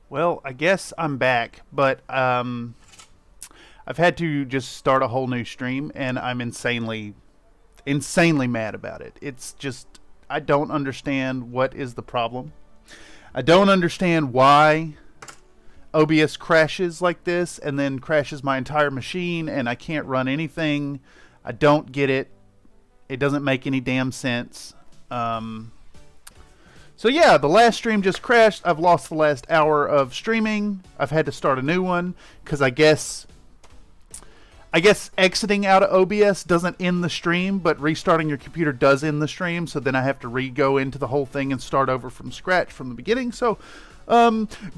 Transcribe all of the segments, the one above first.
Well, I guess I'm back, but I've had to just start a whole new stream, and I'm insanely mad about it. It's just I don't understand what is the problem. I don't understand why OBS crashes like this and then crashes my entire machine, and I can't run anything. I don't get it. It doesn't make any damn sense. So yeah, the last stream just crashed. I've lost the last hour of streaming. I've had to start a new one because I guess exiting out of OBS doesn't end the stream, but restarting your computer does end the stream. So then I have to re-go into the whole thing and start over from scratch from the beginning. So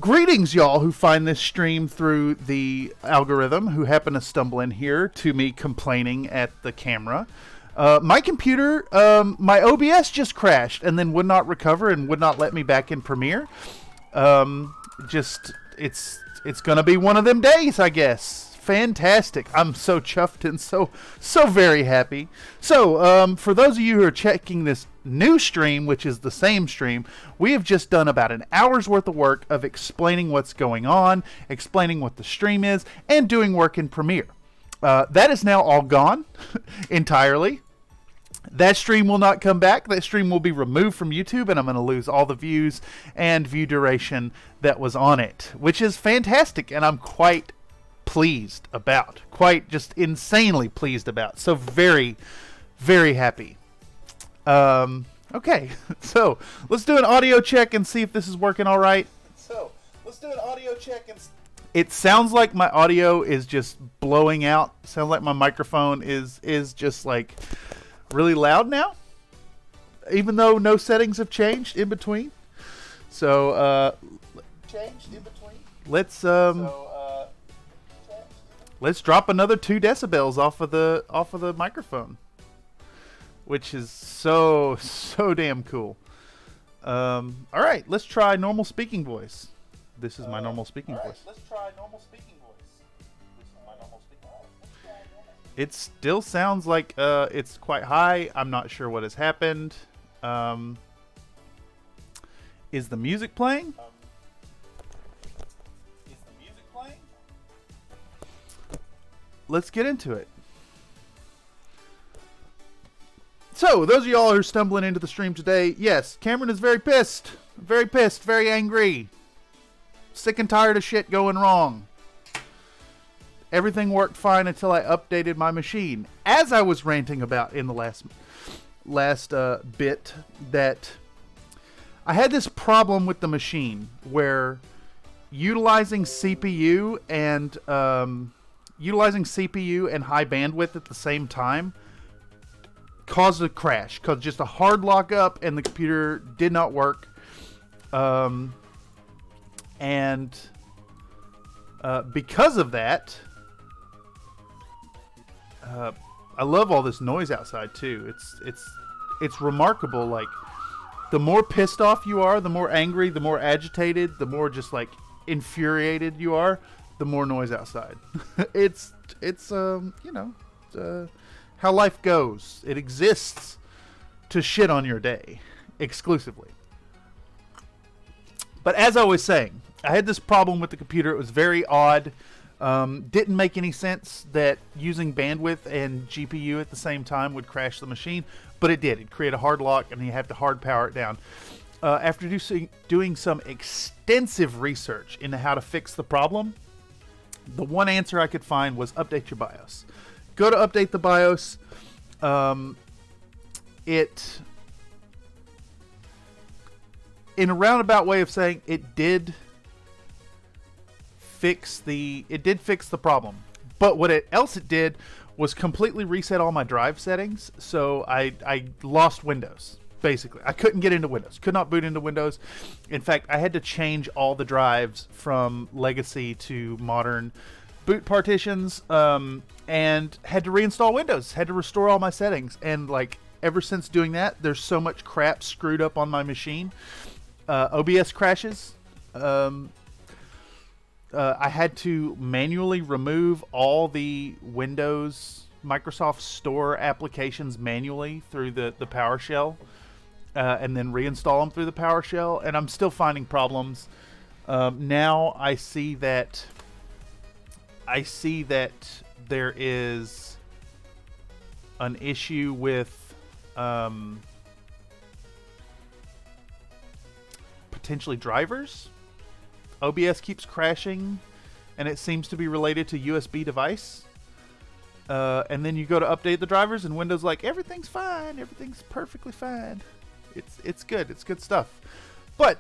greetings, y'all who find this stream through the algorithm, who happen to stumble in here to me complaining at the camera. My computer, my OBS just crashed and then would not recover and would not let me back in Premiere. It's gonna be one of them days, I guess. Fantastic. I'm so chuffed and so very happy. So, for those of you who are checking this new stream, which is the same stream, we have just done about an hour's worth of work of explaining what's going on, explaining what the stream is, and doing work in Premiere. That is now all gone entirely. That stream will not come back. That stream will be removed from YouTube, and I'm going to lose all the views and view duration that was on it, which is fantastic, and I'm quite pleased about. Quite just insanely pleased about. So very, very happy. Okay, so let's do an audio check and see if this is working all right. It sounds like my audio is just blowing out. Sounds like my microphone is just like really loud now, even though no settings have changed in between. So let's drop another 2 decibels off of the microphone, which is so damn cool. All right, let's try normal speaking voice. This is my normal speaking voice. It still sounds like it's quite high. I'm not sure what has happened. Is the music playing? Let's get into it. So, those of y'all who are stumbling into the stream today, yes, Cameron is very pissed, very angry, sick and tired of shit going wrong. Everything worked fine until I updated my machine. As I was ranting about in the last bit, that I had this problem with the machine where utilizing CPU and high bandwidth at the same time caused a crash, caused just a hard lock up, and the computer did not work. Because of that, I love all this noise outside too. It's remarkable. Like, the more pissed off you are, the more angry, the more agitated, the more just like infuriated you are, the more noise outside. It's how life goes. It exists to shit on your day exclusively. But as I was saying, I had this problem with the computer. It was very odd. Didn't make any sense that using bandwidth and GPU at the same time would crash the machine, but it did. It created a hard lock, and you have to hard power it down. After doing some extensive research into how to fix the problem, the one answer I could find was update your BIOS. Go to update the BIOS. In a roundabout way of saying, it did fix the problem. But what else it did was completely reset all my drive settings. So I lost Windows. Basically, I couldn't get into Windows. Could not boot into Windows. In fact, I had to change all the drives from legacy to modern boot partitions, and had to reinstall Windows. Had to restore all my settings. And like, ever since doing that, there's so much crap screwed up on my machine. OBS crashes. I had to manually remove all the Windows Microsoft Store applications manually through the PowerShell, and then reinstall them through the PowerShell, and I'm still finding problems. Now I see that there is an issue with potentially drivers. OBS keeps crashing, and it seems to be related to USB device. And then you go to update the drivers, and Windows like, everything's fine, everything's perfectly fine. It's good, it's good stuff. But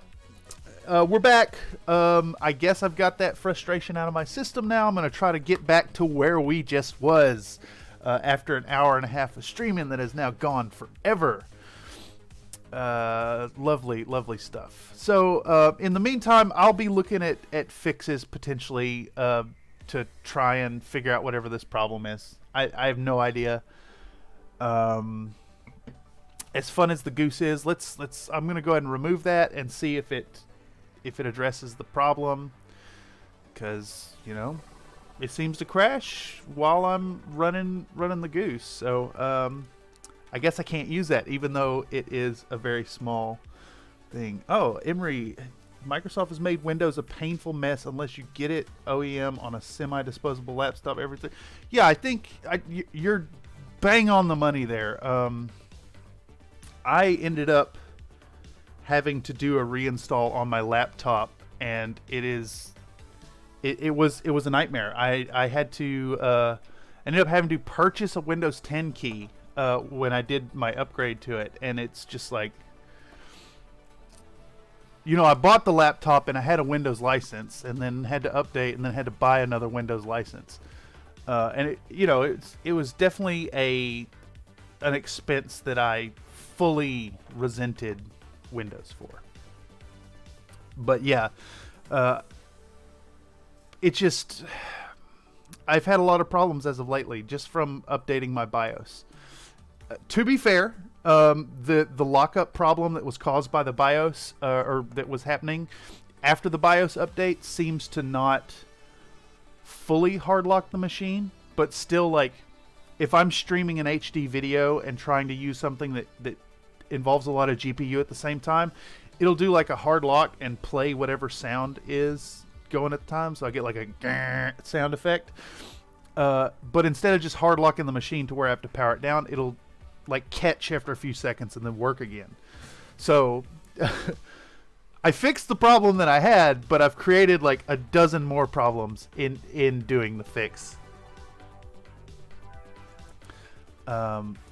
we're back. I guess I've got that frustration out of my system now. I'm going to try to get back to where we just was after an hour and a half of streaming that is now gone forever. Lovely stuff. So in the meantime, I'll be looking at fixes potentially to try and figure out whatever this problem is. I have no idea. As fun as the goose is, I'm gonna go ahead and remove that and see if it addresses the problem, because it seems to crash while I'm running the goose. So I guess I can't use that, even though it is a very small thing. Oh, Emery, Microsoft has made Windows a painful mess unless you get it OEM on a semi-disposable laptop. Everything. Yeah, I think you're bang on the money there. I ended up having to do a reinstall on my laptop, and it was a nightmare. I had to ended up having to purchase a Windows 10 key when I did my upgrade to it, and it's just like, I bought the laptop and I had a Windows license, and then had to update, and then had to buy another Windows license, and it was definitely an expense that I fully resented Windows for. But yeah, it just, I've had a lot of problems as of lately just from updating my BIOS. To be fair, the lockup problem that was caused by the BIOS, or that was happening after the BIOS update, seems to not fully hard lock the machine, but still, like, if I'm streaming an HD video and trying to use something that involves a lot of GPU at the same time, it'll do like a hard lock and play whatever sound is going at the time, so I get like a sound effect. But instead of just hard locking the machine to where I have to power it down, it'll like catch after a few seconds and then work again. So I fixed the problem that I had, but I've created like a dozen more problems in doing the fix.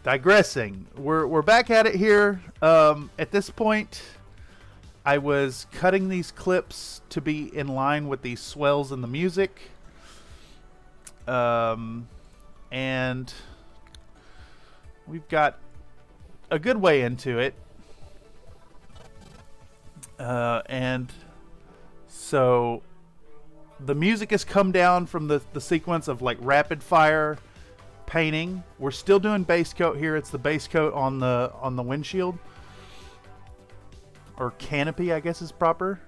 Digressing, we're back at it here. At this point, I was cutting these clips to be in line with the swells in the music, and we've got a good way into it, and so the music has come down from the sequence of like rapid fire painting. We're still doing base coat here. It's the base coat on the windshield, or canopy, I guess is proper.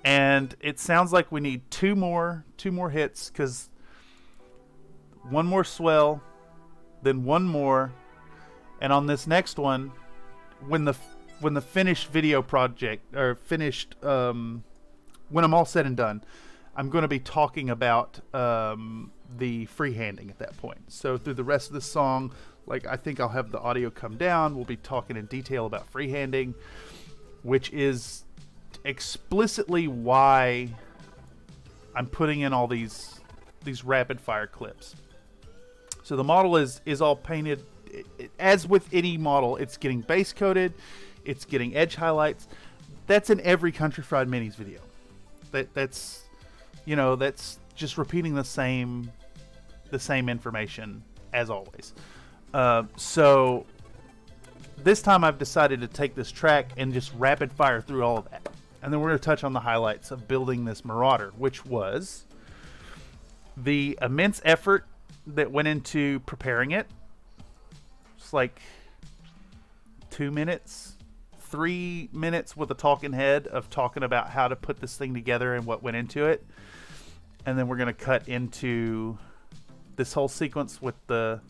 And it sounds like we need two more hits, because one more swell, then one more, and on this next one, when the finished video project, or finished, when I'm all said and done, I'm going to be talking about the freehanding at that point. So through the rest of the song, like, I think I'll have the audio come down. We'll be talking in detail about freehanding, which is explicitly why I'm putting in all these rapid fire clips. So the model is all painted. As with any model, it's getting base coated, it's getting edge highlights. That's in every Country Fried Minis video. That's just repeating the same information as always. So this time I've decided to take this track and just rapid fire through all of that. And then we're going to touch on the highlights of building this Marauder, which was the immense effort that went into preparing it. It's like 2 minutes, 3 minutes with a talking head of talking about how to put this thing together and what went into it. And then we're going to cut into this whole sequence with the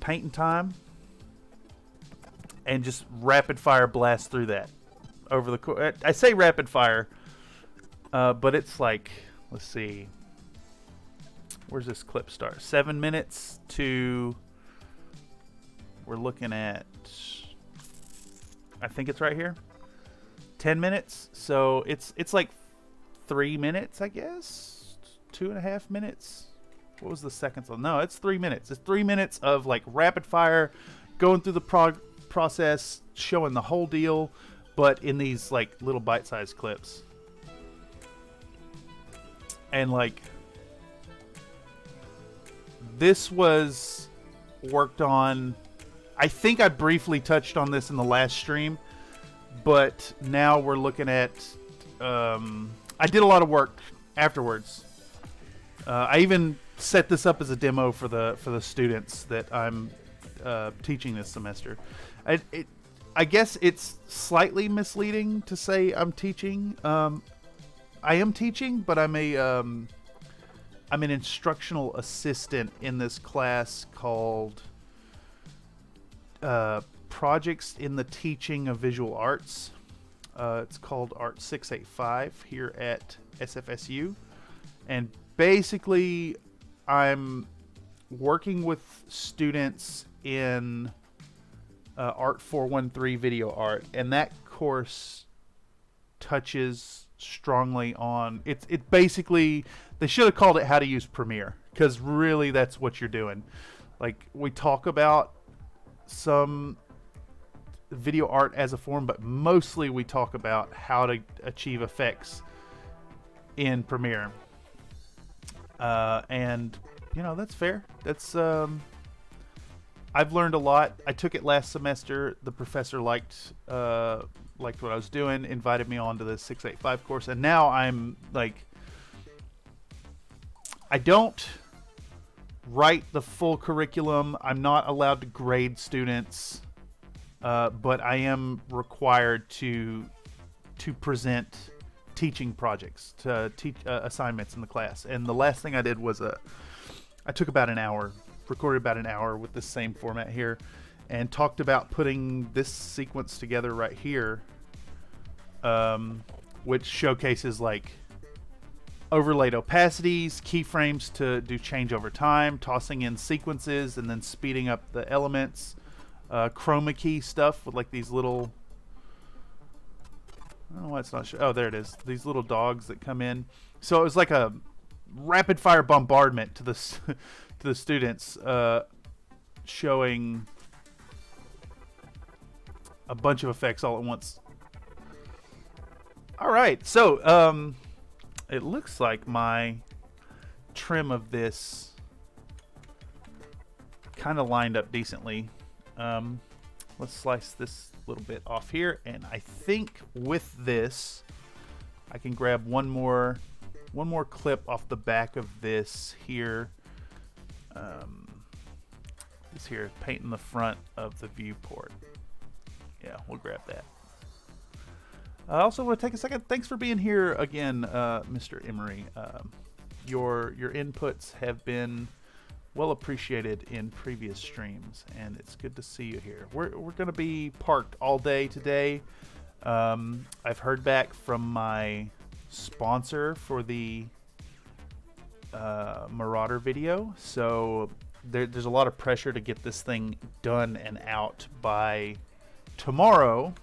painting time. and just rapid fire blast through that over the course. I say rapid fire, but it's like, let's see, where's this clip start? 7 minutes to, we're looking at, I think it's right here, 10 minutes. So it's like 3 minutes, I guess, 2.5 minutes. What was the seconds on? No, it's 3 minutes. It's 3 minutes of like rapid fire, going through the process, showing the whole deal, but in these like little bite-sized clips. And like, this was worked on, I think I briefly touched on this in the last stream, but now we're looking at, I did a lot of work afterwards. I even set this up as a demo for the students that I'm teaching this semester. I guess it's slightly misleading to say I'm teaching. I am teaching, but I'm an instructional assistant in this class called Projects in the Teaching of Visual Arts. It's called Art 685 here at SFSU, and basically I'm working with students in Art 413 video art, and that course touches strongly on it basically, they should have called it how to use Premiere, because really that's what you're doing. Like, we talk about some video art as a form, but mostly we talk about how to achieve effects in Premiere. And you know, that's fair. That's I've learned a lot. I took it last semester. The professor liked what I was doing, invited me on to the 685 course, and now I'm like, I don't write the full curriculum. I'm not allowed to grade students, but I am required to present teaching projects, to teach assignments in the class. And the last thing I did was I took about an hour, recorded about an hour with the same format here, and talked about putting this sequence together right here, which showcases like overlaid opacities, keyframes to do change over time, tossing in sequences and then speeding up the elements, chroma key stuff with like these little, I don't know why it's not oh, there it is, these little dogs that come in. So it was like a rapid fire bombardment to the to the students, showing a bunch of effects all at once. All right, so it looks like my trim of this kind of lined up decently. Let's slice this little bit off here, and I think with this I can grab one more clip off the back of this here. This here, painting the front of the viewport. Yeah, we'll grab that. I also want to take a second. Thanks for being here again, Mr. Emery. Your inputs have been well appreciated in previous streams, and it's good to see you here. We're going to be parked all day today. I've heard back from my sponsor for the Marauder video, so there's a lot of pressure to get this thing done and out by tomorrow,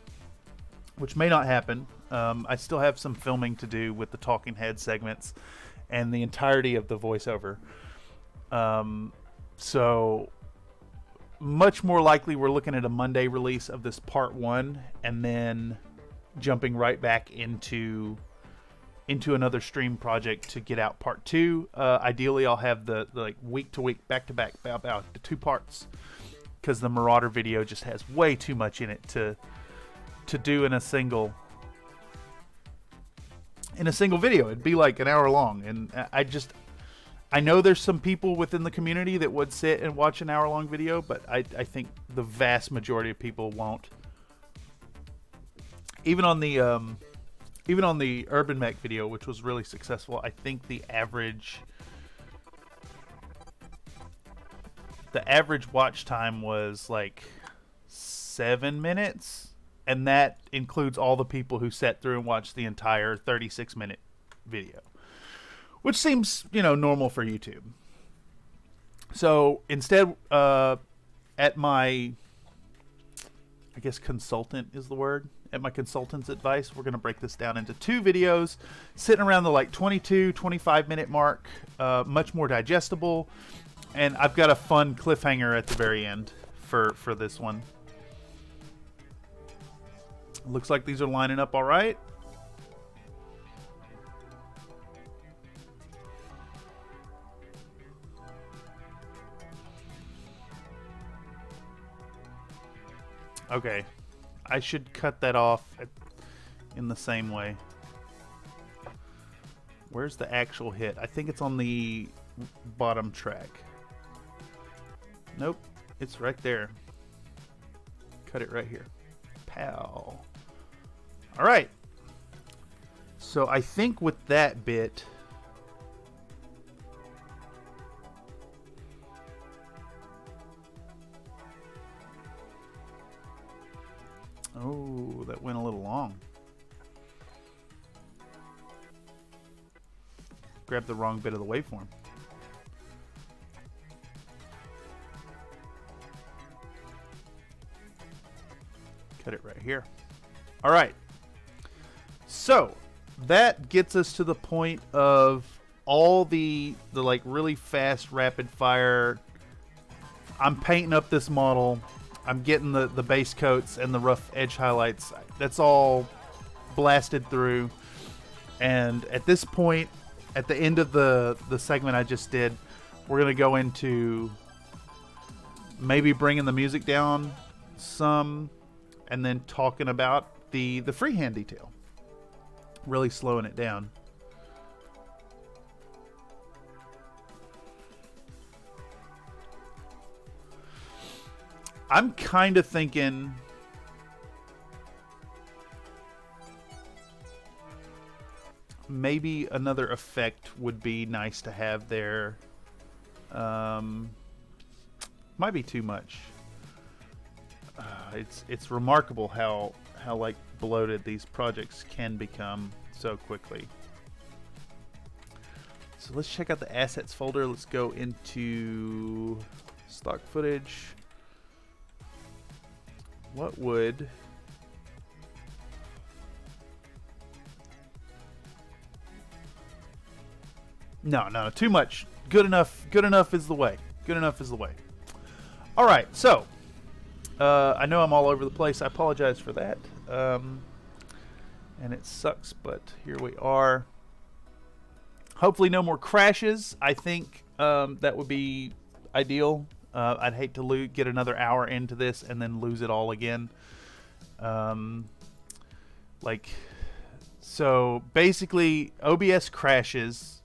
which may not happen. I still have some filming to do with the talking head segments and the entirety of the voiceover. So much more likely we're looking at a Monday release of this part 1, and then jumping right back into another stream project to get out part 2. Ideally I'll have the like week to week, back to back, the 2 parts, because the Marauder video just has way too much in it to do in a single video. It'd be like an hour long, and I know there's some people within the community that would sit and watch an hour-long video, but I think the vast majority of people won't. Even on the Urban Mech video, which was really successful, I think the average watch time was like 7 minutes, and that includes all the people who sat through and watched the entire 36-minute video, which seems, normal for YouTube. So instead, at my, I guess consultant is the word, at my consultant's advice, we're going to break this down into 2 videos, sitting around the 22-25 minute mark, much more digestible, and I've got a fun cliffhanger at the very end for this one. Looks like these are lining up all right. Okay, I should cut that off in the same way. Where's the actual hit? I think it's on the bottom track. Nope, it's right there. Cut it right here. Pow. All right. So I think with that bit, oh, that went a little long. Grabbed the wrong bit of the waveform. Cut it right here. All right. So that gets us to the point of all the really fast rapid fire. I'm painting up this model. I'm getting the base coats and the rough edge highlights. That's all blasted through. And at this point, at the end of the segment I just did, we're going to go into maybe bringing the music down some, and then talking about the freehand detail. Really slowing it down. I'm kind of thinking maybe another effect would be nice to have there. Might be too much. It's remarkable how like bloated these projects can become so quickly. So let's check out the assets folder. Let's go into stock footage. What would no, too much. Good enough is the way. Good enough is the way. All right, so I know I'm all over the place. I apologize for that. And it sucks, but here we are. Hopefully no more crashes. I think that would be ideal. I'd hate to get another hour into this and then lose it all again. So basically OBS crashes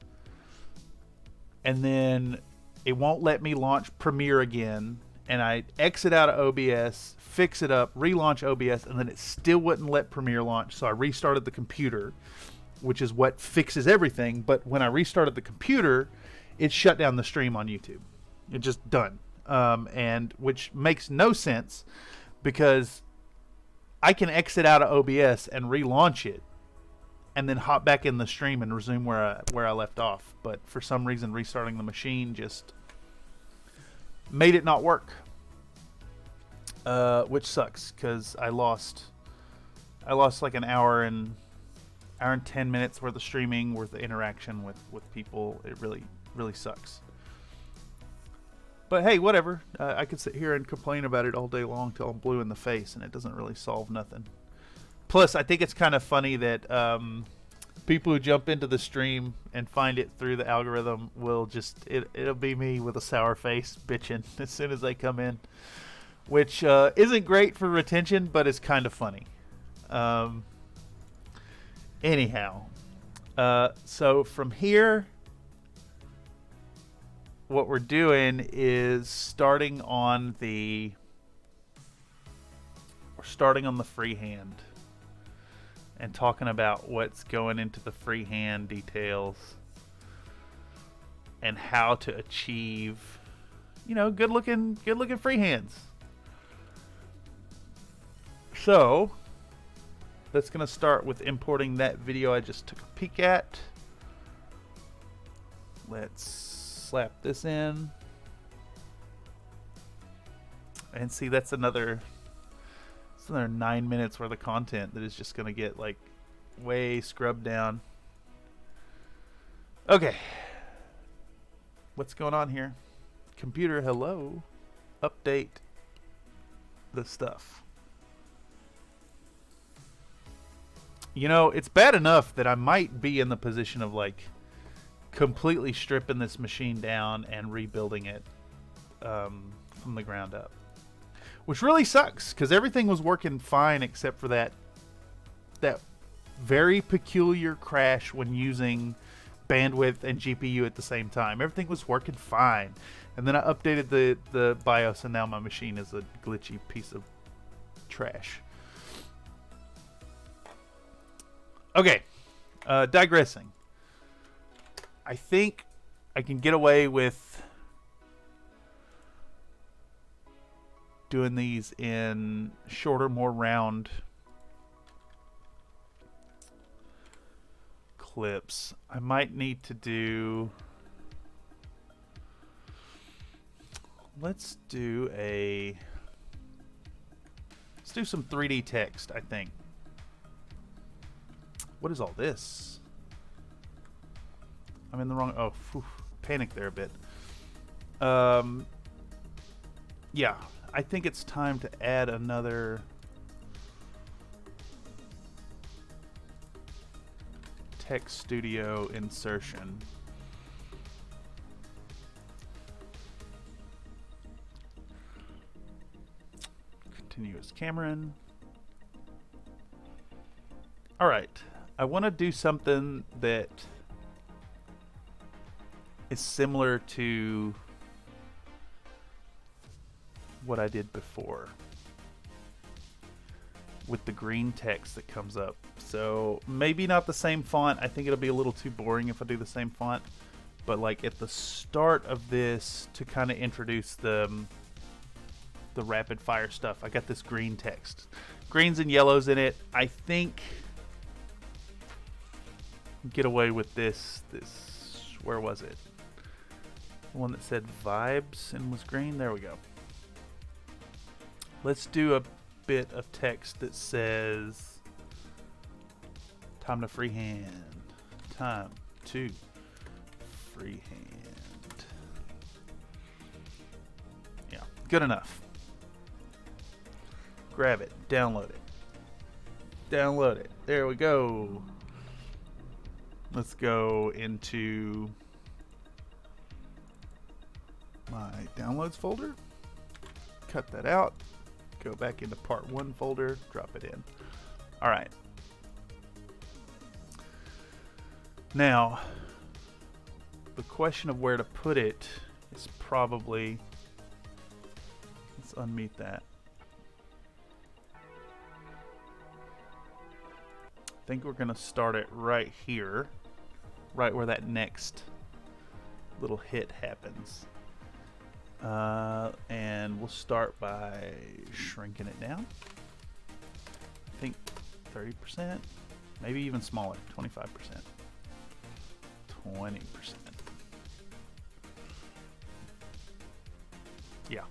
and then it won't let me launch Premiere again, and I exit out of OBS, fix it up, relaunch OBS, and then it still wouldn't let Premiere launch, so I restarted the computer, which is what fixes everything. But when I restarted the computer, it shut down the stream on YouTube. It just done. And which makes no sense, because I can exit out of OBS and relaunch it and then hop back in the stream and resume where I left off. But for some reason, restarting the machine just made it not work, which sucks, because I lost like an hour and 10 minutes worth of streaming, worth of interaction with people. It really sucks. But hey, whatever. I could sit here and complain about it all day long till I'm blue in the face, and it doesn't really solve nothing. Plus, I think it's kind of funny that people who jump into the stream and find it through the algorithm will just... It'll be me with a sour face bitching as soon as they come in. Which isn't great for retention, but it's kind of funny. Anyhow. So from here... what we're doing is starting on the freehand and talking about what's going into the freehand details and how to achieve, good looking freehands. So that's going to start with importing that video I just took a peek at. Let's slap this in. And see, that's another 9 minutes worth of content that is just going to get like way scrubbed down. Okay. What's going on here? Computer, hello. Update the stuff. You know, it's bad enough that I might be in the position of like completely stripping this machine down and rebuilding it from the ground up. Which really sucks, because everything was working fine except for that very peculiar crash when using bandwidth and GPU at the same time. Everything was working fine. And then I updated the BIOS, and now my machine is a glitchy piece of trash. Okay, digressing. I think I can get away with doing these in shorter, more round clips. I might need to do... Let's do some 3D text, I think. What is all this? I'm in the wrong... Oh, phew, panic there a bit. Yeah, I think it's time to add another text studio insertion. Continuous Cameron. All right. I want to do something that is similar to what I did before with the green text that comes up. So maybe not the same font. I think it'll be a little too boring if I do the same font. But like at the start of this, to kind of introduce the rapid fire stuff, I got this green text. Greens and yellows in it. I think get away with this, where was it? The one that said vibes and was green. There we go. Let's do a bit of text that says time to freehand. Time to freehand. Yeah, good enough. Grab it, download it. Download it. There we go. Let's go into my downloads folder. Cut that out. Go back into part 1 folder. Drop it in. All right. Now, the question of where to put it is probably... Let's unmute that. I think we're going to start it right here. Right where that next little hit happens. And we'll start by shrinking it down. I think 30%, maybe even smaller, 25%, 20%. Yeah.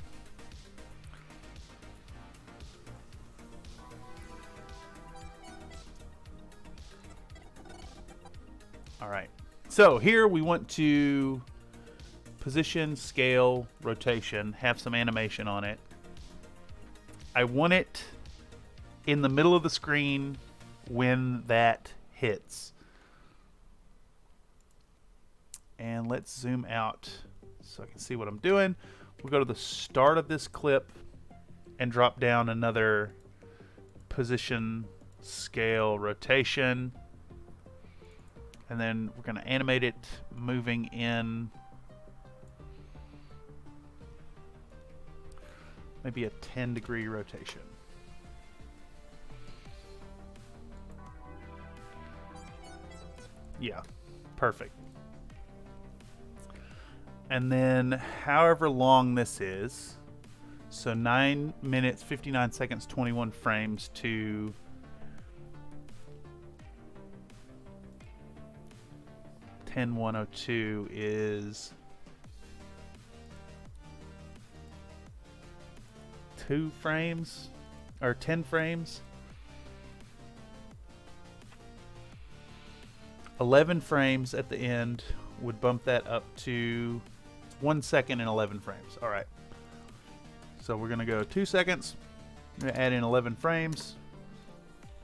All right. So here we want to position, scale, rotation, have some animation on it. I want it in the middle of the screen when that hits. And let's zoom out so I can see what I'm doing. We'll go to the start of this clip and drop down another position, scale, rotation. And then we're going to animate it moving in maybe a 10-degree rotation. Yeah, perfect. And then however long this is, So 9 minutes, 59 seconds, 21 frames to 10:102 is 2 frames or 10 frames. 11 frames at the end would bump that up to 1 second and 11 frames. All right. So we're going to go 2 seconds. I'm going to add in 11 frames.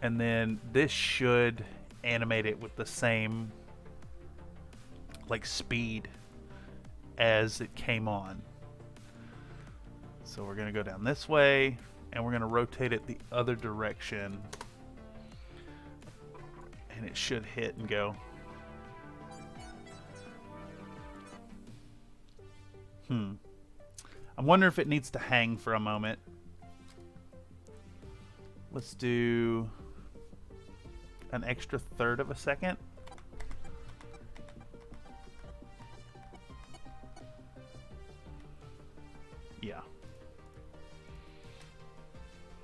And then this should animate it with the same like speed as it came on. So we're going to go down this way and we're going to rotate it the other direction. And it should hit and go. I'm wondering if it needs to hang for a moment. Let's do an extra third of a second. Yeah.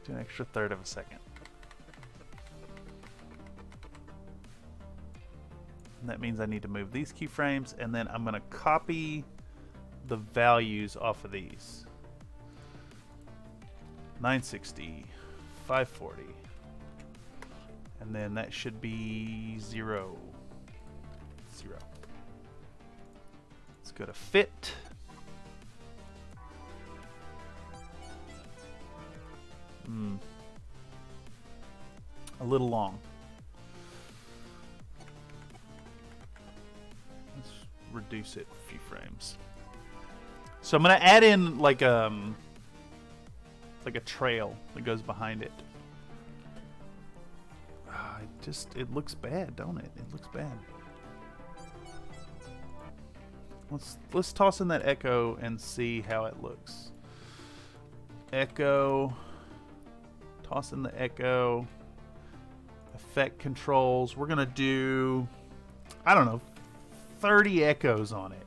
Do an extra third of a second. And that means I need to move these keyframes, and then I'm going to copy the values off of these. 960, 540, and then that should be 0, 0. Let's go to fit. A little long. Let's reduce it a few frames. So I'm gonna add in like a trail that goes behind it. It looks bad, don't it? It looks bad. Let's toss in that echo and see how it looks. Echo. Toss in the echo. Effect controls. We're gonna do, I don't know, 30 echoes on it.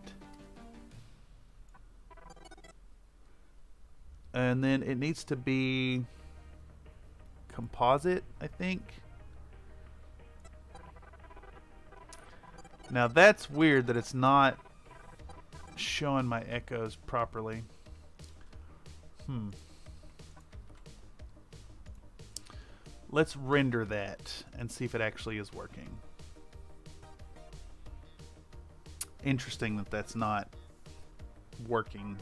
And then it needs to be composite, I think. Now that's weird that it's not showing my echoes properly. Let's render that and see if it actually is working. Interesting that that's not working.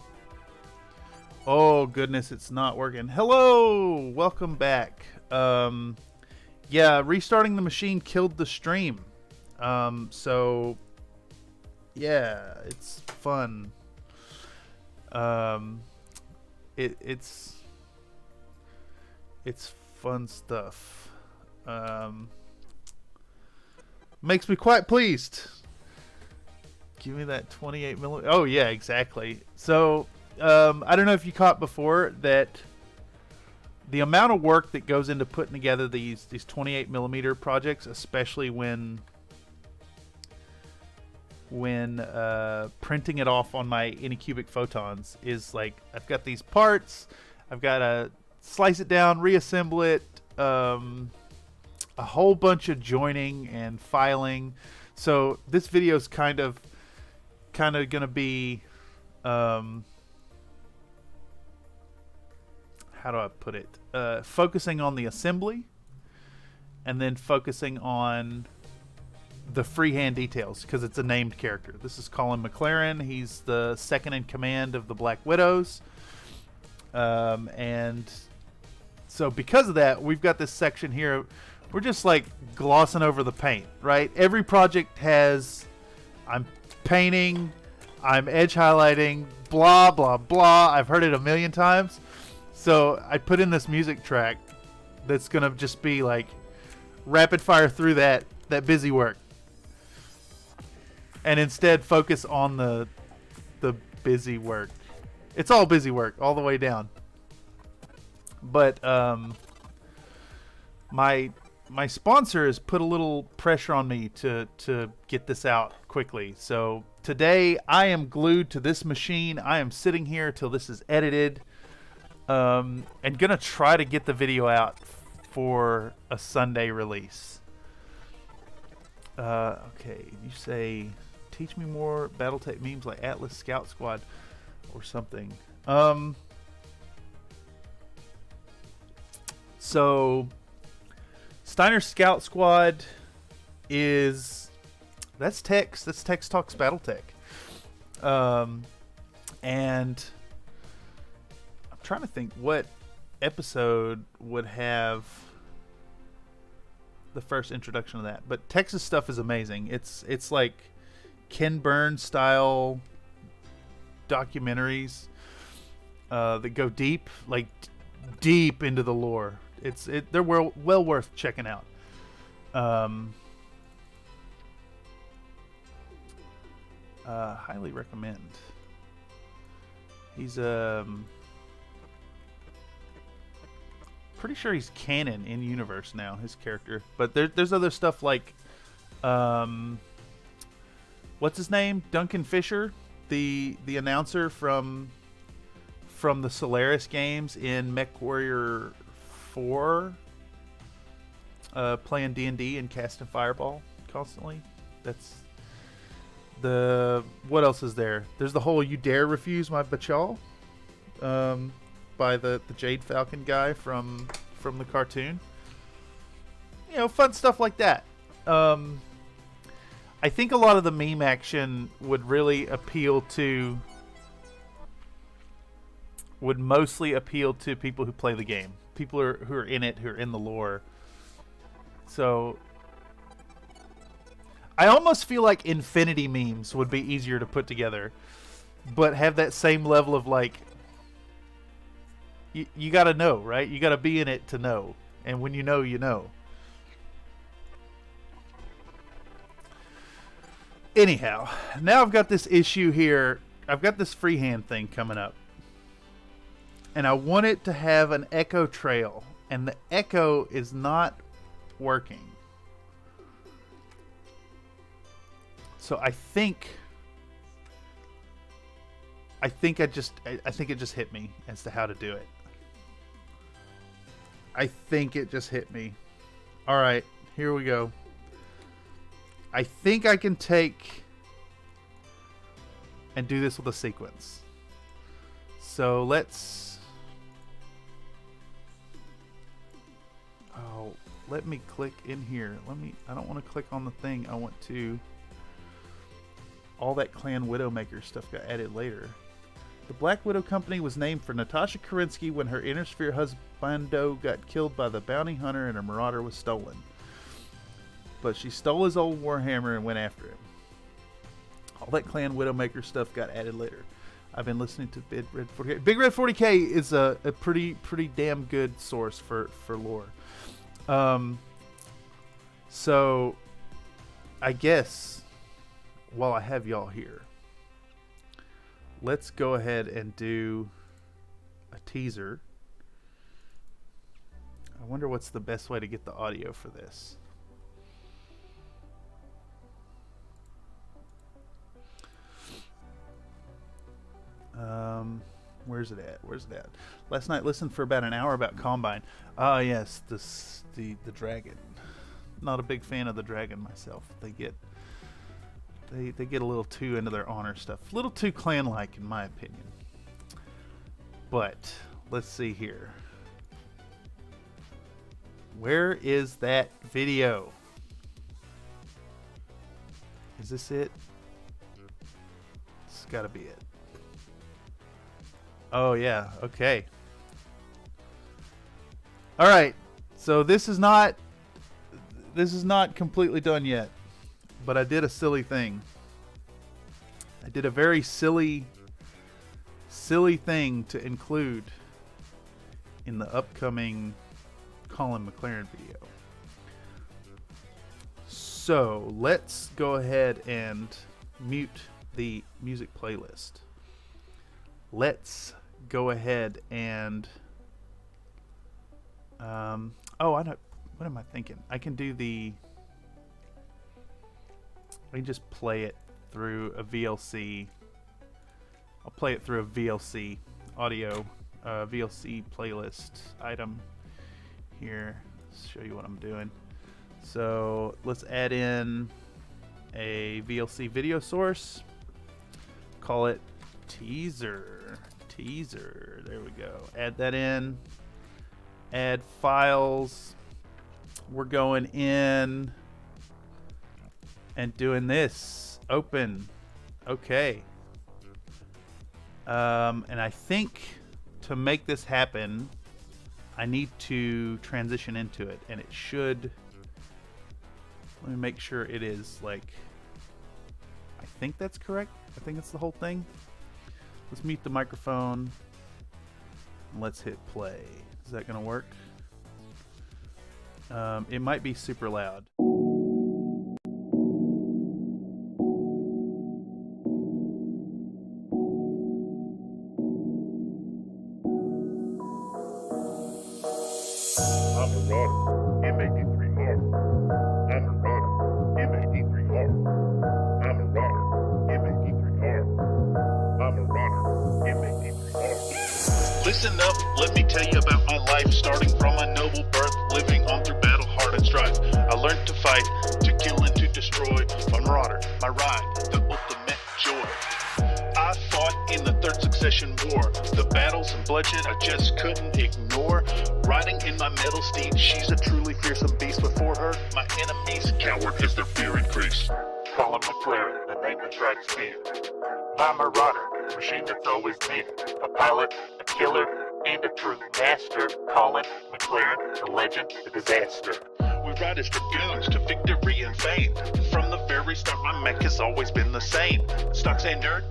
Oh goodness, it's not working. Hello, welcome back. Yeah, restarting the machine killed the stream. So yeah, it's fun. It's fun stuff. Makes me quite pleased. Give me that 28mm. Oh yeah, exactly. So I don't know if you caught before that the amount of work that goes into putting together these 28mm projects, especially when printing it off on my Anycubic photons, is like, I've got these parts, I've got to slice it down, reassemble it, a whole bunch of joining and filing. So this video is kind of gonna be, how do I put it? Focusing on the assembly, and then focusing on the freehand details, because it's a named character. This is Colin McLaren. He's the second in command of the Black Widows. And so because of that, we've got this section here. We're just like glossing over the paint, right? Every project has, I'm painting, I'm edge highlighting, blah, blah, blah. I've heard it a million times. So I put in this music track that's going to just be like rapid fire through that busy work. And instead focus on the busy work. It's all busy work all the way down. But my sponsor has put a little pressure on me to get this out quickly. So today I am glued to this machine. I am sitting here till this is edited. And gonna try to get the video out for a Sunday release. Okay, you say, teach me more battletech memes like Atlas Scout Squad or something. So Steiner Scout Squad that's Tex. That's Tex Talks Battletech. And I'm trying to think what episode would have the first introduction of that. But Tex's stuff is amazing. It's like Ken Burns style documentaries that go deep, like deep into the lore. They're well worth checking out. Highly recommend. He's pretty sure he's canon in universe now, his character. But there's other stuff like what's his name? Duncan Fisher, the announcer from the Solaris games in MechWarrior 4, playing D&D and casting Fireball constantly. That's what else is there? There's the whole "You Dare Refuse My Bachal" by the Jade Falcon guy from the cartoon. You know, fun stuff like that. I think a lot of the meme action would mostly appeal to people who play the game, people who are in it, who are in the lore. So I almost feel like Infinity memes would be easier to put together, but have that same level of like, you gotta know, right? You gotta be in it to know, and when you know, you know. Anyhow, now I've got this issue here. I've got this freehand thing coming up, and I want it to have an echo trail, and the echo is not working. So I think it just hit me as to how to do it. I think it just hit me. All right, here we go. I think I can take and do this with a sequence. So let's... Oh, let me click in here. I don't want to click on the thing. I want to... All that Clan Widowmaker stuff got added later. The Black Widow Company was named for Natasha Kerensky when her Inner Sphere husbando got killed by the bounty hunter and her Marauder was stolen. But she stole his old Warhammer and went after him. All that Clan Widowmaker stuff got added later. I've been listening to Big Red 40K. Big Red 40K is a pretty damn good source for lore. So I guess while I have y'all here, let's go ahead and do a teaser. I wonder what's the best way to get the audio for this. Where's it at? Last night listened for about an hour about Combine. Yes, the dragon. Not a big fan of the dragon myself. They get a little too into their honor stuff. A little too clan-like in my opinion. But let's see here. Where is that video? Is this it? It's gotta be it. Oh yeah, okay. Alright, so this is not completely done yet, but I did a silly thing. I did a very silly thing to include in the upcoming Colin McLaren video. So let's go ahead and mute the music playlist. Let's go ahead and what am I thinking? I can just play it through a VLC. I'll play it through a VLC audio VLC playlist item here. Show you what I'm doing. So let's add in a VLC video source. Call it teaser. There we go. Add that in. Add files. We're going in and doing this. Open. Okay. And I think to make this happen, I need to transition into it, and it should. Let me make sure it is like. I think that's correct. I think it's the whole thing. Let's mute the microphone. Let's hit play. Is that gonna work? It might be super loud. I'm a Marauder, M83R. I'm a Marauder, M83R. I'm a Marauder, M83R. I'm a Marauder, M83R. Listen up, let me tell you about my life, starting from a noble birth, living on through battle, hard and strife. I learned to fight, to kill and to destroy. My Marauder, my ride, the ultimate joy. I fought in the third succession war. The battles and bloodshed I just couldn't ignore. Riding in my metal steed, she's a truly fearsome beast. Before her, my enemies coward as their fear increased. Calling McLaren, the name attracts fear. My Marauder, machine that's always near. A pilot, a killer, and a true master. Calling McLaren, the legend, the disaster. We ride as dragoons to victory and fame. From the very start, my mech has always been the same. Stocks and nerd,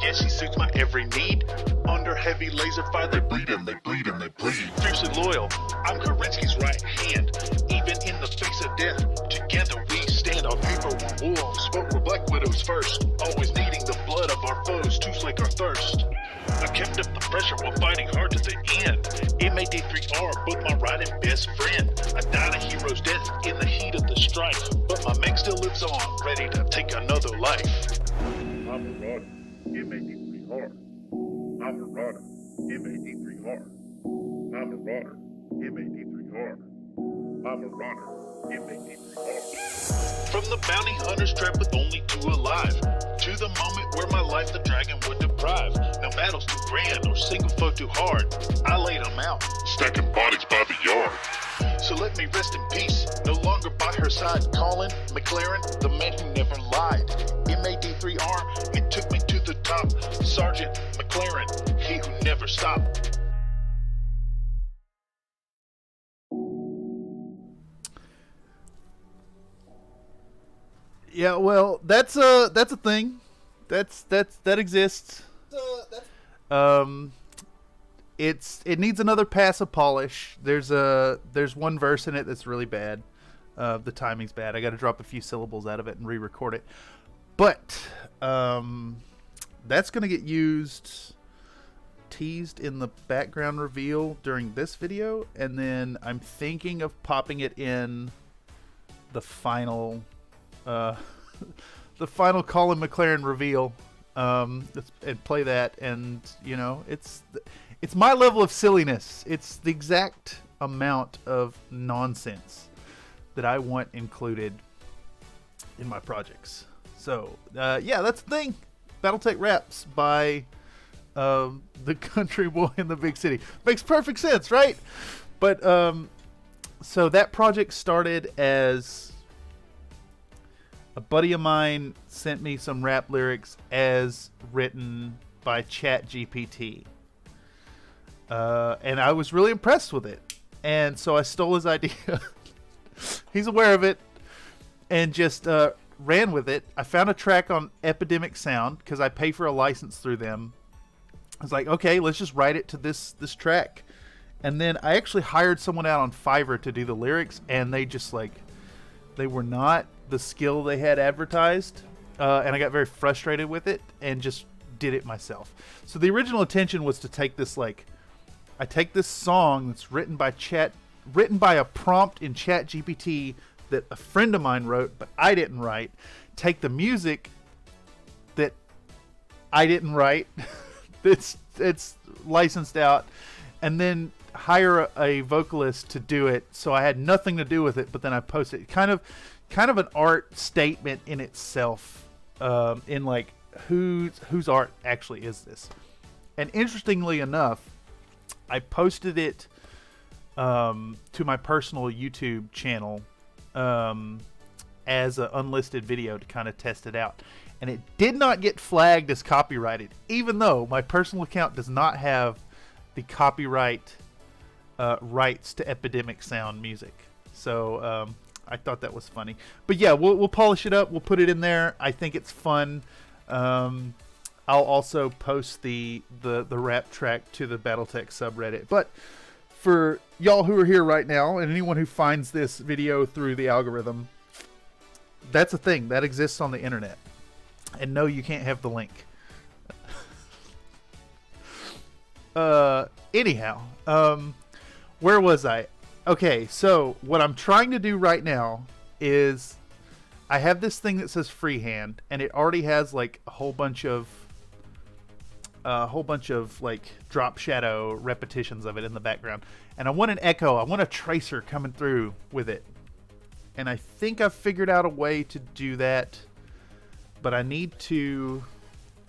yeah, she suits my every need. Under heavy laser fire, they bleed and they bleed and they bleed. Fiercely loyal, I'm Kerensky's right hand. Even in the face of death, together we stand. On paper we're wolves, but we're black widows first. Always needing the blood of our foes to slake our thirst. I kept up the pressure while fighting hard to the end. M83R, both my riding best friend. I died a hero's death in the heat of the strife, but my mech still lives on, ready to take another life. I'm a Marauder, M83R. I'm a Marauder, M83R. I'm a Marauder, M83R. I'm a Marauder, M83R. From the bounty hunter's trap with only two alive, to the moment where my life the dragon would deprive. No battle's too grand or single foe too hard. I laid them out, stacking bodies by the yard. So let me rest in peace, no longer by her side. Calling McLaren, the man who never lied. M83R, it took me to the top. Sergeant McLaren, he who never stopped. Yeah, well, that's a thing. That exists. It needs another pass of polish. There's one verse in it that's really bad. The timing's bad. I got to drop a few syllables out of it and re-record it. But that's gonna get teased in the background reveal during this video, and then I'm thinking of popping it in the final the final Colin McLaren reveal, and play that. And you know, it's my level of silliness. It's the exact amount of nonsense that I want included in my projects. So yeah, that's the thing. Battletech Raps by the country boy in the big city. Makes perfect sense, right? But so that project started as a buddy of mine sent me some rap lyrics as written by ChatGPT. And I was really impressed with it. And so I stole his idea. He's aware of it. And just ran with it. I found a track on Epidemic Sound because I pay for a license through them. I was like, okay, let's just write it to this track. And then I actually hired someone out on Fiverr to do the lyrics, and they just they were not the skill they had advertised. And I got very frustrated with it and just did it myself. So the original intention was to take this, I take this song that's written by a prompt in ChatGPT that a friend of mine wrote, but I didn't write. Take the music that I didn't write. it's licensed out, and then hire a vocalist to do it. So I had nothing to do with it, but then I posted it. Kind of an art statement in itself. In like whose art actually is this? And interestingly enough, I posted it to my personal YouTube channel as an unlisted video to kind of test it out. And it did not get flagged as copyrighted, even though my personal account does not have the copyright rights to Epidemic Sound music. So I thought that was funny. But yeah, we'll polish it up. We'll put it in there. I think it's fun. I'll also post the rap track to the battletech subreddit. But for y'all who are here right now, and anyone who finds this video through the algorithm, that's a thing that exists on the internet. And no, you can't have the link. Anyhow, where was I? Okay, so what I'm trying to do right now is I have this thing that says freehand, and it already has like a whole bunch of like drop shadow repetitions of it in the background. And I want an echo. I want a tracer coming through with it. And I think I've figured out a way to do that. But I need to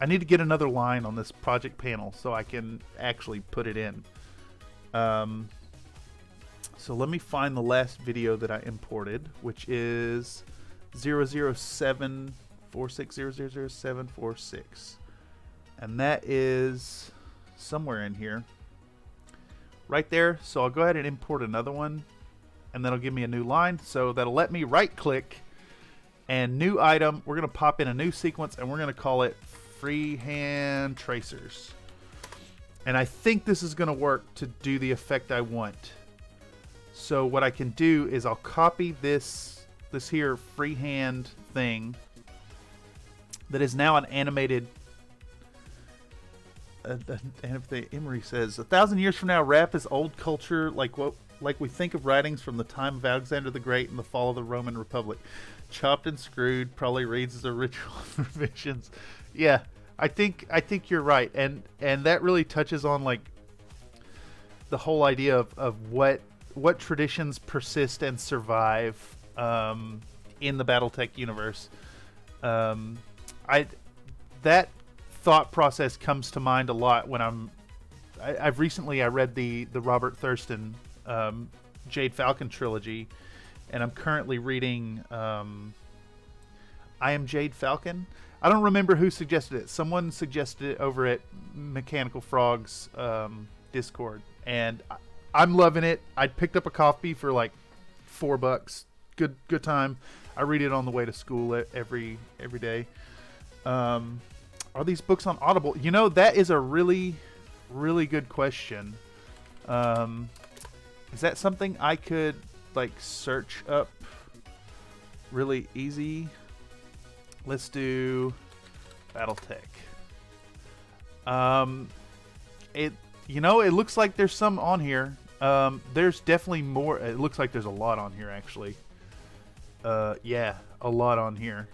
get another line on this project panel so I can actually put it in. So let me find the last video that I imported, which is 00746000746. And that is somewhere in here. Right there. So I'll go ahead and import another one. And that'll give me a new line. So that'll let me right click. And new item, we're going to pop in a new sequence, and we're going to call it freehand tracers. And I think this is going to work to do the effect I want. So what I can do is I'll copy this here freehand thing that is now an animated. Emery says 1,000 years from now, rap is old culture, like we think of writings from the time of Alexander the Great and the fall of the Roman Republic. Chopped and Screwed probably reads as a ritual revisions. Yeah, I think you're right, and that really touches on like the whole idea of what traditions persist and survive in the BattleTech universe. That thought process comes to mind a lot when I've recently read the Robert Thurston Jade Falcon trilogy. And I'm currently reading I Am Jade Falcon. I don't remember who suggested it. Someone suggested it over at Mechanical Frog's Discord. And I'm loving it. I picked up a copy for like $4. Good time. I read it on the way to school every day. Are these books on Audible? You know, that is a really, really good question. Is that something I could like search up really easy? Let's do BattleTech. It looks like there's some on here. There's definitely more. It looks like there's a lot on here actually. Yeah, a lot on here.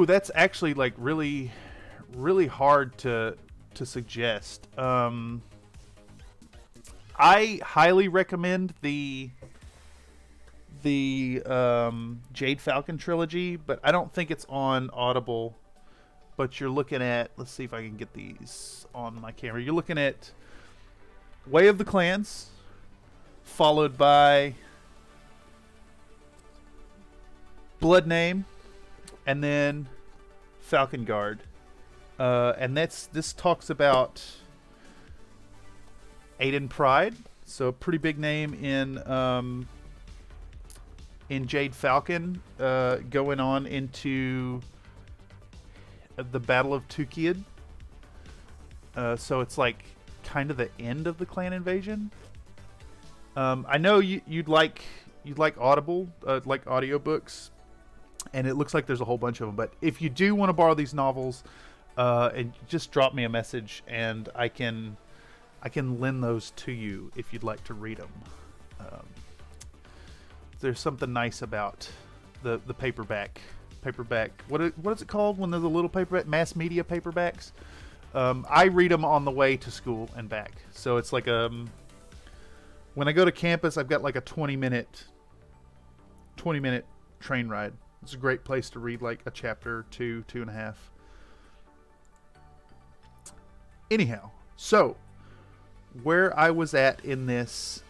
That's actually like really, really hard to suggest. I highly recommend the Jade Falcon trilogy, but I don't think it's on Audible. But you're looking at, let's see if I can get these on my camera. You're looking at Way of the Clans, followed by Blood Name, and then Falcon Guard. And this talks about Aiden Pride, so a pretty big name in Jade Falcon, going on into the Battle of Tukid. So it's like kind of the end of the clan invasion. I know you'd like Audible, like audiobooks, and it looks like there's a whole bunch of them. But if you do want to borrow these novels, and just drop me a message, and I can lend those to you if you'd like to read them. There's something nice about the paperback paperback. What is it called when they're the little paperback? Mass media paperbacks. I read them on the way to school and back. So it's like when I go to campus, I've got like a 20-minute train ride. It's a great place to read like a chapter, two and a half. Anyhow, so where I was at in this,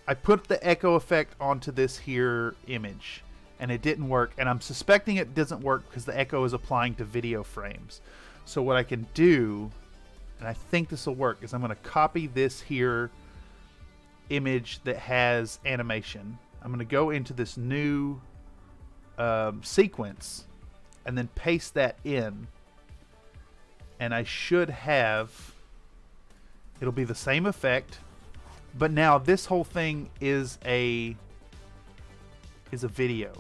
I put the echo effect onto this here image and it didn't work, and I'm suspecting it doesn't work because the echo is applying to video frames. So what I can do, and I think this will work, is I'm going to copy this here image that has animation. I'm going to go into this new sequence and then paste that in, and I should have, it'll be the same effect, but now this whole thing is a video.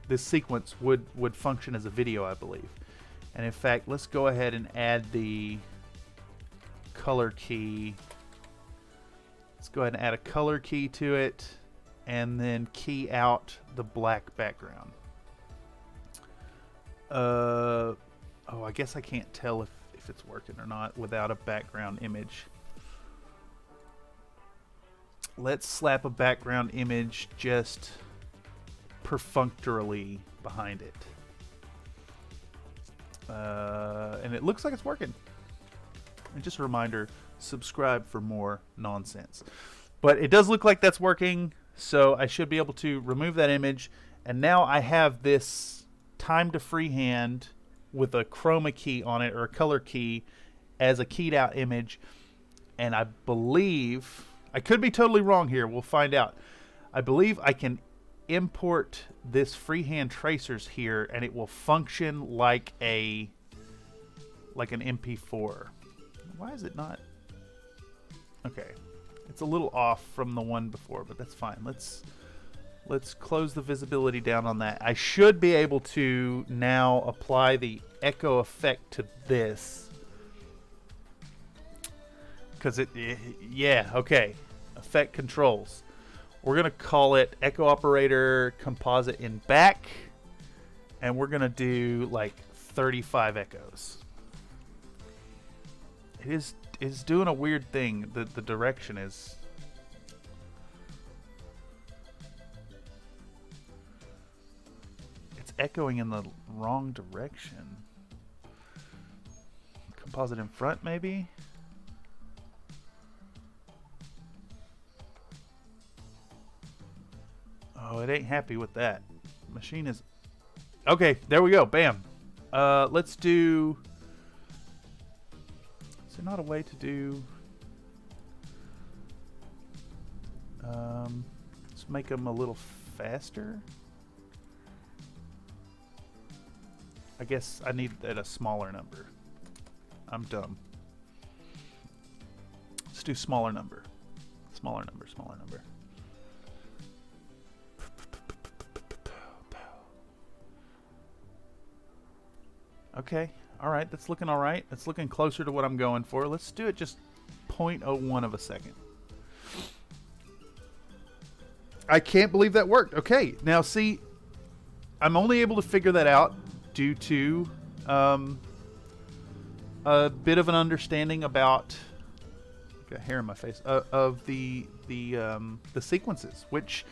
This sequence would function as a video, I believe. And in fact, let's go ahead and add the color key. Let's go ahead and add a color key to it and then key out the black background. Oh, I guess I can't tell if it's working or not without a background image. Let's slap a background image just perfunctorily behind it. And it looks like it's working. And just a reminder, subscribe for more nonsense. But it does look like that's working, so I should be able to remove that image. And now I have this time to freehand with a chroma key on it, or a color key, as a keyed out image. And I believe, I could be totally wrong here, we'll find out. I believe I can import this freehand tracers here and it will function like an MP4. Why is it not? Okay, it's a little off from the one before, but that's fine. Let's close the visibility down on that. I should be able to now apply the echo effect to this, because yeah, okay, effect controls. We're going to call it Echo Operator Composite in back, and we're going to do like 35 echoes. It is doing a weird thing. The direction is... It's echoing in the wrong direction. Composite in front, maybe? Oh, it ain't happy with that. Machine is... Okay, there we go. Bam. Let's do... Is there not a way to do... let's make them a little faster. I guess I need it at a smaller number. I'm dumb. Let's do smaller number. Smaller number, smaller number. Okay, alright, that's looking alright. That's looking closer to what I'm going for. Let's do it just 0.01 of a second. I can't believe that worked. Okay, now see, I'm only able to figure that out due to a bit of an understanding about... Got hair in my face. Of the sequences, which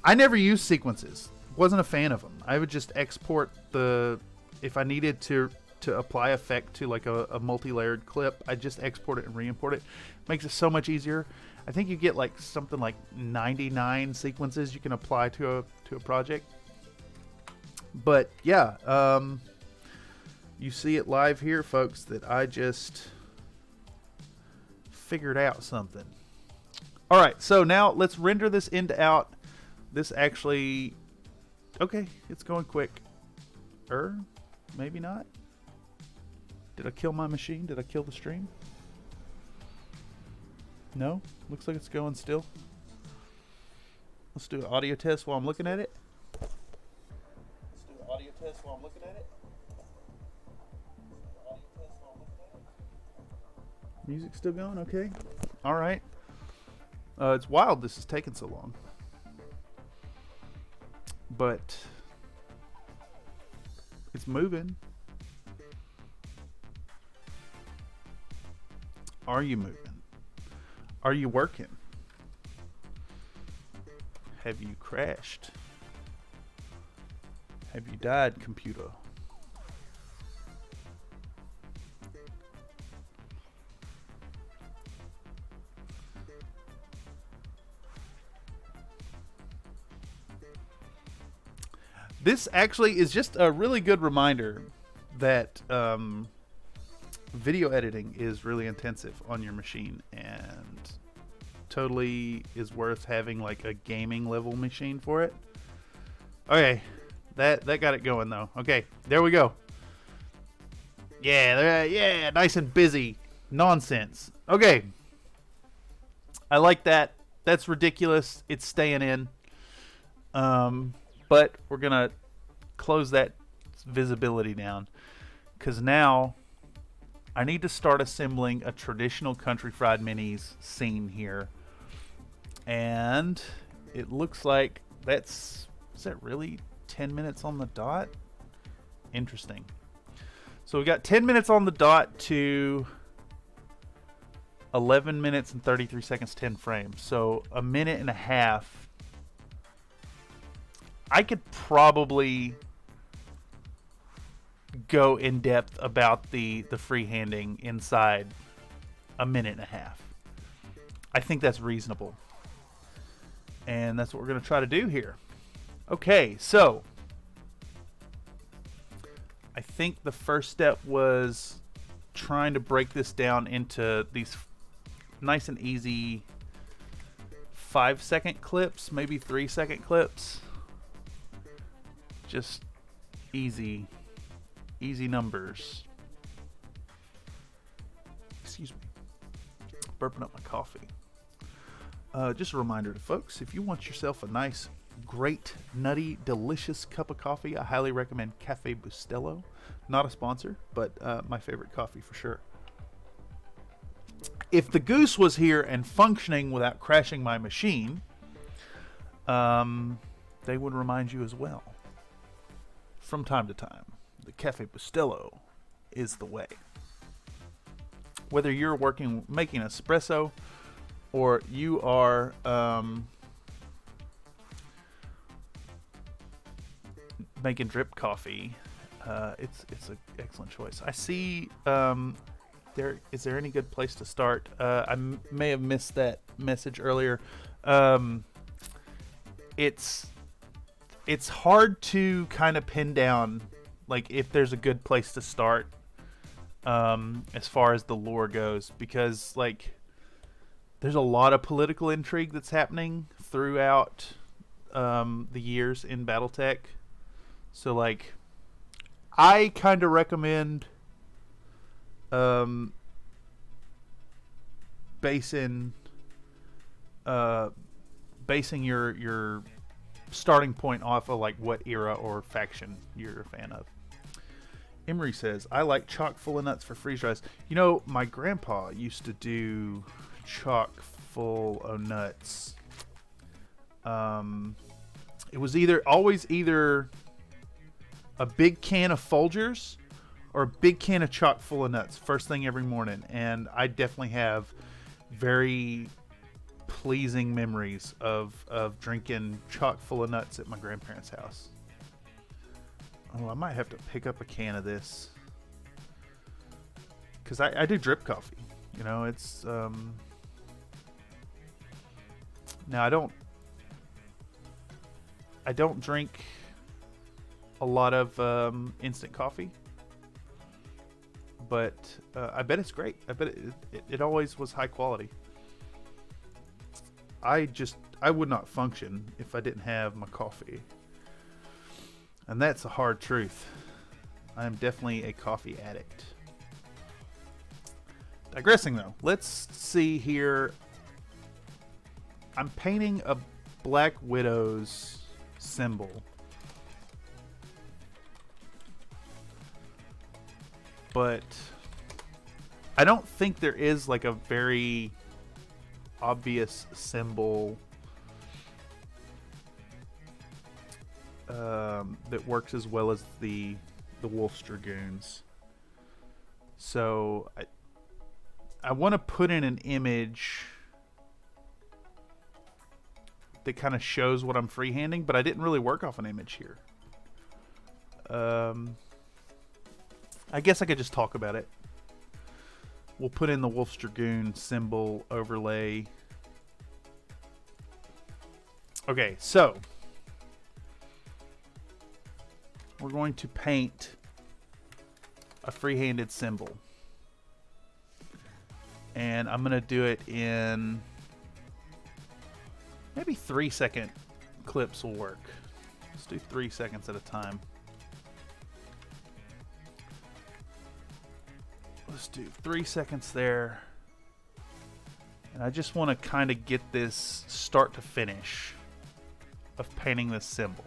I never used sequences. Wasn't a fan of them. I would just export the... If I needed to apply effect to like a multi-layered clip, I just export it and re-import it. Makes it so much easier. I think you get like something like 99 sequences you can apply to a project. But yeah, you see it live here, folks, that I just figured out something. All right, so now let's render this into out. This actually, okay, it's going quick. Maybe not. Did I kill my machine? Did I kill the stream? No? Looks like it's going still. Let's do an audio test while I'm looking at it. Music's still going? Okay. Alright. It's wild this is taking so long. But... It's moving. Are you moving? Are you working? Have you crashed? Have you died, computer? This actually is just a really good reminder that video editing is really intensive on your machine and totally is worth having like a gaming level machine for it. Okay, that got it going though. Okay, there we go. Yeah, nice and busy. Nonsense. Okay, I like that. That's ridiculous. It's staying in. But we're gonna close that visibility down because now I need to start assembling a traditional Country Fried Minis scene here, and it looks like is that really 10 minutes on the dot? Interesting. So we got 10 minutes on the dot to 11 minutes and 33 seconds, 10 frames. So a minute and a half. I could probably go in depth about the freehanding inside a minute and a half. I think that's reasonable. And that's what we're going to try to do here. Okay, so I think the first step was trying to break this down into these nice and easy 5-second clips, maybe 3-second clips. Just easy numbers. Excuse me. Burping up my coffee. Just a reminder to folks, if you want yourself a nice, great, nutty, delicious cup of coffee, I highly recommend Cafe Bustelo. Not a sponsor, but my favorite coffee for sure. If the goose was here and functioning without crashing my machine, they would remind you as well. From time to time, the Cafe Bustelo is the way. Whether you're making espresso, or you are making drip coffee, it's an excellent choice. I see. Is there any good place to start? I may have missed that message earlier. It's hard to kind of pin down, like, if there's a good place to start as far as the lore goes, because, like, there's a lot of political intrigue that's happening throughout the years in battletech. So, like, I kind of recommend basing your starting point off of like what era or faction you're a fan of. Emery says, I like chock full of nuts for freeze dries. You know, my grandpa used to do chock full of nuts. It was always either a big can of Folgers or a big can of chock full of nuts first thing every morning. And I definitely have very pleasing memories of drinking chock full of nuts at my grandparents' house. Oh, I might have to pick up a can of this because I do drip coffee. You know, it's now I don't drink a lot of instant coffee, but I bet it's great. I bet it always was high quality. I would not function if I didn't have my coffee. And that's a hard truth. I am definitely a coffee addict. Digressing though, let's see here. I'm painting a Black Widow's symbol. But I don't think there is like a very obvious symbol that works as well as the the Wolf's Dragoons. So I want to put in an image that kind of shows what I'm freehanding, but I didn't really work off an image here. I guess I could just talk about it. We'll put in the Wolf's Dragoon symbol overlay. Okay, so we're going to paint a free-handed symbol. And I'm going to do it in maybe 3-second clips will work. Let's do 3 seconds at a time. Let's do 3 seconds there. And I just want to kind of get this start to finish of painting this symbol.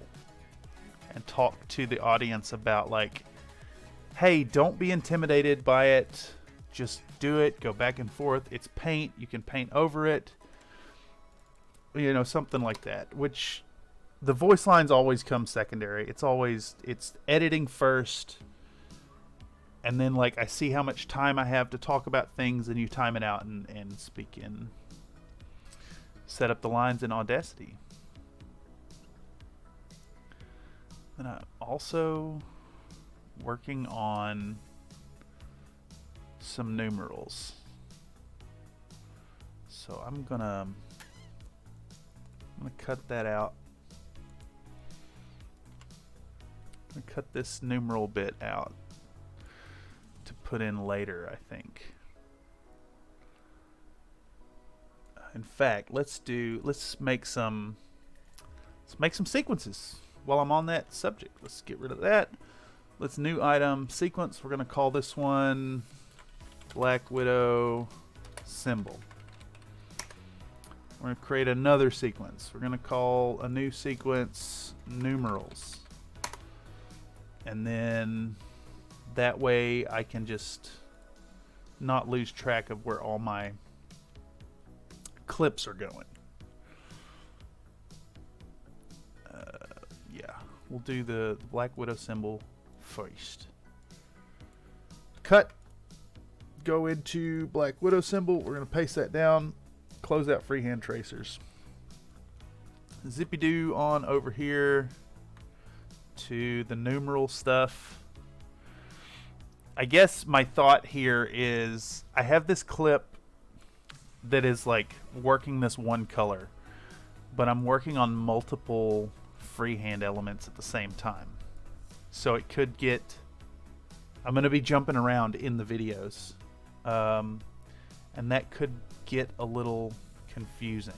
And talk to the audience about, like, hey, don't be intimidated by it. Just do it. Go back and forth. It's paint. You can paint over it. You know, something like that. Which the voice lines always come secondary. It's editing first. And then, like, I see how much time I have to talk about things, and you time it out and speak in. Set up the lines in Audacity. And I'm also working on some numerals. So I'm gonna cut that out. I'm gonna cut this numeral bit out to put in later, I think. In fact, let's make some sequences. While I'm on that subject, let's get rid of that. Let's new item sequence. We're gonna call this one Black Widow symbol. We're gonna create another sequence. We're gonna call a new sequence numerals. And then that way I can just not lose track of where all my clips are going. Yeah, we'll do the Black Widow symbol first. Cut. Go into Black Widow symbol. We're going to paste that down. Close out freehand tracers. Zippy doo on over here to the numeral stuff. I guess my thought here is I have this clip that is like working this one color, but I'm working on multiple freehand elements at the same time. So it could get, I'm going to be jumping around in the videos. And that could get a little confusing.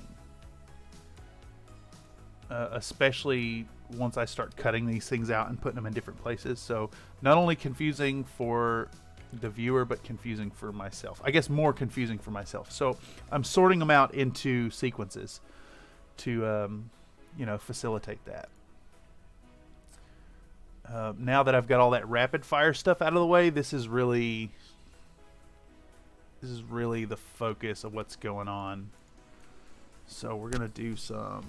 Especially once I start cutting these things out and putting them in different places. So not only confusing for the viewer, but confusing for myself. I guess more confusing for myself. So I'm sorting them out into sequences to, you know, facilitate that. Now that I've got all that rapid fire stuff out of the way, this is really the focus of what's going on. So we're gonna do some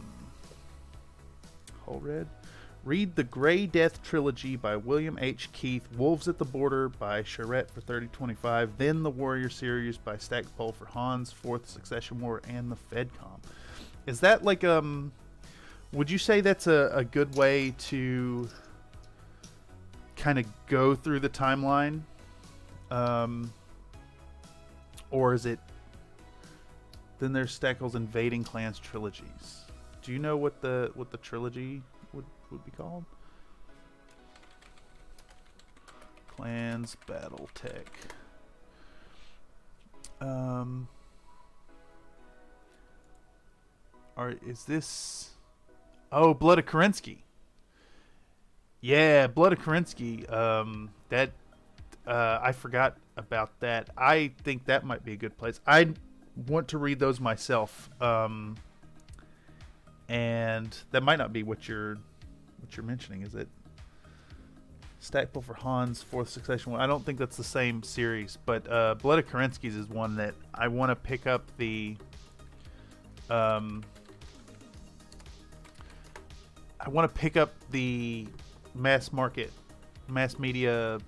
whole red. Read the Grey Death Trilogy by William H. Keith, Wolves at the Border by Charette for 3025, then the Warrior series by Stackpole for Hans, Fourth Succession War, and the Fedcom. Is that like would you say that's a good way to kind of go through the timeline? Or is it, then there's Stackle's Invading Clans trilogies. Do you know what the trilogy would be called? Clans battletech. Is this, oh, Blood of Kerensky. Yeah, Blood of Kerensky. That I forgot about that. I think that might be a good place. I want to read those myself, and that might not be what you're mentioning. Is it Stackpole for Hans, Fourth Succession War? I don't think that's the same series, but Blood of Kerensky's is one that I want to pick up the. I want to pick up the mass market mass media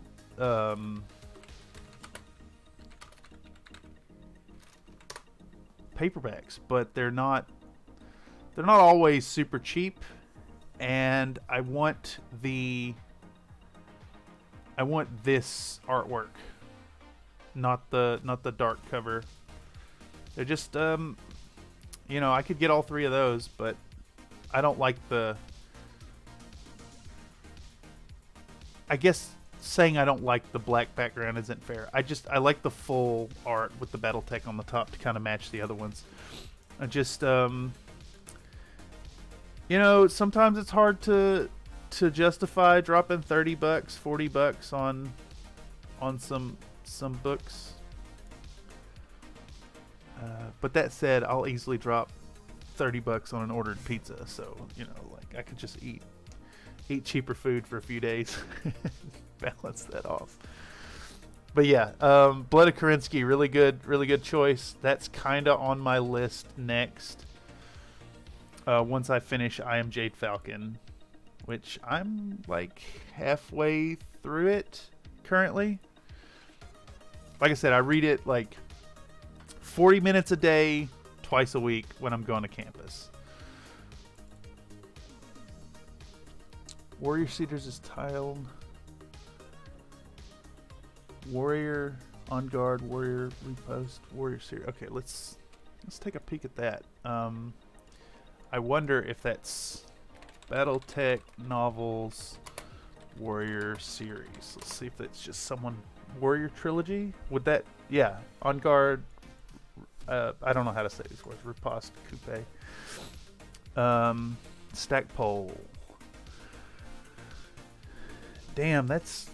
paperbacks, but they're not always super cheap, and I want this artwork, not the dark cover. They're just you know, I could get all three of those, but I don't like the, I guess saying I don't like the black background isn't fair. I like the full art with the battletech on the top to kind of match the other ones. I just you know, sometimes it's hard to justify dropping $30, $40 on some books. But that said, I'll easily drop $30 on an ordered pizza. So, you know, like, I could just eat cheaper food for a few days, balance that off. But yeah, Blood of Kerensky, really good choice. That's kind of on my list next. Once I finish I Am Jade Falcon, which I'm like halfway through it currently. Like I said, I read it like 40 minutes a day, twice a week when I'm going to campus. Warrior Cedars is tiled. Warrior on guard, warrior repost, warrior series. Okay, let's take a peek at that. I wonder if that's battletech novels, warrior series. Let's see if that's just someone. Warrior trilogy? Would that? Yeah, on guard. I don't know how to say these words. Riposte, coupe. Stackpole. Damn, that's.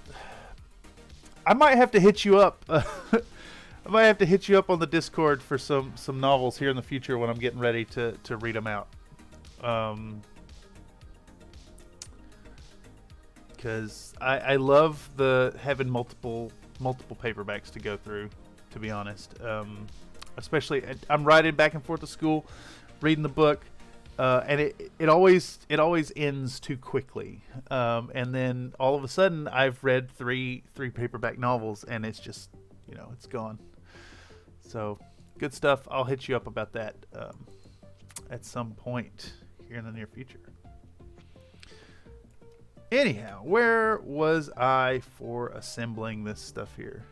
I might have to hit you up. I might have to hit you up on the Discord for some novels here in the future when I'm getting ready to read them out. Because I love having multiple paperbacks to go through. To be honest, especially I'm riding back and forth to school, reading the book. And it always ends too quickly, and then all of a sudden I've read three paperback novels, and it's just, you know, it's gone. So good stuff. I'll hit you up about that at some point here in the near future. Anyhow, where was I for assembling this stuff here?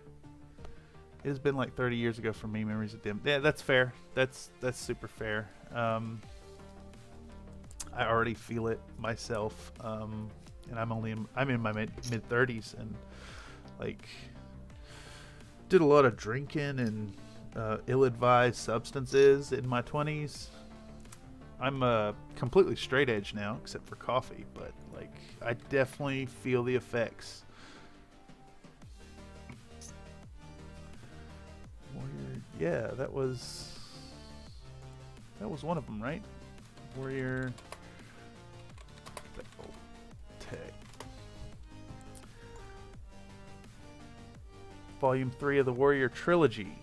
It has been like 30 years ago for me. Memories of Dim. Yeah, that's fair. That's super fair. I already feel it myself, and I'm in my mid 30s, and like did a lot of drinking and ill-advised substances in my 20s. I'm completely straight edge now, except for coffee, but like I definitely feel the effects. Warrior, yeah, that was one of them, right? Warrior. Tech. Volume 3 of the Warrior Trilogy.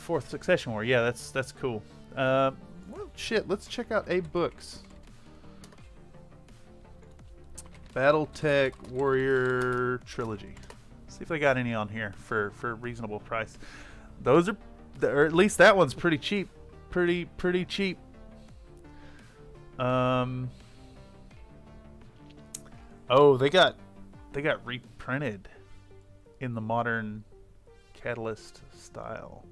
4th Succession War. Yeah, that's cool. Well, shit, let's check out Abe Books. Battletech Warrior Trilogy. See if they got any on here for a reasonable price. Those are, or at least that one's pretty cheap. Pretty cheap. Oh, they got reprinted in the modern Catalyst style.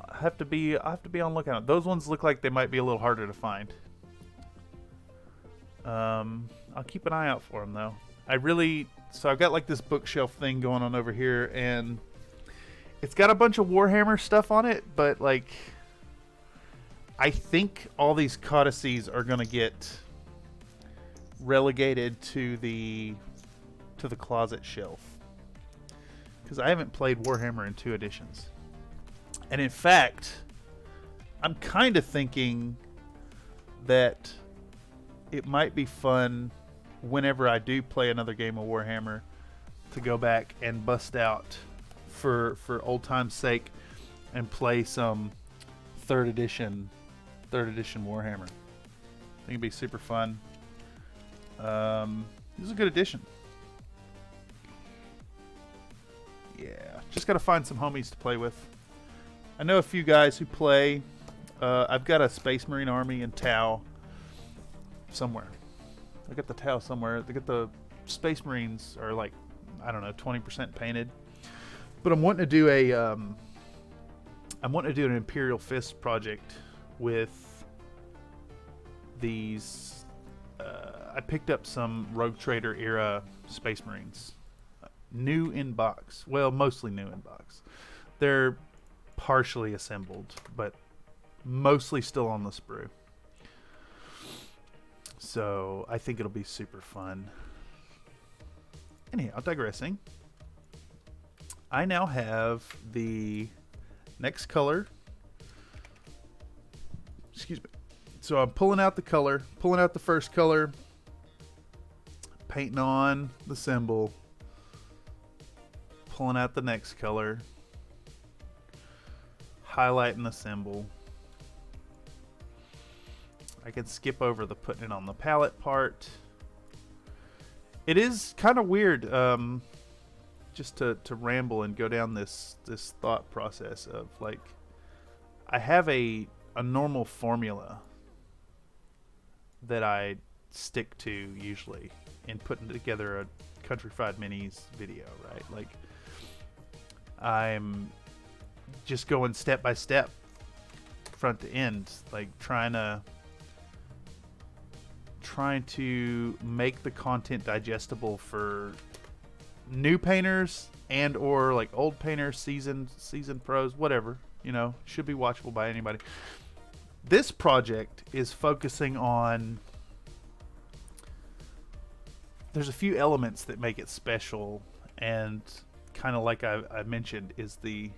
I have to be on lookout. Those ones look like they might be a little harder to find. I'll keep an eye out for them though. So I've got like this bookshelf thing going on over here, and it's got a bunch of Warhammer stuff on it, but like I think all these codices are gonna get relegated to the closet shelf, because I haven't played Warhammer in 2 editions. And in fact, I'm kind of thinking that it might be fun whenever I do play another game of Warhammer to go back and bust out for old time's sake and play some third edition Warhammer. I think it'd be super fun. This is a good addition. Yeah, just gotta find some homies to play with. I know a few guys who play. I've got a Space Marine army in Tau somewhere. I got the Tau somewhere. They got the Space Marines are like, I don't know, 20% painted. But I'm wanting to do a I'm wanting to do an Imperial Fist project with these. I picked up some Rogue Trader era Space Marines. New in box. Well, mostly new in box. They're partially assembled, but mostly still on the sprue. So I think it'll be super fun. Anyhow, digressing. I now have the next color. Excuse me. So I'm pulling out the color, pulling out the first color, painting on the symbol, pulling out the next color, highlighting the symbol. I can skip over the putting it on the palette part. It is kind of weird just to ramble and go down this thought process of like, I have a normal formula that I stick to usually in putting together a Countryfied Minis video, right? Like, I'm just going step by step, front to end, like trying to make the content digestible for new painters and or like old painters, seasoned pros, whatever, you know, should be watchable by anybody. This project is focusing on, there's a few elements that make it special, and kind of like I mentioned is the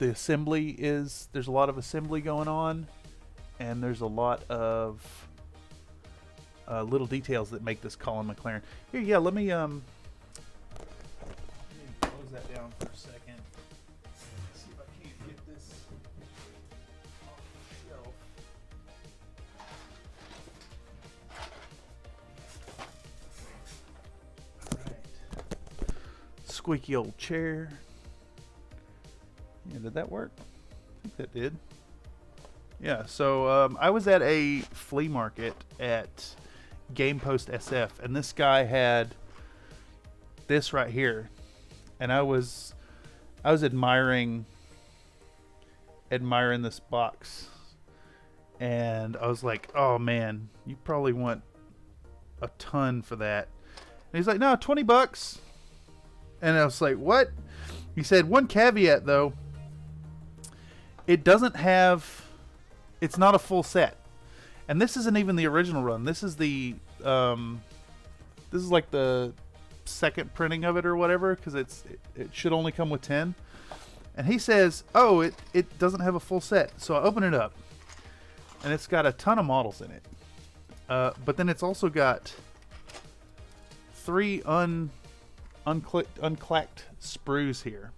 assembly. Is there's a lot of assembly going on, and there's a lot of little details that make this Colin McLaren. Here, yeah, let me close that down for a second. See if I can't get this off the shelf. Alright. Squeaky old chair. Yeah, did that work? I think that did. Yeah, so I was at a flea market at Game Post SF, and this guy had this right here, and I was admiring this box, and I was like, oh man, you probably want a ton for that. And he's like, no, $20. And I was like, what? He said, one caveat though, it doesn't have, it's not a full set. And this isn't even the original run. This is the this is like the second printing of it or whatever, because it should only come with 10. And he says, oh, it doesn't have a full set. So I open it up, and it's got a ton of models in it. But then it's also got 3 unclacked sprues here.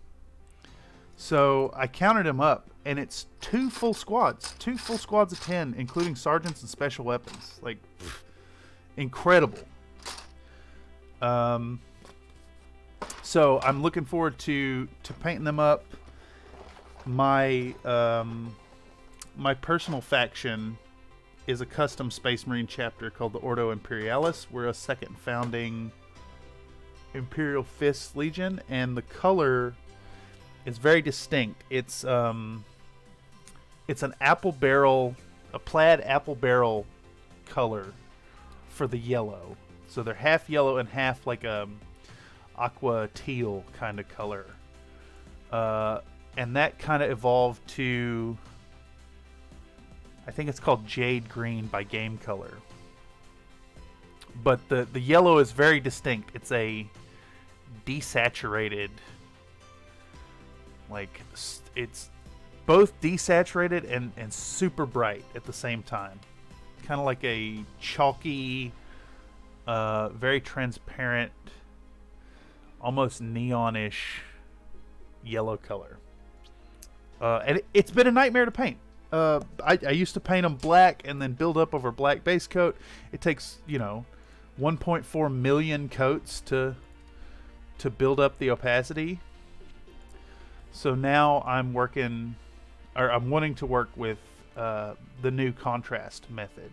So I counted them up, and it's 2 full squads of 10, including sergeants and special weapons. Like, pff, incredible. So I'm looking forward to painting them up. My my personal faction is a custom Space Marine chapter called the Ordo Imperialis. We're a second founding Imperial Fist Legion, and the color is very distinct. It's an apple barrel, a plaid apple barrel color for the yellow. So they're half yellow and half like aqua teal kind of color. And that kind of evolved to, I think it's called Jade Green by Game Color. But the yellow is very distinct. It's a desaturated, like, it's both desaturated and super bright at the same time. Kind of like a chalky, very transparent, almost neonish yellow color. And it's been a nightmare to paint. I used to paint them black and then build up over black base coat. It takes, 1.4 million coats to build up the opacity. So now I'm wanting to work with the new contrast method,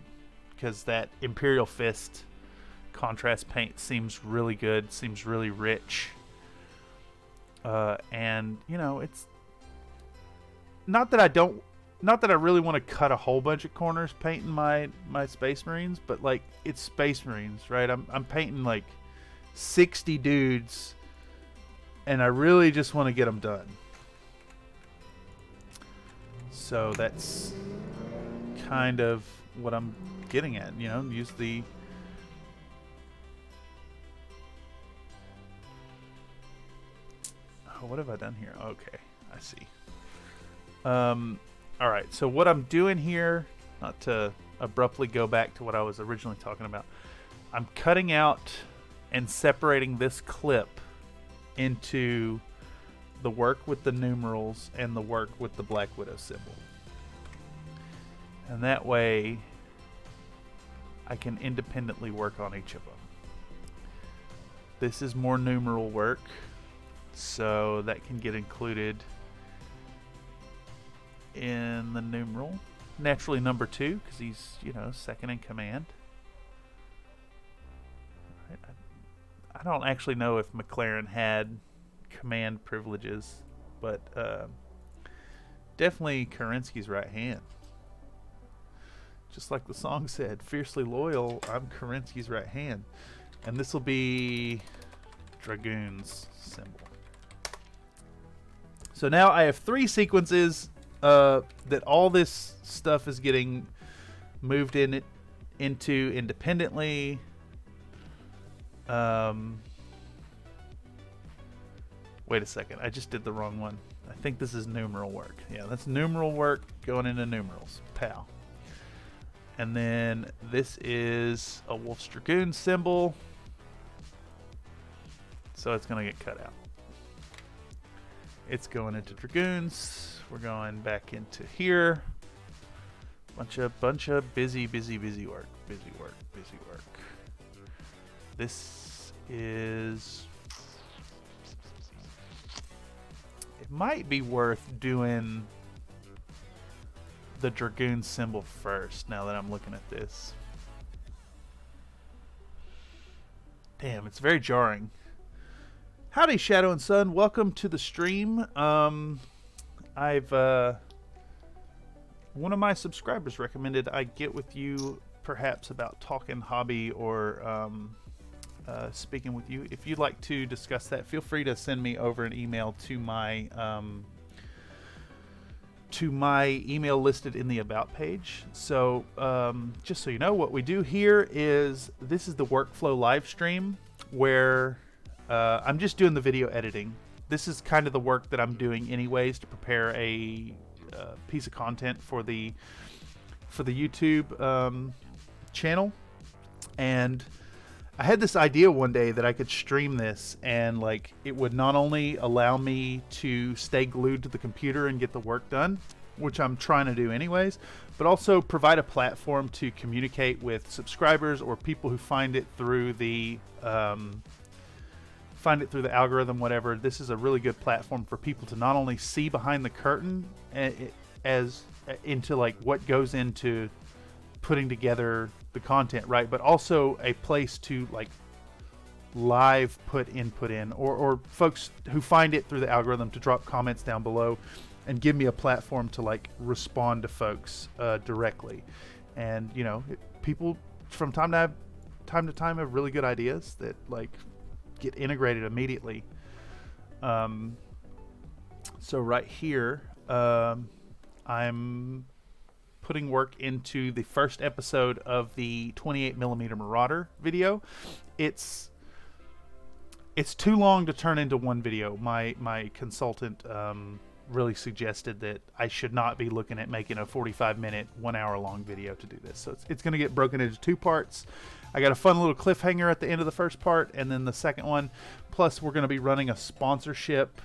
because that Imperial Fist contrast paint seems really good, seems really rich. And it's not that I really want to cut a whole bunch of corners painting my Space Marines, but like, it's Space Marines, right? I'm painting like 60 dudes, and I really just want to get them done. So that's kind of what I'm getting at, use the what have I done here? Okay, I see. All right, so what I'm doing here, not to abruptly go back to what I was originally talking about, I'm cutting out and separating this clip into the work with the numerals and the work with the Black Widow symbol. And that way I can independently work on each of them. This is more numeral work, so that can get included in the numeral. Naturally number 2, because he's, second in command. I don't actually know if McLaren had command privileges, but definitely Kerensky's right hand. Just like the song said, fiercely loyal, I'm Kerensky's right hand. And this will be Dragoon's symbol. So now I have 3 sequences that all this stuff is getting moved into independently. Wait a second, I just did the wrong one. I think this is numeral work. Yeah, that's numeral work going into numerals. Pow. And then this is a Wolf's Dragoon symbol. So it's going to get cut out. It's going into Dragoons. We're going back into here. Bunch of busy work. Busy work. This is... It might be worth doing the Dragoon symbol first, now that I'm looking at this. Damn, it's very jarring. Howdy, Shadow and Sun. Welcome to the stream. One of my subscribers recommended I get with you perhaps about talking hobby or speaking with you. If you'd like to discuss that, feel free to send me over an email to my email listed in the About page. So just so you know, what we do here is, this is the workflow live stream where I'm just doing the video editing. This is kind of the work that I'm doing anyways to prepare a piece of content for the YouTube channel. And I had this idea one day that I could stream this, and like, it would not only allow me to stay glued to the computer and get the work done, which I'm trying to do anyways, but also provide a platform to communicate with subscribers or people who find it through the algorithm, whatever. This is a really good platform for people to not only see behind the curtain as into like what goes into putting together the content, right, but also a place to like live put input in, or folks who find it through the algorithm to drop comments down below and give me a platform to like respond to folks directly. And people from time to time have really good ideas that like get integrated immediately. So right here, I'm putting work into the first episode of the 28mm Marauder video. It's too long to turn into one video. My consultant really suggested that I should not be looking at making a 45-minute, 1 hour long video to do this. So it's going to get broken into 2 parts. I got a fun little cliffhanger at the end of the first part, and then the second one. Plus, we're going to be running a sponsorship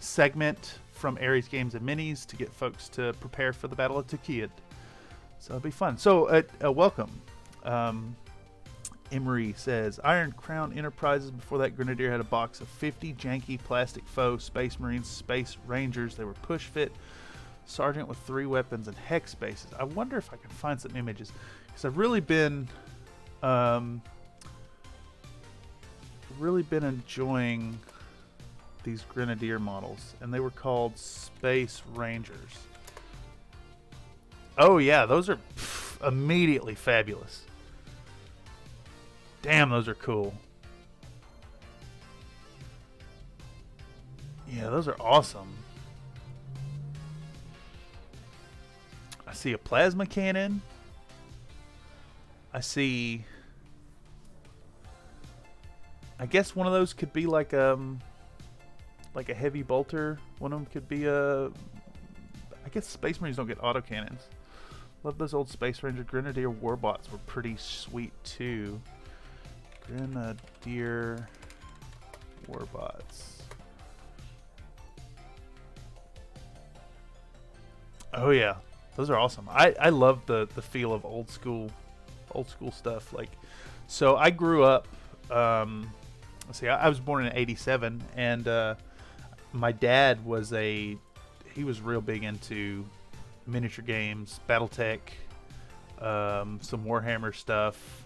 segment from Aries Games and Minis to get folks to prepare for the Battle of Tukid. So it'll be fun. So welcome. Emery says, Iron Crown Enterprises, before that Grenadier had a box of 50 janky plastic faux Space Marines, Space Rangers. They were push fit, Sergeant with 3 weapons and hex bases. I wonder if I can find some images, because I've really been enjoying these Grenadier models, and they were called Space Rangers. Oh yeah, those are immediately fabulous. Damn, those are cool. Yeah, those are awesome. I see a plasma cannon. I see... I guess one of those could be like a heavy bolter. One of them could be a... I guess Space Marines don't get autocannons. Love those old Space Ranger Grenadier warbots, were pretty sweet too. Grenadier warbots. Oh yeah, those are awesome. I love the feel of old school stuff. Like, so I grew up. Let's see, I was born in '87, and my dad was he was real big into miniature games, battletech, some Warhammer stuff.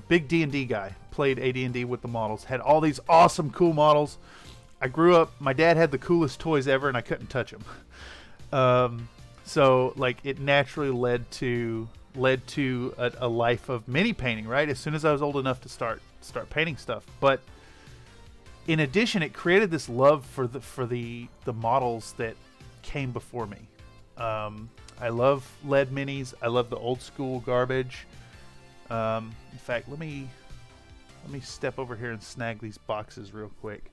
Big D&D guy, played AD&D with the models, had all these awesome cool models. I grew up, my dad had the coolest toys ever, and I couldn't touch them. So like it naturally led to a life of mini painting, right? As soon as I was old enough to start painting stuff. But in addition, it created this love for the models that came before me. I love lead minis. I love the old school garbage. In fact, let me step over here and snag these boxes real quick.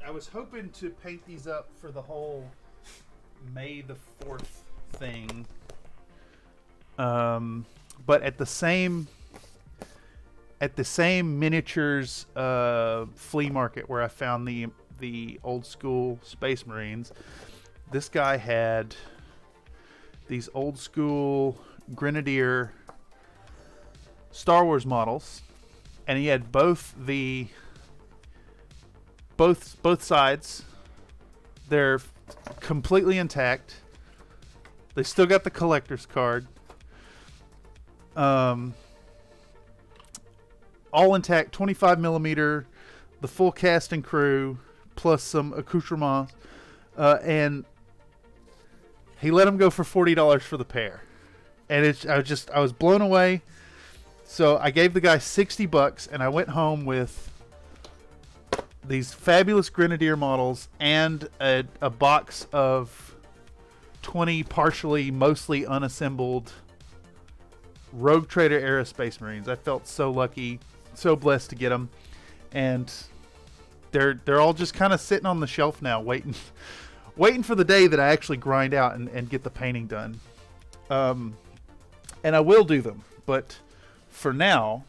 I was hoping to paint these up for the whole May the 4th thing, but at the same miniatures flea market where I found the old school Space Marines, this guy had these old school Grenadier Star Wars models, and he had both sides. They're completely intact. They still got the collector's card. All intact, 25 millimeter, the full cast and crew, plus some accoutrements, and he let them go for $40 for the pair, and I was blown away. So I gave the guy $60, and I went home with these fabulous Grenadier models and a box of 20 mostly unassembled Rogue Trader era Space Marines. I felt so lucky, so blessed to get them, and they're all just kind of sitting on the shelf now, waiting for the day that I actually grind out and get the painting done. And I will do them, but for now,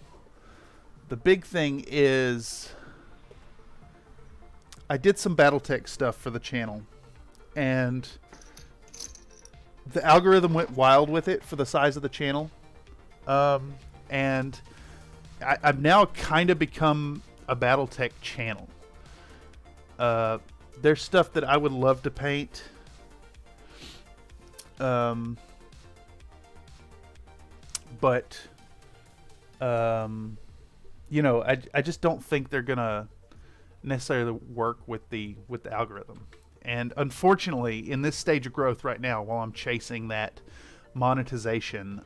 the big thing is I did some battletech stuff for the channel, and the algorithm went wild with it for the size of the channel. And I've now kind of become a battletech channel. There's stuff that I would love to paint. But you know, I just don't think they're gonna necessarily work with the algorithm. And unfortunately, in this stage of growth right now, while I'm chasing that monetization,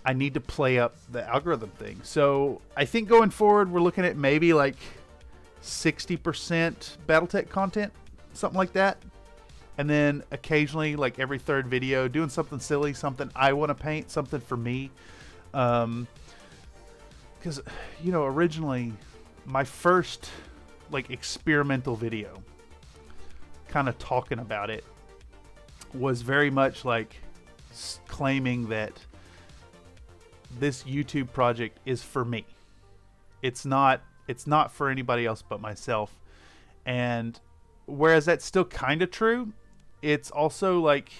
I need to play up the algorithm thing. So I think going forward, we're looking at maybe like 60% Battletech content, something like that. And then occasionally, like every third video, doing something silly, something I want to paint, something for me. Because, you know, originally my first like experimental video kind of talking about it was very much like claiming that this YouTube project is for me. It's not for anybody else but myself. And whereas that's still kind of true, it's also like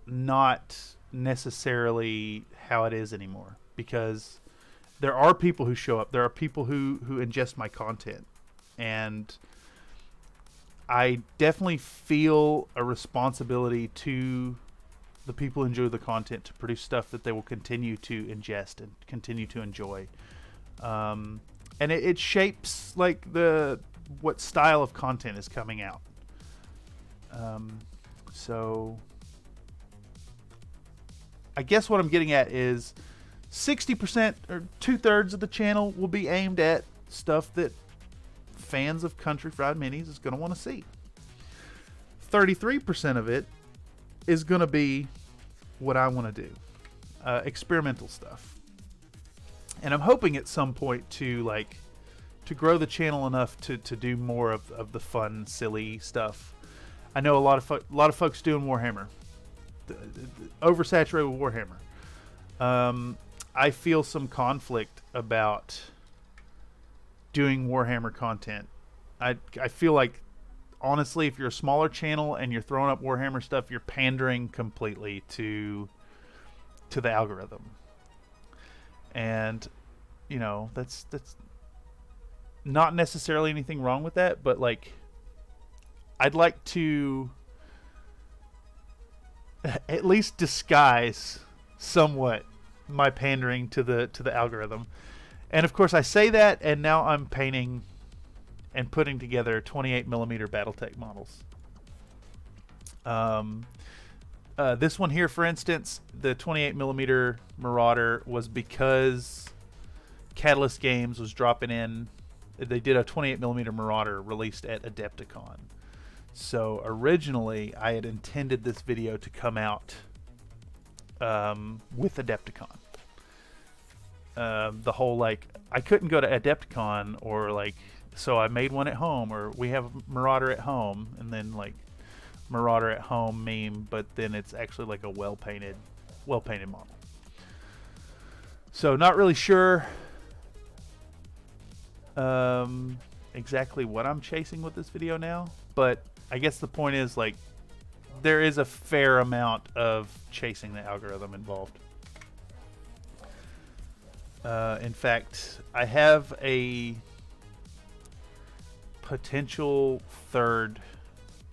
not necessarily how it is anymore, because there are people who show up. There are people who ingest my content, and I definitely feel a responsibility to the people who enjoy the content to produce stuff that they will continue to ingest and continue to enjoy. And it shapes like what style of content is coming out. So I guess what I'm getting at is 60% or 2/3 of the channel will be aimed at stuff that fans of Country Fried Minis is going to want to see. 33% of it is going to be what I want to do, experimental stuff. And I'm hoping at some point to grow the channel enough to do more of the fun, silly stuff. I know a lot of folks doing Warhammer, oversaturated with Warhammer. I feel some conflict about doing Warhammer content. I feel like, honestly, if you're a smaller channel and you're throwing up Warhammer stuff, you're pandering completely to the algorithm. And you know, that's not necessarily anything wrong with that, but like, I'd like to at least disguise somewhat my pandering to the algorithm. And of course I say that, and now I'm painting and putting together 28mm battletech models. This one here, for instance, the 28mm Marauder, was because Catalyst Games was dropping in. They did a 28mm Marauder released at Adepticon. So originally I had intended this video to come out with Adepticon. The whole, like, I couldn't go to Adepticon, or like, so I made one at home, or we have Marauder at home, and then like Marauder at home meme, but then it's actually like a well painted model. So not really sure exactly what I'm chasing with this video now, but I guess the point is, like, there is a fair amount of chasing the algorithm involved. In fact, I have a potential third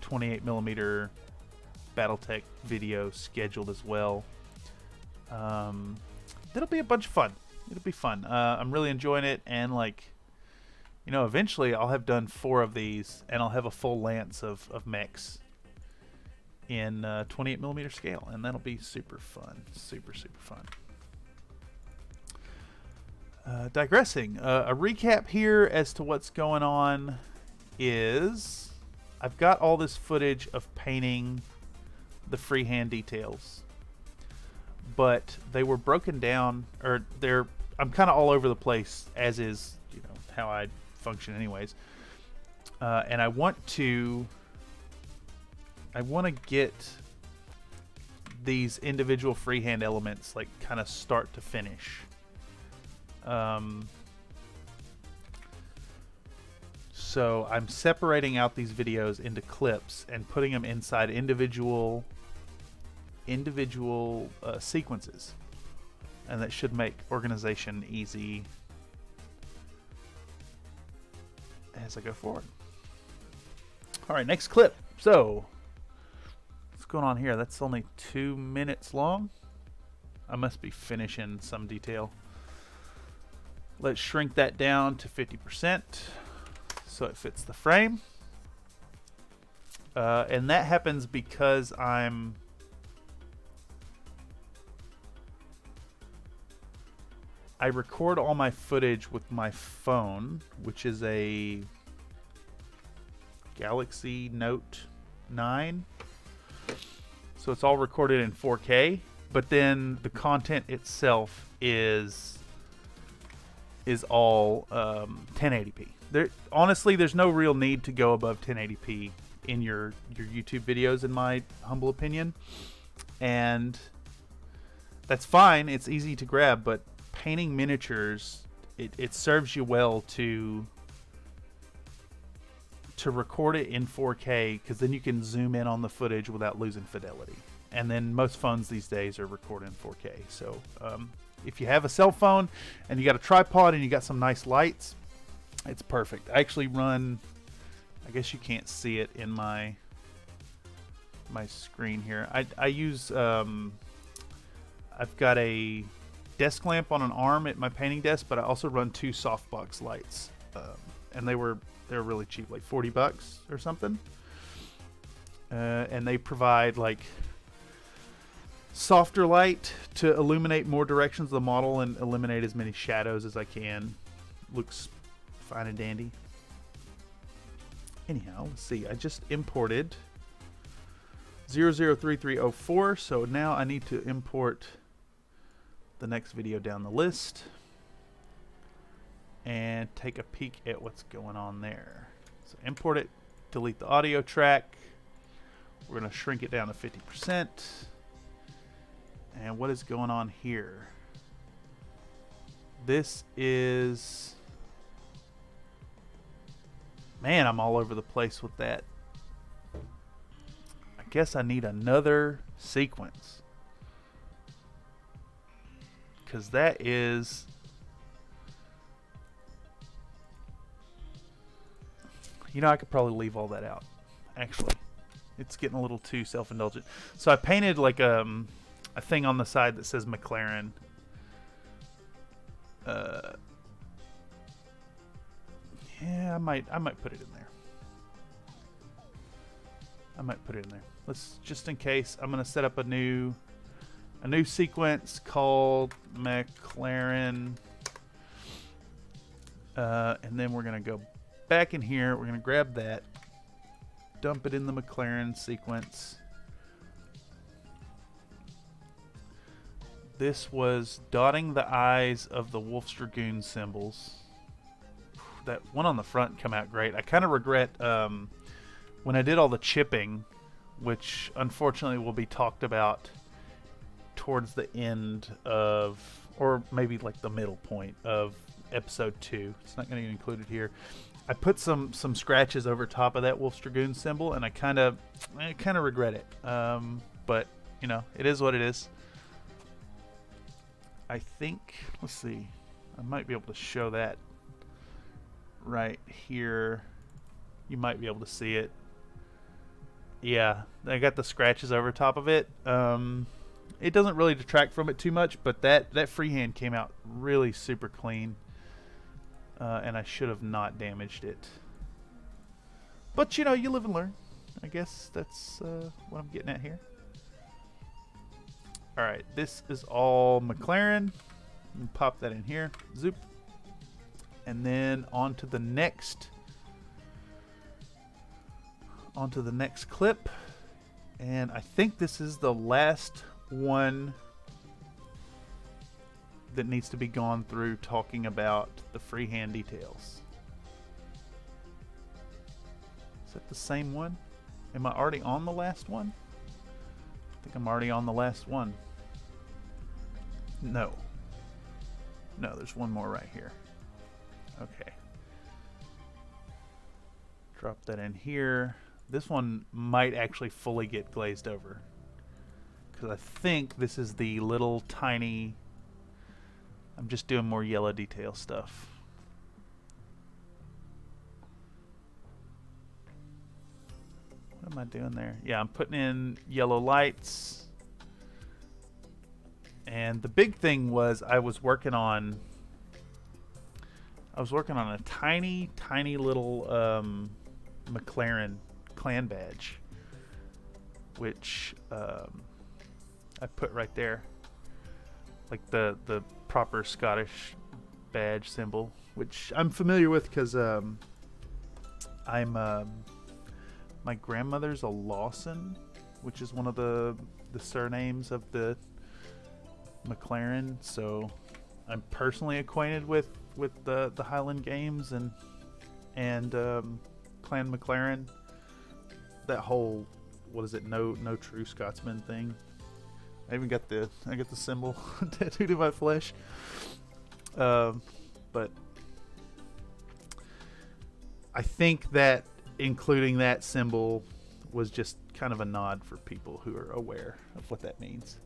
28mm battletech video scheduled as well. That'll be a bunch of fun. It'll be fun. I'm really enjoying it, and like, you know, eventually I'll have done 4 of these, and I'll have a full lance of mechs in 28mm scale, and that'll be super fun. Super fun. Digressing, a recap here as to what's going on is I've got all this footage of painting the freehand details, but they were broken down, or I'm kind of all over the place, as is, you know, how I function anyways. And I want to get these individual freehand elements like kind of start to finish. So I'm separating out these videos into clips and putting them inside individual sequences, and that should make organization easy as I go forward. All right, next clip. So what's going on here? That's only 2 minutes long. I must be finishing some detail. Let's shrink that down to 50% so it fits the frame. And that happens because I record all my footage with my phone, which is a Galaxy Note 9. So it's all recorded in 4K, but then the content itself is all 1080p. Honestly, there's no real need to go above 1080p in your YouTube videos, in my humble opinion. And that's fine. It's easy to grab, but painting miniatures, it serves you well to record it in 4K, because then you can zoom in on the footage without losing fidelity. And then most phones these days are recording in 4K. So if you have a cell phone and you got a tripod and you got some nice lights, it's perfect. I actually run, I guess you can't see it in my screen here. I use, I've got a desk lamp on an arm at my painting desk, but I also run 2 softbox lights. And they're really cheap, like $40 or something. And they provide like softer light to illuminate more directions of the model and eliminate as many shadows as I can. Looks fine and dandy. Anyhow, let's see. I just imported 003304, so now I need to import the next video down the list and take a peek at what's going on there. So import it, delete the audio track. We're going to shrink it down to 50%. And what is going on here? This is... Man, I'm all over the place with that. I guess I need another sequence. Because that is... You know, I could probably leave all that out, actually. It's getting a little too self-indulgent. So I painted like a thing on the side that says McLaren. Yeah, I might put it in there. I might put it in there. Let's, just in case, I'm gonna set up a new sequence called McLaren. And then we're gonna go back in here. We're gonna grab that, dump it in the McLaren sequence. This was dotting the I's of the Wolf's Dragoon symbols. That one on the front come out great. I kind of regret when I did all the chipping, which unfortunately will be talked about towards the end of, or maybe like the middle point of episode 2. It's not going to get included here. I put some scratches over top of that Wolf's Dragoon symbol, and I kind of regret it. But you know, it is what it is. I think, let's see, I might be able to show that right here. You might be able to see it. Yeah, I got the scratches over top of it. It doesn't really detract from it too much, but that freehand came out really super clean. And I should have not damaged it. But, you know, you live and learn. I guess that's what I'm getting at here. Alright, this is all McLaren. Pop that in here. Zoop. And then on to the next clip. And I think this is the last one that needs to be gone through talking about the freehand details. Is that the same one? Am I already on the last one? I think I'm already on the last one. No, there's one more right here. Okay. Drop that in here. This one might actually fully get glazed over, because I think this is the little tiny... I'm just doing more yellow detail stuff. What am I doing there? Yeah, I'm putting in yellow lights. And the big thing was I was working on a tiny little McLaren clan badge, which I put right there, like the proper Scottish badge symbol, which I'm familiar with because my grandmother's a Lawson, which is one of the surnames of the McLaren, so I'm personally acquainted with the Highland Games and Clan McLaren. That whole, what is it, no true Scotsman thing. I even got the symbol tattooed in my flesh. But I think that including that symbol was just kind of a nod for people who are aware of what that means.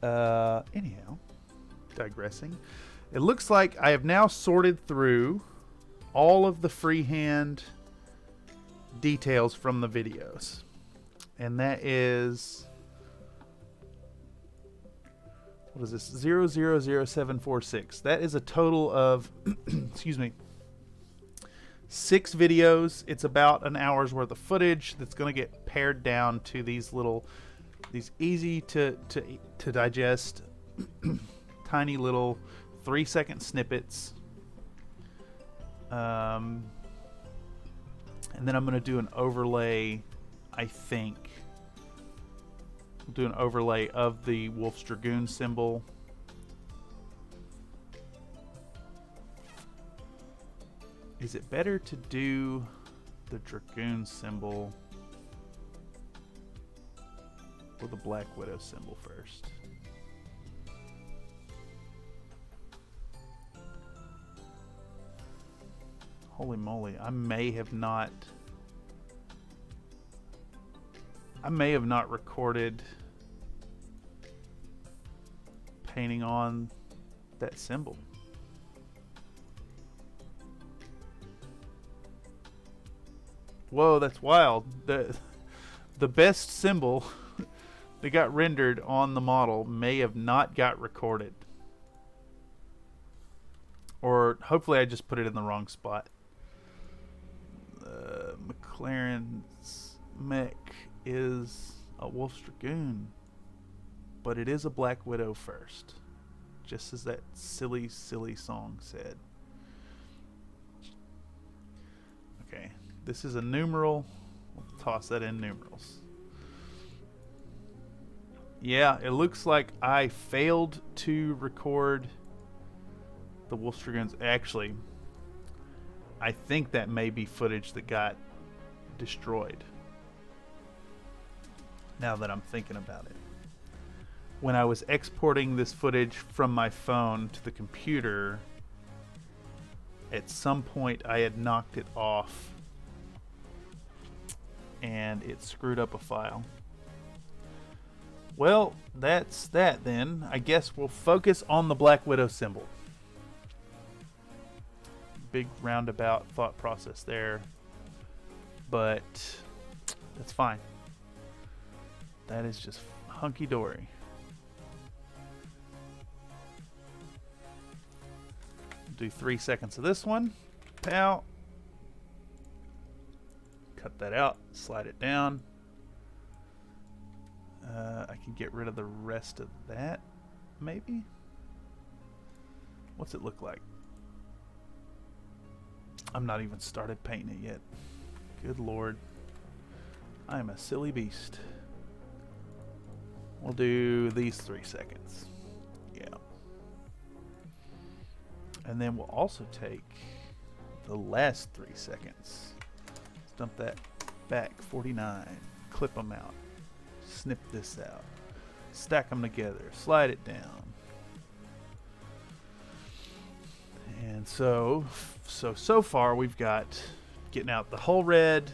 Anyhow, digressing. It looks like I have now sorted through all of the freehand details from the videos. And that is, what is this? 000746. That is a total of, excuse me, 6 videos. It's about an hour's worth of footage that's going to get pared down to these easy to digest, tiny little 3-second snippets. And then I'm going to do an overlay, I think. We'll do an overlay of the Wolf's Dragoon symbol. Is it better to do the Dragoon symbol or the Black Widow symbol first? Holy moly, I may have not recorded painting on that symbol. Whoa, that's wild. The best symbol that got rendered on the model may have not got recorded. Or hopefully I just put it in the wrong spot. McLaren's mech is a Wolf's Dragoon, but it is a Black Widow first, just as that silly song said. Okay, this is a numeral. We'll toss that in numerals. Yeah, it looks like I failed to record the Wolf's Dragoons. Actually, I think that may be footage that got destroyed. Now that I'm thinking about it. When I was exporting this footage from my phone to the computer, at some point I had knocked it off and it screwed up a file. Well, that's that then. I guess we'll focus on the Black Widow symbol. Big roundabout thought process there, but that's fine. That is just hunky-dory. Do 3 seconds of this one. Pow. Cut that out. Slide it down. I can get rid of the rest of that, maybe? What's it look like? I'm not even started painting it yet. Good lord. I am a silly beast. We'll do these 3 seconds. Yeah. And then we'll also take the last 3 seconds. Let's dump that back. 49. Clip them out. Snip this out. Stack them together. Slide it down. And so far we've got getting out the whole red,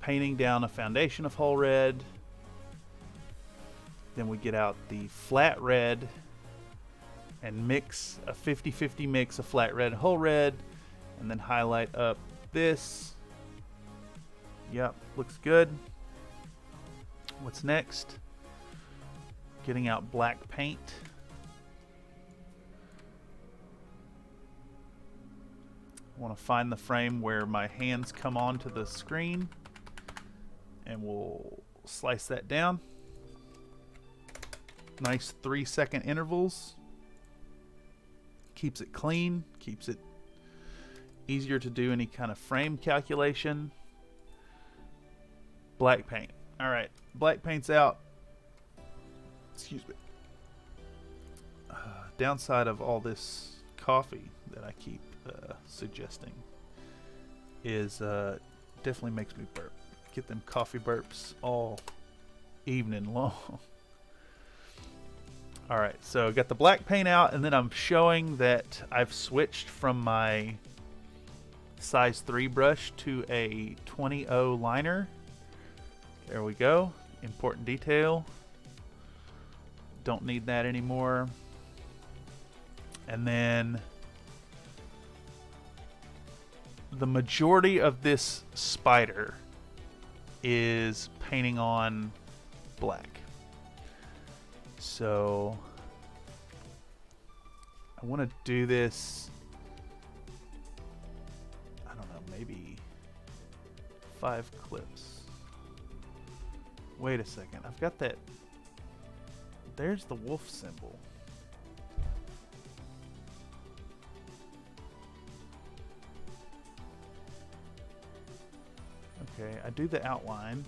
painting down a foundation of whole red. Then we get out the flat red and mix a 50-50 mix of flat red and whole red, and then highlight up this. Yep, looks good. What's next? Getting out black paint. I want to find the frame where my hands come onto the screen, and we'll slice that down. Nice 3-second intervals. Keeps it clean, keeps it easier to do any kind of frame calculation. Black paint. Alright, black paint's out. Excuse me. Downside of all this coffee that I keep suggesting is definitely makes me burp. Get them coffee burps all evening long. Alright, so got the black paint out, and then I'm showing that I've switched from my size 3 brush to a 20-0 liner. There we go. Important detail. Don't need that anymore. And then the majority of this spider is painting on black. So I want to do this, I don't know, maybe 5 clips. Wait a second, I've got that, there's the wolf symbol. Okay, I do the outline.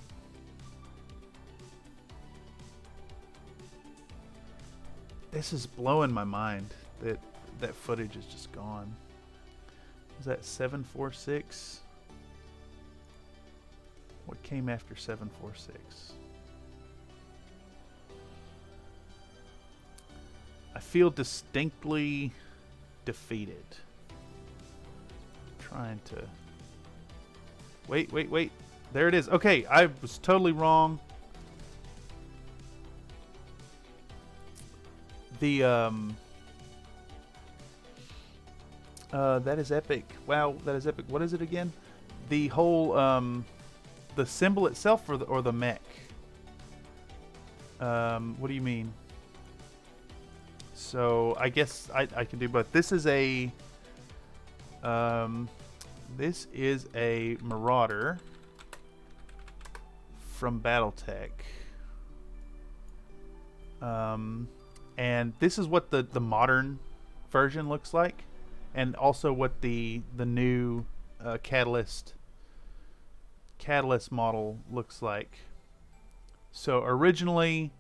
This is blowing my mind that that footage is just gone. Is that 746? What came after 746? I feel distinctly defeated. I'm trying to... Wait. There it is. Okay, I was totally wrong. The that is epic. Wow, that is epic. What is it again? The whole the symbol itself, or the mech? What do you mean? So I guess I can do both. This is a Marauder from BattleTech. And this is what the modern version looks like, and also what the new Catalyst model looks like. So originally,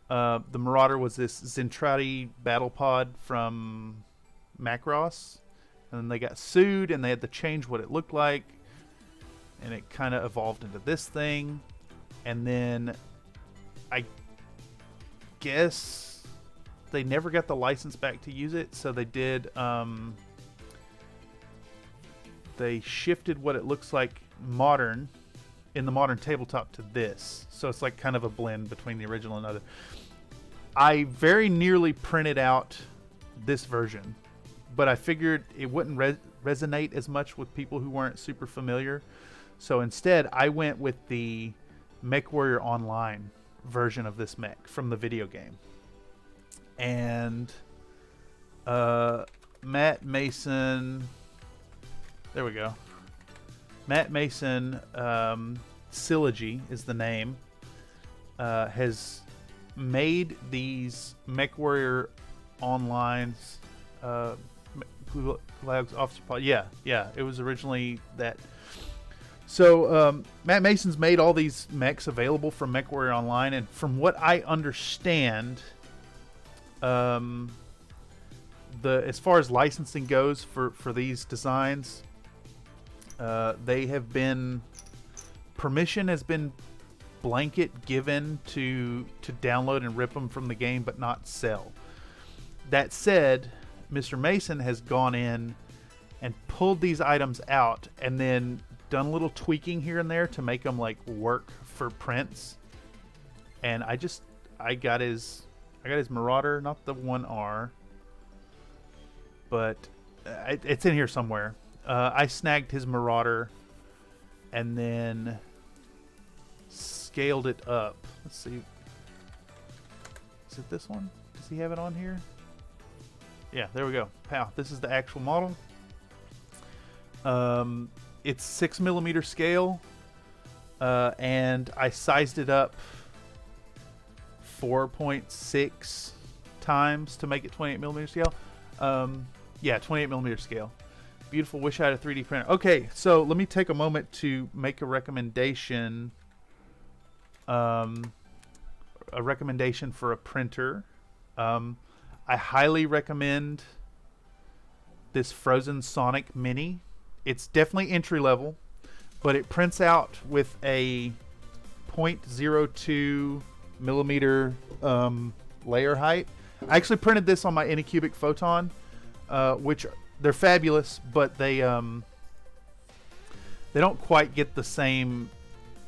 the Marauder was this Zentradi battle pod from Macross, and then they got sued, and they had to change what it looked like, and it kind of evolved into this thing. And then I guess they never got the license back to use it, so they did they shifted what it looks like modern in the modern tabletop to this, so it's like kind of a blend between the original and other. I very nearly printed out this version, but I figured it wouldn't resonate as much with people who weren't super familiar, so instead I went with the MechWarrior Online version of this mech from the video game. And Matt Mason, there we go. Matt Mason, Syllogy is the name, has made these MechWarrior Online's Officer Pod. Yeah, it was originally that. So Matt Mason's made all these mechs available from MechWarrior Online, and from what I understand, as far as licensing goes for these designs, they have been, permission has been blanket given to download and rip them from the game, but not sell. That said, Mr. Mason has gone in and pulled these items out and then done a little tweaking here and there to make them like work for prints. And I got his Marauder, not the 1R, but it's in here somewhere. I snagged his Marauder and then scaled it up. Let's see. Is it this one? Does he have it on here? Yeah, there we go. Pow. This is the actual model. It's 6mm scale, and I sized it up 4.6 times to make it 28mm scale. Yeah, 28mm scale. Beautiful. Wish I had a 3D printer. Okay, so let me take a moment to make a recommendation. A recommendation for a printer. I highly recommend this Frozen Sonic Mini. It's definitely entry level, but it prints out with a 0.02 millimeter layer height. I actually printed this on my Anycubic Photon, which they're fabulous, but they don't quite get the same.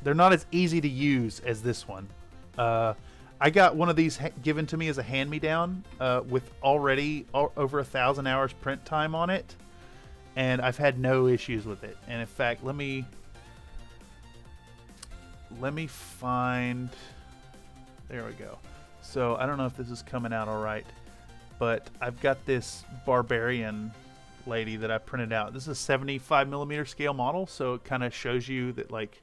They're not as easy to use as this one. I got one of these given to me as a hand-me-down with already over 1,000 hours print time on it, and I've had no issues with it. And in fact, let me find. There we go. So I don't know if this is coming out all right, but I've got this barbarian lady that I printed out. This is a 75 millimeter scale model, so it kind of shows you that, like,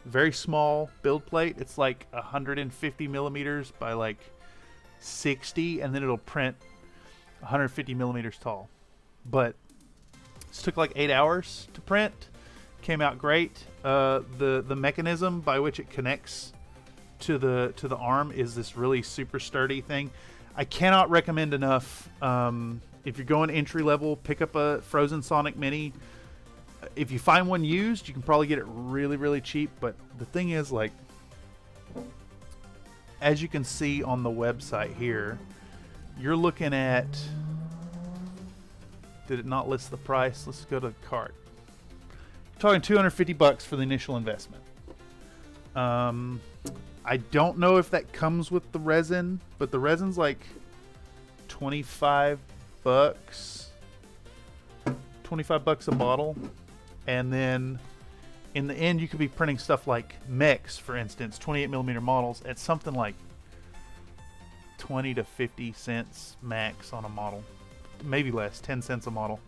very small build plate. It's like 150 millimeters by like 60, and then it'll print 150 millimeters tall. But this took like 8 hours to print. Came out great. The mechanism by which it connects to the arm is this really super sturdy thing. I cannot recommend enough. If you're going entry level, pick up a Frozen Sonic Mini. If you find one used, you can probably get it really, really cheap. But the thing is, like, as you can see on the website here, you're looking at. Did it not list the price? Let's go to cart. Talking $250 for the initial investment. I don't know if that comes with the resin, but the resin's like $25. $25 a bottle. And then in the end, you could be printing stuff like mechs, for instance, 28 millimeter models at something like 20 to 50 cents max on a model, maybe less, 10 cents a model.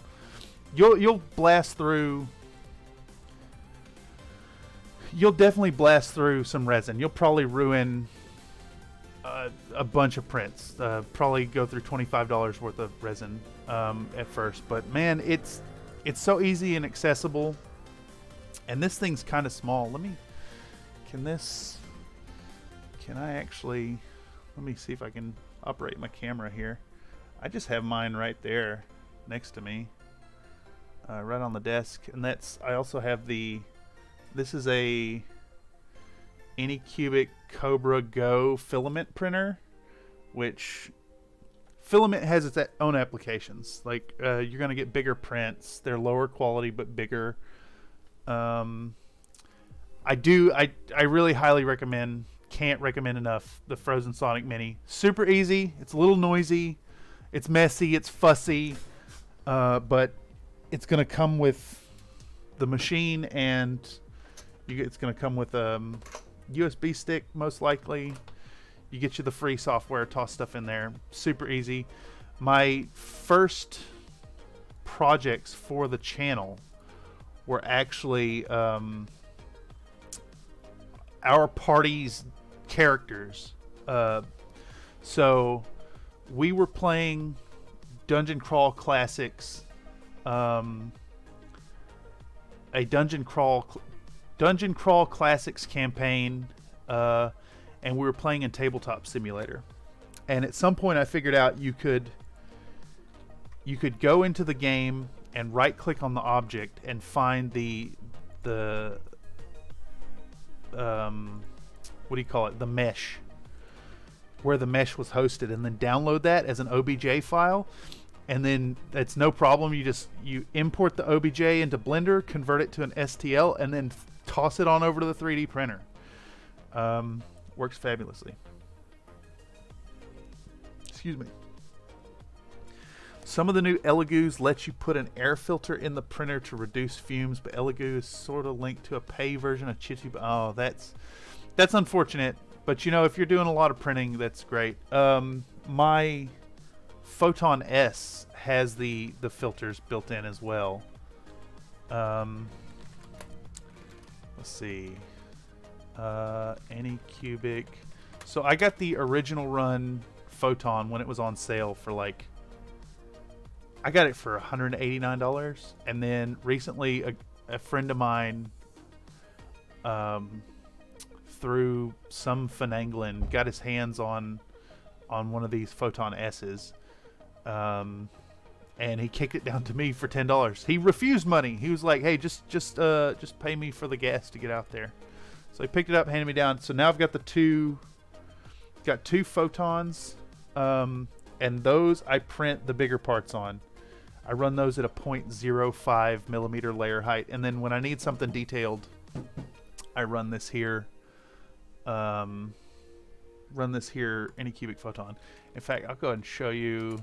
You'll blast through. You'll definitely blast through some resin. You'll probably ruin a bunch of prints. Probably go through $25 worth of resin at first. But man, it's so easy and accessible. And this thing's kind of small. Let me see if I can operate my camera here. I just have mine right there next to me, right on the desk. And I also have this is a Anycubic Cobra Go filament printer, which filament has its own applications. Like, you're going to get bigger prints. They're lower quality but bigger. I really highly recommend, can't recommend enough, the Frozen Sonic Mini. Super easy. It's a little noisy. It's messy. It's fussy. But it's going to come with the machine, and it's going to come with a USB stick, most likely. You get you the free software, toss stuff in there. Super easy. My first projects for the channel were actually our party's characters. So we were playing Dungeon Crawl Classics, a Dungeon Crawl Classics campaign, and we were playing in Tabletop Simulator. And at some point I figured out you could go into the game and right click on the object and find the what do you call it, the mesh, where the mesh was hosted, and then download that as an OBJ file. And then it's no problem. You import the OBJ into Blender, convert it to an STL, and then toss it on over to the 3D printer. Works fabulously. Excuse me. Some of the new Elegoo's let you put an air filter in the printer to reduce fumes, but Elegoo is sort of linked to a pay version of Chichi. Oh, that's unfortunate. But if you're doing a lot of printing, that's great. My Photon S has the filters built in as well. Let's see. Anycubic. So I got the original run Photon when it was on sale for I got it for $189, and then recently a friend of mine, through some finagling, got his hands on one of these Photon S's, and he kicked it down to me for $10. He refused money. He was like, "Hey, just pay me for the gas to get out there." So he picked it up, handed me down. So now I've got the two got 2 photons, and those I print the bigger parts on. I run those at a 0.05 millimeter layer height, and then when I need something detailed, I run this here. Run this here Anycubic photon. In fact, I'll go ahead and show you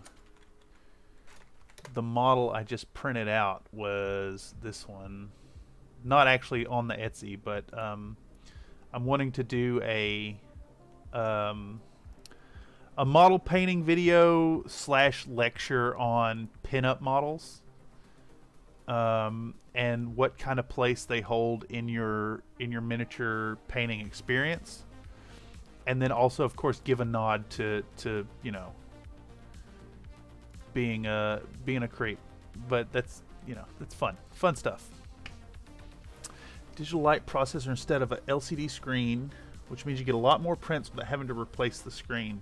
the model I just printed out was this one. Not actually on the Etsy, but I'm wanting to do a model painting video / lecture on pinup models, and what kind of place they hold in your miniature painting experience, and then also, of course, give a nod to you know, being a creep. But that's, you know, that's fun stuff. Digital light processor instead of a LCD screen, which means you get a lot more prints without having to replace the screen.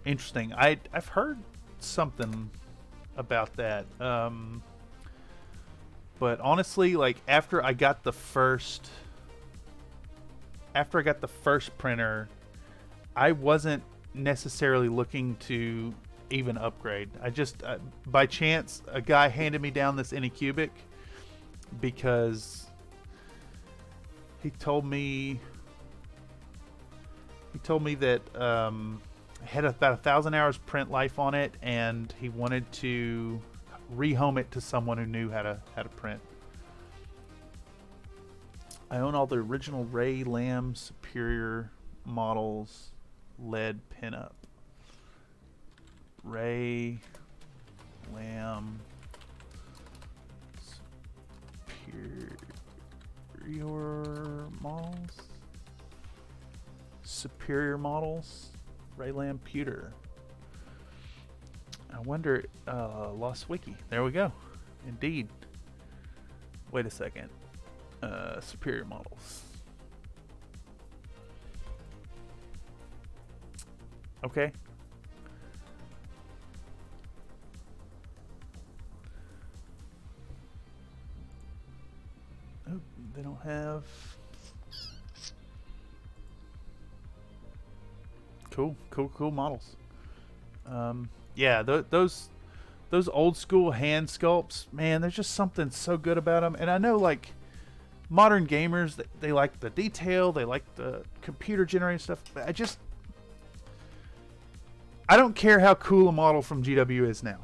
Interesting. I've heard something about that. But honestly, like after I got the first printer, I wasn't necessarily looking to even upgrade. I just by chance a guy handed me down this Anycubic because he told me that it had about 1,000 hours print life on it, and he wanted to rehome it to someone who knew how to print. I own all the original Ray Lamb Superior models, lead pinup. Ray Lamb Superior models. Superior models. Ray Lamb Pewter. I wonder, Lost Wiki. There we go. Indeed. Wait a second. Superior models. Okay. Oh, they don't have... Cool models. Yeah, those old school hand sculpts, man, there's just something so good about them. And I know, like, modern gamers, they like the detail, they like the computer generated stuff. But I don't care how cool a model from GW is now.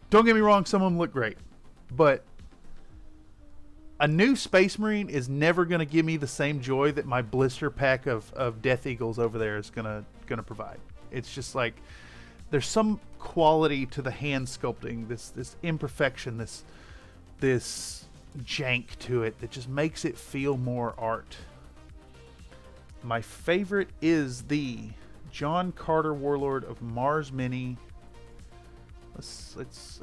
Don't get me wrong, some of them look great, but a new Space Marine is never going to give me the same joy that my blister pack of Death Eagles over there is gonna provide. It's just like there's some quality to the hand sculpting, this imperfection, this jank to it that just makes it feel more art. My favorite is the John Carter Warlord of Mars Mini. Let's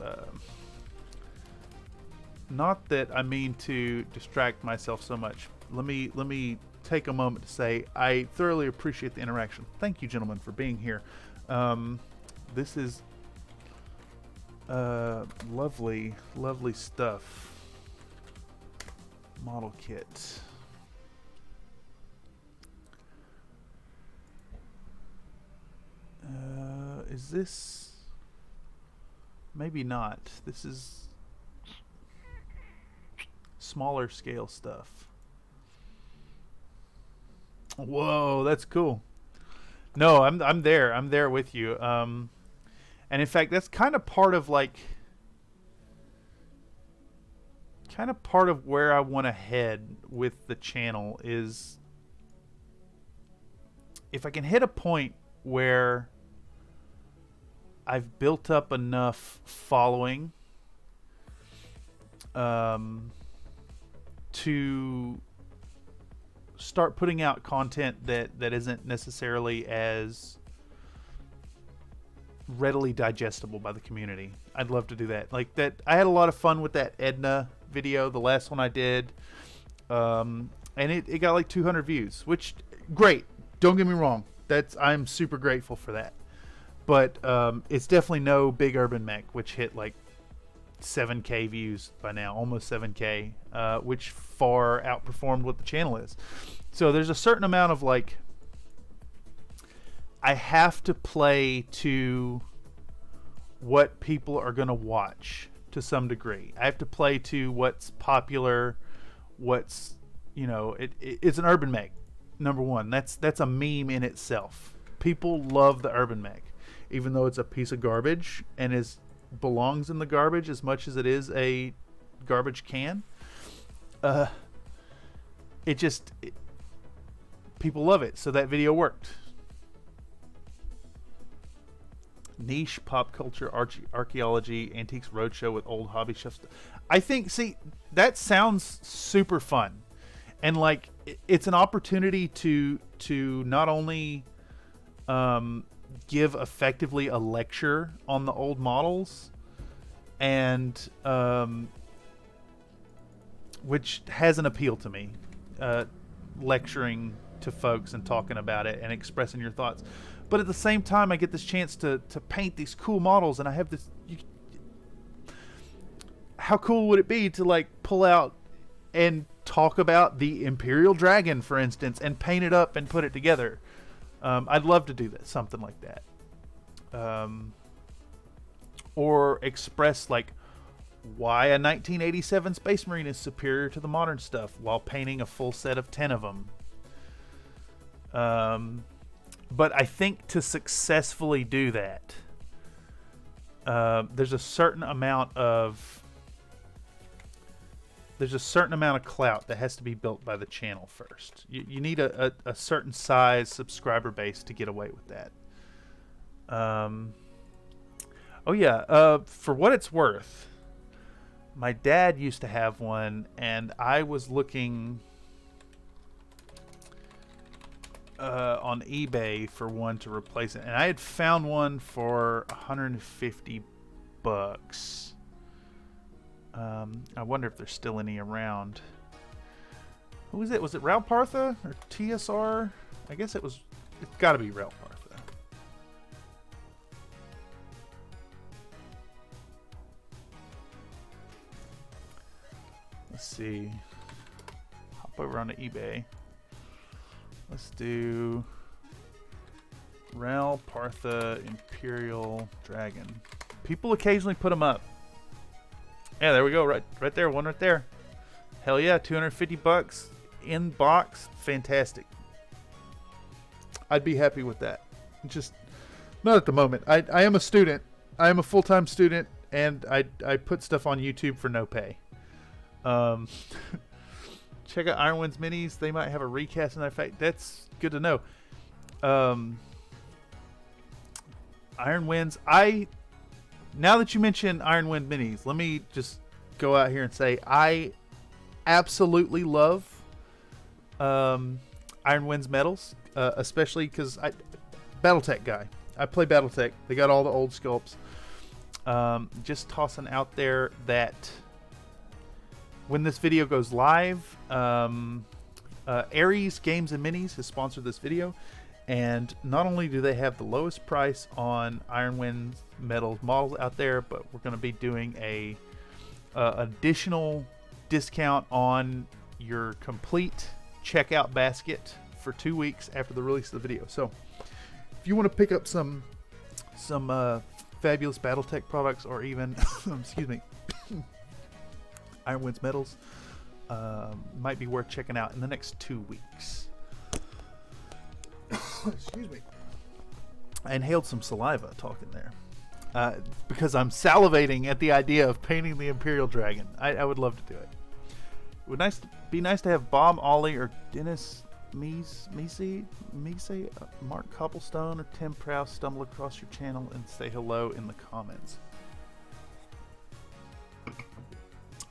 not that I mean to distract myself so much. Let me take a moment to say I thoroughly appreciate the interaction. Thank you, gentlemen, for being here. This is lovely stuff. Model kit. Is this... Maybe not. This is smaller scale stuff. Whoa, that's cool. No, I'm there with you. And in fact, that's kind of part of where I want to head with the channel is if I can hit a point where I've built up enough following to start putting out content that isn't necessarily as readily digestible by the community. I'd love to do that. Like that, I had a lot of fun with that Edna video, the last one I did, and it got like 200 views, which great. Don't get me wrong. I'm super grateful for that. But it's definitely no Big Urban Mech, which hit like 7K views by now, almost 7K, which far outperformed what the channel is. So there's a certain amount of like I have to play to what people are going to watch to some degree. I have to play to what's popular, what's, you know, it's an urban mech. Number one, that's a meme in itself. People love the urban mech, even though it's a piece of garbage and belongs in the garbage as much as it is a garbage can. People love it, so that video worked. Niche pop culture, archaeology, antiques roadshow with old hobby stuff. I think, see, that sounds super fun, and like it's an opportunity to not only give effectively a lecture on the old models, and which has an appeal to me, lecturing to folks and talking about it and expressing your thoughts. But at the same time, I get this chance to paint these cool models, and I have this. How cool would it be to like pull out and talk about the Imperial Dragon, for instance, and paint it up and put it together? I'd love to do that, something like that, or express like why a 1987 Space Marine is superior to the modern stuff while painting a full set of 10 of them. But I think to successfully do that, there's a certain amount of clout that has to be built by the channel first. You need a certain size subscriber base to get away with that. Oh yeah, for what it's worth, my dad used to have one, and I was looking on eBay for one to replace it, and I had found one for $150. I wonder if there's still any around. Who was it? Was it Raul Partha or TSR? I guess it's got to be Raul Partha. Let's see. Hop over onto eBay. Let's do Raul Partha Imperial Dragon. People occasionally put them up. Yeah, there we go. Right there. One right there. Hell yeah, $250 in box. Fantastic. I'd be happy with that. Just not at the moment. I am a student. I am a full-time student, and I put stuff on YouTube for no pay. Check out Iron Winds minis. They might have a recast in their fact. That's good to know. Iron Winds. Now that you mention Iron Wind minis, let me just go out here and say I absolutely love Iron Winds medals, especially because battletech guy. I play battletech. They got all the old sculpts. Just tossing out there that when this video goes live, Ares Games and Minis has sponsored this video, and not only do they have the lowest price on Iron Wind metals models out there, but we're going to be doing a additional discount on your complete checkout basket for 2 weeks after the release of the video. So if you want to pick up some fabulous battletech products, or even excuse me, Iron Winds metals, might be worth checking out in the next 2 weeks. Excuse me. I inhaled some saliva talking there, because I'm salivating at the idea of painting the Imperial Dragon. I would love to do it. It would be nice to have Bob Ollie or Dennis Mise, Mark Copplestone or Tim Prowse stumble across your channel and say hello in the comments.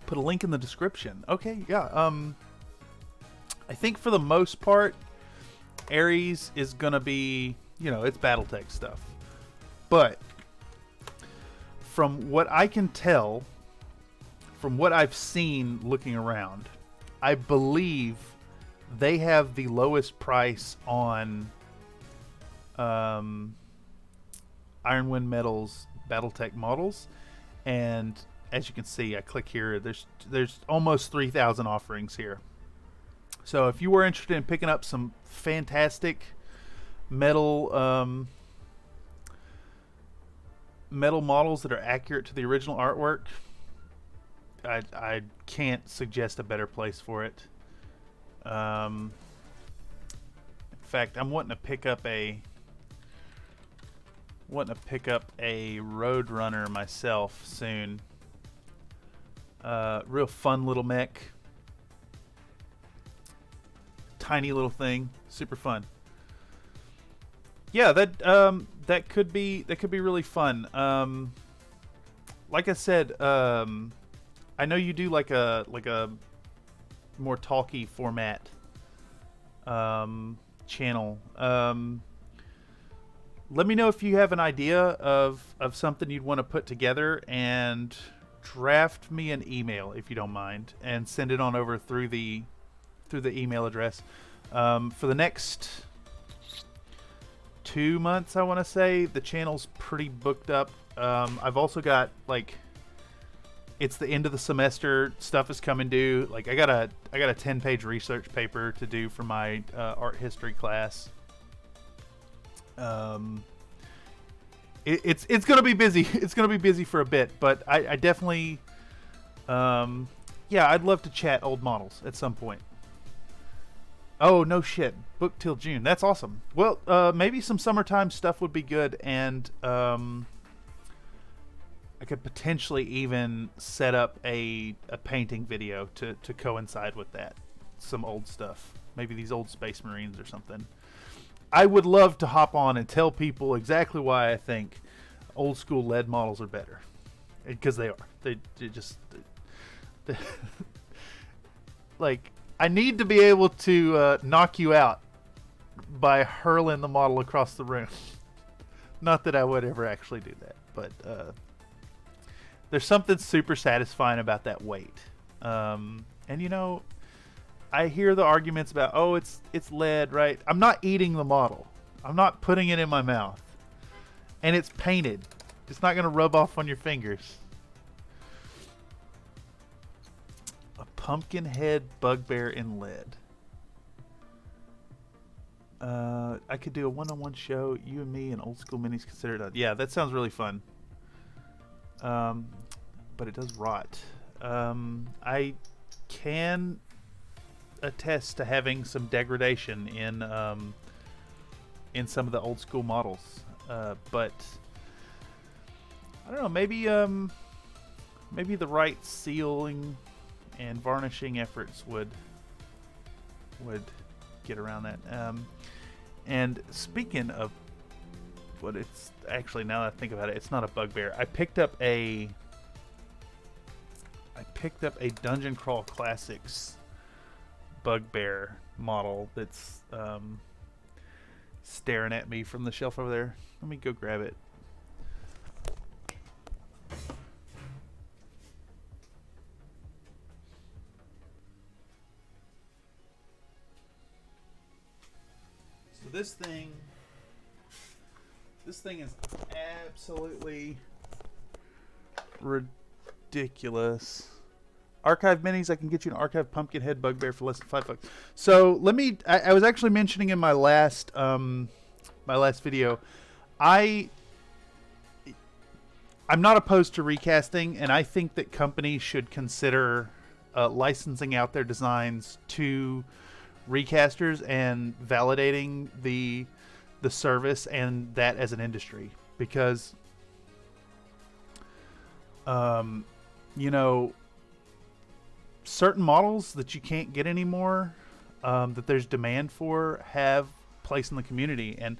Put a link in the description. Okay, yeah. I think for the most part, Ares is gonna be, it's BattleTech stuff. But from what I can tell, from what I've seen looking around, I believe they have the lowest price on Iron Wind Metals BattleTech models, and as you can see, I click here, there's almost 3,000 offerings here. So if you were interested in picking up some fantastic metal metal models that are accurate to the original artwork, I can't suggest a better place for it. In fact, I'm wanting to pick up a Roadrunner myself soon. Real fun little mech, tiny little thing, super fun. Yeah, that could be really fun. Like I said, I know you do like a more talky format channel. Let me know if you have an idea of something you'd want to put together, and draft me an email if you don't mind, and send it on over through the email address. For the next 2 months, I want to say, the channel's pretty booked up. I've also got, like, it's the end of the semester, stuff is coming due. Like, I got a 10-page research paper to do for my art history class. It's gonna be busy. It's gonna be busy for a bit, but I definitely, yeah, I'd love to chat old models at some point. Oh, no shit. Book till June. That's awesome. Well, maybe some summertime stuff would be good, and I could potentially even set up a painting video to coincide with that. Some old stuff. Maybe these old Space Marines or something. I would love to hop on and tell people exactly why I think old school lead models are better. Because they are. They just... like, I need to be able to knock you out by hurling the model across the room. Not that I would ever actually do that, but there's something super satisfying about that weight. And you know, I hear the arguments about, oh, it's lead, right? I'm not eating the model. I'm not putting it in my mouth. And it's painted. It's not going to rub off on your fingers. A pumpkin head bugbear in lead. I could do a one-on-one show, you and me and old school minis considered. Yeah, that sounds really fun. But it does rot. I can attest to having some degradation in some of the old school models, but I don't know. Maybe the right sealing and varnishing efforts would get around that. And speaking of what, it's actually, now that I think about it, it's not a bugbear. I picked up a Dungeon Crawl Classics bugbear model that's staring at me from the shelf over there. Let me go grab it. So this thing is absolutely ridiculous. Archive minis, I can get you an archive pumpkin head bugbear for less than $5. So let me, I was actually mentioning in my last video, I'm not opposed to recasting, and I think that companies should consider licensing out their designs to recasters and validating the service and that as an industry, because you know, certain models that you can't get anymore, that there's demand for, have place in the community. And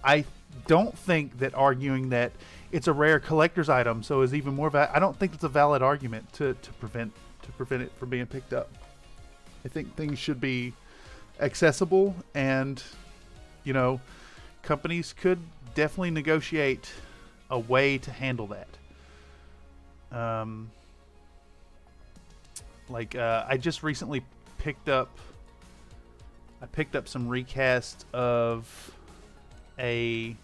I don't think that arguing that it's a rare collector's item, so is even more I don't think it's a valid argument to prevent it from being picked up. I think things should be accessible, and you know, companies could definitely negotiate a way to handle that. I just recently picked up some recast of an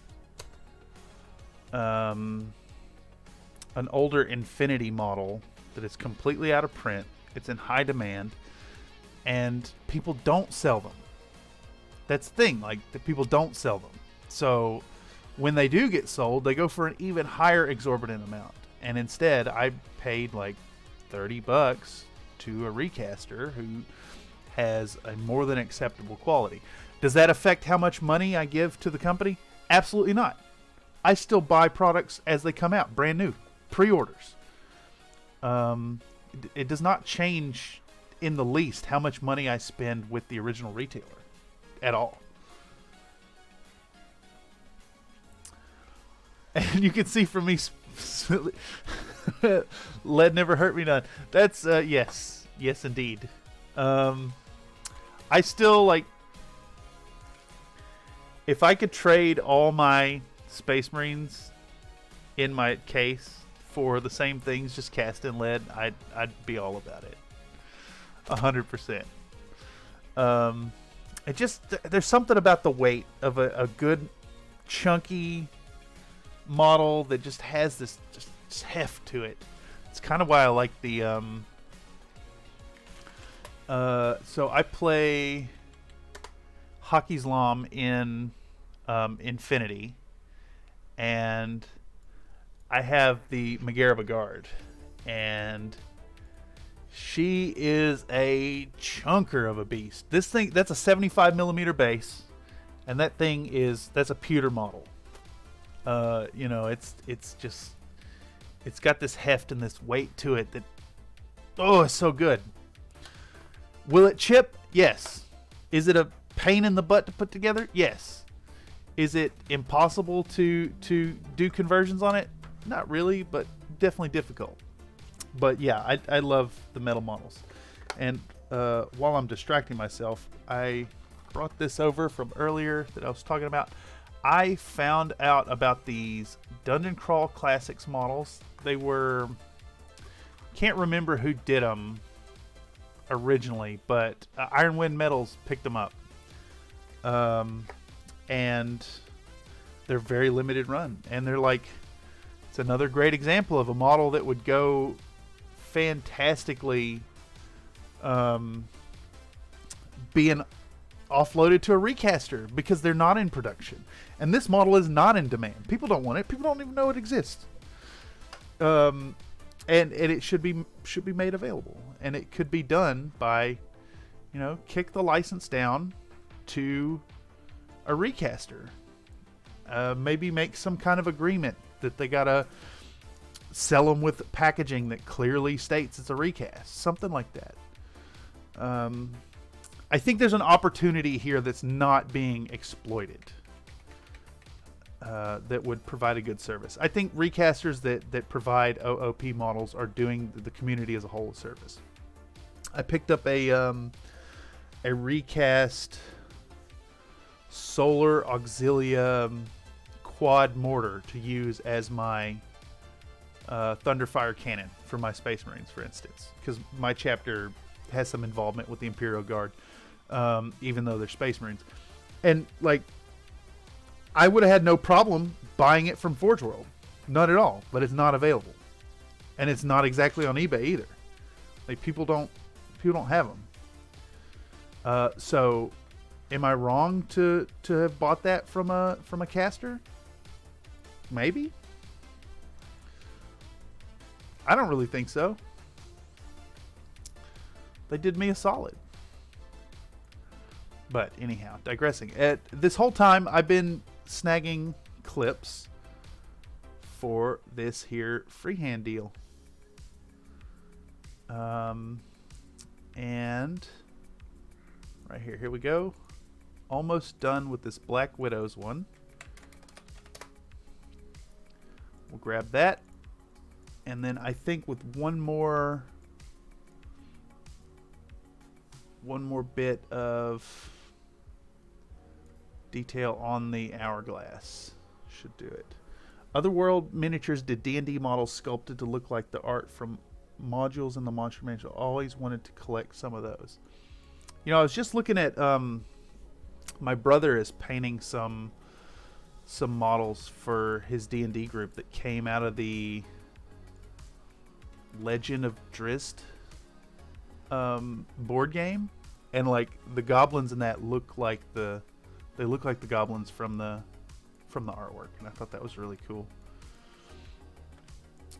older Infinity model that is completely out of print. It's in high demand, and people don't sell them. That's the thing, like, the people don't sell them. So when they do get sold, they go for an even higher exorbitant amount. And instead, I paid like $30 to a recaster who has a more than acceptable quality. Does that affect how much money I give to the company? Absolutely not. I still buy products as they come out, brand new, pre-orders. It does not change in the least how much money I spend with the original retailer at all. And you can see from me, lead never hurt me none. That's, yes, indeed. I still, like, if I could trade all my Space Marines in my case for the same things, just cast in lead, I'd be all about it. 100%. It just, there's something about the weight of a good chunky model that just has this just heft to it. It's kind of why I like the so I play Hockey's Lom in Infinity, and I have the Magaraba Guard, and she is a chunker of a beast. This thing, that's a 75mm base, and that thing that's a pewter model. You know, it's got this heft and this weight to it that, oh, it's so good. Will it chip? Yes. Is it a pain in the butt to put together? Yes. Is it impossible to do conversions on it? Not really, but definitely difficult. But yeah, I love the metal models. And while I'm distracting myself, I brought this over from earlier that I was talking about. I found out about these Dungeon Crawl Classics models. They were, can't remember who did them originally, but Iron Wind Metals picked them up. And they're very limited run. And they're like, it's another great example of a model that would go fantastically being offloaded to a recaster because they're not in production. And this model is not in demand. People don't want it. People don't even know it exists. And it should be made available. And it could be done by, you know, kick the license down to a recaster. Maybe make some kind of agreement that they gotta sell them with packaging that clearly states it's a recast. Something like that. I think there's an opportunity here that's not being exploited. That would provide a good service. I think recasters that provide OOP models are doing the community as a whole a service. I picked up a recast Solar Auxilia quad mortar to use as my Thunderfire cannon for my Space Marines, for instance, because my chapter has some involvement with the Imperial Guard, even though they're Space Marines. And like, I would have had no problem buying it from Forge World. Not at all. But it's not available. And it's not exactly on eBay either. Like, people don't have them. So am I wrong to have bought that from a caster? Maybe. I don't really think so. They did me a solid. But anyhow, digressing. This whole time I've been snagging clips for this here freehand deal. And right here we go. Almost done with this Black Widows one. We'll grab that. And then I think with one more bit of detail on the hourglass should do it. Otherworld Miniatures did D&D models sculpted to look like the art from modules in the Monster Manual. Always wanted to collect some of those. You know, I was just looking at my brother is painting some models for his D&D group that came out of the Legend of Drizzt board game, and like the goblins in that look like the goblins from the from the artwork, and I thought that was really cool.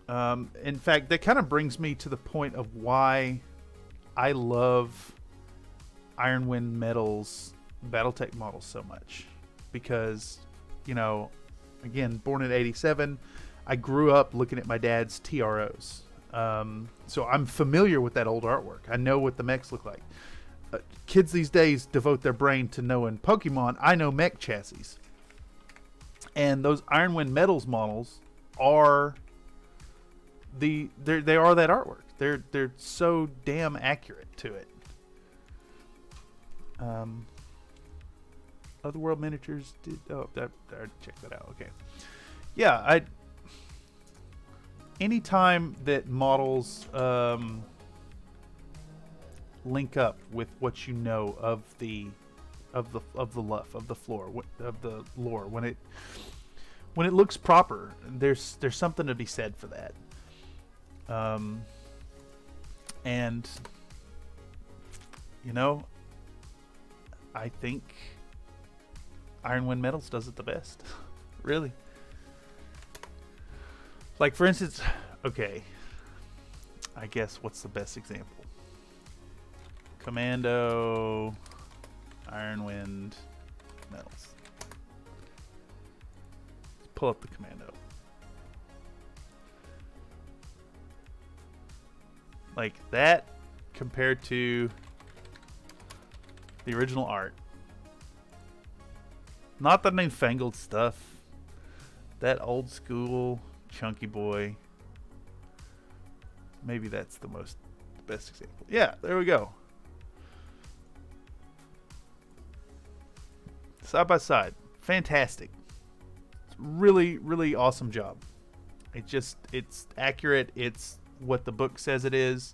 In fact, that kind of brings me to the point of why I love Ironwind Metal's battletech models so much, because, you know, again, born in '87, I grew up looking at my dad's TROs, so I'm familiar with that old artwork. I know what the mechs look like. Kids these days devote their brain to knowing Pokemon. I know mech chassis, and those Ironwind Metals models are they are that artwork. They're so damn accurate to it. Otherworld Miniatures did. Oh, I already checked that out. Okay, yeah. Anytime that models link up with what you know of the LUF, of the floor, of the lore, when it looks proper, there's something to be said for that. And you know, I think Ironwind Metals does it the best. Really. Like, for instance, okay, I guess what's the best example? Commando, Ironwind Metals. Let's pull up the Commando. Like that compared to the original art. Not the newfangled stuff. That old school chunky boy. Maybe that's the best example. Yeah, there we go. Side by side. Fantastic. It's really, really awesome job. It's accurate. It's what the book says it is.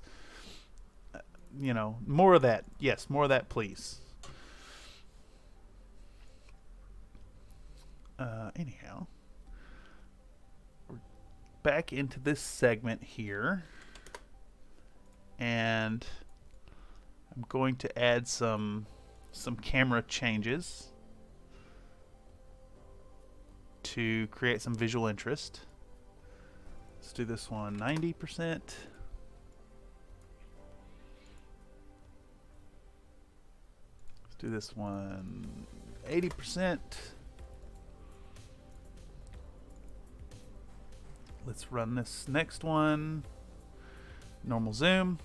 You know, more of that. Yes, more of that, please. Anyhow, we're back into this segment here, and I'm going to add some camera changes to create some visual interest. Let's do this one 90%. Let's do this one 80%. Let's run this next one. Normal zoom.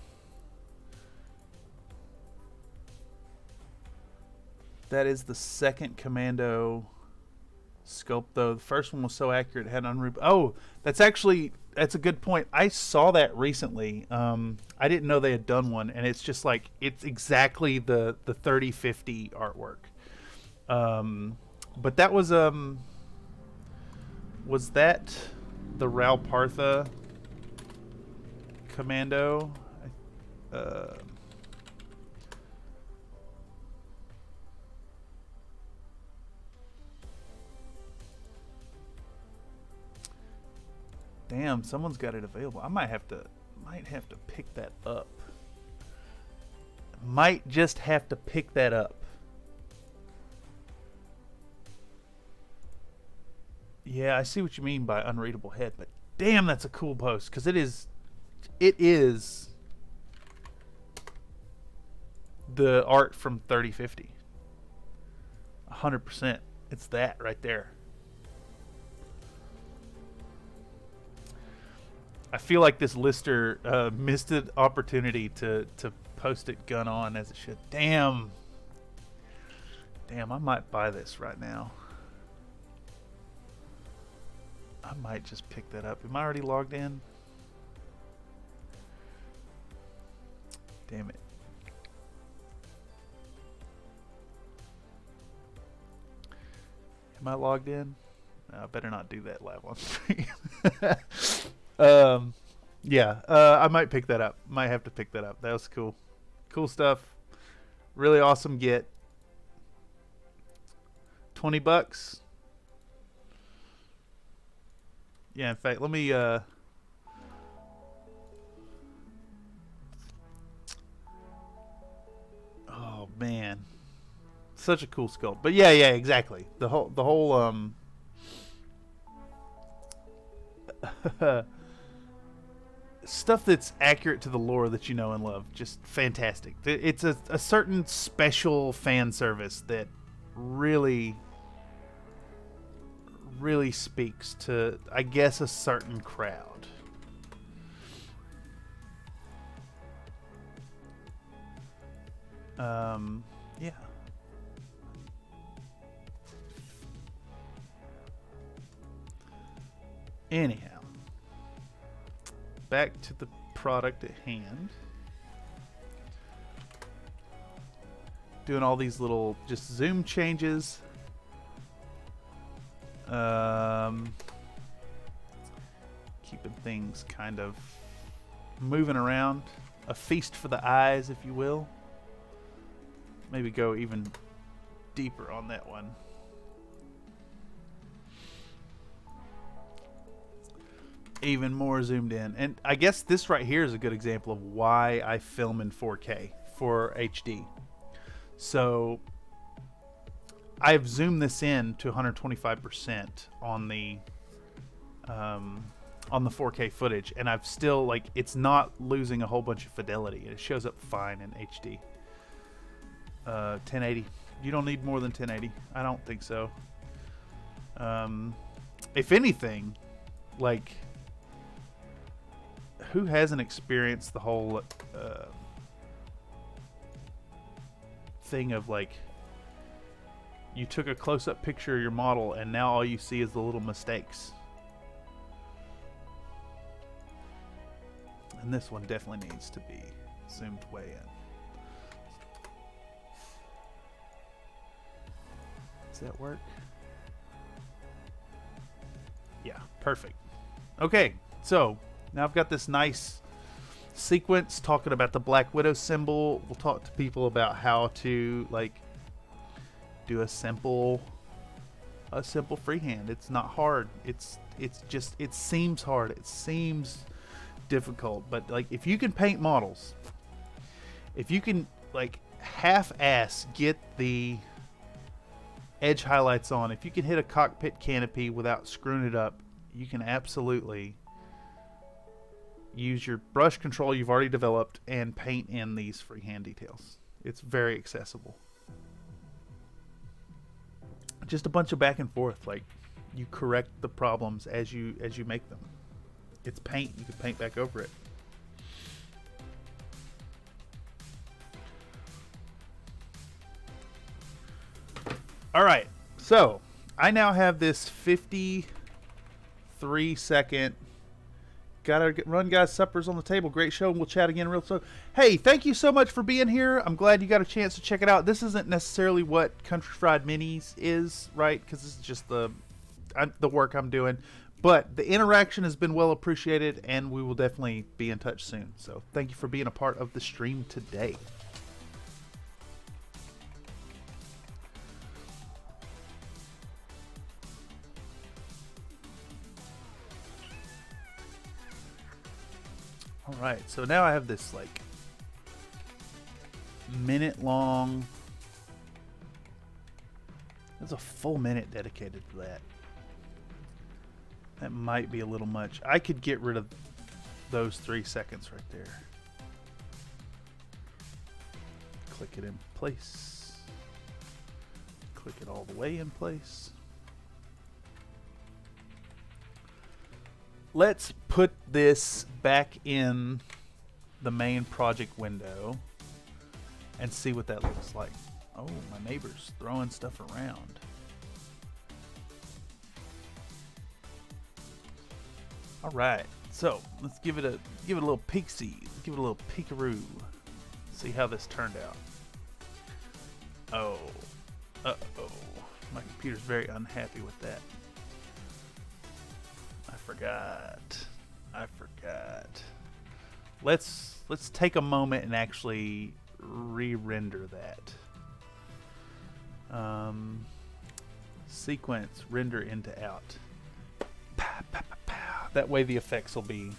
That is the second Commando scope, though. The first one was so accurate it had unroot. Oh, that's a good point. I saw that recently. I didn't know they had done one, and it's just like, it's exactly the 3050 artwork. But that was that the Ralpartha Commando? Damn, someone's got it available. I might have to pick that up. Might just have to pick that up. Yeah, I see what you mean by unreadable head, but damn, that's a cool post, because it is the art from 3050. 100%. It's that right there. I feel like this lister missed an opportunity to post it gun on as it should. Damn, I might buy this right now. I might just pick that up. Am I already logged in? Damn it. Am I logged in? No, I better not do that live on stream. Yeah, I might pick that up. Might have to pick that up. That was cool. Cool stuff. Really awesome get. $20. Yeah, in fact, let me oh man. Such a cool sculpt. But yeah, exactly. The whole stuff that's accurate to the lore that you know and love. Just fantastic. It's a certain special fan service that really speaks to, I guess, a certain crowd. Yeah. Anyhow, back to the product at hand. Doing all these little just zoom changes. Keeping things kind of moving around. A feast for the eyes, if you will. Maybe go even deeper on that one. Even more zoomed in. And I guess this right here is a good example of why I film in 4K for HD. So I've zoomed this in to 125% on the 4K footage, and I've still, like, it's not losing a whole bunch of fidelity. It shows up fine in HD. 1080. You don't need more than 1080. I don't think so. If anything, like, who hasn't experienced the whole thing of, like, you took a close-up picture of your model and now all you see is the little mistakes? And this one definitely needs to be zoomed way in. Does that work? Yeah, perfect. Okay, so now I've got this nice sequence talking about the Black Widow symbol. We'll talk to people about how to, like, do a simple freehand. It's not hard. It's just, it seems hard. It seems difficult, but, like, if you can paint models, if you can, like, half-ass get the edge highlights on, if you can hit a cockpit canopy without screwing it up, you can absolutely use your brush control you've already developed and paint in these freehand details. It's very accessible. Just a bunch of back and forth, like, you correct the problems as you make them. It's paint, you can paint back over it. Alright, so I now have this 53-second gotta run, guys. Supper's on the table. Great show, and we'll chat again real soon. Hey, thank you so much for being here. I'm glad you got a chance to check it out. This isn't necessarily what Country Fried Minis is, right? Because this is just the work I'm doing. But the interaction has been well appreciated, and we will definitely be in touch soon. So thank you for being a part of the stream today. Alright, so now I have this, like, minute long. There's a full minute dedicated to that. That might be a little much. I could get rid of those 3 seconds right there. Click it in place. Click it all the way in place. Let's put this back in the main project window and see what that looks like. Oh, my neighbor's throwing stuff around. All right, so let's give it a little peek-see. Let's give it a little peekaroo. See how this turned out. Oh, uh-oh. My computer's very unhappy with that. I forgot. Let's take a moment and actually re-render that. Sequence, render into out. Pow, pow, pow, pow. That way the effects will be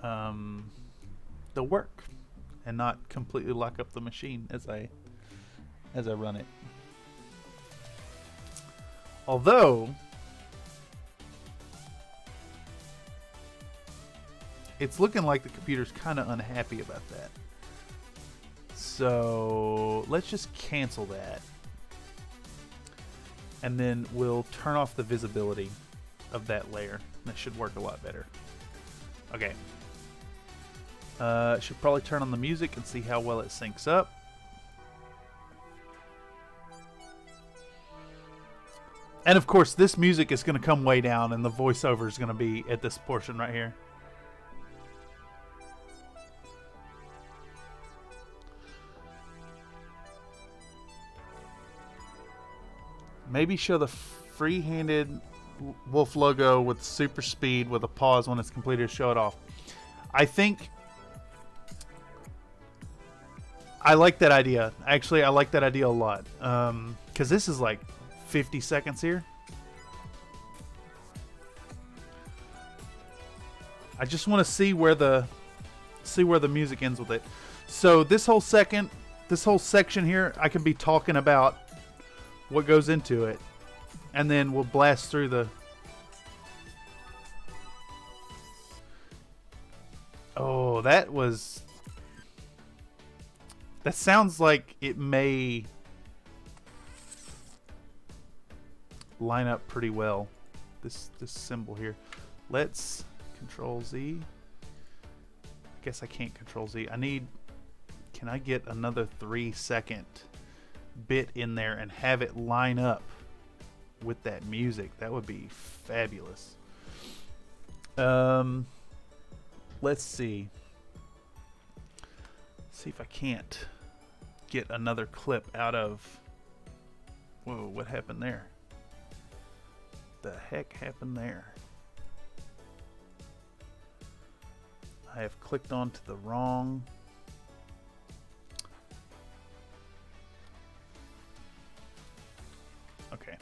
the work and not completely lock up the machine as I run it. it's looking like the computer's kind of unhappy about that. So let's just cancel that. And then we'll turn off the visibility of that layer. That should work a lot better. Okay. Should probably turn on the music and see how well it syncs up. And of course, this music is going to come way down, and the voiceover is going to be at this portion right here. Maybe show the free-handed wolf logo with super speed with a pause when it's completed to show it off. I think I like that idea. Actually, I like that idea a lot. Because this is like 50 seconds here. I just want to see where the music ends with it. So this whole section here, I can be talking about what goes into it, and then we'll blast through the. Oh, that sounds like it may line up pretty well. This symbol here. Let's Control Z. I guess I can't Control Z. Can I get another 3-second bit in there and have it line up with that music? That would be fabulous. Let's see. See if I can't get another clip out of. Whoa, what happened there? The heck happened there? I have clicked onto the wrong. Okay.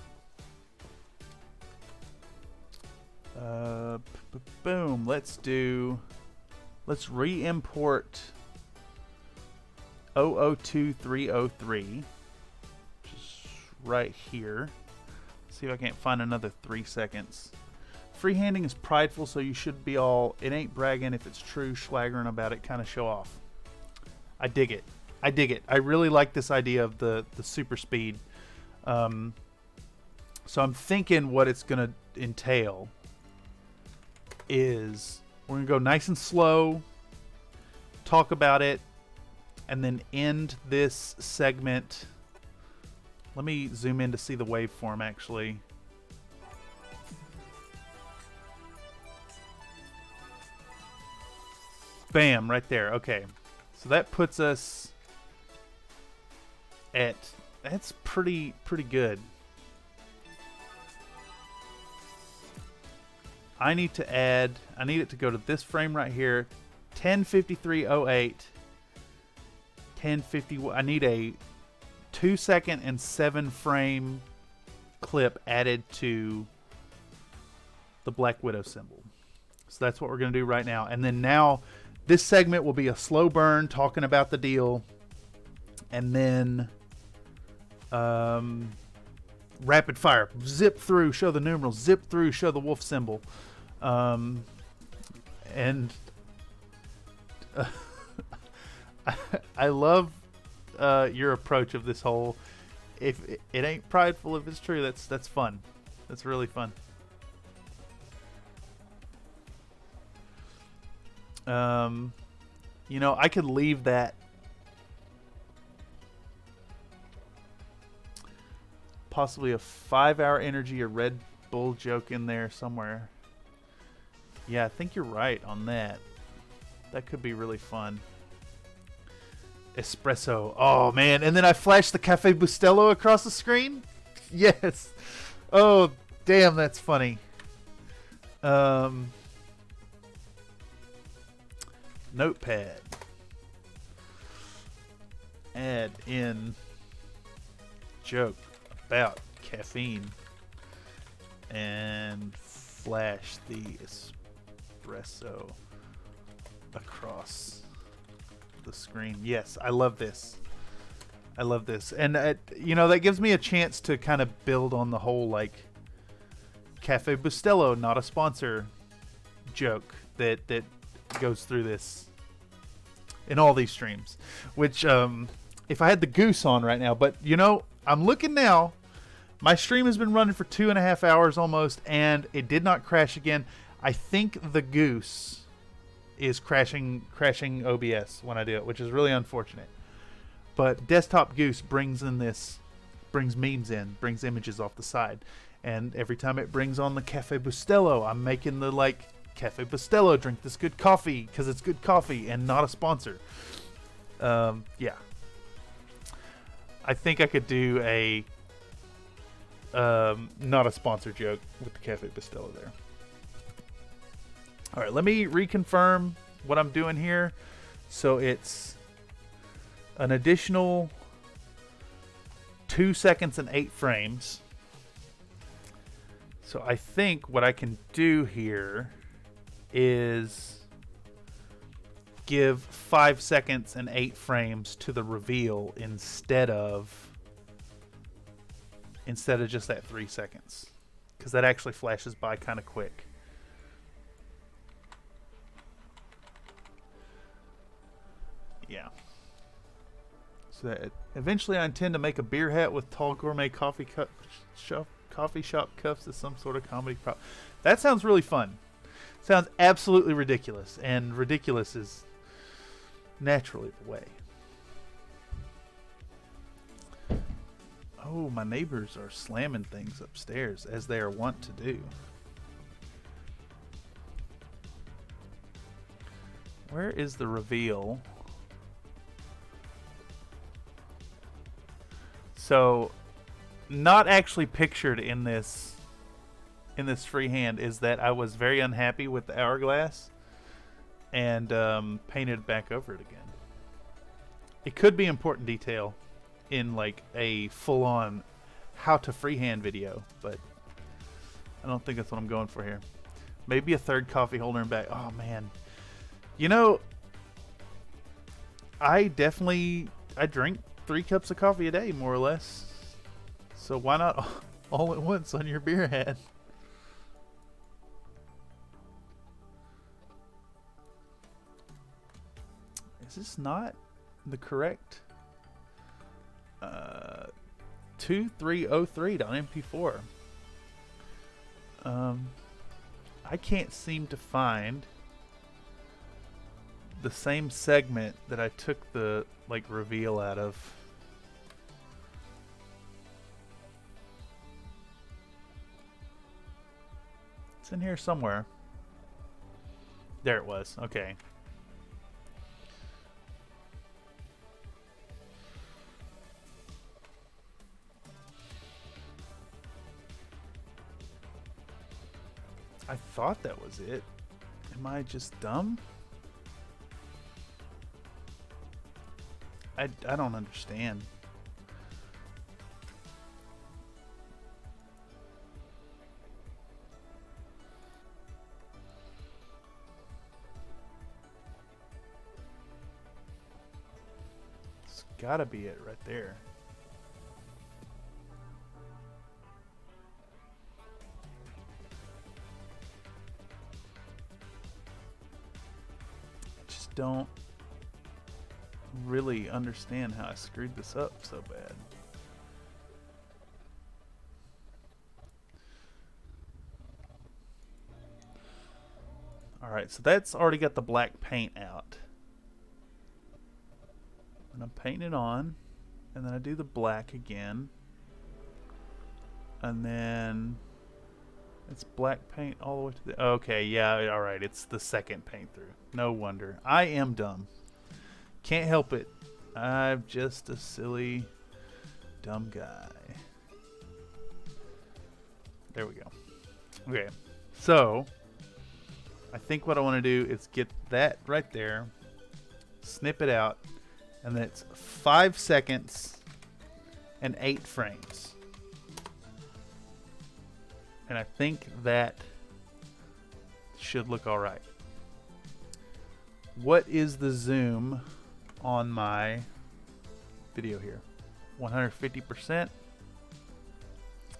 Boom. Let's re-import 002303, which is right here. See if I can't find another 3 seconds. Freehanding is prideful, so you should be all, it ain't bragging if it's true, swaggering about it, kind of show off. I dig it. I dig it. I really like this idea of the super speed. So I'm thinking what it's going to entail is we're going to go nice and slow, talk about it, and then end this segment. Let me zoom in to see the waveform actually. Bam, right there. Okay. So that puts us at, that's pretty good. I need it to go to this frame right here, 10:53:08, 10:50. I need a 2-second and 7-frame clip added to the Black Widow symbol. So that's what we're going to do right now. And then now this segment will be a slow burn talking about the deal, and then rapid fire, zip through, show the numerals, zip through, show the wolf symbol. I love your approach of this whole, if it ain't prideful if it's true. That's fun. That's really fun. You know, I could leave that possibly a 5-hour energy or Red Bull joke in there somewhere. Yeah, I think you're right on that. That could be really fun. Espresso. Oh, man. And then I flashed the Cafe Bustelo across the screen? Yes. Oh, damn, that's funny. Notepad. Add in joke about caffeine. And flash the espresso across the screen. Yes, I love this. I love this. And, you know, that gives me a chance to kind of build on the whole, like, Cafe Bustelo, not a sponsor joke that goes through this in all these streams. Which, if I had the goose on right now, but you know, I'm looking now. My stream has been running for 2.5 hours almost, and it did not crash again. I think the goose is crashing OBS when I do it, which is really unfortunate. But Desktop Goose brings memes in, brings images off the side. And every time it brings on the Cafe Bustelo, I'm making the like, Cafe Bustelo, drink this good coffee, because it's good coffee and not a sponsor. Yeah. I think I could do a not a sponsor joke with the Cafe Bustelo there. Alright, let me reconfirm what I'm doing here. So it's an additional 2 seconds and 8 frames. So I think what I can do here is give 5 seconds and 8 frames to the reveal instead of just that 3 seconds, because that actually flashes by kind of quick. Yeah. So that eventually I intend to make a beer hat with tall gourmet coffee shop cups as some sort of comedy prop. That sounds really fun. Sounds absolutely ridiculous, and ridiculous is naturally the way. Oh, my neighbors are slamming things upstairs, as they are wont to do. Where is the reveal? So, not actually pictured in this freehand is that I was very unhappy with the hourglass and painted it back over it again. It could be important detail in like a full-on how to freehand video, but I don't think that's what I'm going for here. Maybe a third coffee holder in back. Oh man, you know, I drink 3 cups of coffee a day, more or less. So why not all at once on your beer hat? Is this not the correct 2303.mp4? I can't seem to find the same segment that I took the like reveal out of. It's in here somewhere. There it was. Okay. I thought that was it. Am I just dumb? I don't understand. It's gotta be it right there. Don't really understand how I screwed this up so bad. Alright, so that's already got the black paint out. And I'm painting it on, and then I do the black again. And then it's black paint all the way to the... Okay, yeah, alright, it's the second paint through. No wonder. I am dumb. Can't help it. I'm just a silly, dumb guy. There we go. Okay, so I think what I want to do is get that right there, snip it out, and then it's 5 seconds and 8 frames. And I think that should look all right. What is the zoom on my video here? 150%.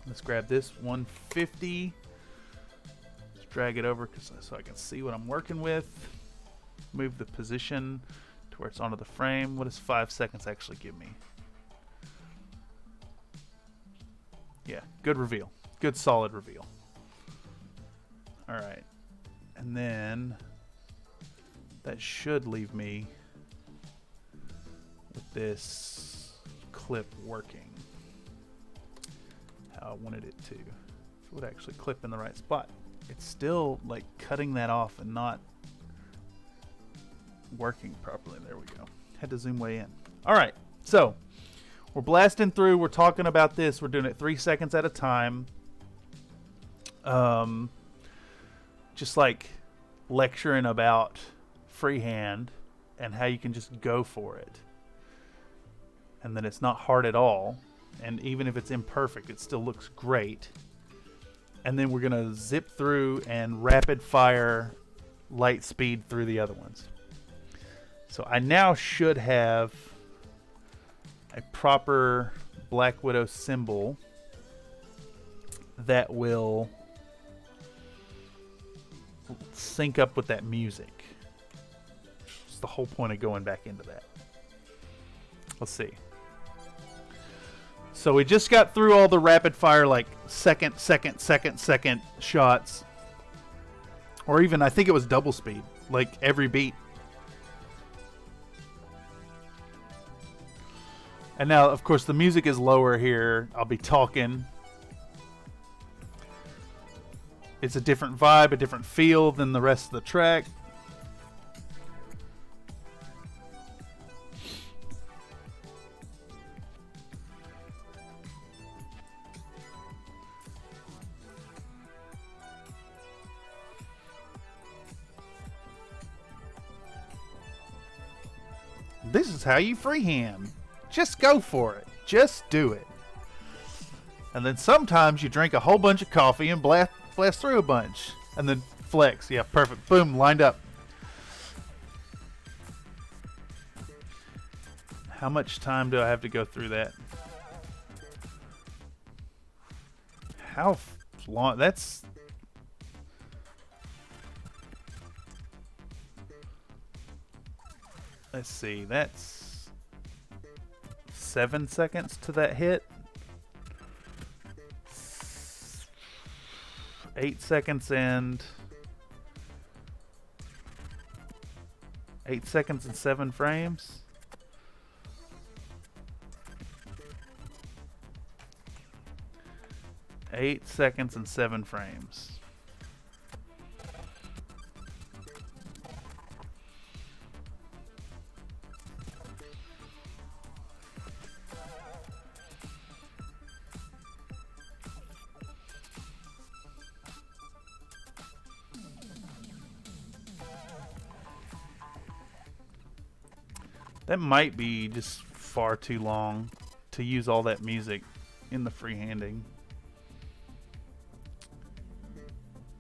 Let's grab this 150. Just drag it over so I can see what I'm working with. Move the position to where it's onto the frame. What does 5 seconds actually give me? Yeah, good reveal. Good solid reveal. Alright. And then that should leave me with this clip working how I wanted it to. If it would actually clip in the right spot. It's still like cutting that off and not working properly. There we go. Had to zoom way in. Alright, so we're blasting through. We're talking about this. We're doing it 3 seconds at a time. Just like lecturing about freehand and how you can just go for it. And then it's not hard at all. And even if it's imperfect, it still looks great. And then we're going to zip through and rapid fire light speed through the other ones. So I now should have a proper Black Widow symbol that will sync up with that music. It's the whole point of going back into that. Let's see. So we just got through all the rapid fire, like second shots. Or even, I think it was double speed, like every beat. And now, of course, the music is lower here. I'll be talking. It's a different vibe, a different feel than the rest of the track. This is how you freehand. Just go for it. Just do it. And then sometimes you drink a whole bunch of coffee and blast through a bunch. And then flex. Yeah, perfect. Boom, lined up. How much time do I have to go through that? How long? That's... Let's see, that's 7 seconds to that hit. 8 seconds and 8 seconds and 7 frames. Eight seconds and 7 frames. That might be just far too long to use all that music in the freehanding.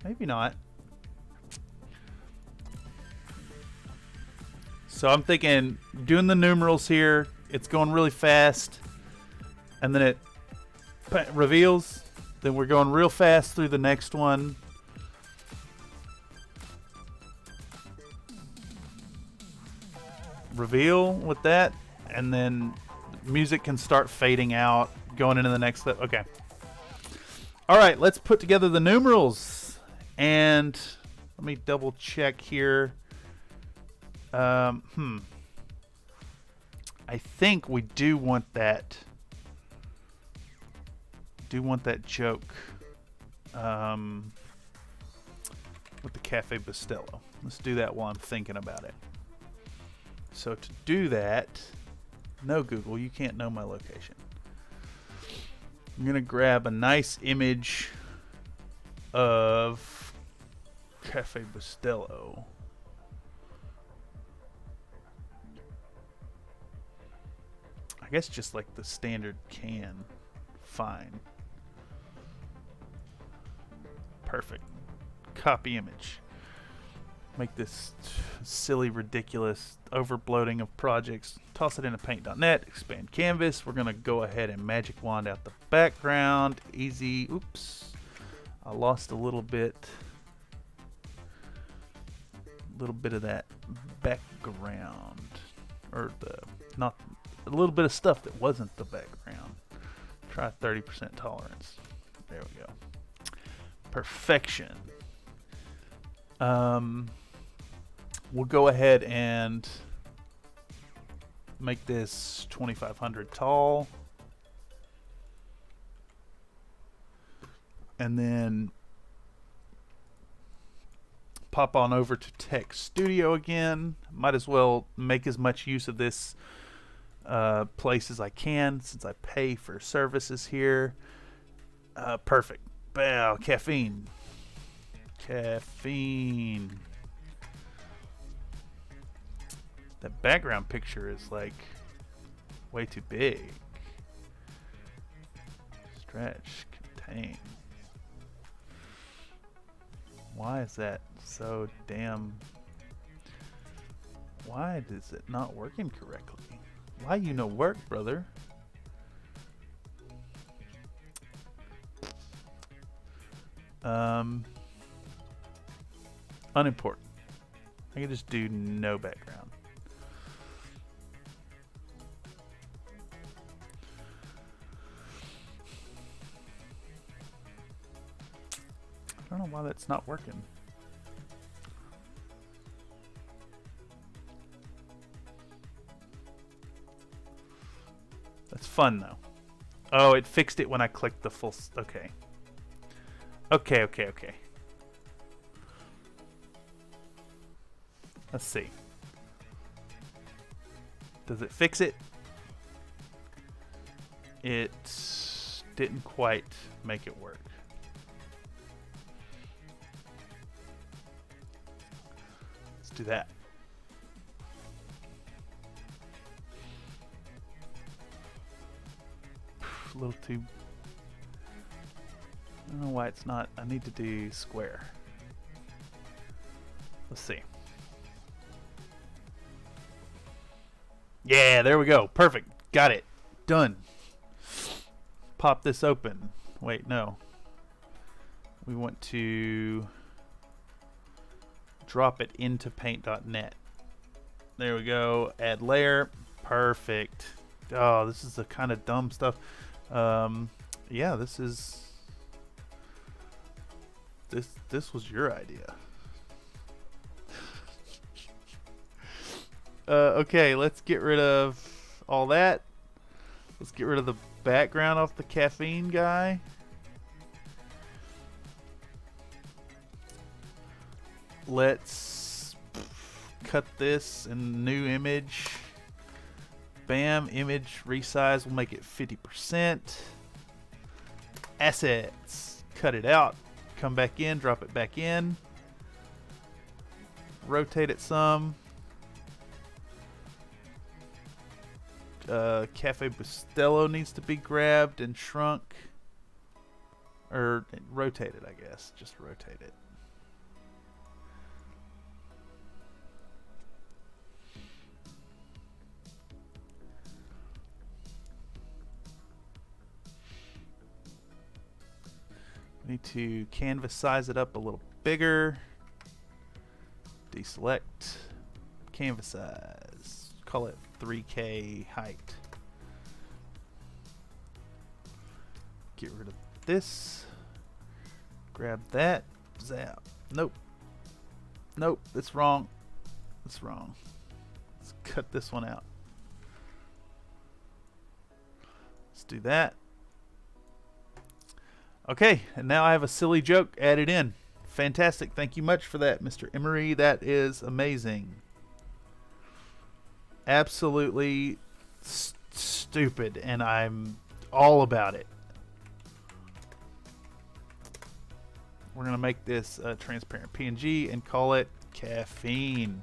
Maybe not. So I'm thinking doing the numerals here, it's going really fast, and then it reveals, then we're going real fast through the next one. Reveal with that, and then music can start fading out, going into the next step. Okay. All right, let's put together the numerals, and let me double check here. I think we do want that. Joke with the Cafe Bustelo. Let's do that while I'm thinking about it. So to do that, no Google, you can't know my location. I'm going to grab a nice image of Cafe Bustelo. I guess just like the standard can. Fine. Perfect. Copy image. Make this silly, ridiculous overbloating of projects. Toss it into paint.net. Expand canvas. We're going to go ahead and magic wand out the background. Easy. Oops. I lost a little bit. little bit of that background, or not a little bit of stuff that wasn't the background. Try 30% tolerance. There we go. Perfection. We'll go ahead and make this 2500 tall, and then pop on over to Tech Studio again. Might as well make as much use of this place as I can, since I pay for services here. Perfect. Bow. Caffeine. That background picture is like way too big. Stretch. Contain. Why is that so damn... Why is it not working correctly? Why you no work, brother? Unimportant. I can just do no background. I don't know why that's not working. That's fun though. Oh, it fixed it when I clicked the full... Okay. Okay. Let's see. Does it fix it? It didn't quite make it work. Let's do that. A little too... I don't know why it's not. I need to do square. Let's see. Yeah, there we go. Perfect. Got it. Done. Pop this open. Wait, no. We want to drop it into paint.net. There we go. Add layer. Perfect. Oh, this is the kind of dumb stuff. Yeah, this is... This was your idea. Okay, let's get rid of all that. Let's get rid of the background off the caffeine guy. Let's cut this in new image. Bam, image resize. We'll make it 50%. Assets. Cut it out. Come back in, drop it back in. Rotate it some. Cafe Bustelo needs to be grabbed and shrunk. Or rotated, I guess. Just rotate it. We need to canvas size it up a little bigger. Deselect. Canvas size. Call it 3K height. Get rid of this. Grab that. Zap. Nope. Nope. That's wrong. That's wrong. Let's cut this one out. Let's do that. Okay, and now I have a silly joke added in. Fantastic. Thank you much for that, Mr. Emery. That is amazing. Absolutely stupid, and I'm all about it. We're going to make this a transparent PNG and call it caffeine.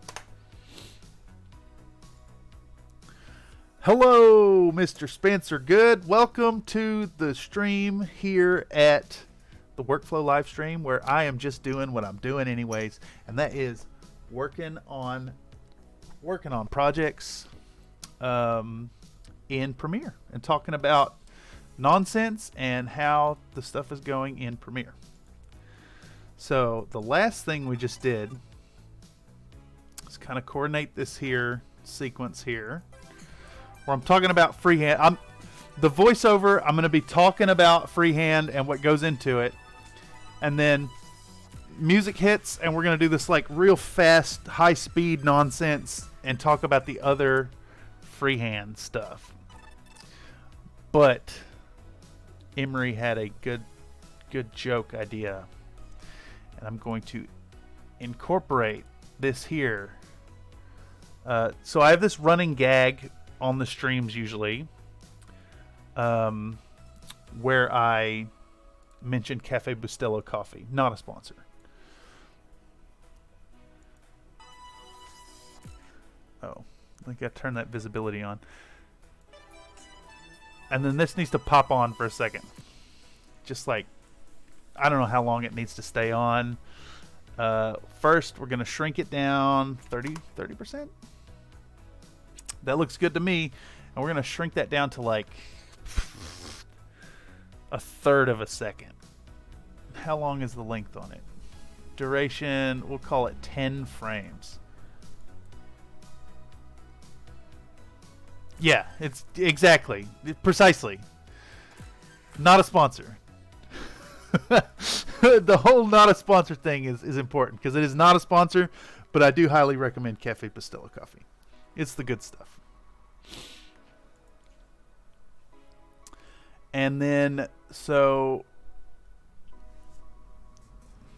Hello, Mr. Spencer Good. Welcome to the stream here at the Workflow live stream, where I am just doing what I'm doing anyways, and that is working on projects in Premiere and talking about nonsense and how the stuff is going in Premiere. So the last thing we just did kind of coordinate this here sequence here, where I'm talking about freehand. The voiceover, I'm going to be talking about freehand and what goes into it, and then music hits, and we're going to do this like real fast, high-speed nonsense and talk about the other freehand stuff. But Emery had a good joke idea, and I'm going to incorporate this here. So I have this running gag on the streams usually, where I mention Cafe Bustelo coffee, not a sponsor. Oh, I gotta turn that visibility on. And then this needs to pop on for a second. Just like, I don't know how long it needs to stay on. First, we're gonna shrink it down 30%. That looks good to me. And we're gonna shrink that down to like a third of a second. How long is the length on it? Duration, we'll call it 10 frames. Yeah, it's exactly, precisely. Not a sponsor. The whole not a sponsor thing is important because it is not a sponsor, but I do highly recommend Cafe Bustelo coffee. It's the good stuff. And then, so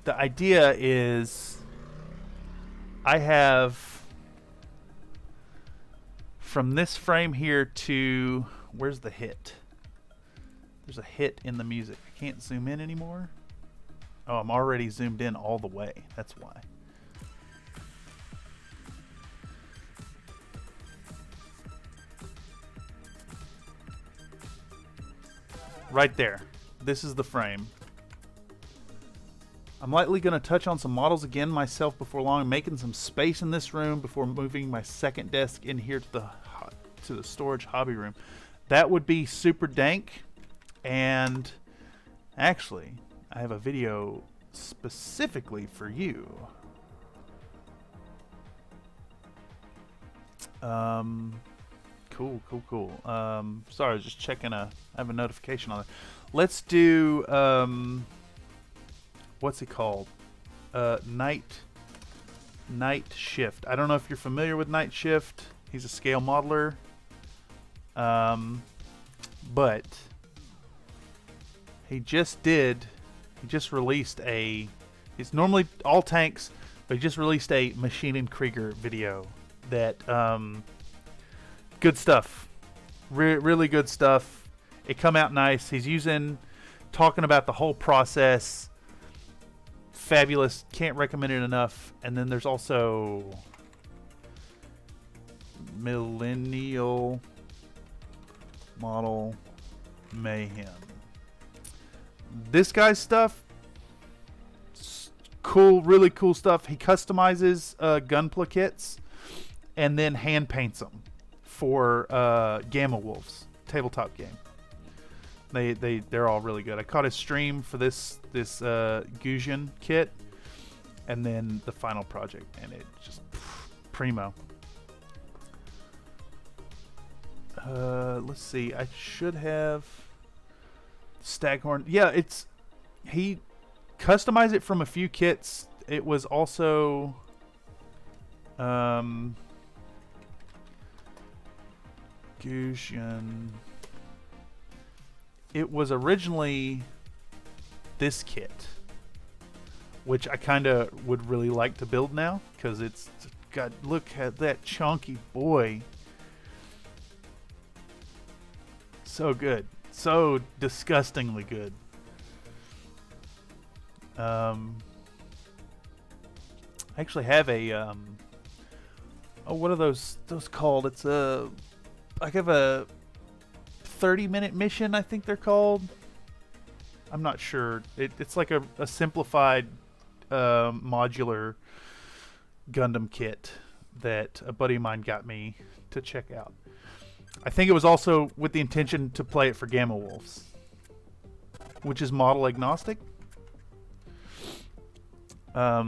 the idea is I have from this frame here to, where's the hit? There's a hit in the music. I can't zoom in anymore. Oh, I'm already zoomed in all the way. That's why. Right there. This is the frame. I'm likely going to touch on some models again myself before long, making some space in this room before moving my second desk in here to the storage hobby room. That would be super dank. And actually, I have a video specifically for you. Cool. Sorry, I was just checking I have a notification on it. Let's do, what's it called? Night Shift. I don't know if you're familiar with Night Shift. He's a scale modeler. But he just released it's normally all tanks, but he just released a Machine and Krieger video that, good stuff. Really good stuff. It come out nice. He's talking about the whole process. Fabulous. Can't recommend it enough. And then there's also Millennial Model Mayhem. This guy's stuff, cool, really cool stuff. He customizes gunpla kits and then hand paints them for Gamma Wolves tabletop game. They're all really good. I caught his stream for this Gusion kit, and then the final project, and it just primo. Let's see. I should have Staghorn. Yeah, he customized it from a few kits. It was also Gusion. It was originally this kit, which I kind of would really like to build now because it's got, look at that chunky boy. So good. So disgustingly good. I actually have a what are those called? It's I have a 30-minute mission, I think they're called. I'm not sure. It's like a simplified modular Gundam kit that a buddy of mine got me to check out. I think it was also with the intention to play it for Gamma Wolves, which is model agnostic. But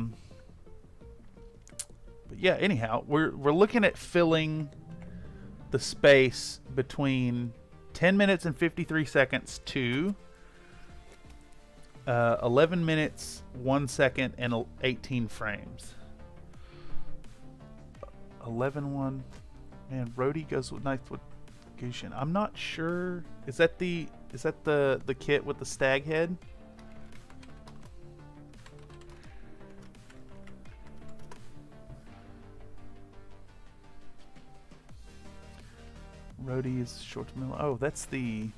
But yeah, anyhow, we're looking at filling the space between 10 minutes and 53 seconds to 11 minutes 1 second and 18 frames. 11:1. Man, Rhodey goes with nice with Gushin. I'm not sure. Is that the kit with the stag head? Rhodey is short to middle. Oh, that's the.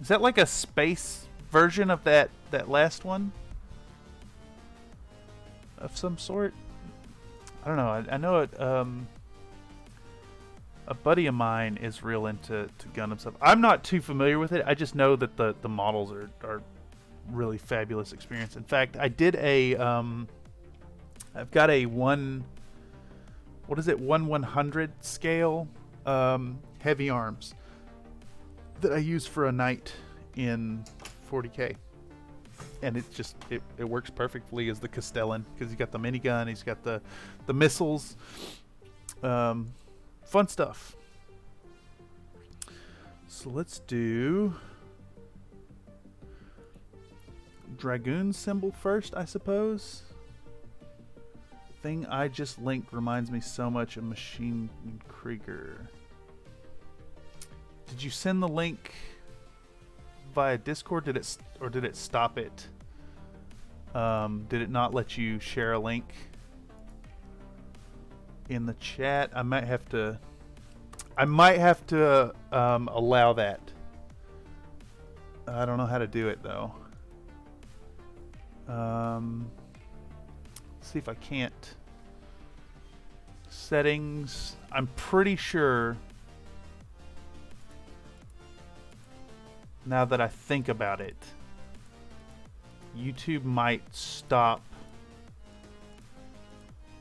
Is that like a space version of that last one? Of some sort? I don't know. I know it. A buddy of mine is real into Gundam stuff. I'm not too familiar with it. I just know that the models are really fabulous experience. In fact, I did a. I've got a 1/100 scale heavy arms that I use for a night in 40K, and it works perfectly as the Castellan because he's got the minigun, he's got the missiles, fun stuff. So let's do Dragoon symbol first, I suppose. Thing I just linked reminds me so much of Machine Krieger. Did you send the link via Discord? Did it stop it? Did it not let you share a link in the chat? I might have to allow that. I don't know how to do it though. See if I can't. Settings. I'm pretty sure, now that I think about it, YouTube might stop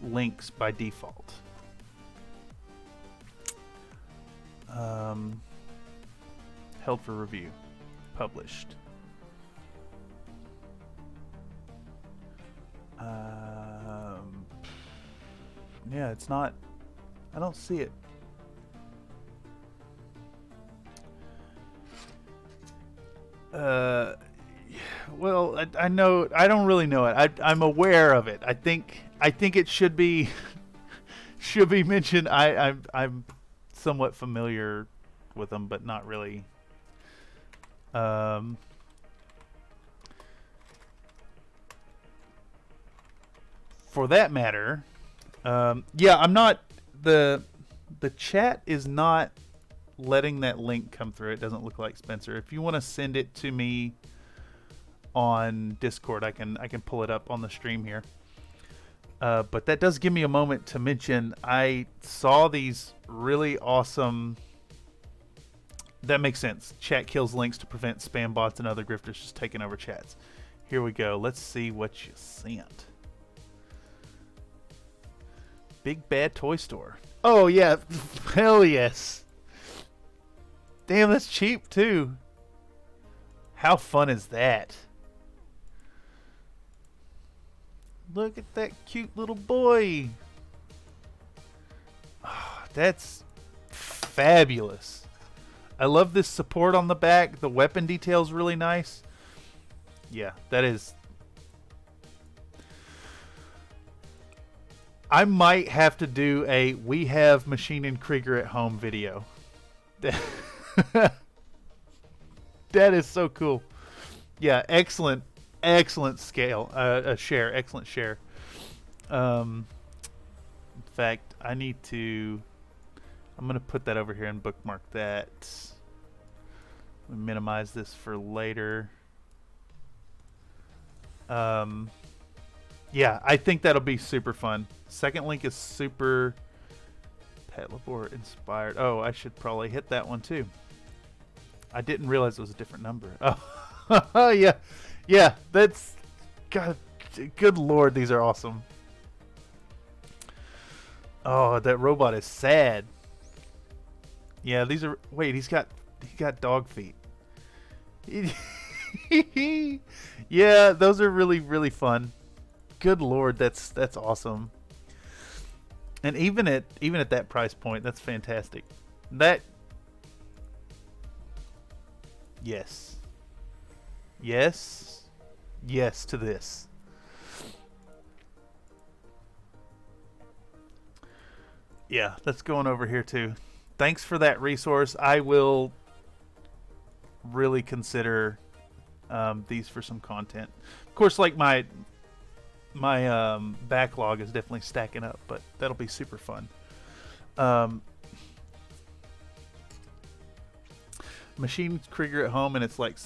links by default. Held for review. Published. Yeah, it's not. I don't see it. Well, I know. I don't really know it. I'm aware of it. I think it should be mentioned. I'm somewhat familiar with them, but not really. For that matter, yeah, I'm not. The chat is not letting that link come through. It doesn't look like, Spencer. If you want to send it to me on Discord, I can pull it up on the stream here. But that does give me a moment to mention I saw these really awesome. That makes sense. Chat kills links to prevent spam bots and other grifters just taking over chats. Here we go. Let's see what you sent. Big Bad Toy Store. Oh yeah, hell yes. Damn, that's cheap too. How fun is that? Look at that cute little boy. Oh, that's fabulous. I love this support on the back. The weapon detail's really nice. Yeah, that is. I might have to do a "We have Machine and Krieger at home" video. That is so cool. Yeah, excellent scale. Share, excellent share. In fact, I'm gonna put that over here and bookmark that. Minimize this for later. Yeah, I think that'll be super fun. Second link is super Pet Labor inspired. Oh, I should probably hit that one too. I didn't realize it was a different number. Oh, yeah. That's God. Good Lord, these are awesome. Oh, that robot is sad. Yeah, these are. Wait, he got dog feet. Yeah, those are really fun. Good Lord, that's awesome. And even at that price point, that's fantastic. That yes. Yes. Yes to this. Yeah, that's going over here too. Thanks for that resource. I will really consider these for some content. Of course, like my backlog is definitely stacking up, but that'll be super fun. Machine Krieger at home, and it's like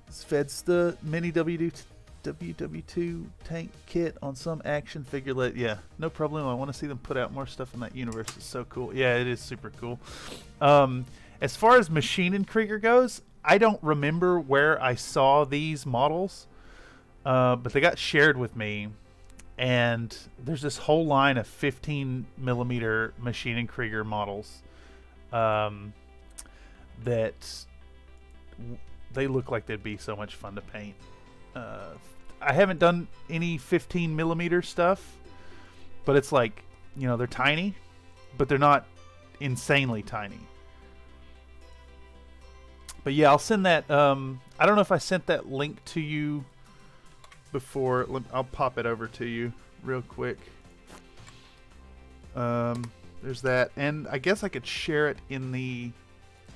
feds the mini WW2 tank kit on some action figure. Yeah, no problem. I want to see them put out more stuff in that universe. It's so cool. Yeah, it is super cool. As far as Machine Krieger goes, I don't remember where I saw these models, but they got shared with me. And there's this whole line of 15mm Machine Krieger models that they look like they'd be so much fun to paint. I haven't done any 15mm stuff, but it's like, you know, they're tiny, but they're not insanely tiny. But yeah, I'll send that. I don't know if I sent that link to you before. I'll pop it over to you real quick. There's that, and I guess I could share it in the.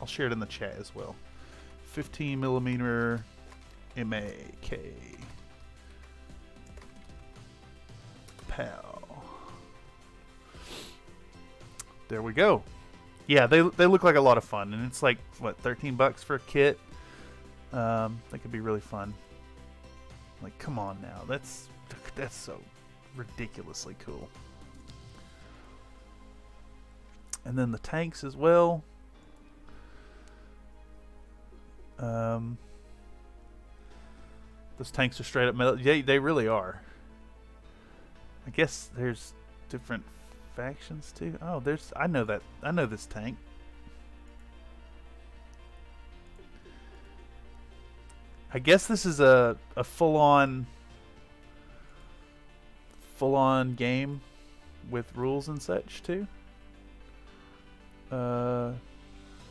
I'll share it in the chat as well. 15mm MAK. Pow. There we go. Yeah, they look like a lot of fun, and it's like what, $13 for a kit. That could be really fun. Like, come on now, that's so ridiculously cool. And then the tanks as well. Those tanks are straight up metal. Yeah, they really are. I guess there's different factions too. Oh, I know this tank. I guess this is a full-on game with rules and such too.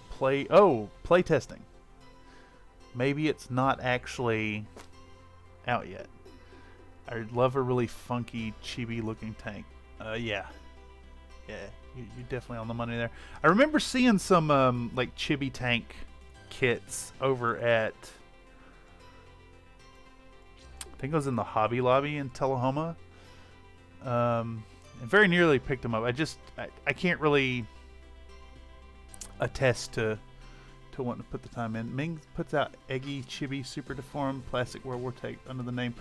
Play testing. Maybe it's not actually out yet. I'd love a really funky, chibi looking tank. Yeah, you're definitely on the money there. I remember seeing some like chibi tank kits over at, I think it was in the Hobby Lobby in Tullahoma. And very nearly picked them up. I can't really attest to wanting to put the time in. Ming puts out Eggy Chibi Super Deformed Plastic World War Tank under the name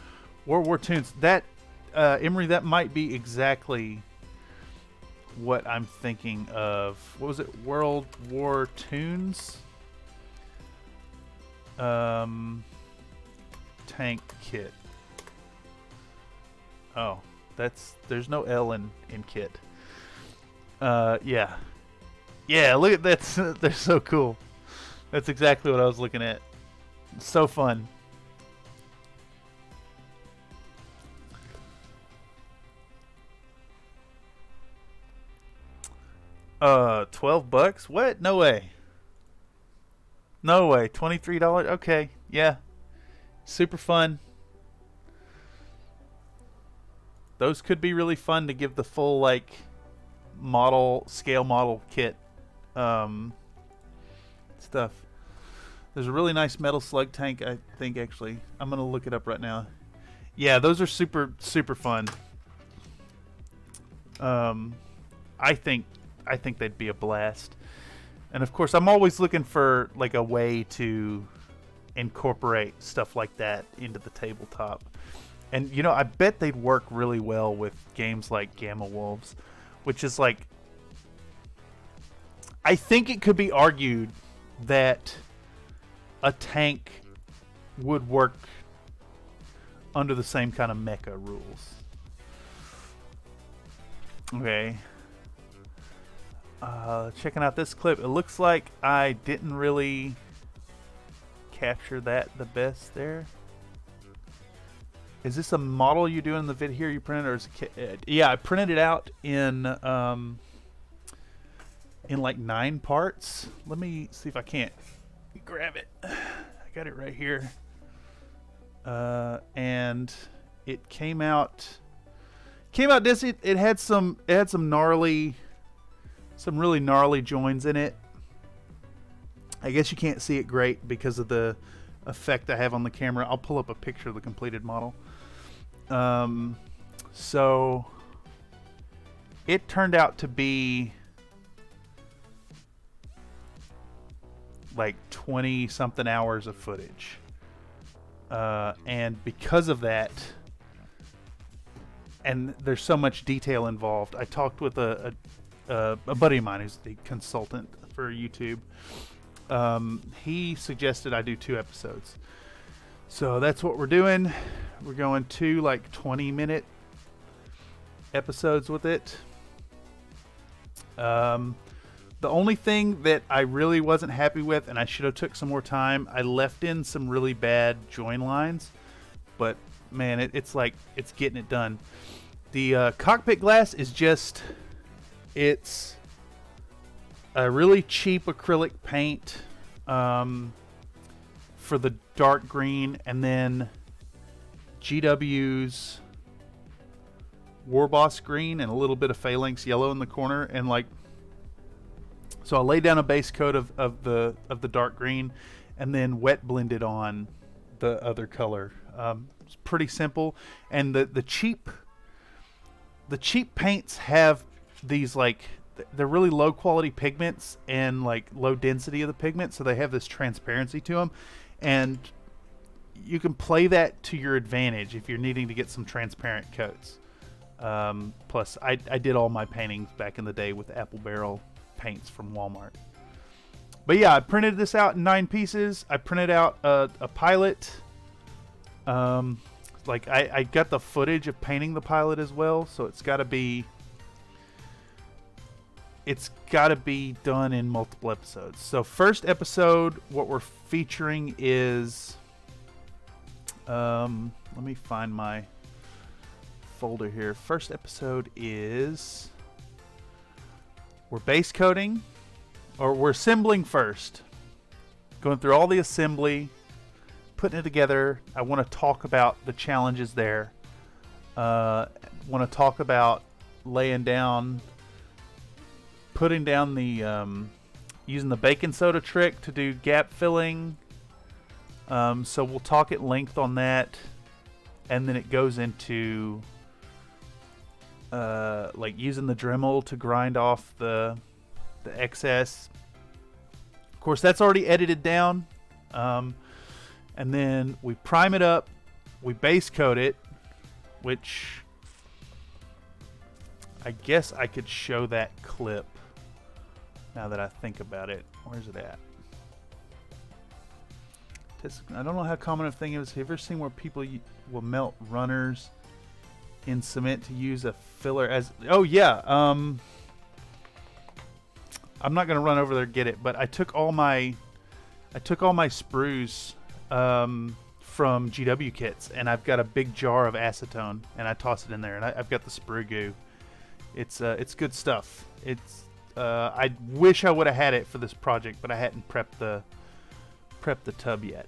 World War Tunes. That Emery, that might be exactly what I'm thinking of. What was it? World War Tunes? Tank kit. Oh, there's no L in kit. Yeah, look at that. They're so cool. That's exactly what I was looking at. So fun. $12? What? No way. No way. $23? Okay. Yeah. Super fun. Those could be really fun to give the full like scale model kit stuff. There's a really nice metal slug tank, I think, actually. I'm gonna look it up right now. Yeah, those are super fun. I think they'd be a blast. And of course, I'm always looking for like a way to incorporate stuff like that into the tabletop. And you know, I bet they'd work really well with games like Gamma Wolves, which is like, I think it could be argued that a tank would work under the same kind of mecha rules. Okay. Checking out this clip, it looks like I didn't really capture that the best there. Is this a model you do in the vid here you printed, or is it yeah, I printed it out in like 9 parts. Let me see if I can't grab it. I got it right here. And it came out this it had some really gnarly joins in it. I guess you can't see it great because of the effect I have on the camera. I'll pull up a picture of the completed model. So it turned out to be like 20 something hours of footage. And because of that, and there's so much detail involved, I talked with a buddy of mine who's the consultant for YouTube. He suggested I do 2 episodes. So that's what we're doing. We're going 2 like 20-minute episodes with it. The only thing that I really wasn't happy with, and I should have took some more time, I left in some really bad join lines, but man, it's getting it done. The cockpit glass is it's a really cheap acrylic paint for the dark green, and then GW's Warboss green and a little bit of Phalanx yellow in the corner, and like, so I laid down a base coat of the dark green, and then wet blended on the other color. It's pretty simple, and the cheap paints have these like, they're really low quality pigments and like low density of the pigment, so they have this transparency to them, and you can play that to your advantage if you're needing to get some transparent coats. Plus, I did all my paintings back in the day with Apple Barrel paints from Walmart. But yeah, I printed this out in 9 pieces. I printed out a pilot. Like I got the footage of painting the pilot as well, so it's got to be done in multiple episodes. So first episode, what we're featuring is let me find my folder here. First episode is we're base coating, or we're assembling first. Going through all the assembly, putting it together. I want to talk about the challenges there. Want to talk about laying down, putting down the using the baking soda trick to do gap filling. So we'll talk at length on that, and then it goes into like using the Dremel to grind off the excess. Of course, that's already edited down. And then we prime it up, we base coat it, which I guess I could show that clip now that I think about it. Where's it at? I don't know how common a thing it is. Have you ever seen where people will melt runners in cement to use a filler as... Oh yeah, I'm not gonna run over there and get it, but I took all my sprues from GW kits, and I've got a big jar of acetone, and I toss it in there, and I've got the sprue goo. It's good stuff. I wish I would have had it for this project, but I hadn't prepped the tub yet.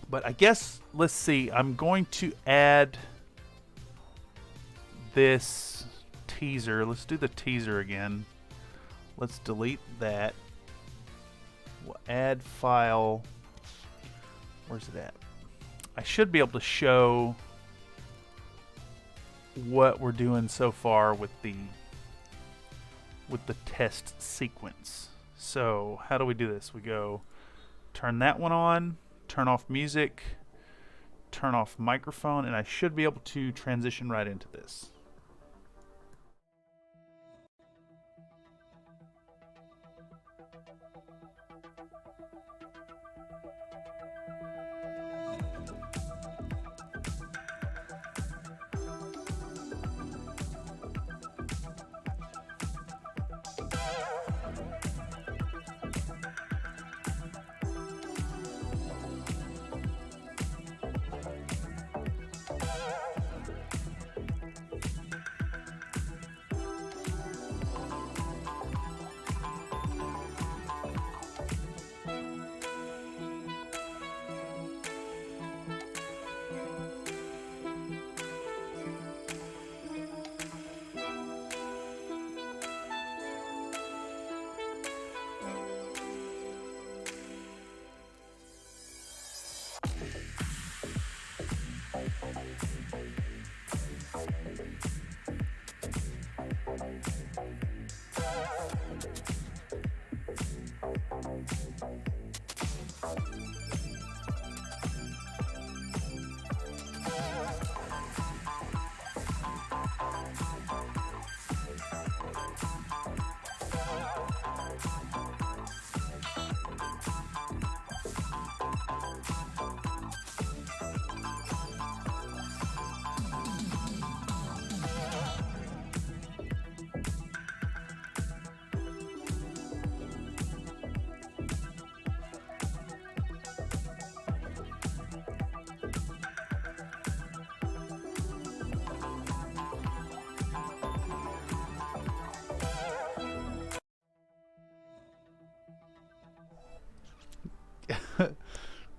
But I guess, let's see, I'm going to add this teaser. Let's do the teaser again. Let's delete that. We'll add file. Where's it at? I should be able to show what we're doing so far with the test sequence. So how do we do this? We go turn that one on, turn off music, turn off microphone, and I should be able to transition right into this.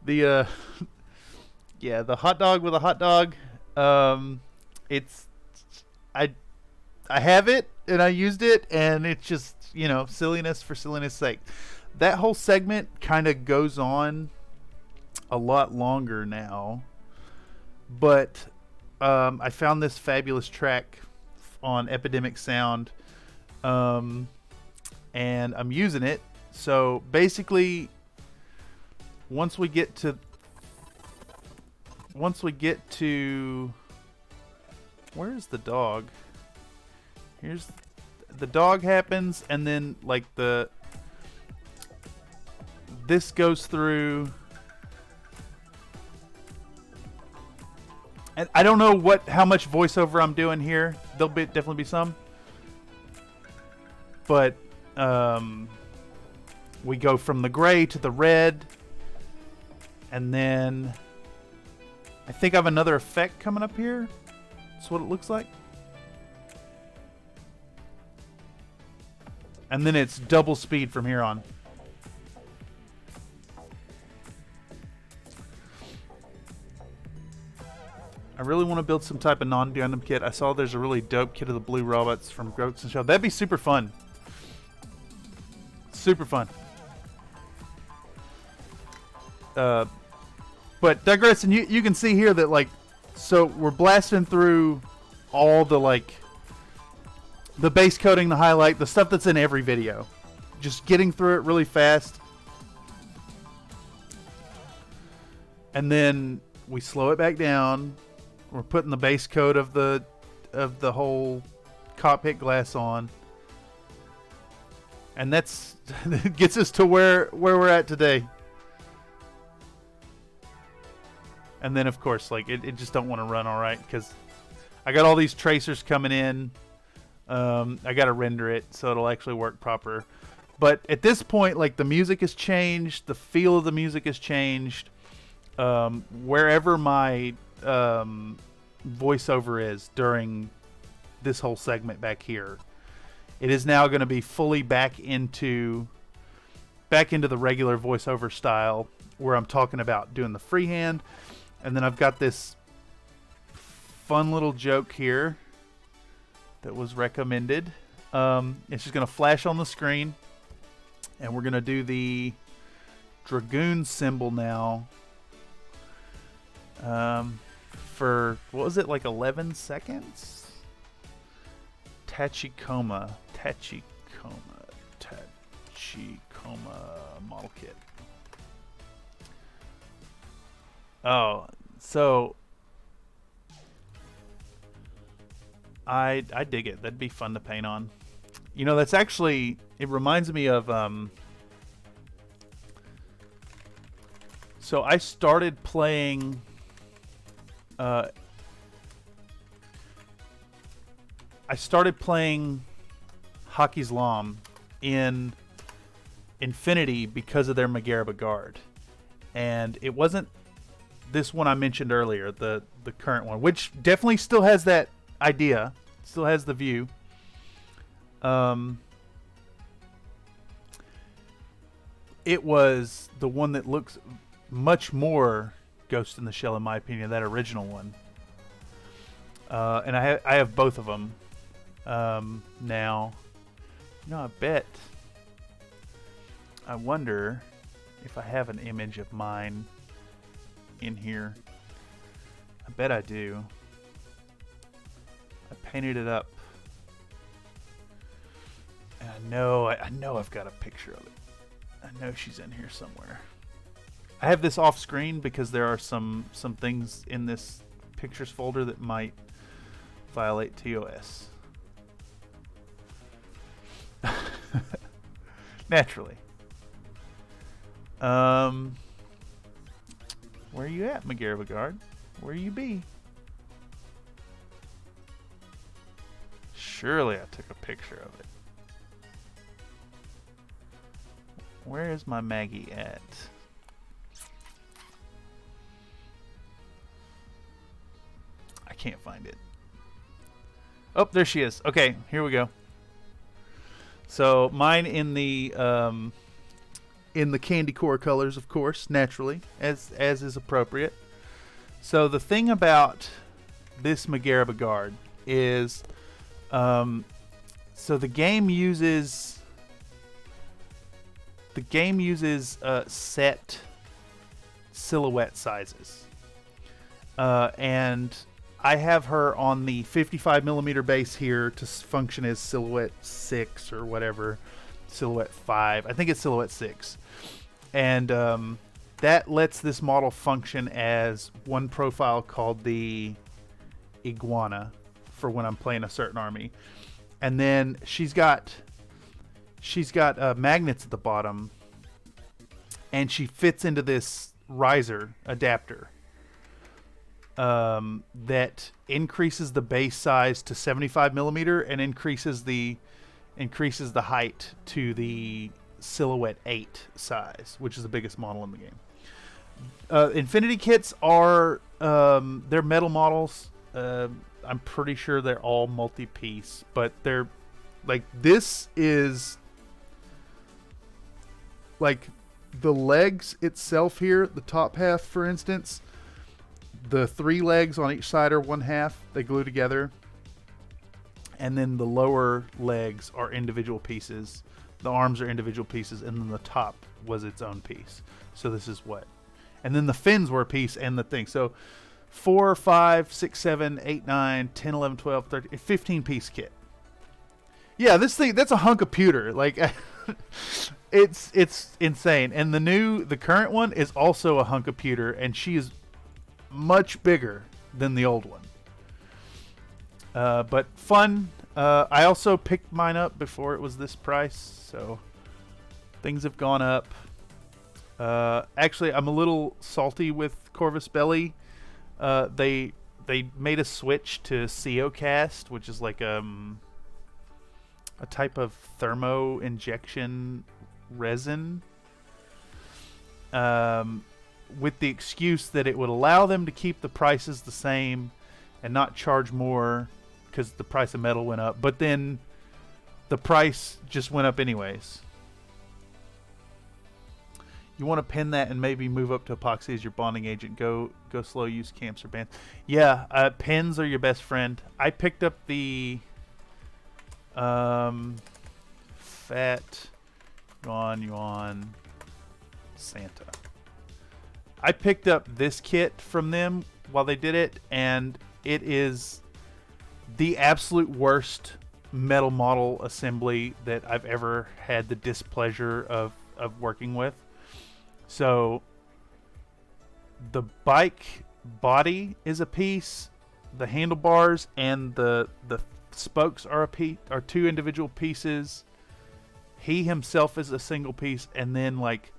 The yeah, the hot dog with a hot dog. It's I have it and I used it, and it's just, you know, silliness for silliness sake. That whole segment kind of goes on a lot longer now, but I found this fabulous track on Epidemic Sound, and I'm using it. So basically, once we get to where's the dog? Here's the dog happens, and then like this goes through, and I don't know how much voiceover I'm doing here. There'll definitely be some, but we go from the gray to the red, and then I think I have another effect coming up here. That's what it looks like. And then it's double speed from here on. I really want to build some type of non-Gundam kit. I saw there's a really dope kit of the blue robots from Ghost and Shell. That'd be super fun. Super fun. But digressing, you can see here that, like, so we're blasting through all the, like, the base coating, the highlight, the stuff that's in every video. Just getting through it really fast. And then we slow it back down. We're putting the base coat of the whole cockpit glass on. And that's gets us to where we're at today. And then, of course, like, it just don't want to run all right because I got all these tracers coming in. I got to render it so it'll actually work proper. But at this point, like, the music has changed. The feel of the music has changed. Wherever my voiceover is during this whole segment back here, it is now going to be fully back into the regular voiceover style where I'm talking about doing the freehand. And then I've got this fun little joke here that was recommended. It's just going to flash on the screen. And we're going to do the Dragoon symbol now. For, what was it, like 11 seconds? Tachikoma model kit. Oh, so I dig it. That'd be fun to paint on. You know, that's actually, it reminds me of so I started playing Hockey's Law in Infinity because of their Magaraba guard. And it wasn't this one I mentioned earlier, the current one, which definitely still has that idea, still has the view. It was the one that looks much more Ghost in the Shell, in my opinion, that original one. And I have both of them now. You know, I wonder if I have an image of mine in here. I bet I do. painted it up. And I know I've got a picture of it. I know she's in here somewhere. I have this off screen because there are some things in this pictures folder that might violate TOS. Naturally. Where you at, McGarvagard? Where you be? Surely I took a picture of it. Where is my Maggie at? I can't find it. Oh, there she is. Okay, here we go. So mine in the candy core colors, of course, naturally, as is appropriate. So the thing about this Magarabagard is, so the game uses set silhouette sizes, and I have her on the 55mm base here to function as silhouette 6 or whatever, silhouette 5. I think it's silhouette 6. And that lets this model function as one profile called the Iguana for when I'm playing a certain army. And then she's got magnets at the bottom, and she fits into this riser adapter. That increases the base size to 75mm and increases the height to the silhouette 8 size, which is the biggest model in the game. Infinity kits are they're metal models. I'm pretty sure they're all multi-piece, but they're like, this is like the legs itself here, the top half, for instance. The 3 legs on each side are one half. They glue together. And then the lower legs are individual pieces. The arms are individual pieces. And then the top was its own piece. So this is what. And then the fins were a piece and the thing. So 4, 5, 6, 7, 8, 9, 10, 11, 12, 13, 15 piece kit. Yeah, this thing, that's a hunk of pewter. Like, it's insane. And the current one is also a hunk of pewter. And she is much bigger than the old one, but fun. I also picked mine up before it was this price, so things have gone up. Actually, I'm a little salty with Corvus Belli. They made a switch to COcast, which is like a type of thermo injection resin. With the excuse that it would allow them to keep the prices the same and not charge more because the price of metal went up. But then the price just went up anyways. You want to pin that and maybe move up to epoxy as your bonding agent. Go slow, use camps or bands. Yeah, pins are your best friend. I picked up the Fat Yuan Santa. I picked up this kit from them while they did it, and it is the absolute worst metal model assembly that I've ever had the displeasure of working with. So the bike body is a piece, the handlebars and the spokes are are 2 individual pieces. He himself is a single piece, and then like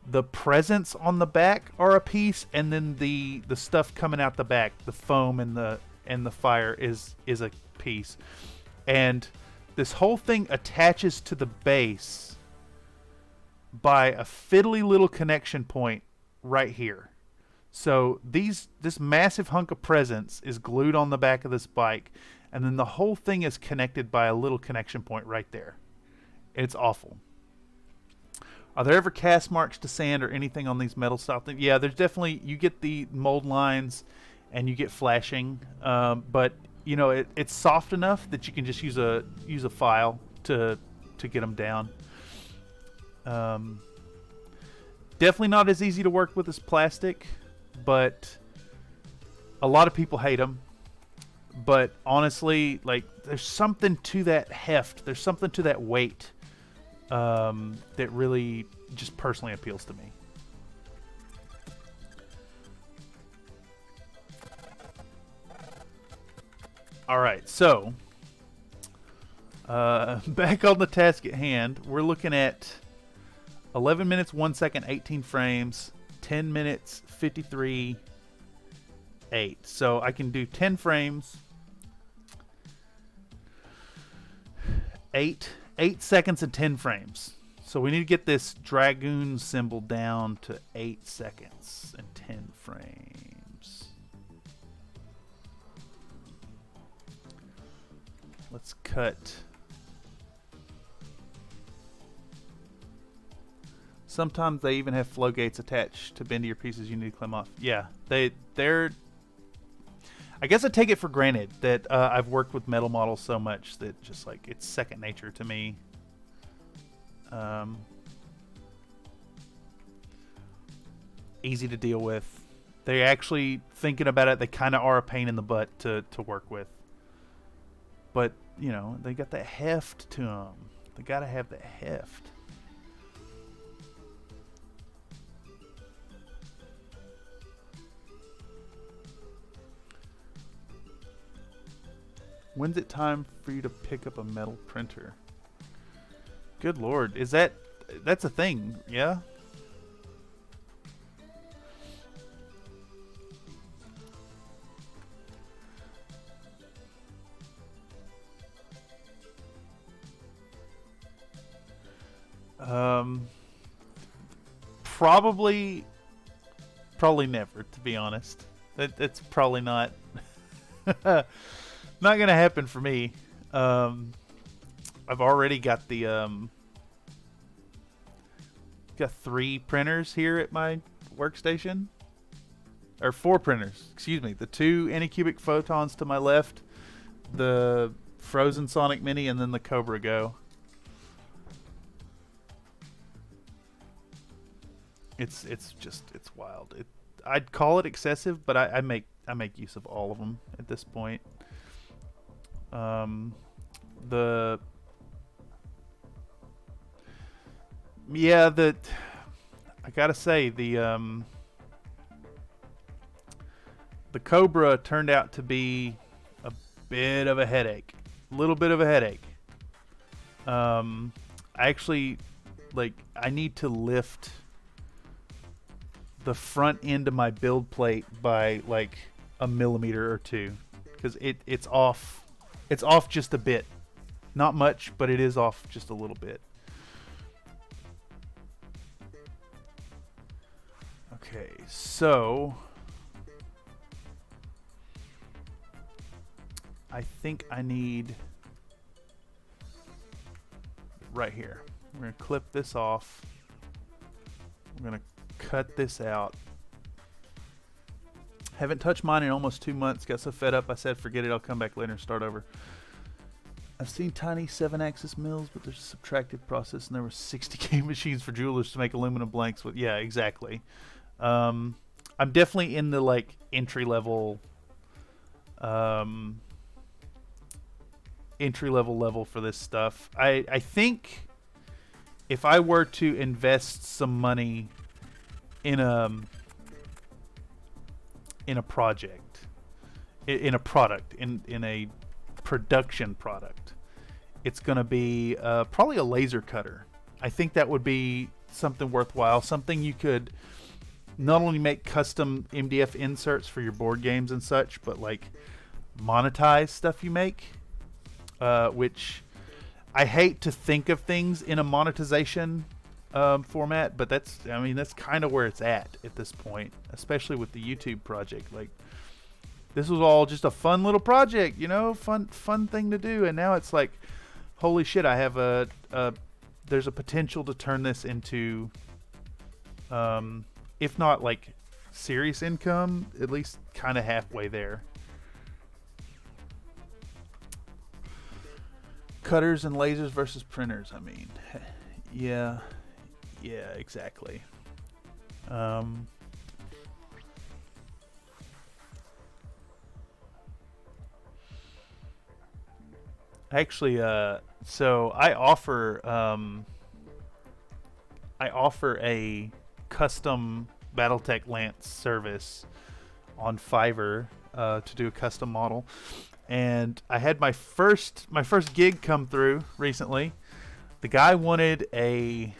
the presents on the back are a piece, and then the stuff coming out the back, the foam and the fire is a piece. And this whole thing attaches to the base by a fiddly little connection point right here. So this massive hunk of presents is glued on the back of this bike, and then the whole thing is connected by a little connection point right there. It's awful. Are there ever cast marks to sand or anything on these metal style things? Yeah, there's definitely, you get the mold lines and you get flashing, but you know it's soft enough that you can just use a file to get them down. Definitely not as easy to work with as plastic, but a lot of people hate them. But honestly, like, there's something to that heft. There's something to that weight that really just personally appeals to me. All right, so back on the task at hand, we're looking at 11 minutes, 1 second, 18 frames, 10 minutes, 53, 8. So I can do 10 frames, 8 seconds and 10 frames. So we need to get this dragoon symbol down to 8 seconds and 10 frames. Let's cut. Sometimes they even have flow gates attached to bendier pieces you need to climb off. Yeah, they're. I guess I take it for granted that I've worked with metal models so much that just like it's second nature to me. Easy to deal with. They actually, thinking about it, they kind of are a pain in the butt to work with. But, you know, they got that heft to them. They got to have that heft. When's it time for you to pick up a metal printer? Good Lord. Is that's a thing, yeah? Probably never, to be honest. That's probably not not gonna happen for me. I've already got the got 3 printers here at my workstation, or 4 printers. Excuse me. The 2 Anycubic photons to my left, the Frozen Sonic Mini, and then the Cobra Go. It's wild. I'd call it excessive, but I make use of all of them at this point. I gotta say the Cobra turned out to be a bit of a headache, a little bit of a headache. I actually I need to lift the front end of my build plate by like a millimeter or 2 because it's off just a bit, not much, but it is off just a little bit. Okay, so I think I need right here. We're gonna clip this off. We're gonna cut this out. Haven't touched mine in almost 2 months. Got so fed up I said forget it, I'll come back later and start over. I've seen tiny 7-axis mills, but there's a subtractive process, and there were 60K machines for jewelers to make aluminum blanks with. Yeah, exactly. I'm definitely in the like entry level level for this stuff. I think if I were to invest some money in a project, in a product, in a production product, it's going to be probably a laser cutter. I think that would be something worthwhile, something you could not only make custom MDF inserts for your board games and such, but like monetize stuff you make, which I hate to think of things in a monetization format, but that's kind of where it's at this point, especially with the YouTube project. Like, this was all just a fun little project, you know, fun thing to do, and now it's like, holy shit, I have there's a potential to turn this into, if not like serious income, at least kind of halfway there. Cutters and lasers versus printers. I mean, yeah, exactly. Actually, so I offer a custom battletech lance service on Fiverr to do a custom model, and I had my first gig come through recently. The guy wanted an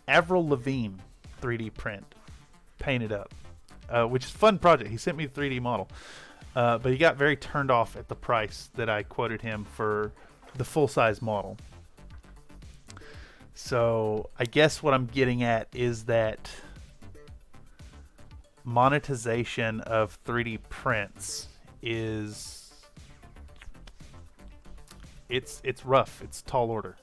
Avril Lavigne 3D print painted up, which is a fun project. He sent me the 3D model, but he got very turned off at the price that I quoted him for the full-size model. So I guess what I'm getting at is that monetization of 3D prints is it's rough. It's tall order.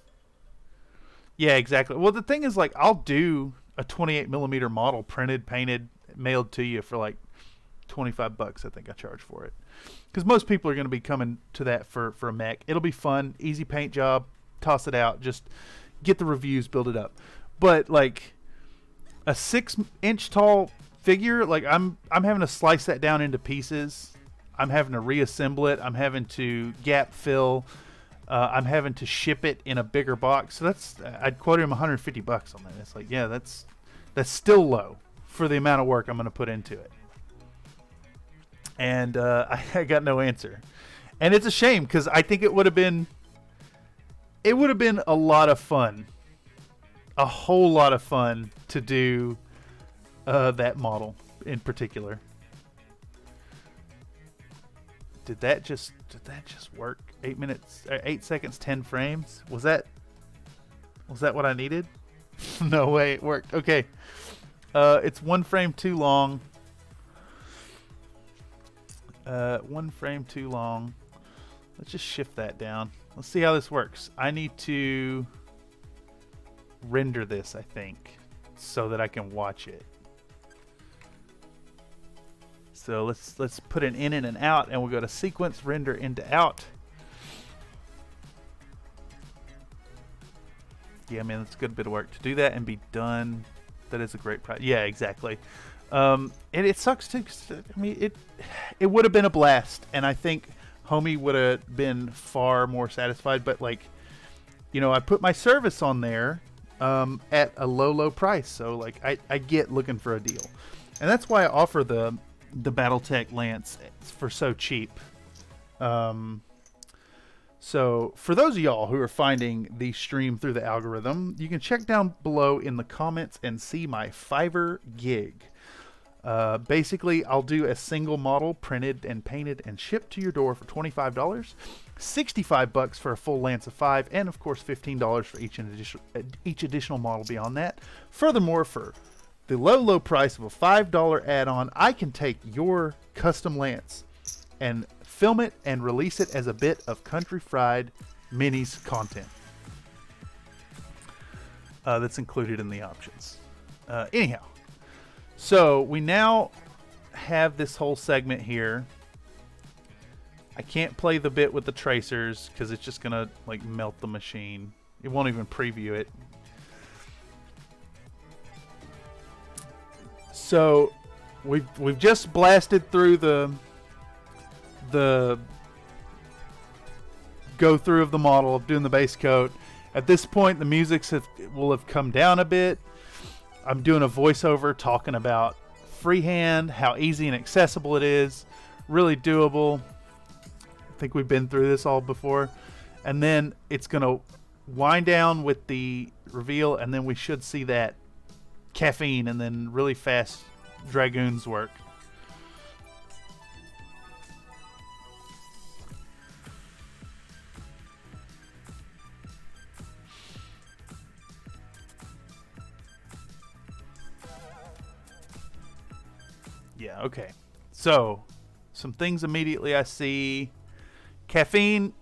Yeah, exactly. Well, the thing is, like, I'll do a 28mm model printed, painted, mailed to you for like $25. I think I charge for it, because most people are going to be coming to that for a mech. It'll be fun, easy paint job. Toss it out, just get the reviews, build it up. But like a 6-inch tall figure, like I'm having to slice that down into pieces. I'm having to reassemble it. I'm having to gap fill. I'm having to ship it in a bigger box. So I'd quote him $150 on that. It's like, yeah, that's still low for the amount of work I'm going to put into it. And I got no answer. And it's a shame, because I think it would have been a lot of fun, a whole lot of fun to do that model in particular. Did that just work? 8 minutes, 8 seconds, 10 frames. Was that what I needed? No way, it worked. Okay, it's 1 frame too long. 1 frame too long. Let's just shift that down. Let's see how this works. I need to render this, I think, so that I can watch it. So let's put an in and an out, and we'll go to sequence, render into out. Yeah, man, that's a good bit of work to do that and be done. That is a great project. Yeah, exactly. And it sucks too, 'cause, I mean, it would have been a blast, and I think homie would have been far more satisfied. But like, you know, I put my service on there at a low price, so like I get looking for a deal, and that's why I offer the battletech lance for so cheap. So for those of y'all who are finding the stream through the algorithm, you can check down below in the comments and see my Fiverr gig. Basically, I'll do a single model printed and painted and shipped to your door for $25, $65 for a full lance of 5, and of course $15 for each additional model beyond that. Furthermore, for the low price of a $5 add-on, I can take your custom lance and film it and release it as a bit of Country Fried Minis content. That's included in the options. Anyhow, so we now have this whole segment here. I can't play the bit with the tracers because it's just gonna like melt the machine. It won't even preview it. So we've just blasted through the go through of the model of doing the base coat. At this point, the music will have come down a bit. I'm doing a voiceover talking about freehand, how easy and accessible it is, really doable. I think we've been through this all before. And then it's gonna wind down with the reveal, and then we should see that caffeine and then really fast dragoons work. Yeah, okay. So, some things immediately I see. Caffeine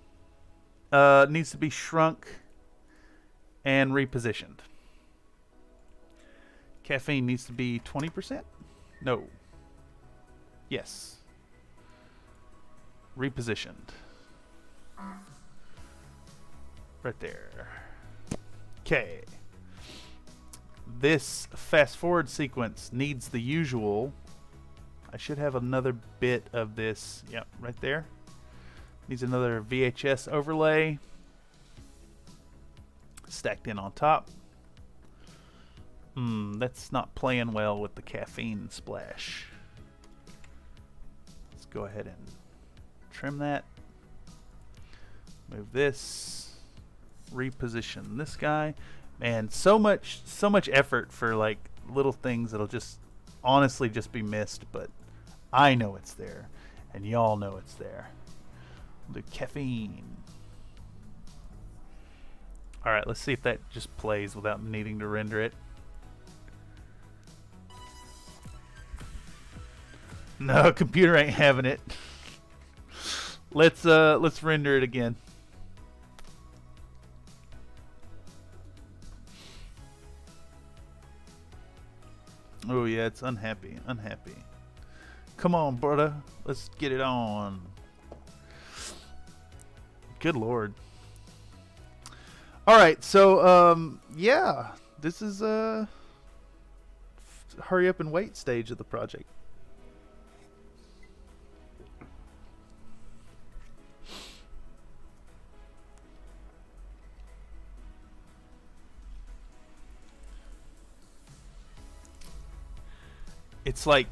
needs to be shrunk and repositioned. Caffeine needs to be 20%? No. Yes. Repositioned. Right there. Okay. This fast forward sequence needs the usual. I should have another bit of this. Yep, right there. Needs another VHS overlay. Stacked in on top. That's not playing well with the caffeine splash. Let's go ahead and trim that. Move this. Reposition this guy. Man, so much effort for like little things that'll just honestly just be missed, but I know it's there and y'all know it's there. The caffeine. Alright, let's see if that just plays without needing to render it. No, computer ain't having it. Let's render it again. Oh yeah, it's unhappy. Come on, brother. Let's get it on. Good lord. Alright, so yeah. This is hurry up and wait stage of the project. It's like,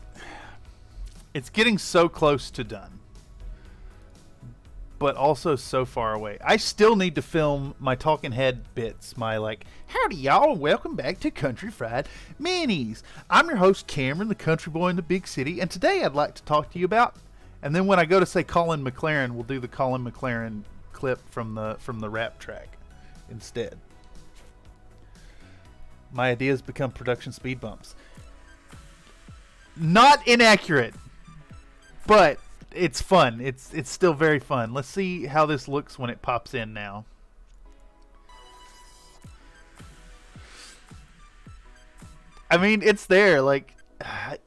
it's getting so close to done, but also so far away. I still need to film my talking head bits, my like, howdy y'all, welcome back to Country Fried Minis. I'm your host Cameron, the country boy in the big city, and today I'd like to talk to you about, and then when I go to say Colin McLaren, we'll do the Colin McLaren clip from the rap track instead. My ideas become production speed bumps. Not inaccurate, but it's fun. It's still very fun. Let's see how this looks when it pops in now. I mean, it's there. Like, I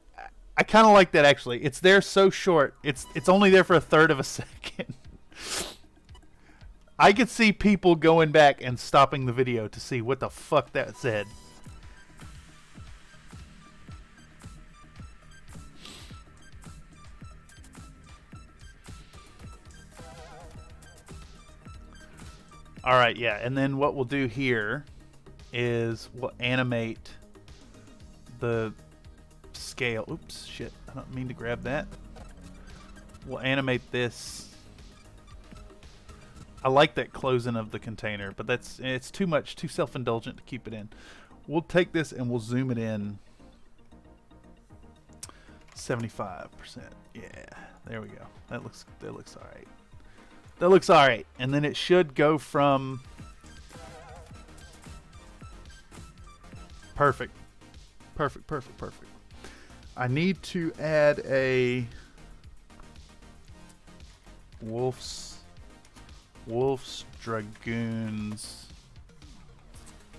kind of like that actually. It's there so short. It's only there for a third of a second. I could see people going back and stopping the video to see what the fuck that said. Alright, yeah, and then what we'll do here is we'll animate the scale. Oops, shit, I don't mean to grab that. We'll animate this. I like that closing of the container, but it's too much, too self-indulgent to keep it in. We'll take this and we'll zoom it in 75%. Yeah, there we go. That looks alright. That looks alright. And then it should go from perfect. I need to add a Wolf's Dragoons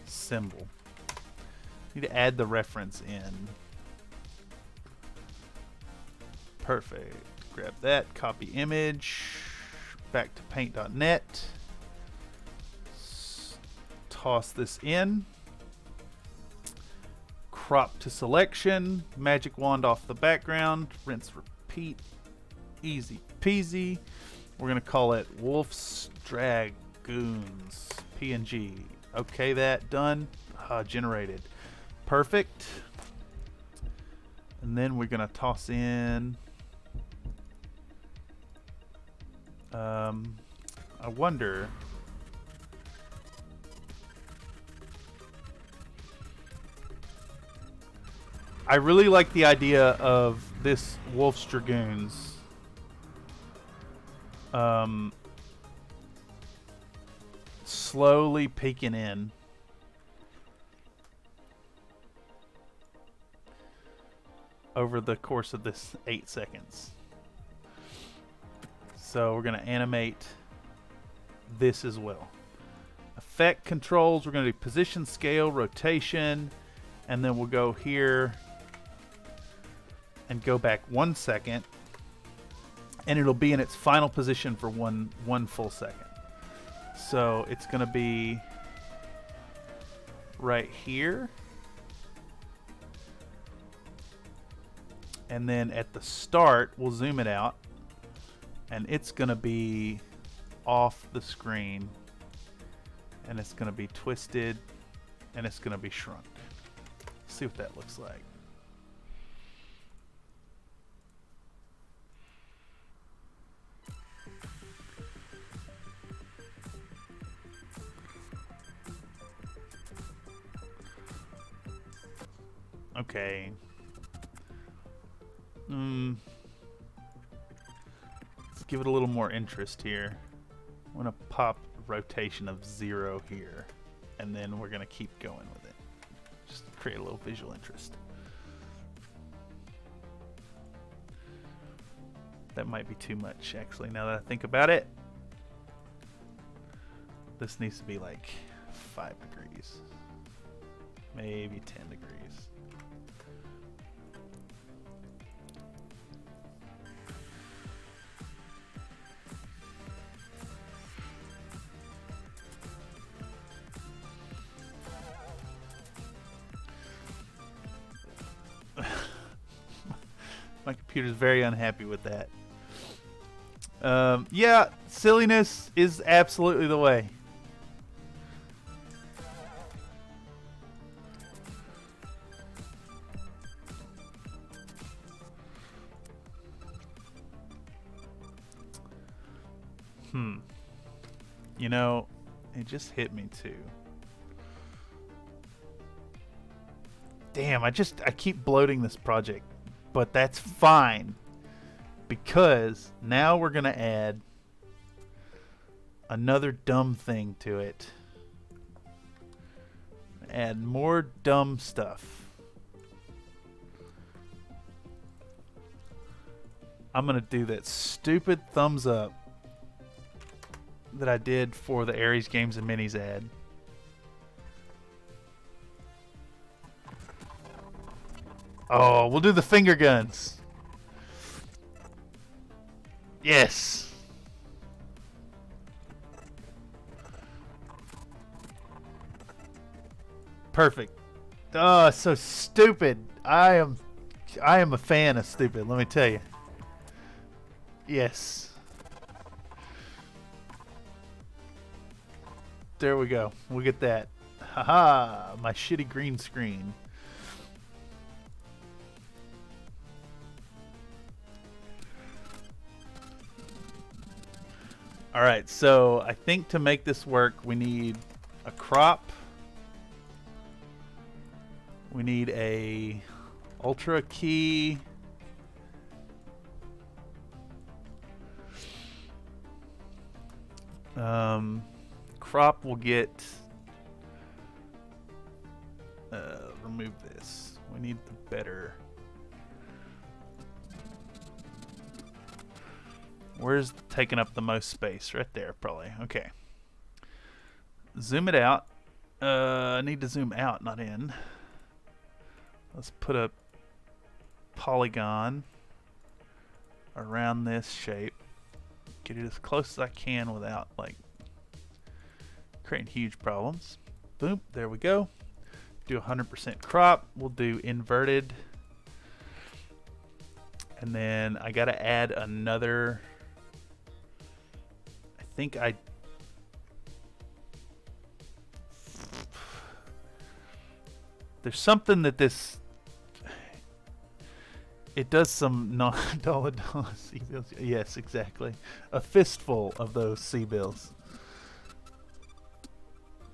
symbol. Need to add the reference in. Perfect. Grab that, copy image. Back to paint.net. Toss this in. Crop to selection. Magic wand off the background. Rinse, repeat. Easy peasy. We're going to call it Wolf's Dragoons. PNG. Okay, that done. Generated. Perfect. And then we're going to toss in. I wonder. I really like the idea of this Wolf's Dragoons. Slowly peeking in. Over the course of this 8 seconds. So we're going to animate this as well. Effect controls, we're going to do position, scale, rotation, and then we'll go here and go back 1 second, and it'll be in its final position for one full second. So it's going to be right here. And then at the start, we'll zoom it out. And it's going to be off the screen, and it's going to be twisted, and it's going to be shrunk. Let's see what that looks like. Okay. Let's give it a little more interest here. I'm gonna pop rotation of 0 here, and then we're gonna keep going with it. Just to create a little visual interest. That might be too much, actually, now that I think about it. This needs to be like 5 degrees. Maybe 10 degrees. My computer's very unhappy with that. Yeah, silliness is absolutely the way. You know, it just hit me too. Damn, I keep bloating this project, but that's fine because now we're gonna add another dumb thing to it. Add more dumb stuff. I'm gonna do that stupid thumbs up that I did for the Aries Games and Minis ad. Oh, we'll do the finger guns. Yes. Perfect. Oh, so stupid. I am a fan of stupid, let me tell you. Yes. There we go. We'll get that. Haha, my shitty green screen. Alright, so I think to make this work, we need a crop. We need a ultra key. Crop will get remove this. We need the better. Where's taking up the most space? Right there, probably. Okay. Zoom it out. I need to zoom out, not in. Let's put a polygon around this shape. Get it as close as I can without like creating huge problems. Boom, there we go. Do 100% crop. We'll do inverted. And then I gotta add another. I think there's something that this. It does some non-dollar C-bills. Yes, exactly. A fistful of those C-bills.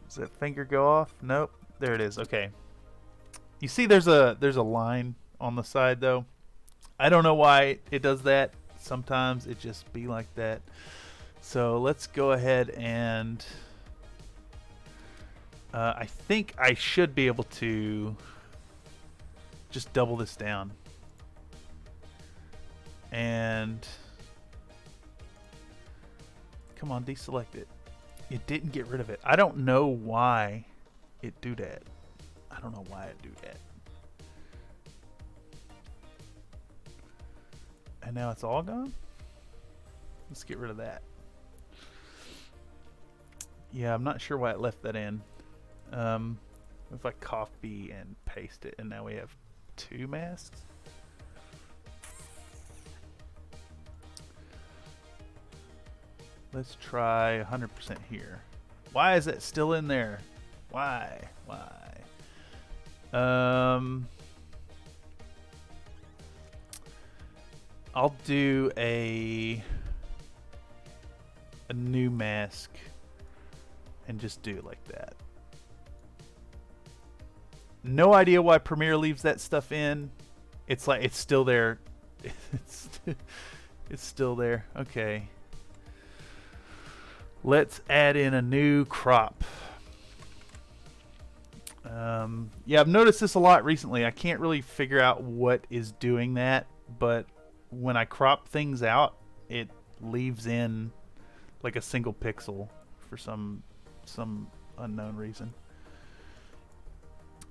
Does that finger go off? Nope. There it is. Okay. You see there's a line on the side though. I don't know why it does that. Sometimes it just be like that. So let's go ahead and I think I should be able to just double this down. And come on, deselect it. It didn't get rid of it. I don't know why it do that. I don't know why it do that. And now it's all gone? Let's get rid of that. Yeah, I'm not sure why it left that in. If I copy and paste it, and now we have 2 masks. Let's try 100% here. Why is it still in there? Why? I'll do a new mask and just do it like that. No idea why Premiere leaves that stuff in. It's like it's still there. It's still there. Okay. Let's add in a new crop. Yeah, I've noticed this a lot recently. I can't really figure out what is doing that, but when I crop things out, it leaves in like a single pixel for some unknown reason.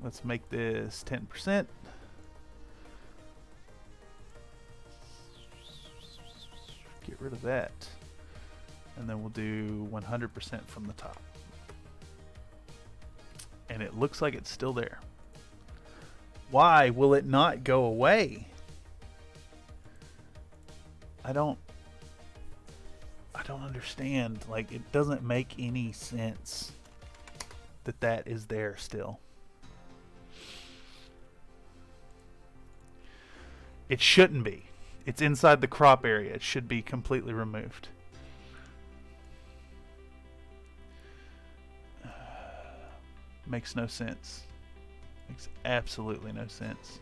Let's make this 10%. Get rid of that. And then we'll do 100% from the top. And it looks like it's still there. Why will it not go away? I don't understand. Like, it doesn't make any sense that is there still. It shouldn't be. It's inside the crop area. It should be completely removed. Makes no sense. Makes absolutely no sense.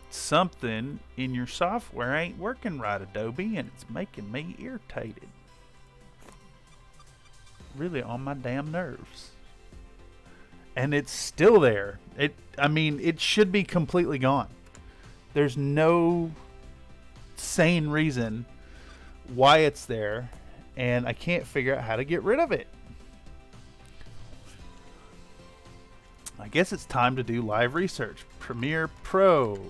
Something in your software ain't working right, Adobe, and it's making me irritated. Really on my damn nerves. And it's still there. I mean, it should be completely gone. There's no sane reason why it's there, and I can't figure out how to get rid of it. I guess it's time to do live research. Premiere Pro.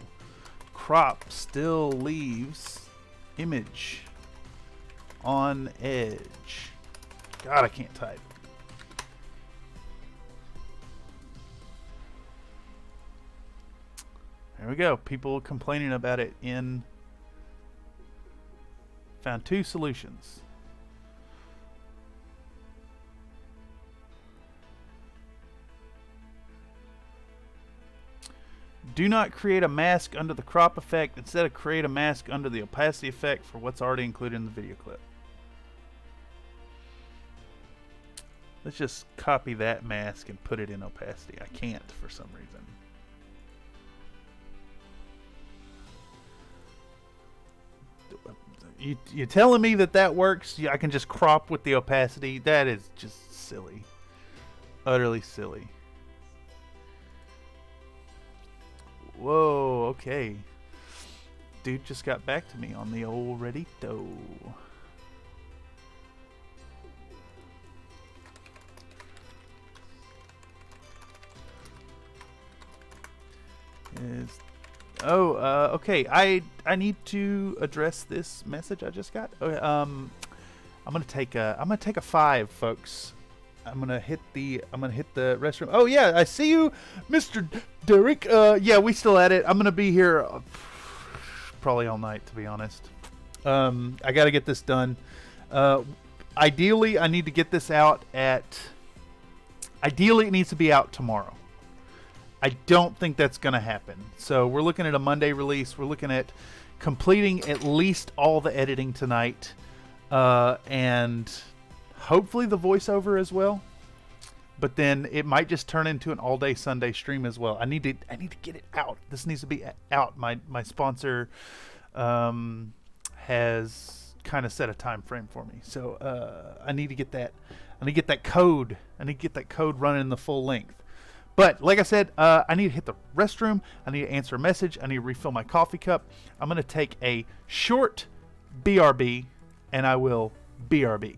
Crop still leaves image on edge. God, I can't type. There we go. People complaining about it in... Found 2 solutions. Do not create a mask under the crop effect. Instead, create a mask under the opacity effect for what's already included in the video clip. Let's just copy that mask and put it in opacity. I can't for some reason. You telling me that works? I can just crop with the opacity? That is just silly. Utterly silly. Whoa, okay. Dude just got back to me on the old Reddito. Okay. I need to address this message I just got. Okay, I'm gonna take a 5, folks. I'm gonna hit the restroom. Oh yeah, I see you, Mr. Derek. Yeah, we still at it. I'm gonna be here probably all night, to be honest. I gotta get this done. Ideally, I need to get this out Ideally, it needs to be out tomorrow. I don't think that's going to happen. So we're looking at a Monday release. We're looking at completing at least all the editing tonight. And hopefully the voiceover as well. But then it might just turn into an all-day Sunday stream as well. I need to get it out. This needs to be out. My sponsor has kind of set a time frame for me. So I need to get that. I need to get that code. I need to get that code running the full length. But like I said, I need to hit the restroom. I need to answer a message. I need to refill my coffee cup. I'm going to take a short BRB, and I will BRB.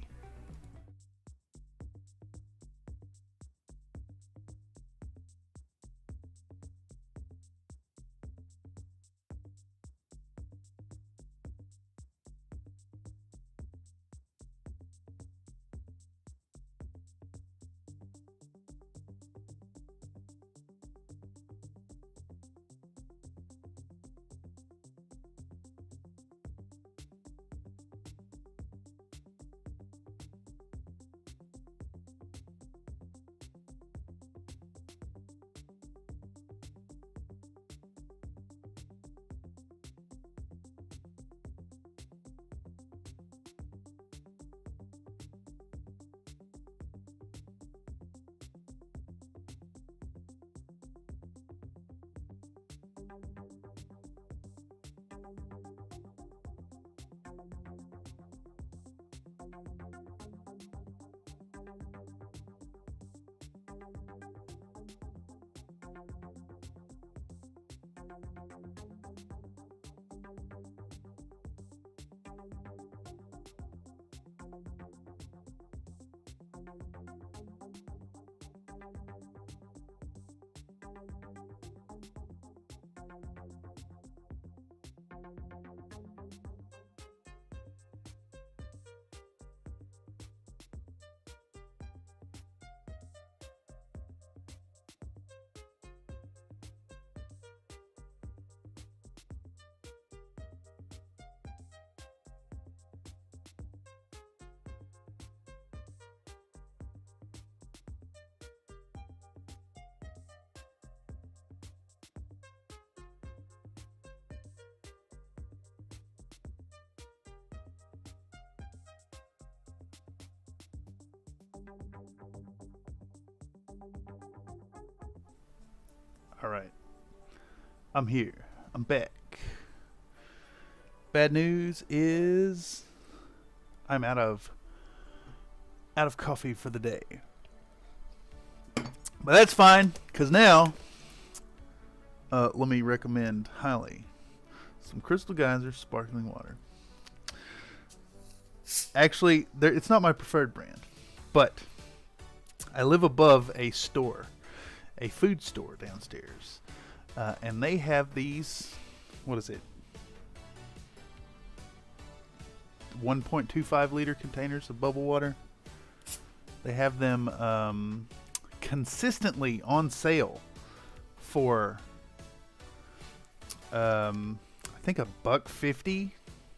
Alright. I'm here. I'm back. Bad news is I'm out of coffee for the day. But that's fine, because now let me recommend highly some Crystal Geyser sparkling water. Actually, it's not my preferred brand, but I live above a store, a food store downstairs, and they have these, what is it, 1.25 liter containers of bubble water. They have them consistently on sale for I think $1.50.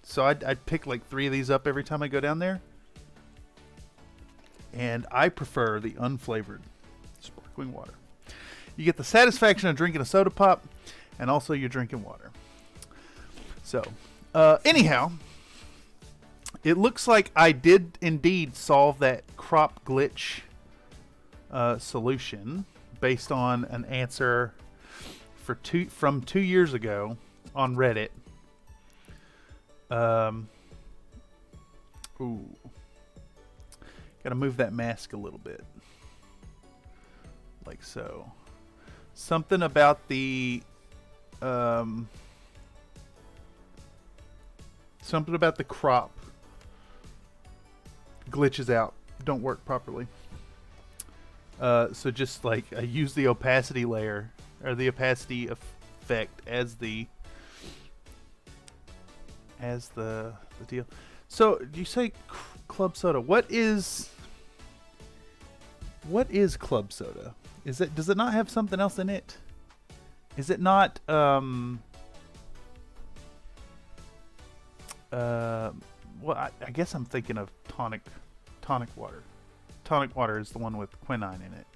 So I'd pick like 3 of these up every time I go down there, and I prefer the unflavored sparkling water. You get the satisfaction of drinking a soda pop, and also you're drinking water. So anyhow, it looks like I did indeed solve that crop glitch solution based on an answer from 2 years ago on Reddit. Ooh. Gotta move that mask a little bit. Like so. Something about the crop glitches out, don't work properly. So just like I use the opacity layer or the opacity effect as the deal. So you say club soda. What is club soda? Does it not have something else in it? Is it not well, I guess I'm thinking of tonic water. Tonic water is the one with quinine in it.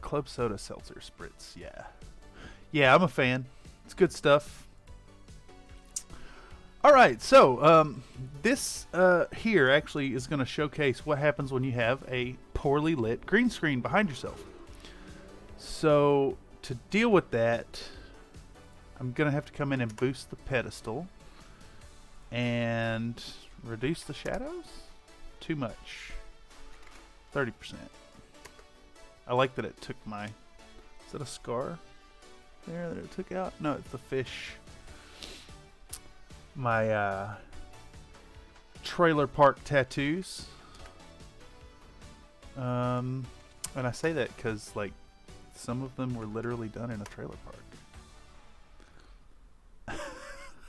Club soda seltzer spritz. Yeah, I'm a fan. It's good stuff. Alright, so this here actually is going to showcase what happens when you have a poorly lit green screen behind yourself. So to deal with that, I'm going to have to come in and boost the pedestal and reduce the shadows. Too much. 30%. I like that it took my... Is that a scar there that it took out? No, it's the fish. My trailer park tattoos. And I say that because like some of them were literally done in a trailer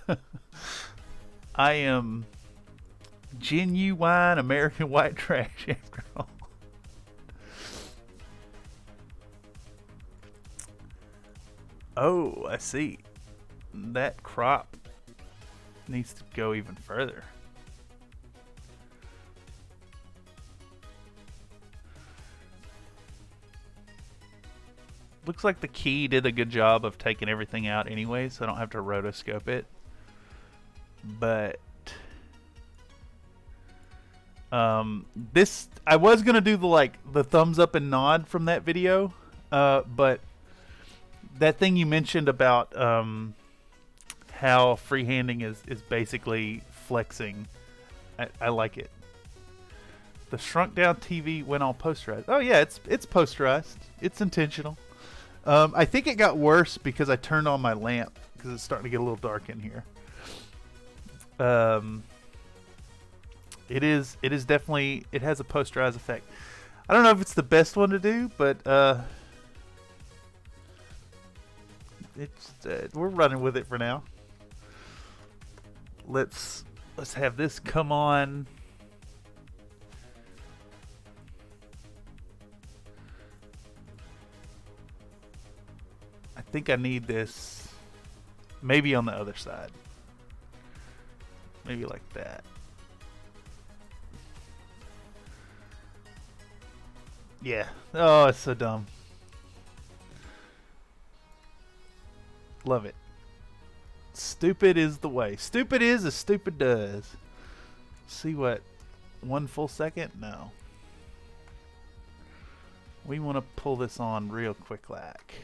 park. I am genuine American white trash after all. Oh, I see. That crop needs to go even further. Looks like the key did a good job of taking everything out anyway, so I don't have to rotoscope it. But this, I was gonna do the thumbs up and nod from that video, but that thing you mentioned about how freehanding is basically flexing, I like it. The shrunk down TV went all posterized. Oh yeah, it's posterized. It's intentional. I think it got worse because I turned on my lamp because it's starting to get a little dark in here. It is definitely, it has a posterized effect. I don't know if it's the best one to do, but it's we're running with it for now. Let's have this come on. I think I need this maybe on the other side. Maybe like that. Yeah. Oh, it's so dumb. Love it. Stupid is the way. Stupid is as stupid does. See what? 1 full second? No. We want to pull this on real quick like.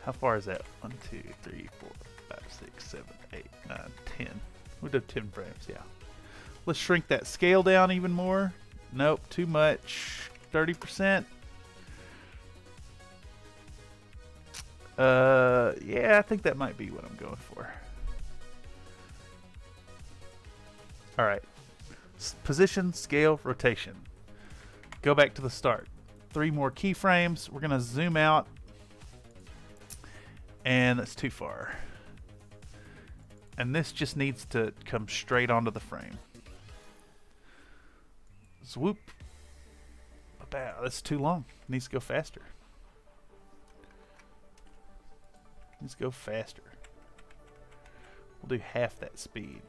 How far is that? 1, 2, 3, 4, 5, 6, 7, 8, 9, 10. We'll do 10 frames, yeah. Let's shrink that scale down even more. Nope, too much. 30%. Yeah, I think that might be what I'm going for. Alright. Position, scale, rotation. Go back to the start. 3 more keyframes. We're going to zoom out. And that's too far. And this just needs to come straight onto the frame. Swoop. Wow, that's too long. It needs to go faster. Needs to go faster. We'll do half that speed.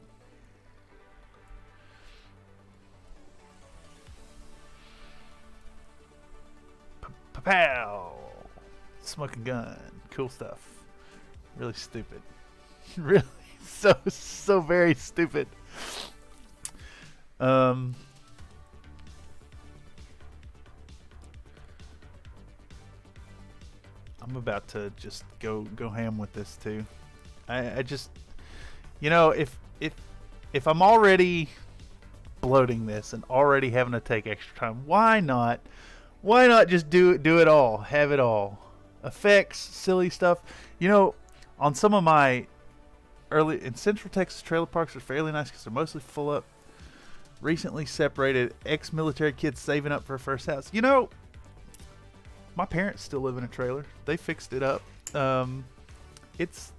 Pow! Smoking gun. Cool stuff. Really stupid. Really so very stupid. I'm about to just go ham with this too. I just, you know, if I'm already bloating this and already having to take extra time, why not just do it all, have it all. Effects, silly stuff. You know, on some of my early in Central Texas trailer parks are fairly nice because they're mostly full up. Recently separated ex-military kids saving up for a first house. You know, my parents still live in a trailer. They fixed it up. It's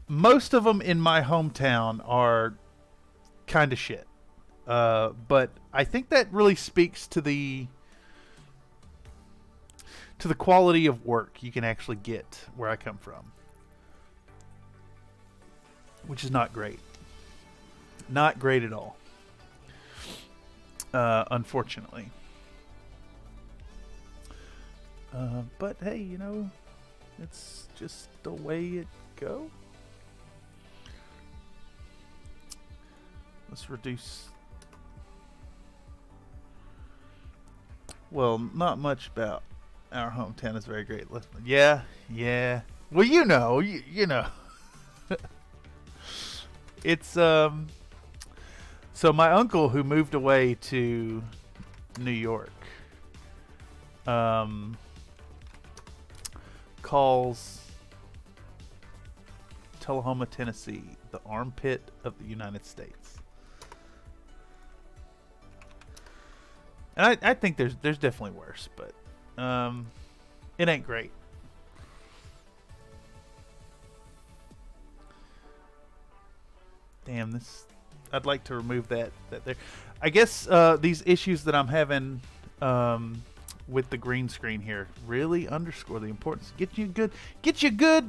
most of them in my hometown are kind of shit. But I think that really speaks to the quality of work you can actually get where I come from, which is not great. Not great at all. Unfortunately. But hey, you know, it's just the way it go. Let's reduce. Well, not much about our hometown is very great. Yeah. Well, you know. It's so my uncle who moved away to New York calls Tullahoma, Tennessee the armpit of the United States. And I think there's definitely worse, but it ain't great. Damn, this. I'd like to remove that there. I guess these issues that I'm having with the green screen here really underscore the importance. Get you good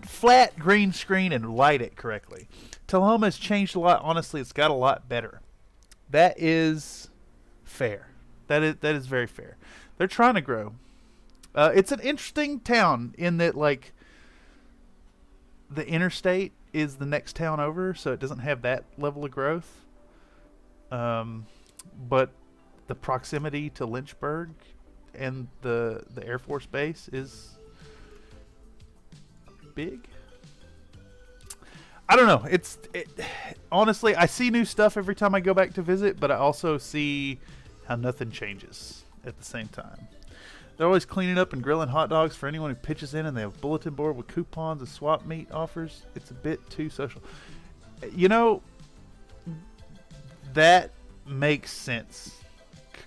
flat green screen and light it correctly. Tullahoma has changed a lot. Honestly, it's got a lot better. That is fair. That is very fair. They're trying to grow. It's an interesting town in that, like, the interstate is the next town over, so it doesn't have that level of growth. But the proximity to Lynchburg and the Air Force Base is big. I don't know. Honestly, I see new stuff every time I go back to visit, but I also see how nothing changes at the same time. They're always cleaning up and grilling hot dogs for anyone who pitches in, and they have a bulletin board with coupons and swap meet offers. It's a bit too social. You know, that makes sense.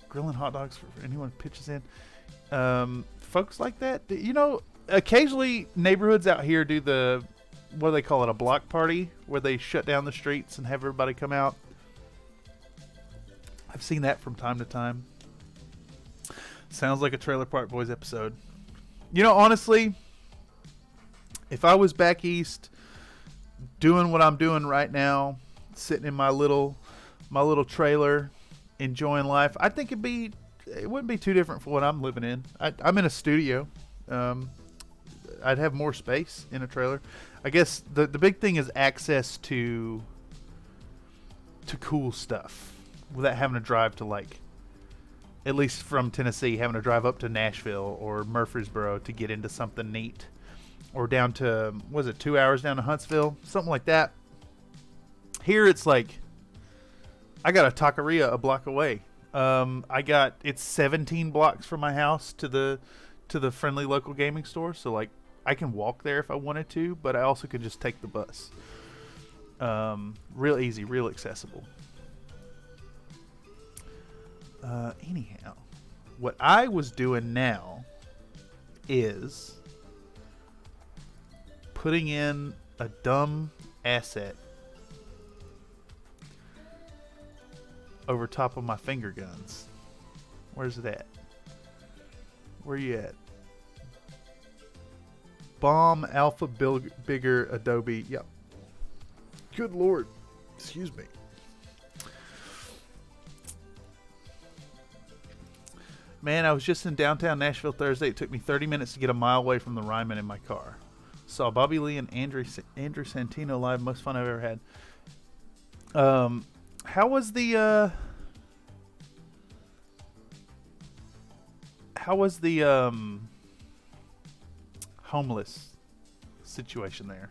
Grilling hot dogs for anyone who pitches in. Folks like that, you know, occasionally neighborhoods out here do the, what do they call it, a block party, where they shut down the streets and have everybody come out. I've seen that from time to time. Sounds like a Trailer Park Boys episode. You know, honestly, if I was back east doing what I'm doing right now, sitting in my little trailer, enjoying life, I think it wouldn't be too different from what I'm living in. I'm in a studio. I'd have more space in a trailer. I guess the big thing is access to cool stuff without having to drive to, like, at least from Tennessee, having to drive up to Nashville or Murfreesboro to get into something neat, or down to, was it 2 hours down to Huntsville, something like that. Here it's like, I got a taqueria a block away. It's 17 blocks from my house to the friendly local gaming store, so like I can walk there if I wanted to, but I also could just take the bus. Real easy, real accessible. Anyhow, what I was doing now is putting in a dumb asset over top of my finger guns. Where's it at? Where you at? Bomb Alpha Bigger Adobe. Yep. Good Lord. Excuse me. Man, I was just in downtown Nashville Thursday. It took me 30 minutes to get a mile away from the Ryman in my car. Saw Bobby Lee and Andrew Santino live. Most fun I've ever had. How was the homeless situation there?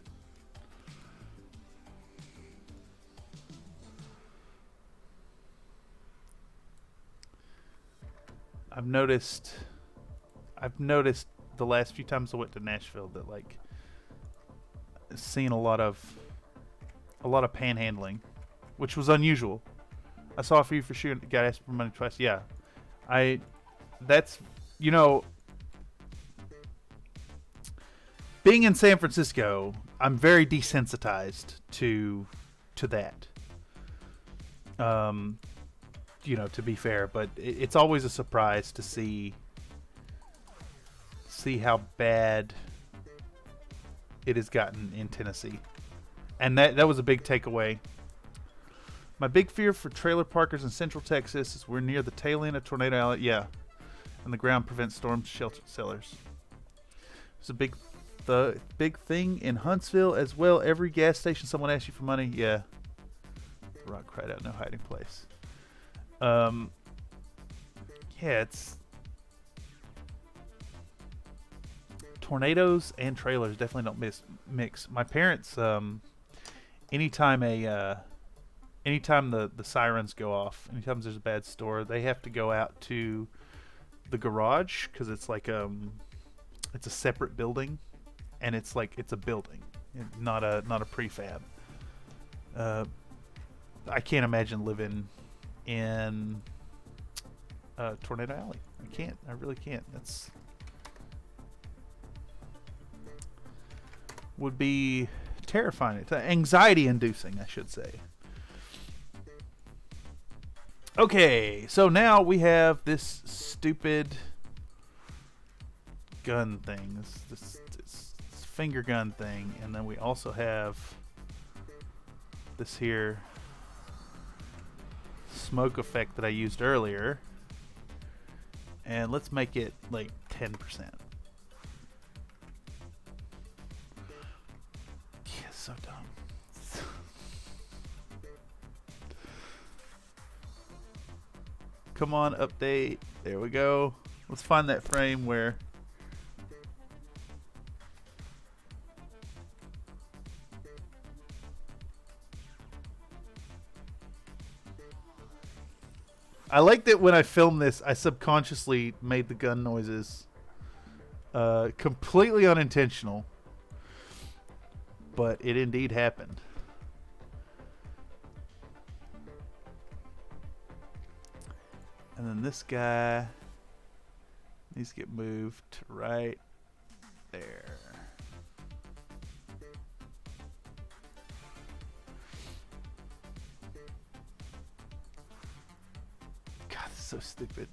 I've noticed the last few times I went to Nashville that, like, seeing a lot of panhandling, which was unusual. I saw a few for sure. Got asked for money twice. Yeah, that's, you know, being in San Francisco, I'm very desensitized to that. You know, to be fair, but it's always a surprise to see how bad it has gotten in Tennessee, and that was a big takeaway. My big fear for trailer parkers in Central Texas is we're near the tail end of Tornado Alley. Yeah, and the ground prevents storm shelter cellars. It's a big thing in Huntsville as well. Every gas station, someone asks you for money. Yeah, the rock cried out, no hiding place. Yeah, it's tornadoes and trailers definitely don't mix. My parents, anytime the sirens go off, anytime there's a bad storm, they have to go out to the garage, because it's like it's a separate building, and it's a building, not a prefab. I can't imagine living in Tornado Alley. I can't. I really can't. That's would be terrifying. It's anxiety-inducing, I should say. Okay, so now we have this stupid gun thing, this finger gun thing, and then we also have this here smoke effect that I used earlier, and let's make it like 10%. Yeah, so dumb. Come on, update. There we go. Let's find that frame where... I like that when I filmed this, I subconsciously made the gun noises. Completely unintentional. But it indeed happened. And then this guy needs to get moved right there. God, this is so stupid.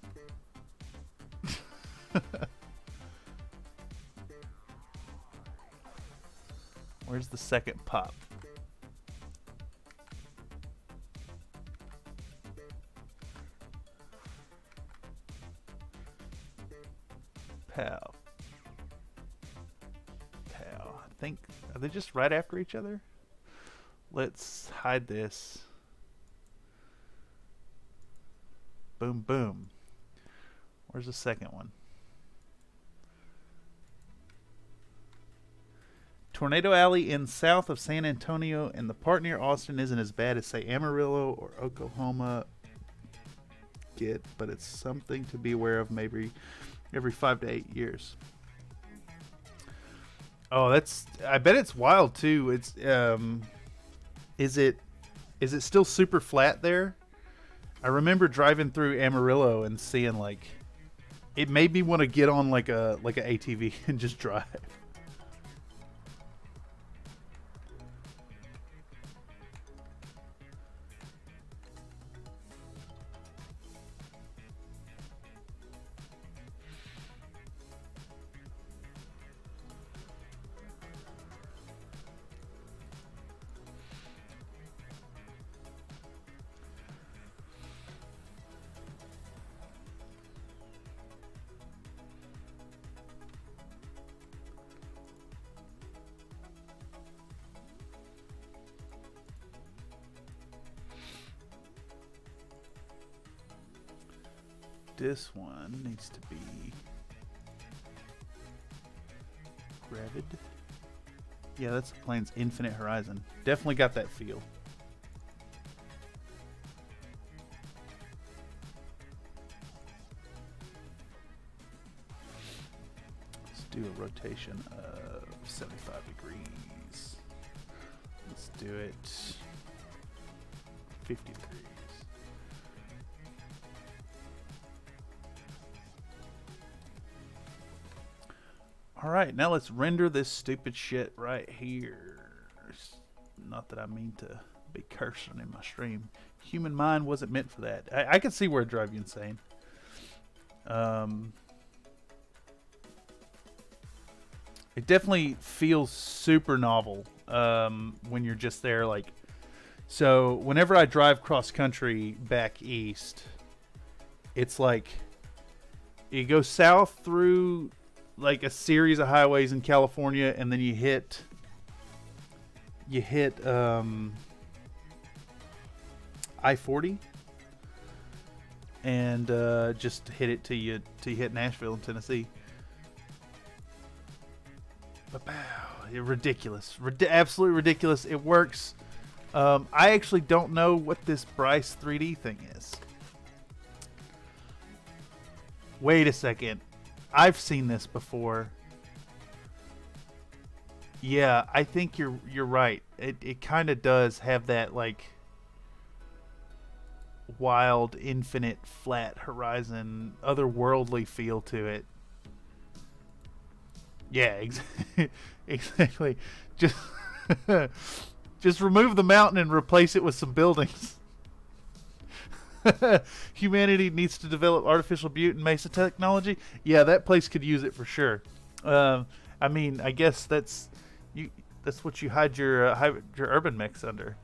Where's the second pop? Pow. Pow. I think, are they just right after each other? Let's hide this. Boom, boom. Where's the second one? Tornado Alley in south of San Antonio, and the part near Austin isn't as bad as, say, Amarillo or Oklahoma. But it's something to be aware of maybe every 5 to 8 years. Oh, that's... I bet it's wild, too. It's, is it still super flat there? I remember driving through Amarillo and seeing, like... It made me want to get on, like a ATV and just drive. This one needs to be gravid. Yeah, that's the plane's Infinite Horizon. Definitely got that feel. Let's do a rotation of 75 degrees. Let's do it 50 degrees. Alright, now let's render this stupid shit right here. Not that I mean to be cursing in my stream. Human mind wasn't meant for that. I can see where it drives you insane. It definitely feels super novel when you're just there. Like, so whenever I drive cross country back east, it's like you go south through like a series of highways in California, and then you hit I-40 and just hit it till you hit Nashville in Tennessee. But ridiculous, absolutely ridiculous. It works. I actually don't know what this Bryce 3D thing is. Wait a second. I've seen this before. Yeah, I think you're right. It kind of does have that like wild, infinite, flat horizon, otherworldly feel to it. Yeah, exactly. Just just remove the mountain and replace it with some buildings. Humanity needs to develop artificial butte and mesa technology. Yeah, that place could use it for sure. I mean, I guess that's what you hide your urban mechs under.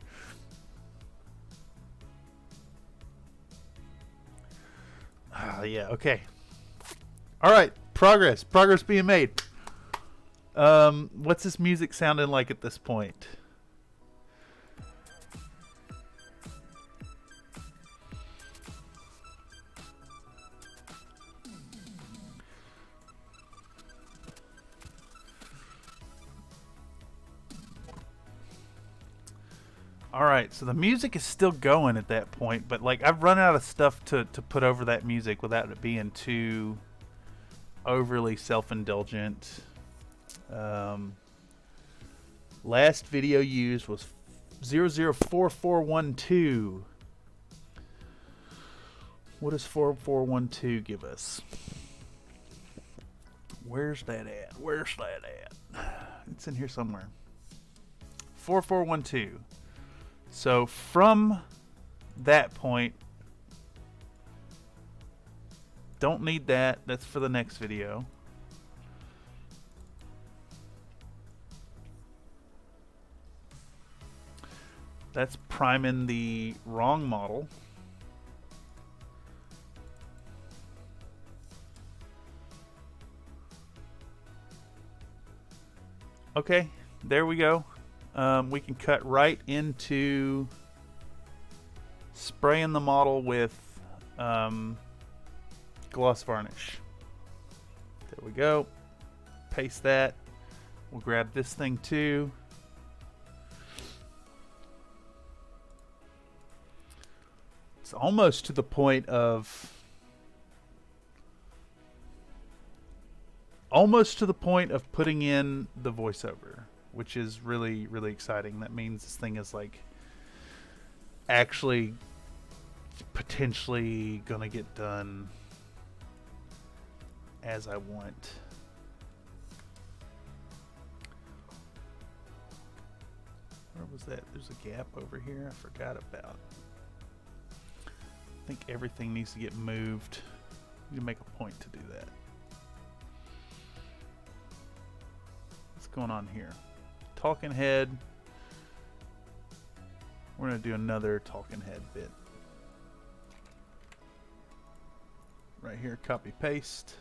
Yeah. Okay. All right. Progress being made. What's this music sounding like at this point? Alright, so the music is still going at that point, but like I've run out of stuff to put over that music without it being too overly self-indulgent. Last video used was 004412. What does 4412 give us? Where's that at? Where's that at? It's in here somewhere. 4412. So from that point, don't need that. That's for the next video. That's priming the wrong model. Okay, there we go. We can cut right into spraying the model with gloss varnish. There we go. Paste that. We'll grab this thing too. It's almost to the point of putting in the voiceover, which is really, really exciting. That means this thing is like actually potentially gonna get done as I want. Where was that? There's a gap over here I forgot about. I think everything needs to get moved. I need to make a point to do that. What's going on here? Talking head. We're going to do another talking head bit. Right here, copy paste.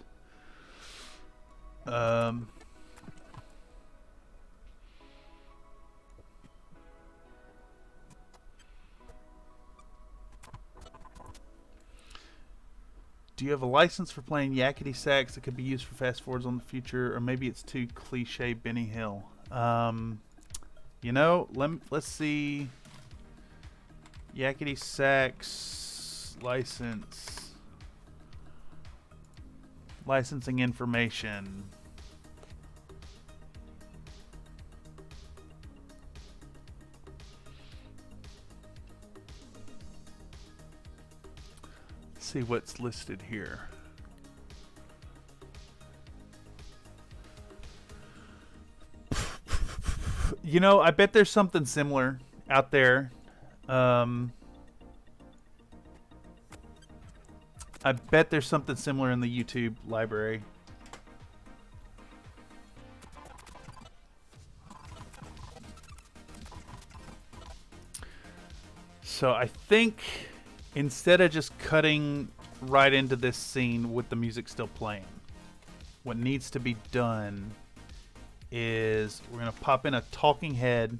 Do you have a license for playing yakety sax that could be used for fast forwards on the future, or maybe it's too cliche Benny Hill? You know, let's see. Yakety sax licensing information. See what's listed here. You know, I bet there's something similar out there. I bet there's something similar in the YouTube library. So I think instead of just cutting right into this scene with the music still playing, what needs to be done is we're going to pop in a talking head,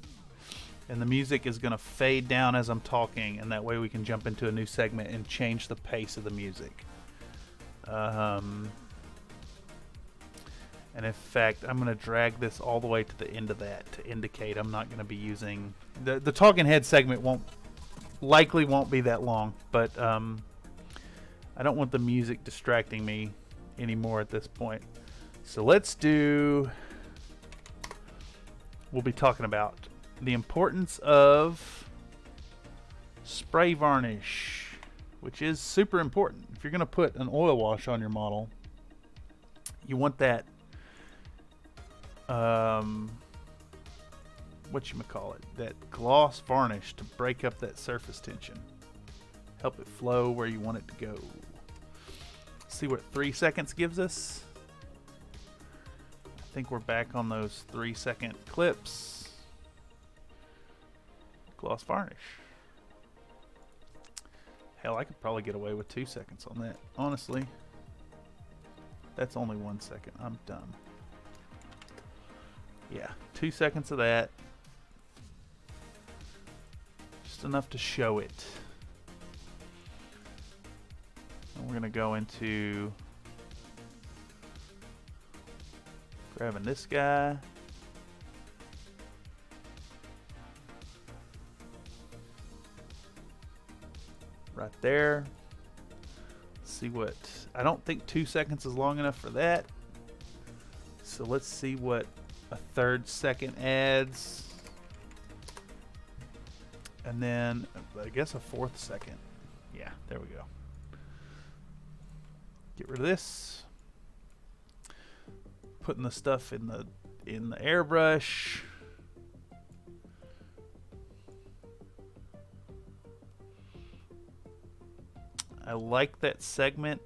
and the music is going to fade down as I'm talking, and that way we can jump into a new segment and change the pace of the music. And in fact, I'm going to drag this all the way to the end of that to indicate I'm not going to be using... The talking head segment likely won't be that long, but I don't want the music distracting me anymore at this point. So let's do... We'll be talking about the importance of spray varnish, which is super important. If you're going to put an oil wash on your model, you want that whatchamacallit, that gloss varnish to break up that surface tension, help it flow where you want it to go. See what 3 seconds gives us. I think we're back on those 3-second clips. Gloss varnish. Hell, I could probably get away with 2 seconds on that. Honestly, that's only 1 second. I'm dumb. Yeah, 2 seconds of that. Just enough to show it. And we're gonna go into grabbing this guy. right there. See what, I don't think 2 seconds is long enough for that. So let's see what a 3rd second adds. And then I guess a 4th second. Yeah, there we go. Get rid of this. Putting the stuff in the airbrush. I like that segment.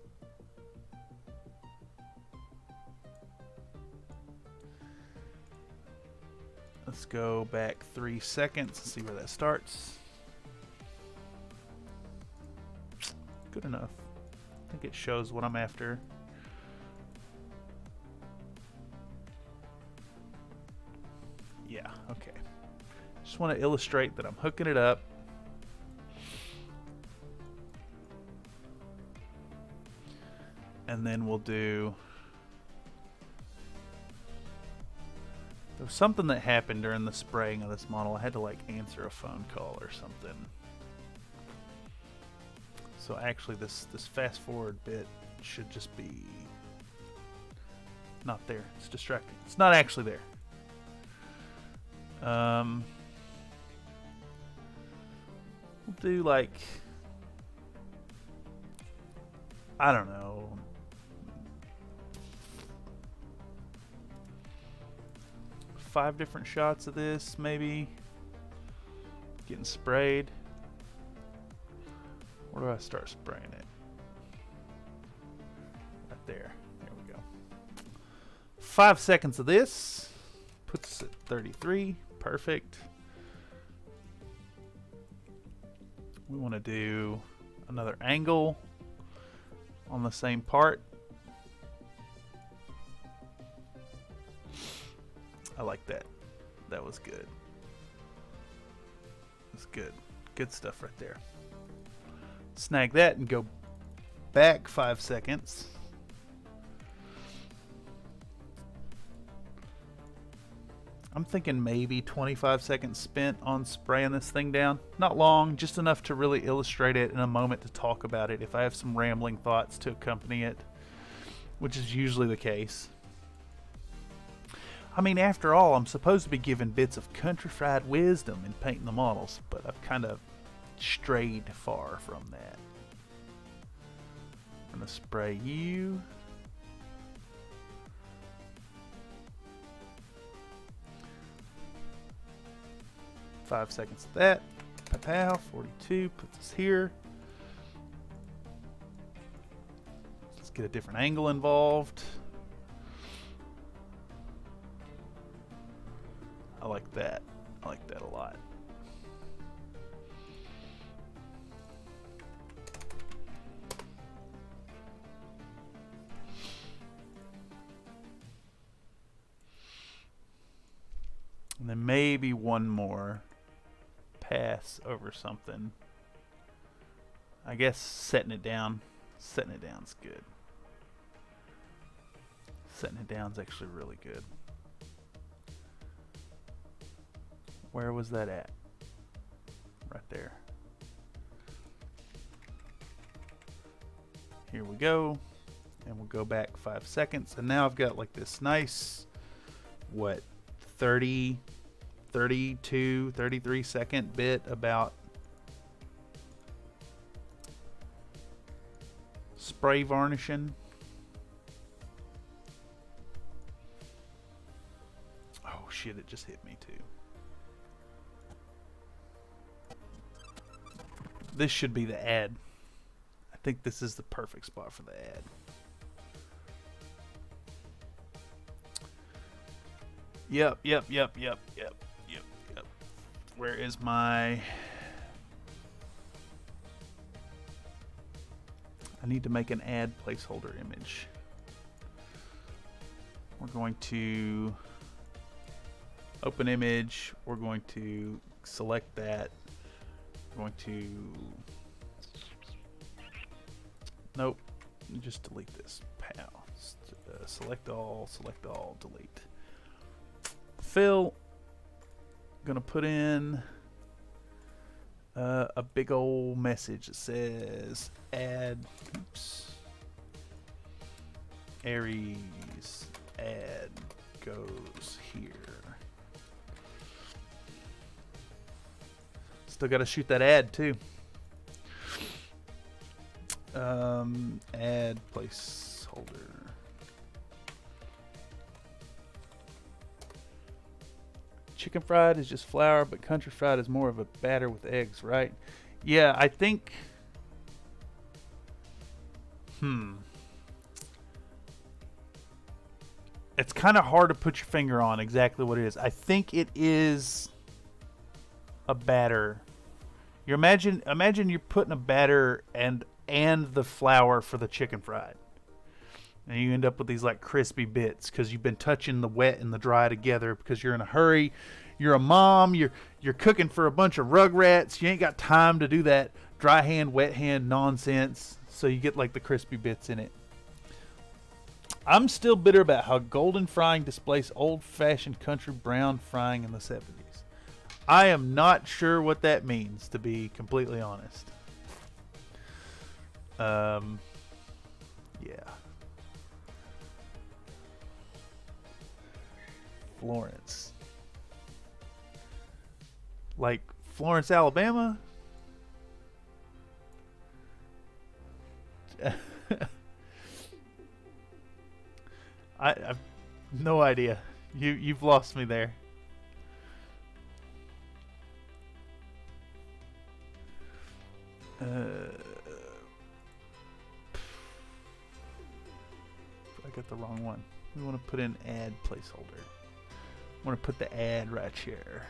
Let's go back 3 seconds and see where that starts. Good enough. I think it shows what I'm after. Yeah, okay. Just want to illustrate that I'm hooking it up. And then we'll do... There was something that happened during the spraying of this model. I had to like answer a phone call or something. So actually this fast forward bit should just be not there. It's distracting. It's not actually there. We'll do like, I don't know, 5 different shots of this, maybe getting sprayed. Where do I start spraying it? Right there. There we go. 5 seconds of this puts us at 33. Perfect. We want to do another angle on the same part. I like that. That was good. That's good. Good stuff right there. Snag that and go back 5 seconds. I'm thinking maybe 25 seconds spent on spraying this thing down. Not long, just enough to really illustrate it in a moment to talk about it if I have some rambling thoughts to accompany it, which is usually the case. I mean, after all, I'm supposed to be giving bits of country-fried wisdom in painting the models, but I've kind of strayed far from that. I'm going to spray you. Five seconds of that. Pow, 42 puts us here. Let's get a different angle involved. I like that. I like that a lot. And then maybe one more pass over something. I guess setting it down. Setting it down's good. Setting it down's actually really good. Where was that at? Right there. Here we go. And we'll go back 5 seconds. And now I've got like this nice, what, 30, 32, 33 second bit about spray varnishing. Oh shit, it just hit me too. This should be the ad. I think this is the perfect spot for the ad. Yep. Where is my... I need to make an ad placeholder image. We're going to open image. We're going to select that. We're going to... Nope. Just delete this. Pow. Select all, delete. Fill. Gonna put in a big old message that says add, oops, Aries ad goes here. Still got to shoot that ad too. Add placeholder. Chicken fried is just flour, but country fried is more of a batter with eggs, right? Yeah, I think. It's kind of hard to put your finger on exactly what it is. I think it is a batter. You imagine you're putting a batter and the flour for the chicken fried, and you end up with these like crispy bits because you've been touching the wet and the dry together because you're in a hurry. You're a mom. You're cooking for a bunch of rugrats. You ain't got time to do that dry hand, wet hand nonsense. So you get like the crispy bits in it. I'm still bitter about how golden frying displaced old-fashioned country brown frying in the 70s. I am not sure what that means, to be completely honest. Yeah. Florence. Like Florence, Alabama? I've no idea. You've lost me there. I got the wrong one. We want to put in ad placeholder. I want to put the ad right here.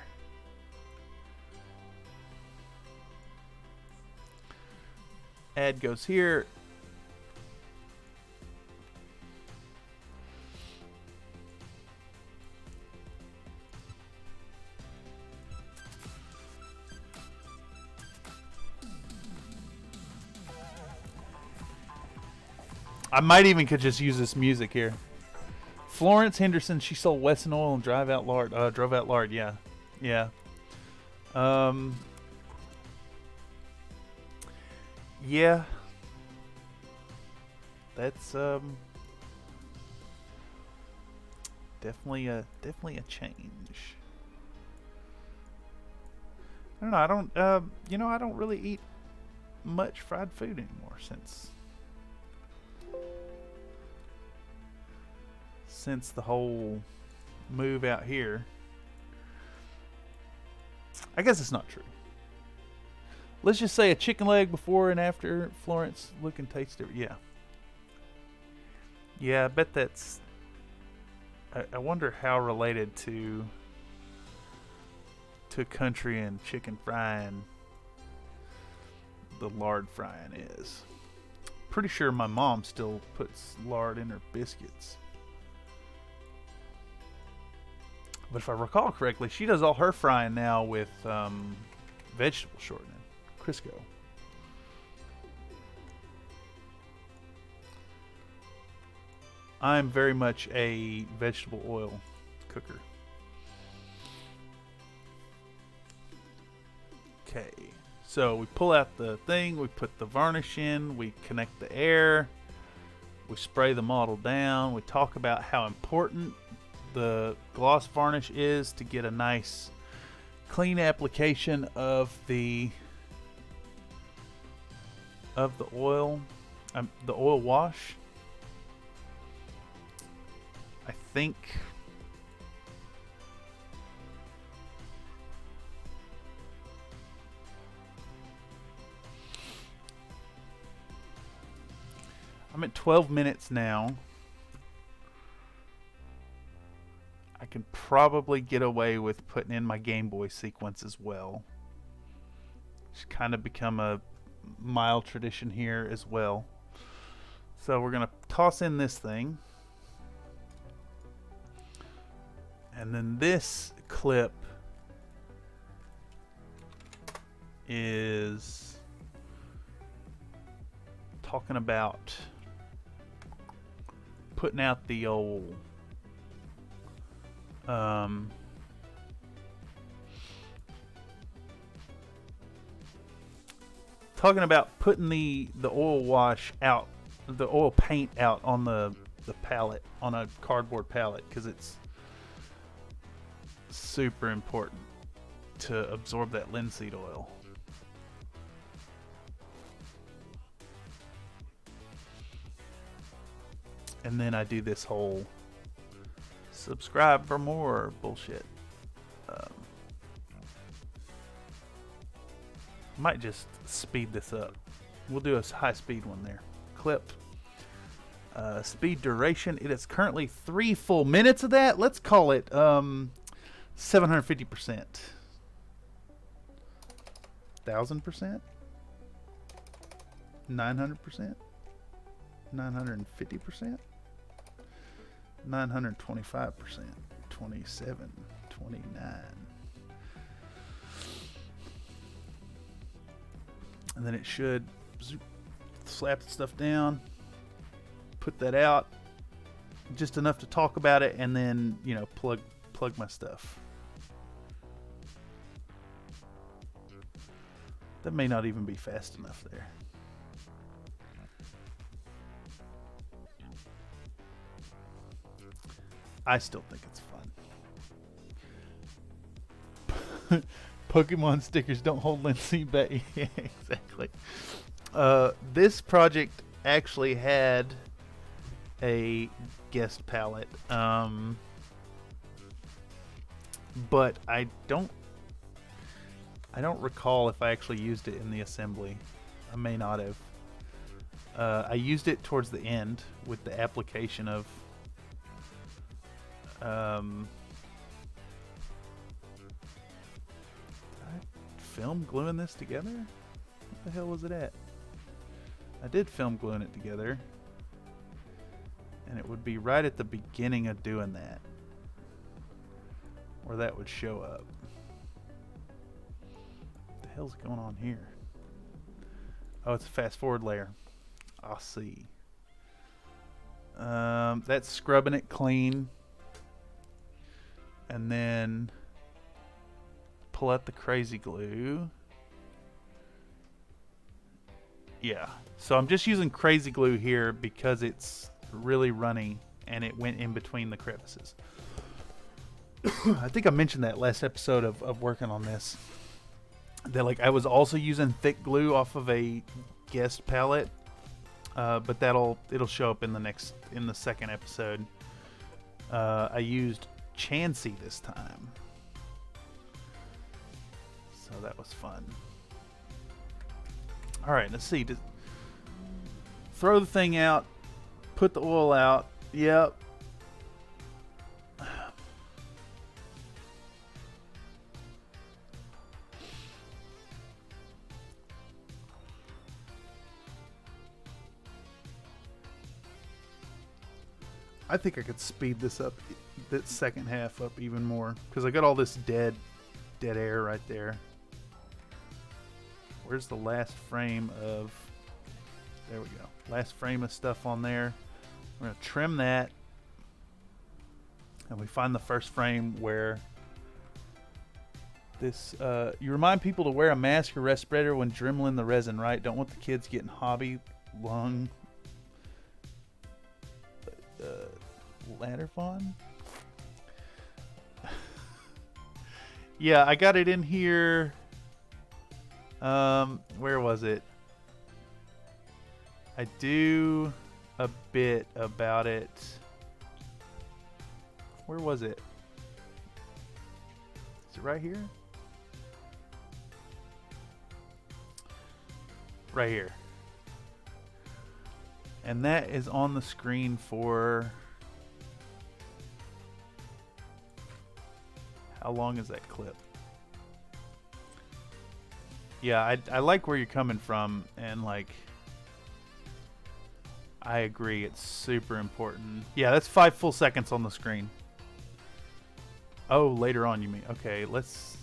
Ad goes here. I might even could just use this music here. Florence Henderson, she sold Wesson oil and drove out lard. Yeah, yeah. Yeah. That's definitely a change. I don't know. I don't really eat much fried food anymore since the whole move out here. I guess it's not true. Let's just say a chicken leg before and after Florence look and taste it. Yeah. Yeah, I bet that's... I wonder how related to country and chicken frying the lard frying is. Pretty sure my mom still puts lard in her biscuits. But if I recall correctly, she does all her frying now with vegetable shortening, Crisco. I'm very much a vegetable oil cooker. Okay, so we pull out the thing, we put the varnish in, we connect the air, we spray the model down, we talk about how important the gloss varnish is to get a nice clean application of the oil, the oil wash. I think I'm at 12 minutes now. I can probably get away with putting in my Game Boy sequence as well. It's kind of become a mild tradition here as well. So we're going to toss in this thing. And then this clip is talking about putting out the old talking about putting the oil wash out, the oil paint out on the palette, on a cardboard palette, because it's super important to absorb that linseed oil. And then I do this whole subscribe for more bullshit. Might just speed this up. We'll do a high speed one there. Clip. Speed duration. It is currently 3 full minutes of that. Let's call it 750%. 1,000%? 900%? 950%? 925%. 27. 29. And then it should slap the stuff down, put that out, just enough to talk about it, and then, you know, plug my stuff. That may not even be fast enough there. I still think it's fun. Pokemon stickers don't hold linseed back. Yeah, exactly. This project actually had a guest palette, but I don't recall if I actually used it in the assembly. I may not have. I used it towards the end with the application of film gluing this together? What the hell was it at? I did film gluing it together, and it would be right at the beginning of doing that where that would show up. What the hell's going on here? Oh, it's a fast forward layer. I'll see. That's scrubbing it clean, and then pull out the crazy glue. Yeah, so I'm just using crazy glue here because it's really runny and it went in between the crevices. I think I mentioned that last episode of working on this, that like I was also using thick glue off of a guest palette, but it'll show up in the second episode. I used Chansey this time. So that was fun. Alright, let's see. Throw the thing out. Put the oil out. Yep. I think I could speed this up, that second half up even more, because I got all this dead air right there. Where's the last frame of... There we go. Last frame of stuff on there. We're going to trim that. And we find the first frame where this... you remind people to wear a mask or respirator when dremeling the resin, right? Don't want the kids getting hobby lung... Ladderfawn? Yeah, I got it in here... where was it? I do a bit about it. Where was it? Is it right here? Right here. And that is on the screen for... How long is that clip? Yeah, I like where you're coming from, and like, I agree, it's super important. Yeah, that's 5 full seconds on the screen. Oh, later on you mean. Okay, let's...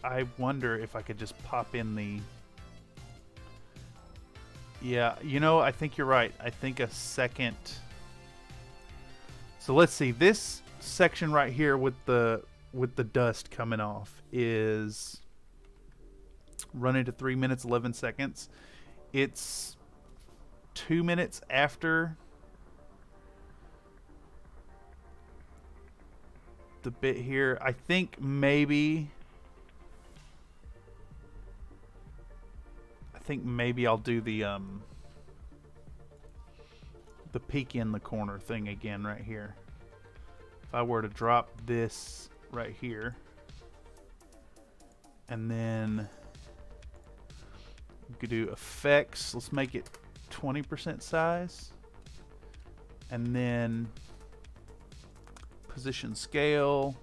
I wonder if I could just pop in the... Yeah, you know, I think you're right. I think a second... So let's see, this section right here with the dust coming off is... running to 3 minutes 11 seconds. It's 2 minutes after the bit here. I think maybe I'll do the peek in the corner thing again right here. If I were to drop this right here, and then we could do effects. Let's make it 20% size, and then position scale.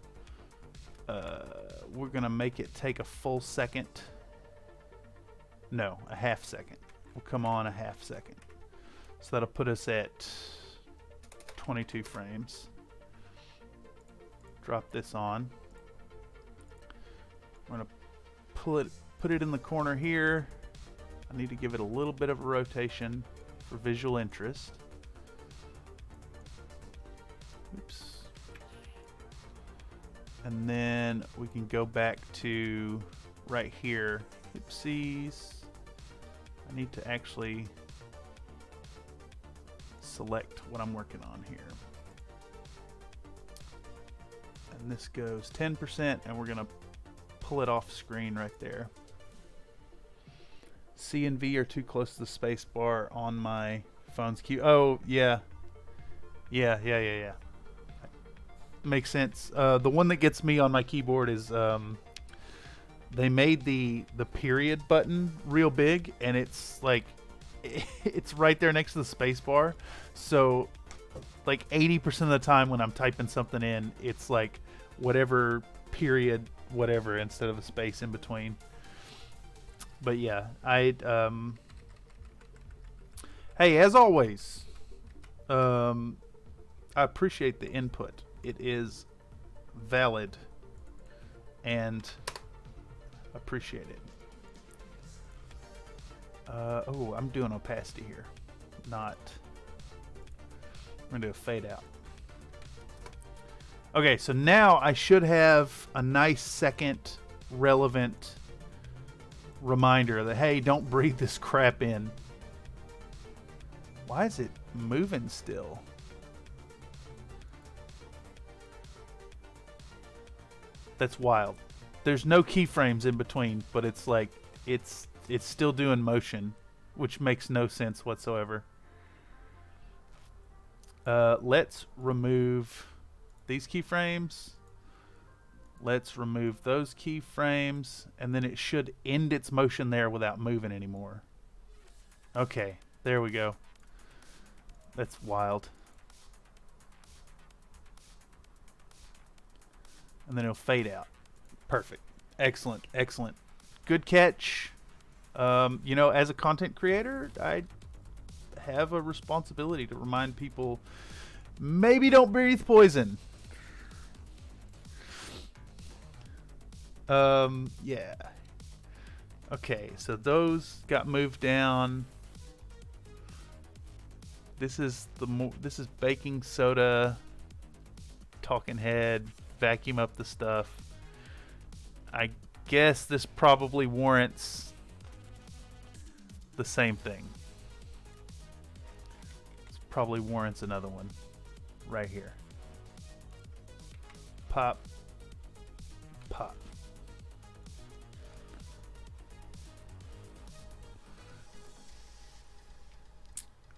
We're gonna make it take a full second. No, a half second. We'll come on a half second. So that'll put us at 22 frames. Drop this on. We're gonna put it in the corner here. I need to give it a little bit of a rotation for visual interest. Oops. And then we can go back to right here. Oopsies. I need to actually select what I'm working on here. And this goes 10%, and we're going to pull it off screen right there. C and V are too close to the space bar on my phone's key. Oh, yeah. Yeah. Makes sense. The one that gets me on my keyboard is they made the period button real big, and it's like it's right there next to the space bar. So like 80% of the time when I'm typing something in, it's like whatever period whatever instead of a space in between. But yeah, hey, as always, I appreciate the input. It is valid and appreciate it. Oh, I'm doing opacity here. I'm gonna do a fade out. Okay, so now I should have a nice second relevant reminder that, hey, don't breathe this crap in. Why is it moving still? That's wild. There's no keyframes in between, but it's like it's still doing motion, which makes no sense whatsoever. Let's remove these keyframes. Let's remove those keyframes, and then it should end its motion there without moving anymore. Okay, there we go. That's wild. And then it'll fade out. Perfect. Excellent. Excellent. Good catch. You know, as a content creator, I have a responsibility to remind people, maybe don't breathe poison. Yeah. Okay, so those got moved down. This is baking soda, talking head, vacuum up the stuff. I guess this probably warrants the same thing. This probably warrants another one right here. Pop, pop.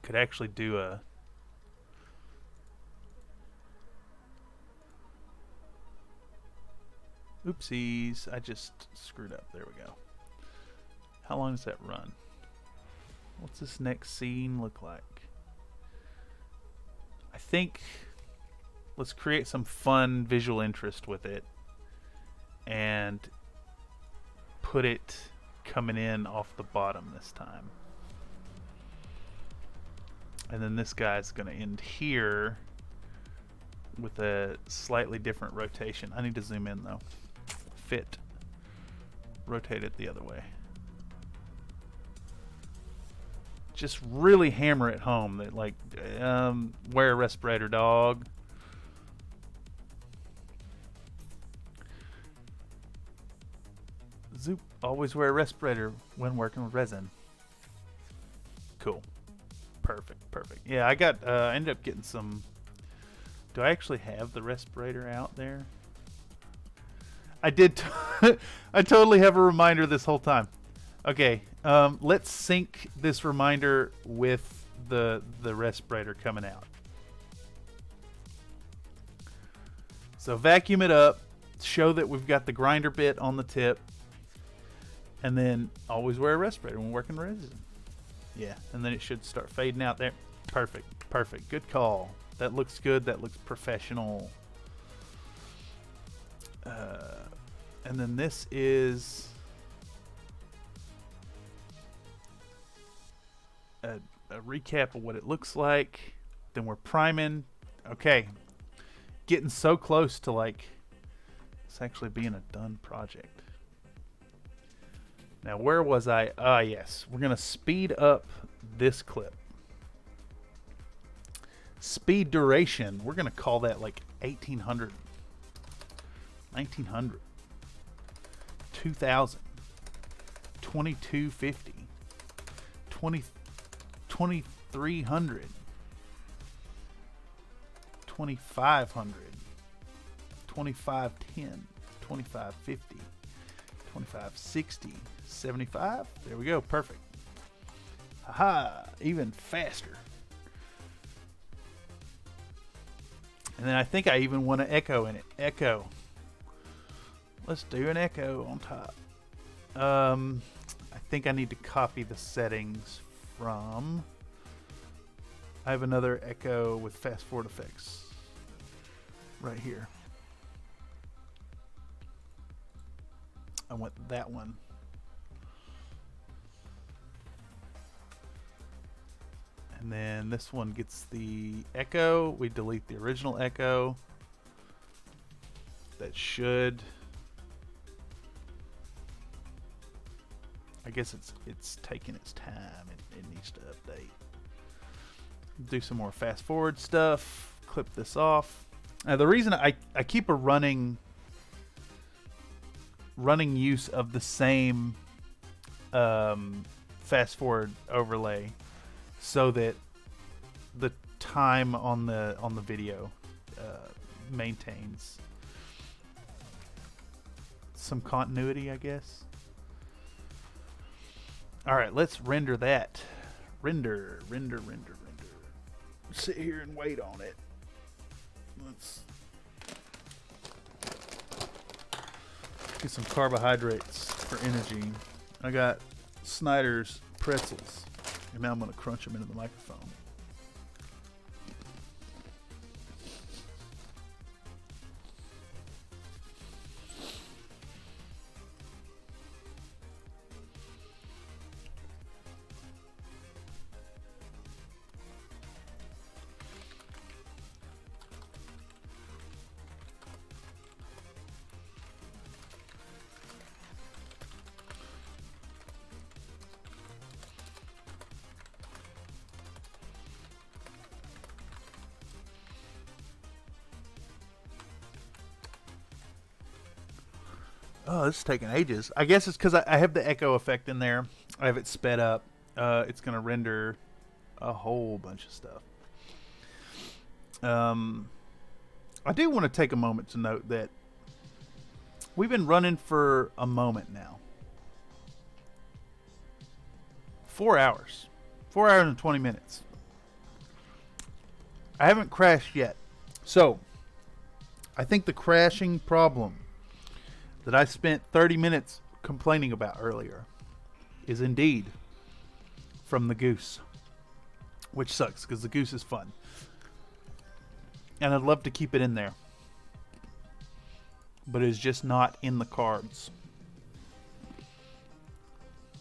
Could actually do a oopsies, I just screwed up. There we go. How long does that run? What's this next scene look like? I think let's create some fun visual interest with it and put it coming in off the bottom this time. And then this guy's going to end here with a slightly different rotation. I need to zoom in though. Fit. Rotate it the other way. Just really hammer it home that, like, wear a respirator, dog. Zoop. Always wear a respirator when working with resin. Cool. Perfect. Perfect. Yeah, I got. I ended up getting some. Do I actually have the respirator out there? I did. I totally have a reminder this whole time. Okay. Let's sync this reminder with the respirator coming out. So vacuum it up. Show that we've got the grinder bit on the tip. And then always wear a respirator when working resin. Yeah, and then it should start fading out there. Perfect, perfect. Good call. That looks good. That looks professional. And then this is a recap of what it looks like. Then we're priming. Okay. Getting so close to like it's actually being a done project. Now, where was I? Ah, yes. We're going to speed up this clip. Speed duration. We're going to call that like 1800. 1900. 2000. 2250. 2300. 2500. 2510. 2550. 2560. 75. There we go. Perfect. Haha. Even faster. And then I think I even want an echo in it. Echo. Let's do an echo on top. I think I need to copy the settings from. I have another echo with fast forward effects right here. I want that one. And then this one gets the echo. We delete the original echo. That should. I guess it's taking its time. It needs to update. Do some more fast forward stuff. Clip this off. Now the reason I keep a running use of the same fast forward overlay so that the time on the video maintains some continuity, I guess. All right, let's render that. Render. Sit here and wait on it. Let's get some carbohydrates for energy. I got Snyder's pretzels, and now I'm going to crunch them into the microphone. Oh, this is taking ages. I guess it's because I have the echo effect in there. I have it sped up. It's going to render a whole bunch of stuff. I do want to take a moment to note that we've been running for a moment now. 4 hours. 4 hours and 20 minutes. I haven't crashed yet. So, I think the crashing problem that I spent 30 minutes complaining about earlier is indeed from the goose, which sucks because the goose is fun and I'd love to keep it in there, but it's just not in the cards. In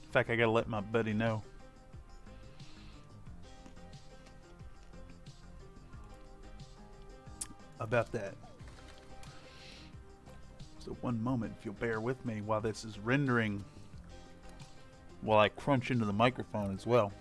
fact, I gotta let my buddy know. About that. So one moment, if you'll bear with me while this is rendering, while I crunch into the microphone as well.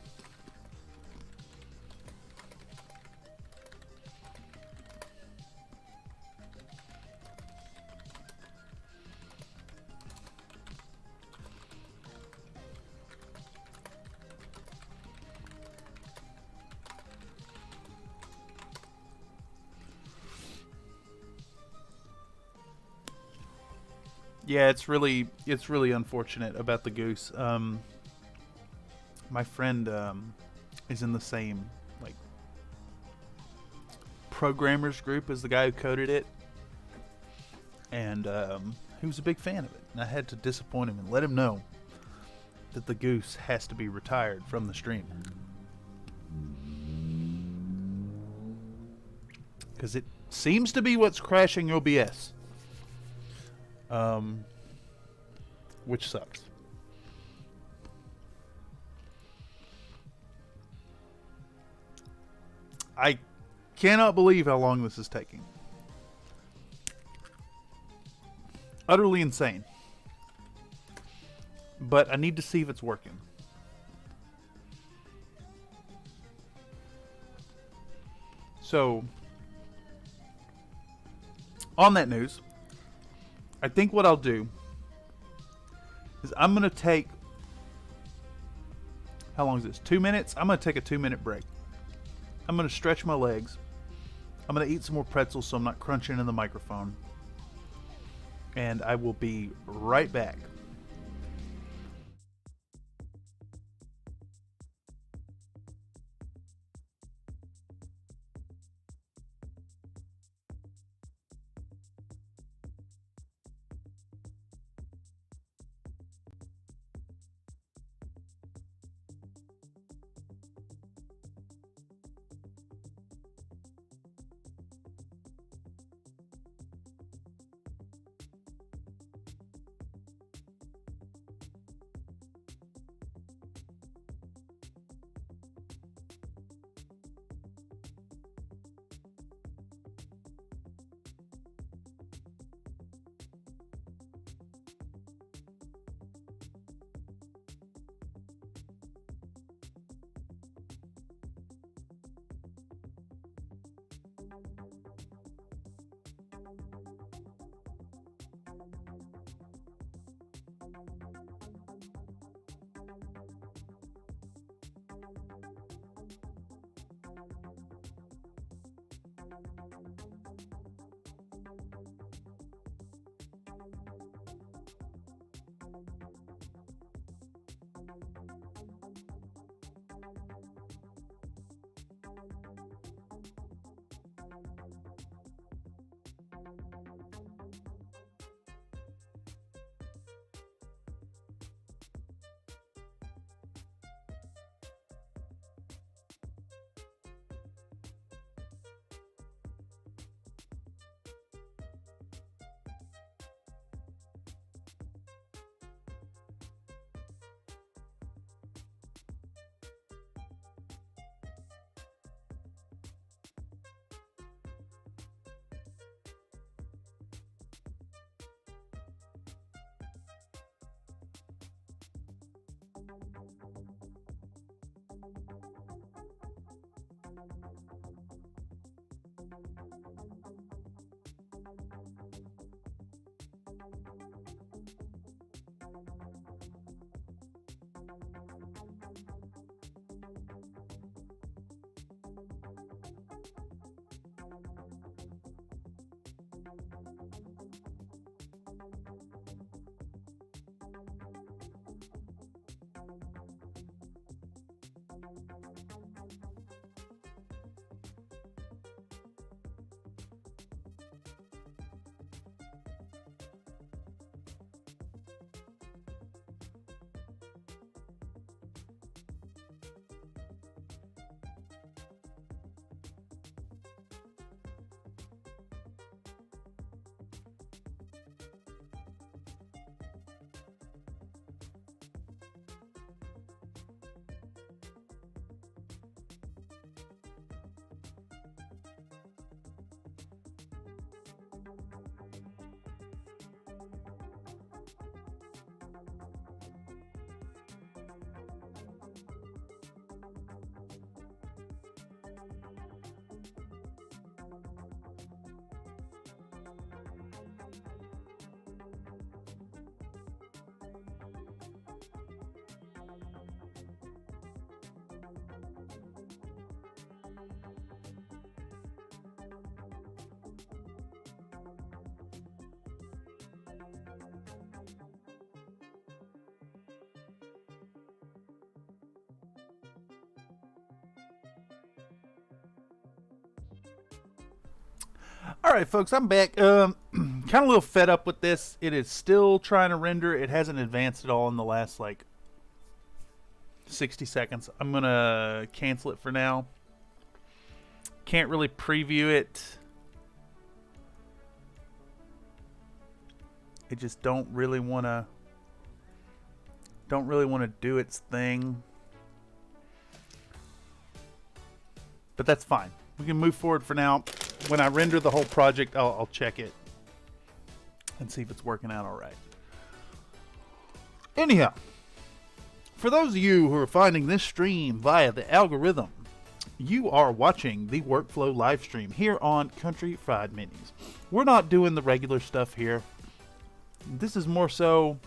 Yeah, it's really unfortunate about the goose. My friend is in the same like programmers group as the guy who coded it, and he was a big fan of it. And I had to disappoint him and let him know that the goose has to be retired from the stream because it seems to be what's crashing OBS, which sucks. I cannot believe how long this is taking. Utterly insane. But I need to see if it's working. So, on that news, I think what I'll do is I'm going to take... How long is this? 2 minutes? I'm going to take a 2-minute break. I'm going to stretch my legs. I'm going to eat some more pretzels so I'm not crunching in the microphone. And I will be right back. All right, folks, I'm back. Kind of a little fed up with this. It is still trying to render. It hasn't advanced at all in the last, like, 60 seconds. I'm going to cancel it for now. Can't really preview it. It just don't really want to do its thing. But that's fine. We can move forward for now. When I render the whole project, I'll check it and see if it's working out all right. Anyhow, for those of you who are finding this stream via the algorithm, you are watching the workflow live stream here on Country Fried Minis. We're not doing the regular stuff here. This is more so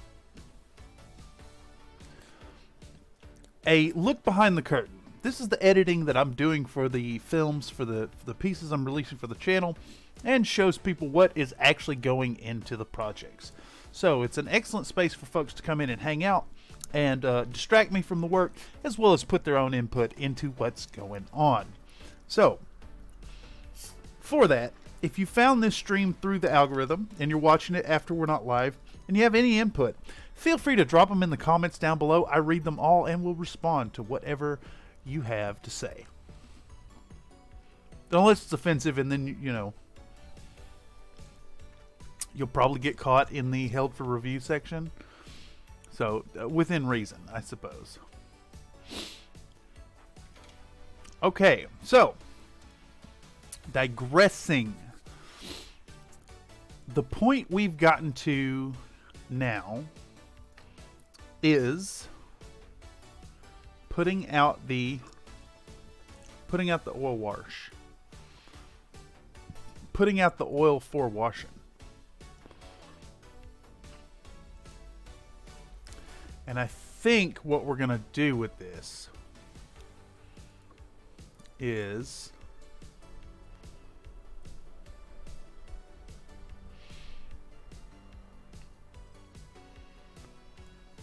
a look behind the curtain. This is the editing that I'm doing for the films, for the pieces I'm releasing for the channel, and shows people what is actually going into the projects. So it's an excellent space for folks to come in and hang out and distract me from the work, as well as put their own input into what's going on. So for that, if you found this stream through the algorithm and you're watching it after we're not live and you have any input, feel free to drop them in the comments down below. I read them all and will respond to whatever you have to say. Unless it's offensive, and then, you know, you'll probably get caught in the held for review section. So, within reason, I suppose. Okay, so, digressing. The point we've gotten to now is putting out the oil wash. Putting out the oil for washing. And I think what we're going to do with this is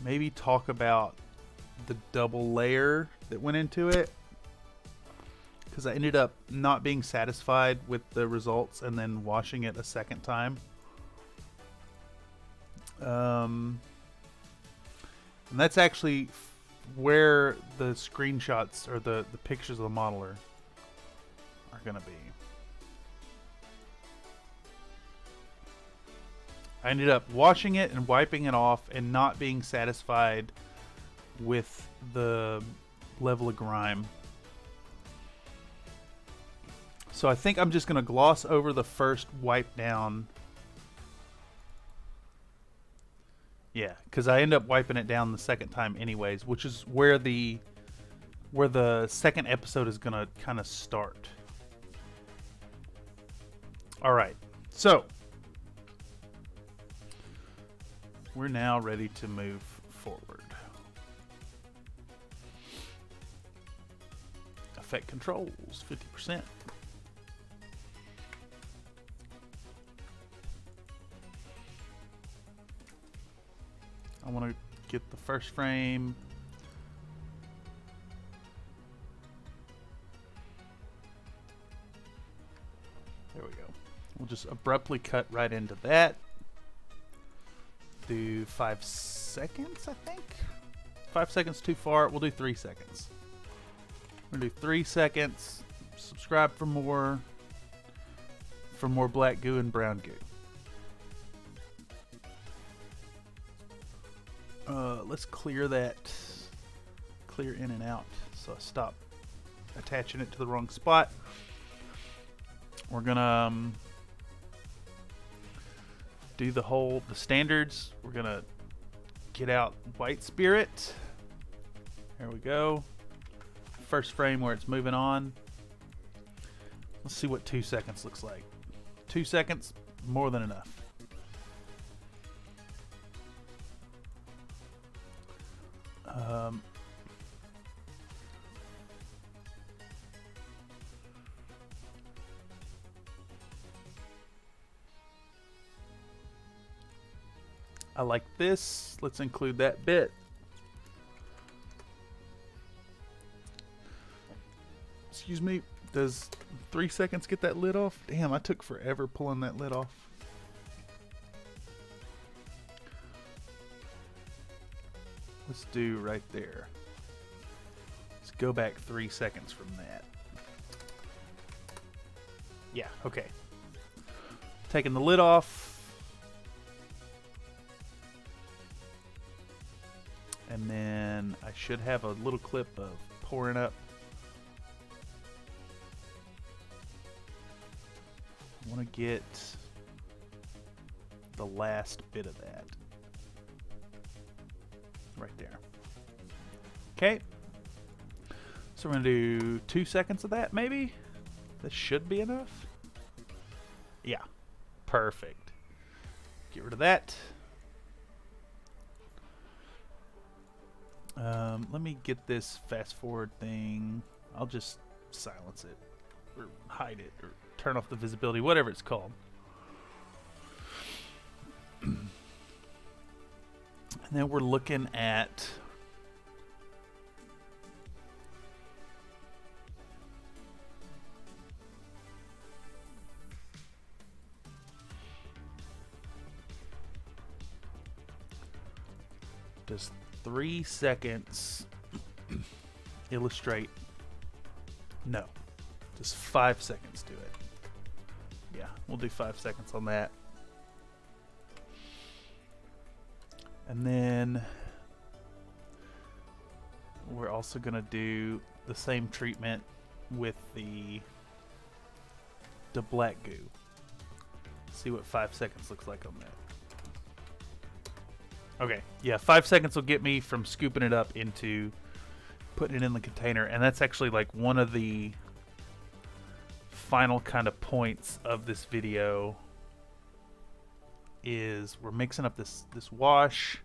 maybe talk about the double layer that went into it, because I ended up not being satisfied with the results and then washing it a second time. And that's actually where the screenshots or the pictures of the model are going to be. I ended up washing it and wiping it off and not being satisfied with the level of grime. So I think I'm just going to gloss over the first wipe down. Yeah, because I end up wiping it down the second time anyways, which is where the second episode is going to kind of start. All right, so we're now ready to move forward. Effect controls, 50%. I want to get the first frame. There we go. We'll just abruptly cut right into that. Do 5 seconds, I think. 5 seconds too far. We'll do 3 seconds. We're gonna do 3 seconds. Subscribe for more black goo and brown goo. Let's clear that. Clear in and out. So I stop attaching it to the wrong spot. We're gonna do the standards. We're gonna get out white spirit. There we go. First frame where it's moving on. Let's see what 2 seconds looks like. 2 seconds, more than enough. I like this. Let's include that bit. Excuse me. Does 3 seconds get that lid off? Damn, I took forever pulling that lid off. Let's do right there. Let's go back 3 seconds from that. Yeah, okay. Taking the lid off. And then I should have a little clip of pouring up. I want to get the last bit of that. Right there. Okay. So we're going to do 2 seconds of that, maybe? That should be enough. Yeah. Perfect. Get rid of that. Let me get this fast forward thing. I'll just silence it. Or hide it. Or turn off the visibility. Whatever it's called. And then we're looking at does 3 seconds illustrate? No. Just 5 seconds do it. Yeah, we'll do 5 seconds on that. And then we're also going to do the same treatment with the black goo. See what 5 seconds looks like on that. Okay, yeah, 5 seconds will get me from scooping it up into putting it in the container. And that's actually like one of the final kind of points of this video is we're mixing up this wash.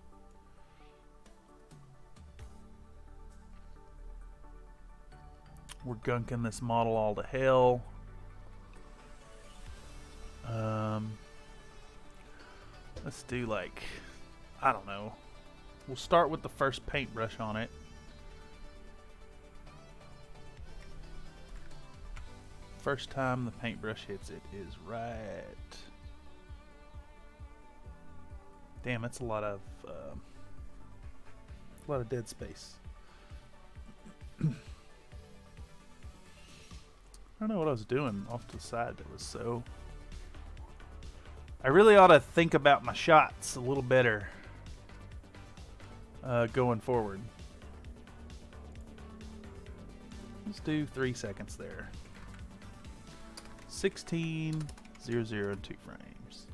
We're gunking this model all to hell. Let's do like, I don't know. We'll start with the first paintbrush on it. First time the paintbrush hits it is right. Damn, that's a lot of dead space. I don't know what I was doing off to the side that was so... I really ought to think about my shots a little better going forward. Let's do 3 seconds there. 16, 0, 0, and 2 frames.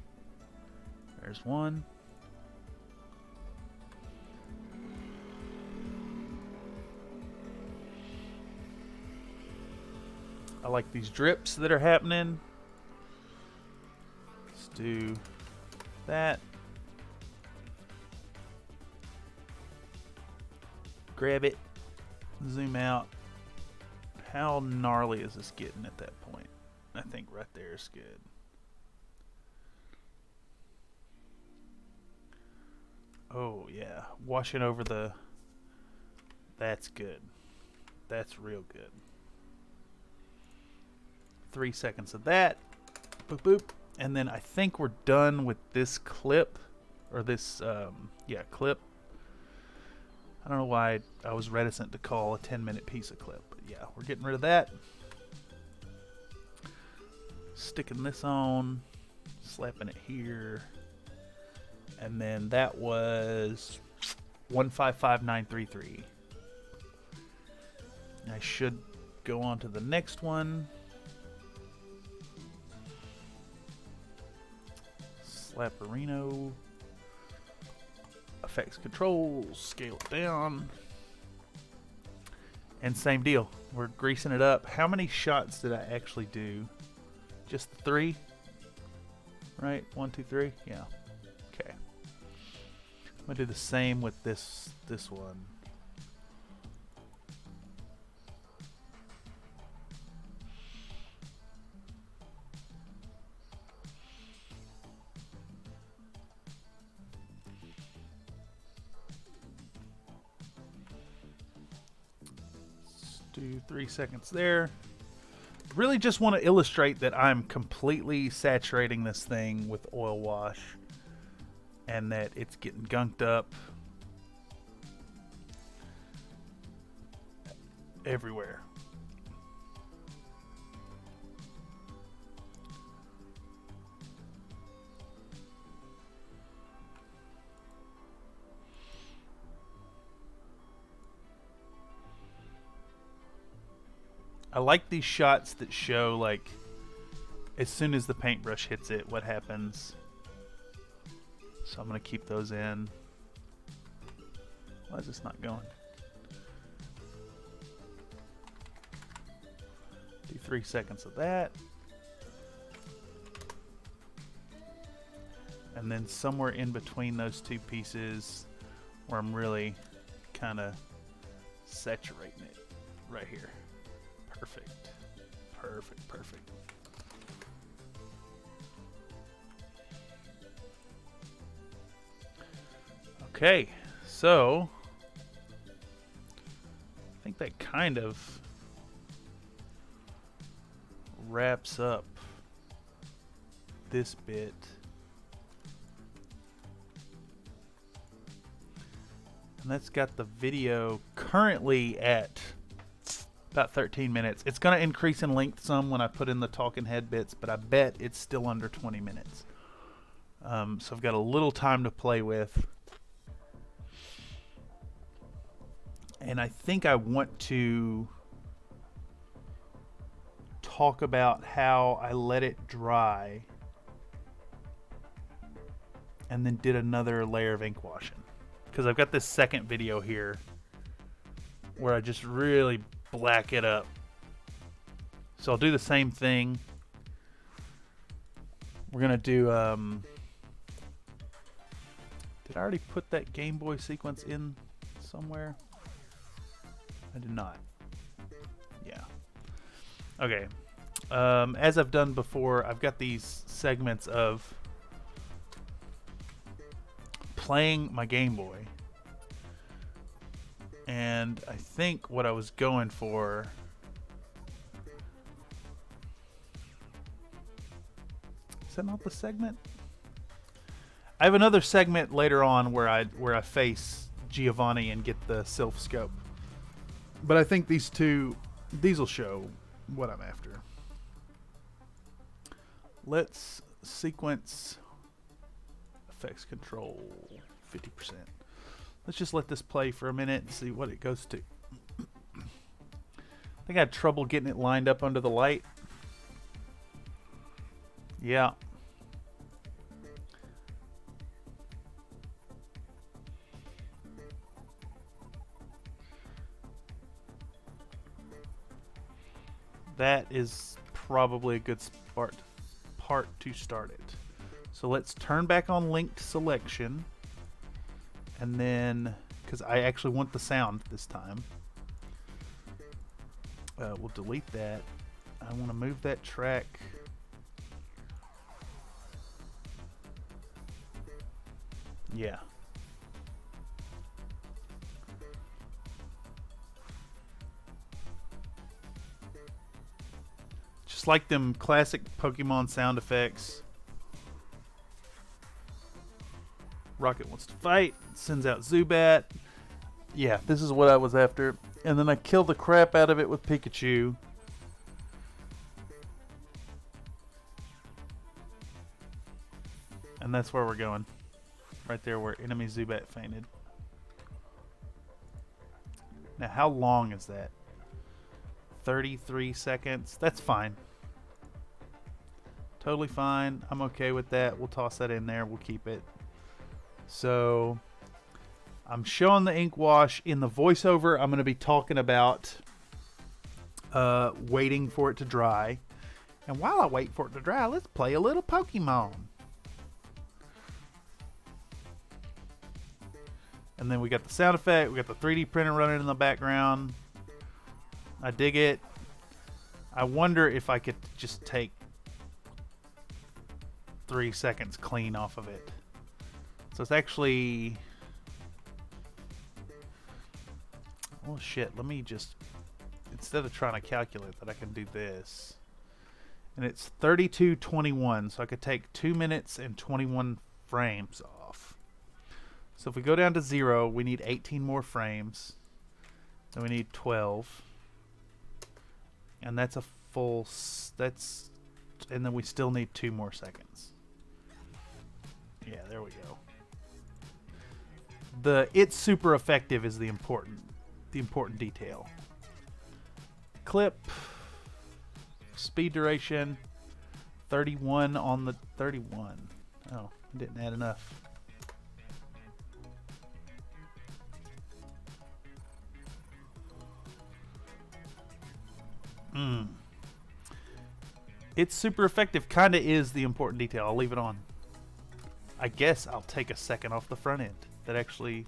There's one. I like these drips that are happening. Let's do that. Grab it. Zoom out. How gnarly is this getting at that point? I think right there is good. Oh yeah, washing over the... That's good. That's real good. 3 seconds of that. Boop boop. And then I think we're done with this clip. Or this, yeah, clip. I don't know why I was reticent to call a 10-minute piece of clip. But yeah, we're getting rid of that. Sticking this on. Slapping it here. And then that was 155933. I should go on to the next one. Slapperino. Effects controls. Scale it down. And same deal. We're greasing it up. How many shots did I actually do? Just the 3? Right? 1, 2, 3? Yeah. Okay. I'm gonna do the same with this one. Let's do 3 seconds there. really just want to illustrate that I'm completely saturating this thing with oil wash and that it's getting gunked up everywhere. I like these shots that show, like, as soon as the paintbrush hits it, what happens. So I'm going to keep those in. Why is this not going? Do 3 seconds of that. And then somewhere in between those two pieces where I'm really kind of saturating it right here. Perfect. Perfect, perfect. Okay, so I think that kind of wraps up this bit. And that's got the video currently at about 13 minutes. It's going to increase in length some when I put in the talking head bits, but I bet it's still under 20 minutes. So I've got a little time to play with. And I think I want to talk about how I let it dry and then did another layer of ink washing. Because I've got this second video here where I just really black it up. So I'll do the same thing. We're gonna do did I already put that Game Boy sequence in somewhere? I did not. Yeah. Okay. As I've done before, I've got these segments of playing my Game Boy. And I think what I was going for is that not the segment? I have another segment later on where I face Giovanni and get the Sylph scope. But I think these will show what I'm after. Let's sequence effects control 50%. Let's just let this play for a minute and see what it goes to. I think I had trouble getting it lined up under the light. Yeah. That is probably a good part to start it. So let's turn back on linked selection. And then, because I actually want the sound this time, we'll delete that. I want to move that track. Yeah. Just like them classic Pokemon sound effects. Rocket wants to fight, sends out Zubat. Yeah, this is what I was after. And then I kill the crap out of it with Pikachu. And that's where we're going. Right there where enemy Zubat fainted. Now, how long is that? 33 seconds? That's fine. Totally fine. I'm okay with that. We'll toss that in there. We'll keep it. So I'm showing the ink wash. In the voiceover, I'm going to be talking about waiting for it to dry. And while I wait for it to dry, let's play a little Pokemon. And then we got the sound effect. We got the 3D printer running in the background. I dig it. I wonder if I could just take 3 seconds clean off of it. So it's actually... Oh shit, let me just... Instead of trying to calculate that, I can do this. and it's 32:21, so I could take 2 minutes and 21 frames off. So if we go down to 0, we need 18 more frames. Then we need 12, and that's a full. And then we still need 2 more seconds. Yeah, there we go. It's super effective is the important detail. Clip, speed duration, 31 on the 31. Oh, didn't add enough. It's super effective kind of is the important detail. I'll leave it on. I guess I'll take a second off the front end. That actually...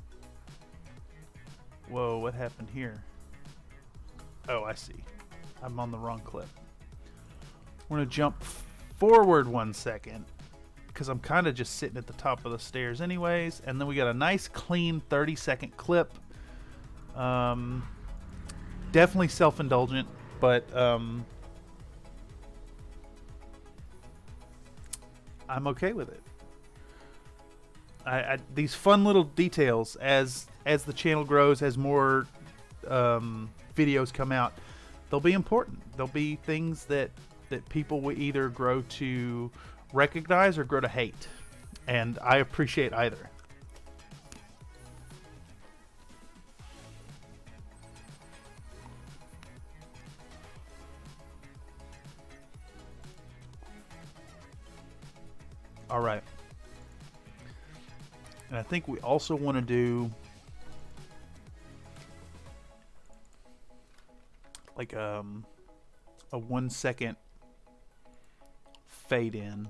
Whoa, what happened here? Oh, I see. I'm on the wrong clip. We're going to jump forward 1 second, because I'm kind of just sitting at the top of the stairs anyways. And then we got a nice clean 30-second clip. Definitely self-indulgent, but I'm okay with it. These fun little details as the channel grows, as more videos come out, they'll be important. They'll be things that people will either grow to recognize or grow to hate, and I appreciate either. All right. And I think we also want to do like a 1 second fade in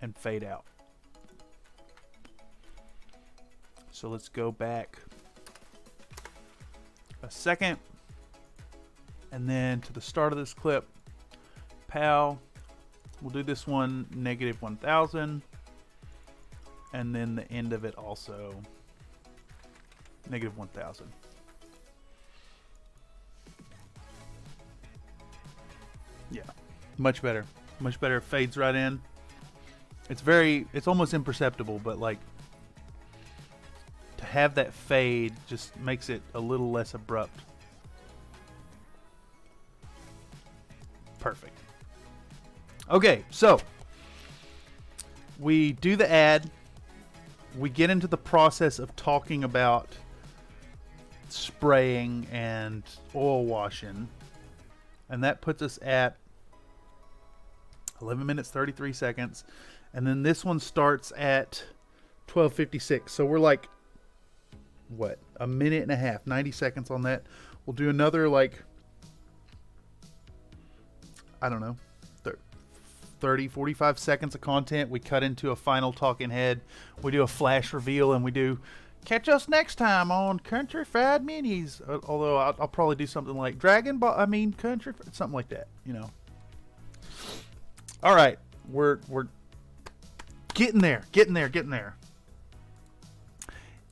and fade out. So let's go back a second and then to the start of this clip, pow. We'll do this one -1000, and then the end of it also -1000. Yeah, much better. Much better. It fades right in. It's almost imperceptible, but like to have that fade just makes it a little less abrupt. Perfect. Okay, so we do the ad. We get into the process of talking about spraying and oil washing, and that puts us at 11 minutes 33 seconds, and then this one starts at 12:56. So we're like, what, a minute and a half, 90 seconds on that. We'll do another, like, I don't know, 30, 45 seconds of content. We cut into a final talking head. We do a flash reveal, and we do catch us next time on Country Fried Minis. Although I'll probably do something like Dragon Ball. I mean, Country, something like that. You know. All right, we're getting there.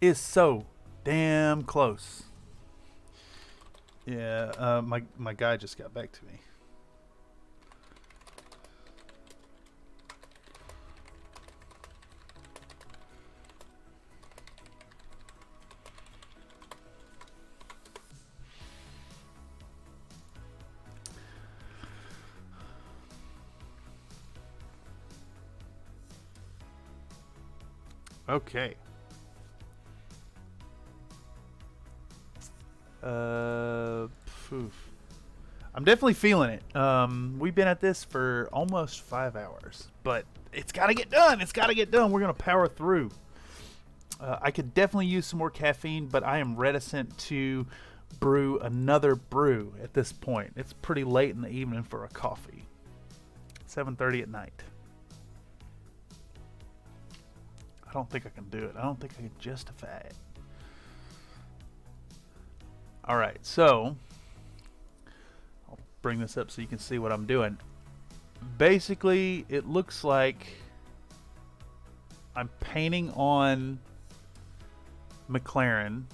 It's so damn close. Yeah, my guy just got back to me. Okay. I'm definitely feeling it. We've been at this for almost 5 hours, but it's got to get done. We're going to power through. I could definitely use some more caffeine, but I am reticent to brew another brew at this point. It's pretty late in the evening for a coffee. 7:30 at night. I don't think I can do it. I don't think I can justify it. All right, so I'll bring this up so you can see what I'm doing. Basically, it looks like I'm painting on McLaren.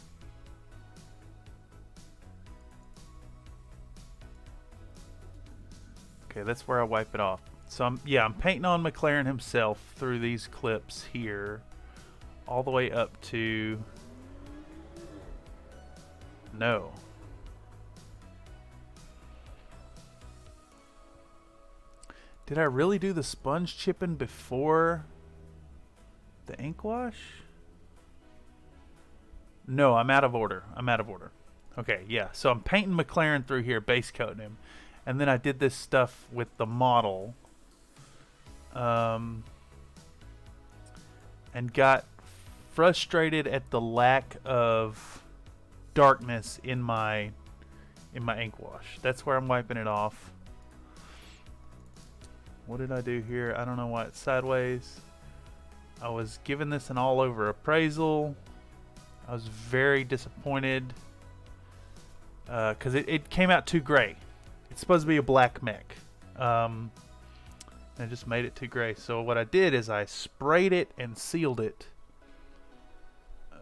Okay, that's where I wipe it off. So I'm painting on McLaren himself through these clips here, all the way up to no. Did I really do the sponge chipping before the ink wash? No, I'm out of order. Okay, yeah. So I'm painting McLaren through here, base coating him. And then I did this stuff with the model. And got frustrated at the lack of darkness in my ink wash. That's where I'm wiping it off. What did I do here? I don't know why it's sideways. I was giving this an all-over appraisal. I was very disappointed because it came out too gray. It's supposed to be a black mech. And I just made it too gray. So what I did is I sprayed it and sealed it.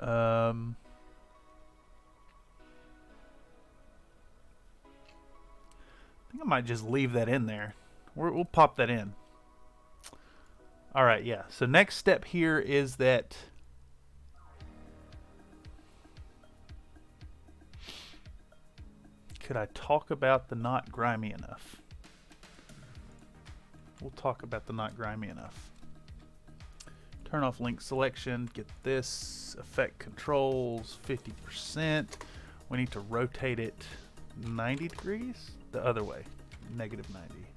I think I might just leave that in there. We'll pop that in. Alright, yeah. So next step here is that could I talk about the not grimy enough? We'll talk about the not grimy enough. Turn off link selection. Get this. Effect controls 50%. We need to rotate it 90 degrees. The other way. -90.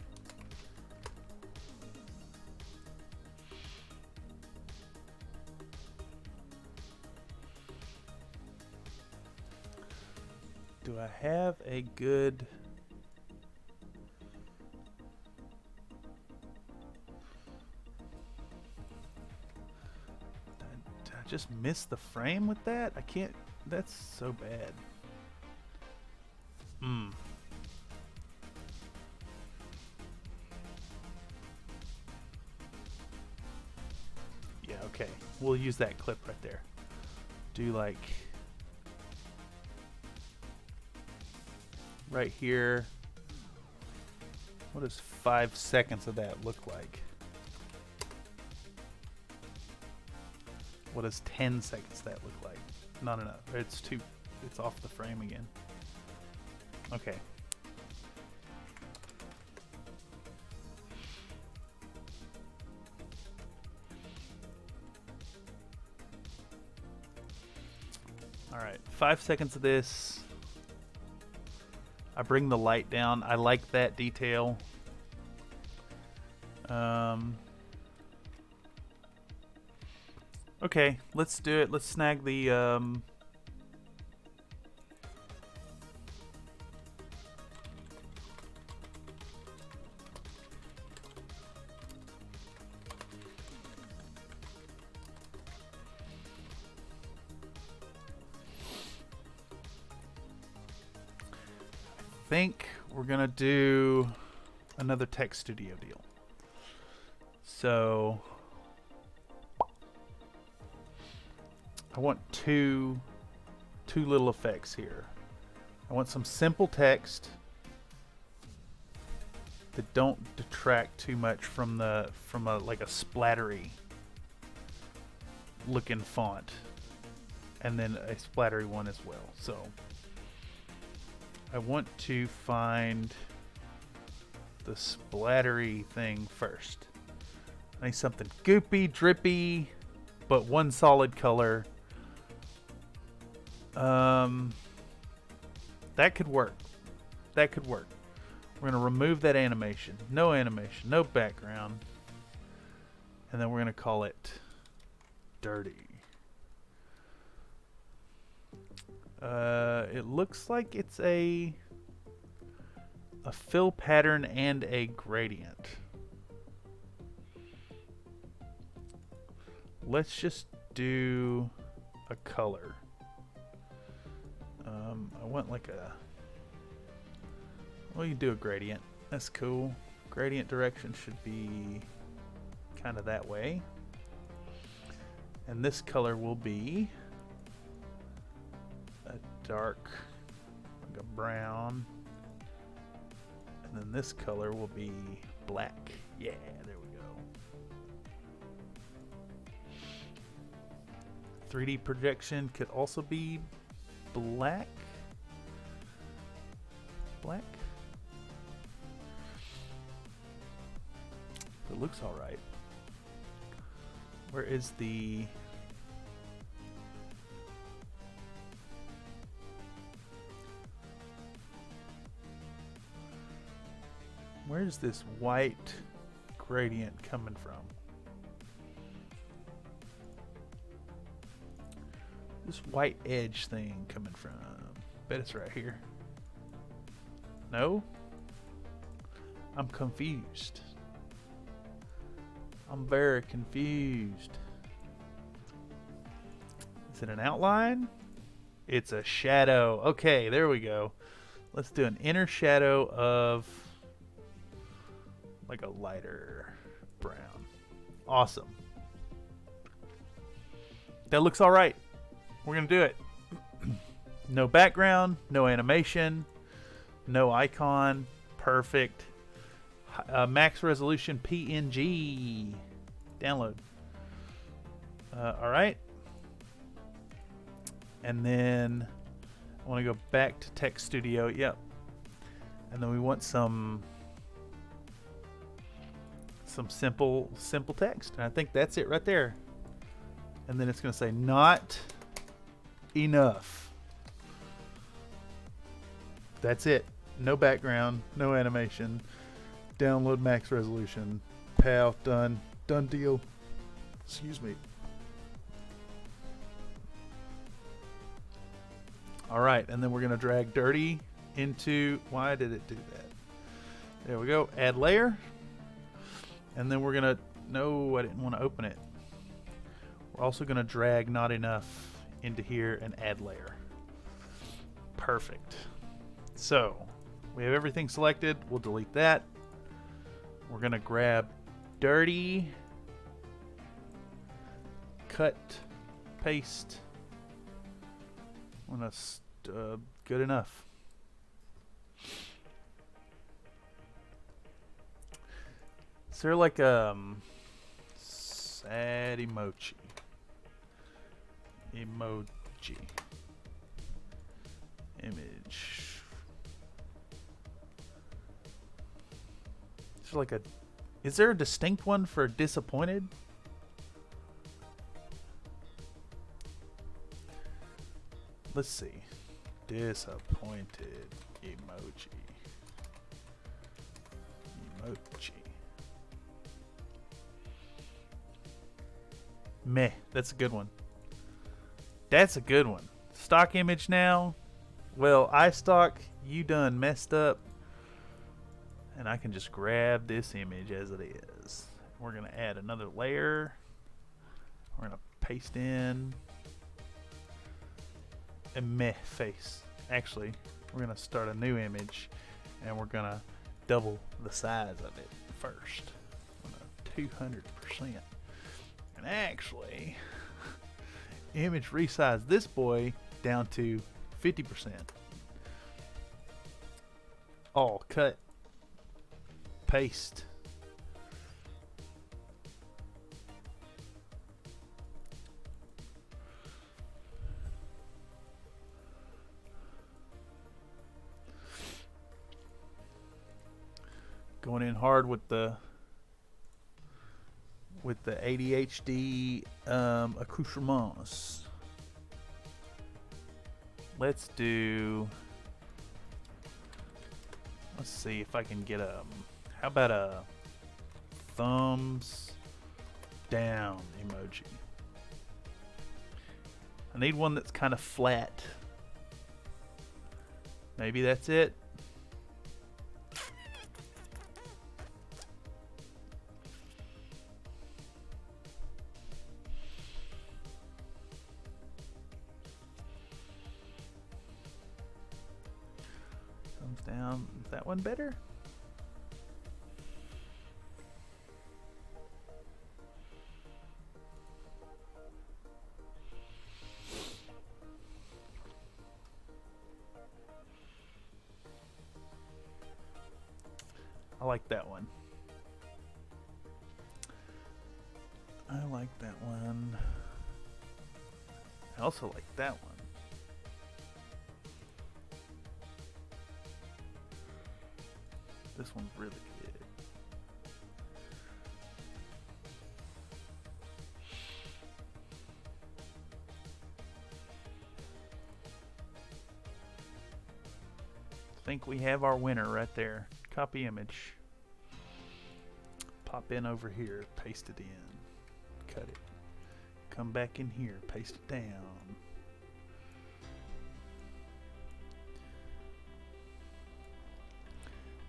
Do I have a good... Did I just miss the frame with that? I can't... That's so bad. Yeah, okay. We'll use that clip right there. Do like... right here. What does 5 seconds of that look like? What does 10 seconds of that look like? Not enough. It's too... It's off the frame again. Okay. Alright, 5 seconds of this. I bring the light down. I like that detail. Okay, let's do it. Let's snag the... I think we're gonna do another Tech Studio deal. So I want two little effects here. I want some simple text that don't detract too much from a like a splattery looking font, and then a splattery one as well. So I want to find the splattery thing first. I need something goopy, drippy, but one solid color. That could work. That could work. We're going to remove that animation. No animation, no background. And then we're going to call it dirty. It looks like it's a fill pattern and a gradient. Let's just do a color. I want like a... Well, you do a gradient. That's cool. Gradient direction should be kind of that way. And this color will be a dark, like a brown. And And then this color will be black. Yeah, there we go. 3D projection could also be black. Black. It looks all right. Where is the... Where's this white gradient coming from? This white edge thing coming from? Bet it's right here. No? I'm confused. I'm very confused. Is it an outline? It's a shadow. Okay, there we go. Let's do an inner shadow of like a lighter brown. Awesome. That looks all right. We're gonna do it. No background, no animation, no icon. Perfect. Max resolution PNG. Download. All right. And then I want to go back to Text Studio. Yep. And then we want some simple text. And I think that's it right there. And then it's going to say not enough. That's it. No background, no animation. Download max resolution. Pow, done. Done deal. Excuse me. All right, and then we're going to drag dirty into... Why did it do that? There we go. Add layer. And then we're going to... No, I didn't want to open it. We're also going to drag not enough into here and add layer. Perfect. So, we have everything selected. We'll delete that. We're going to grab dirty, cut, paste. I'm going to good enough. Is there like sad emoji? Emoji. Image. Is there like a... Is there a distinct one for disappointed? Let's see. Disappointed emoji. Emoji. Meh. That's a good one. That's a good one. Stock image now. Well, iStock, you done messed up. And I can just grab this image as it is. We're going to add another layer. We're going to paste in a meh face. Actually, we're going to start a new image and we're going to double the size of it first. 200%. And actually, image resize this boy down to 50%. All cut. Paste. Going in hard with the ADHD accoutrements. Let's see if I can get a... How about a thumbs down emoji? I need one that's kind of flat. Maybe that's it. Thumbs down. Is that one better? like that one. I like that one. I also like that one. This one's really good. I think we have our winner right there. Copy image. Pop in over here, paste it in, cut it. Come back in here, paste it down.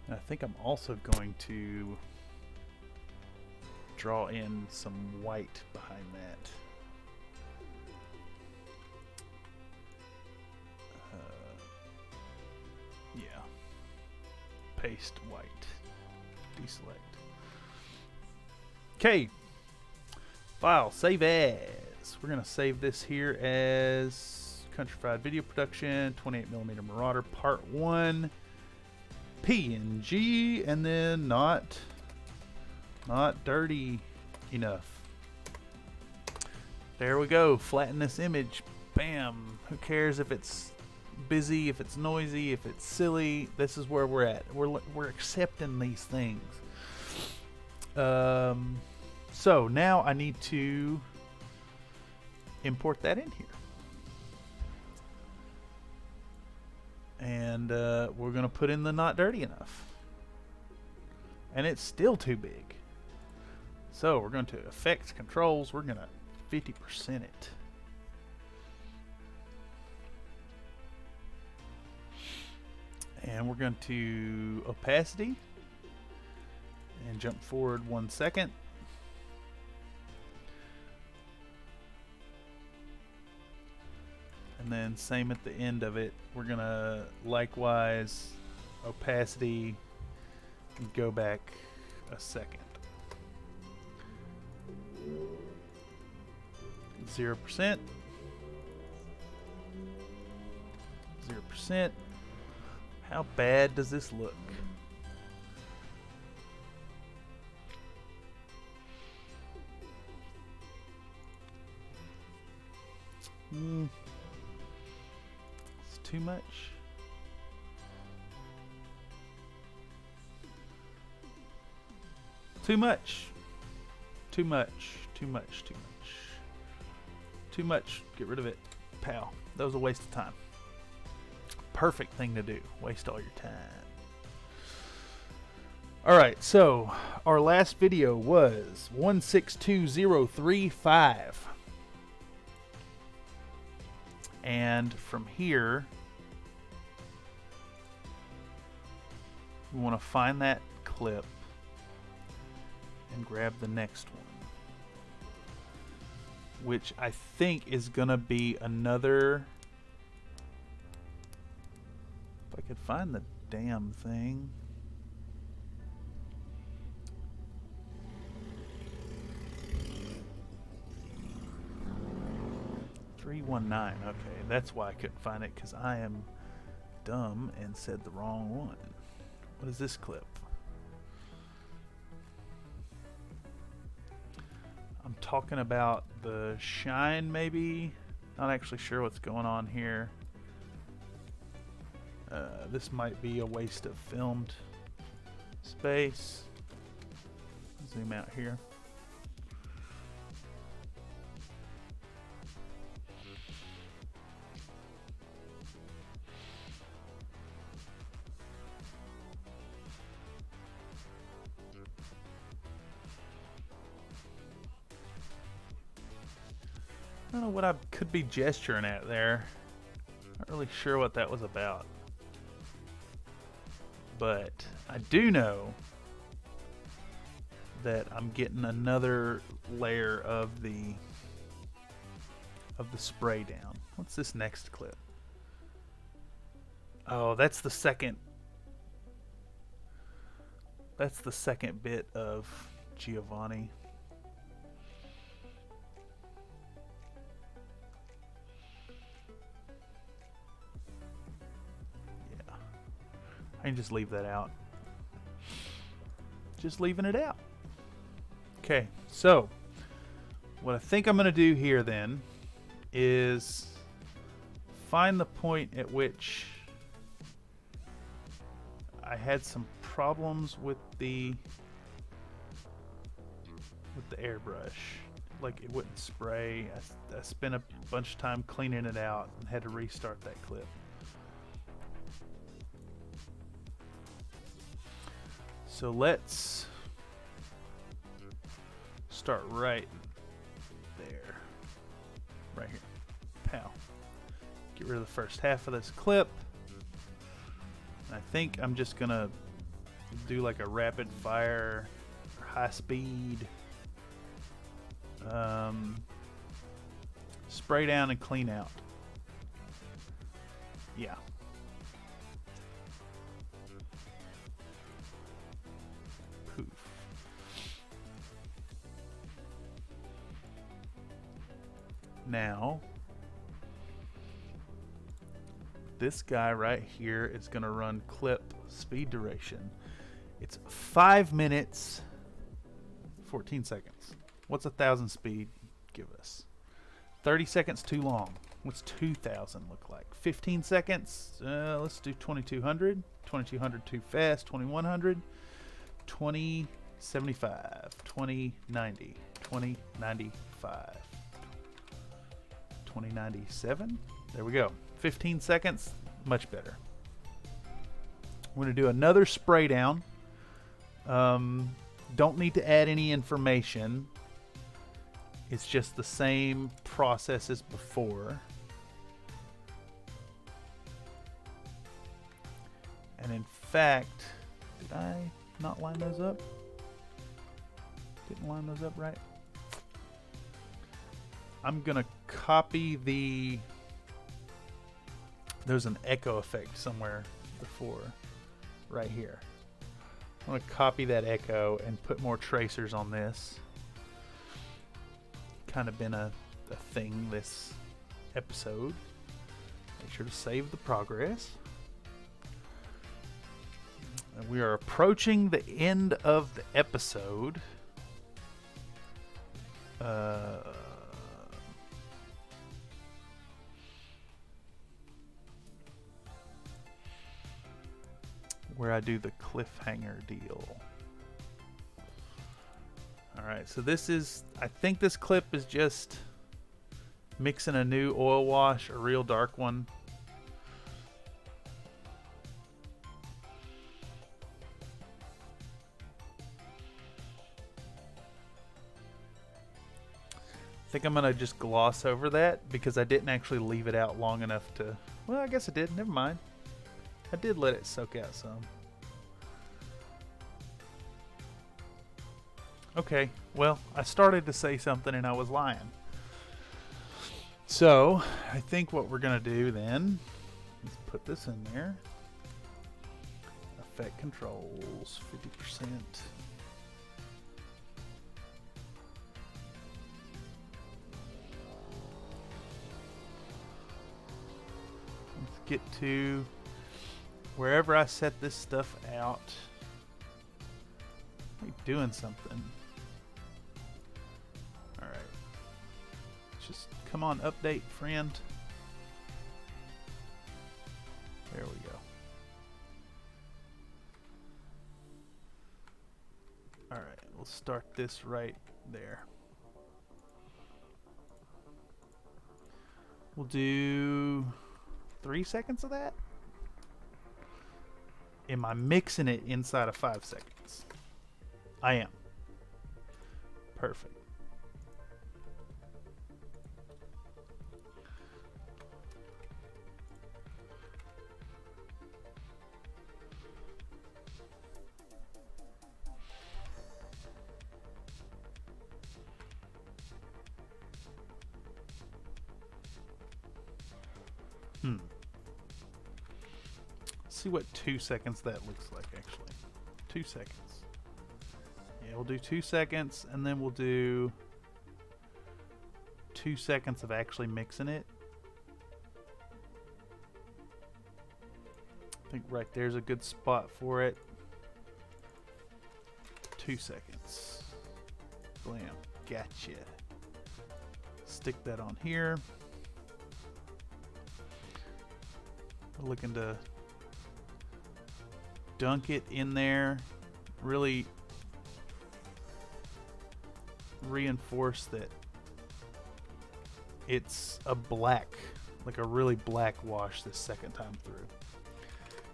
And I think I'm also going to draw in some white behind that. Yeah. Paste white. Deselect. Okay. File, save as. We're going to save this here as Countrified Video Production, 28mm Marauder Part 1. PNG, and then not dirty enough. There we go. Flatten this image. Bam. Who cares if it's busy, if it's noisy, if it's silly? This is where we're at. We're accepting these things. So now I need to import that in here. And we're going to put in the not dirty enough. And it's still too big. So we're going to effects, controls, we're going to 50% it. And we're going to opacity and jump forward 1 second. And then same at the end of it. We're gonna likewise opacity and go back a second. 0%. 0%. How bad does this look? It's too much. Too much. Too much. Too much. Too much. Too much. Get rid of it. Pow. That was a waste of time. Perfect thing to do. Waste all your time. Alright, so our last video was 162035. And from here, we want to find that clip and grab the next one, which I think is going to be another... If I could find the damn thing. $319. Okay, that's why I couldn't find it, because I am dumb and said the wrong one. What is this clip? I'm talking about the shine, maybe. Not actually sure what's going on here. This might be a waste of filmed space. Zoom out here. I don't know what I could be gesturing at there. Not really sure what that was about. But I do know that I'm getting another layer of the spray down. What's this next clip? Oh, that's the second. That's the second bit of Giovanni. I can just leave that out. just leaving it out. Okay, so what I think I'm going to do here then is find the point at which I had some problems with the airbrush. Like it wouldn't spray. I spent a bunch of time cleaning it out and had to restart that clip. So let's start right there. Right here. Pow. Get rid of the first half of this clip. I think I'm just gonna do like a rapid fire, high speed, spray down and clean out. Yeah. Poof. Now, this guy right here is going to run clip speed duration. It's 5 minutes, 14 seconds. What's 1,000 speed give us? 30 seconds too long. What's 2,000 look like? 15 seconds. Let's do 2,200. 2,200 too fast. 2,100. 2075. 2090. 2095. 2097. There we go. 15 seconds, much better. We're going to do another spray down. Don't need to add any information. It's just the same process as before. And in fact, did I not line those up? Didn't line those up right? I'm going to copy the... There's an echo effect somewhere before, right here. I'm going to copy that echo and put more tracers on this. Kind of been a thing this episode. Make sure to save the progress. And we are approaching the end of the episode. Where I do the cliffhanger deal. Alright, so this is, I think this clip is just mixing a new oil wash, a real dark one. I think I'm going to just gloss over that because I didn't actually leave it out long enough to, well, I guess I did, never mind. I did let it soak out some. Okay, well, I started to say something and I was lying. So, I think what we're going to do then is put this in there. Effect controls, 50%. Let's get to wherever I set this stuff out. I'm doing something. Alright. Just come on, update, friend. There we go. Alright, we'll start this right there. We'll do 3 seconds of that. Am I mixing it inside of 5 seconds? I am. Perfect. See what 2 seconds that looks like actually. 2 seconds. Yeah, we'll do 2 seconds and then we'll do 2 seconds of actually mixing it. I think right there's a good spot for it. 2 seconds. Blam. Gotcha. Stick that on here. We're looking to dunk it in there. Really reinforce that it's a black, like a really black wash this second time through.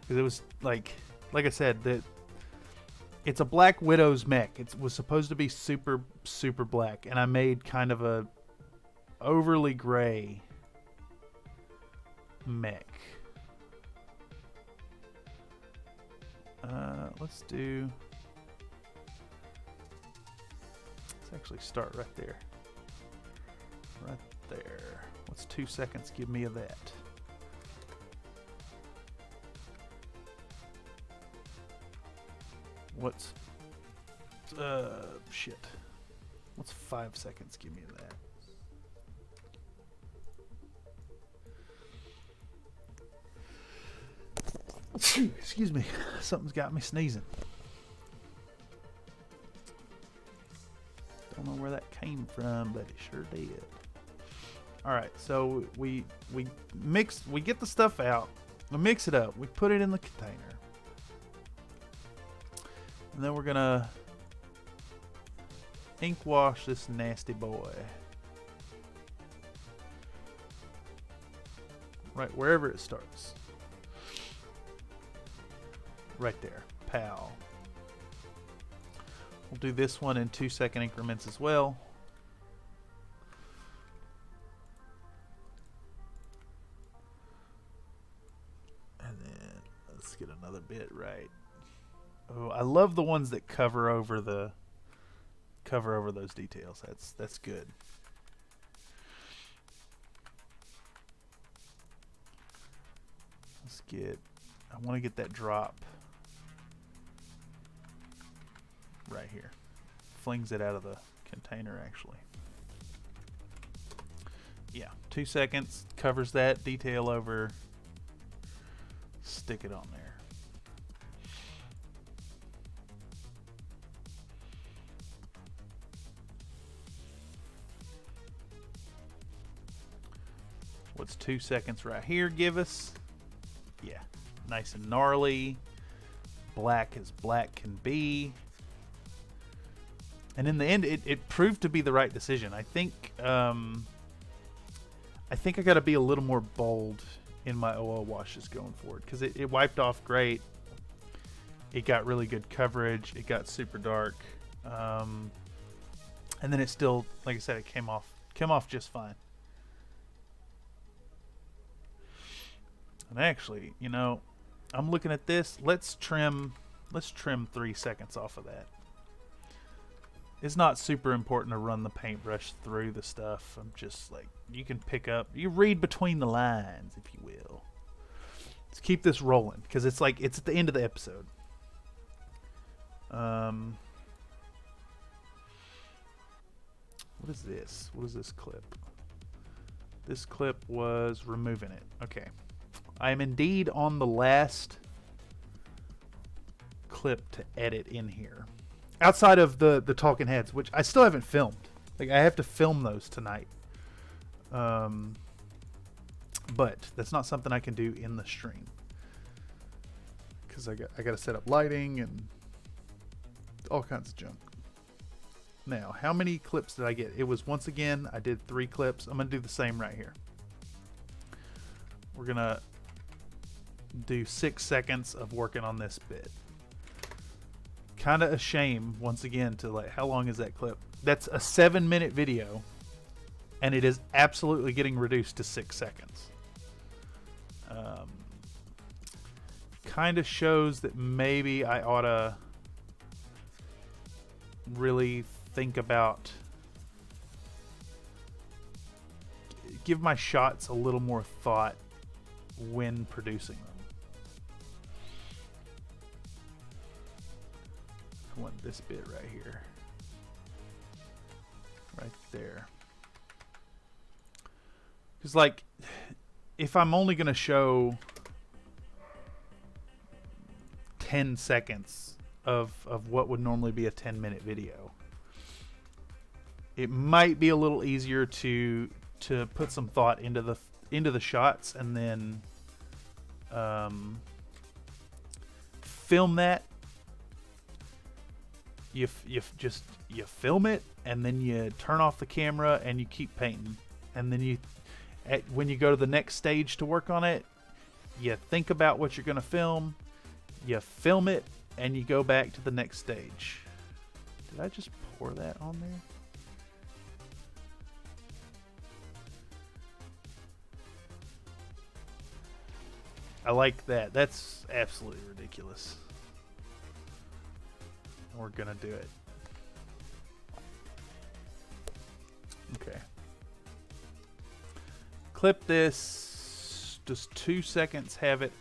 Because it was like I said, that it's a Black Widow's mech. It was supposed to be super, super black, and I made kind of a overly gray mech. Let's actually start right there. Right there. What's 2 seconds give me of that? What's shit. What's 5 seconds give me of that? Excuse me. Something's got me sneezing. Don't know where that came from, but it sure did. Alright, so we get the stuff out, we mix it up, we put it in the container. And then we're gonna ink wash this nasty boy. Right wherever it starts. Right there. Pow. We'll do this one in 2 second increments as well. And then let's get another bit right. Oh, I love the ones that cover over those details. That's good. I want to get that drop right here. Flings it out of the container actually. Yeah, 2 seconds, covers that detail over. Stick it on there. What's 2 seconds right here give us? Yeah, nice and gnarly. Black as black can be. And in the end, it proved to be the right decision. I think I got to be a little more bold in my OL washes going forward, because it wiped off great. It got really good coverage. It got super dark, and then it still, like I said, it came off just fine. And actually, you know, I'm looking at this. Let's trim 3 seconds off of that. It's not super important to run the paintbrush through the stuff. I'm just like, you can pick up, you read between the lines, if you will. Let's keep this rolling, because it's like, it's at the end of the episode. What is this? What is this clip? This clip was removing it. Okay. I am indeed on the last clip to edit in here. Outside of the talking heads, which I still haven't filmed. Like, I have to film those tonight. But that's not something I can do in the stream, because I got to set up lighting and all kinds of junk. Now, how many clips did I get? It was, once again, I did 3 clips. I'm going to do the same right here. We're going to do 6 seconds of working on this bit. Kind of a shame, once again, to like, how long is that clip? That's a 7-minute video, and it is absolutely getting reduced to 6 seconds. Kind of shows that maybe I ought to really think about, give my shots a little more thought when producing them. I want this bit right here. Right there. Because, like, if I'm only going to show 10 seconds of what would normally be a 10-minute video. It might be a little easier to put some thought into the shots and then film that. You film it and then you turn off the camera and you keep painting, and then when you go to the next stage to work on it, you think about what you're going to film, you film it, and you go back to the next stage. Did I just pour that on there? I like that. That's absolutely ridiculous. We're gonna do it. Okay. Clip this. Just 2 seconds. Have it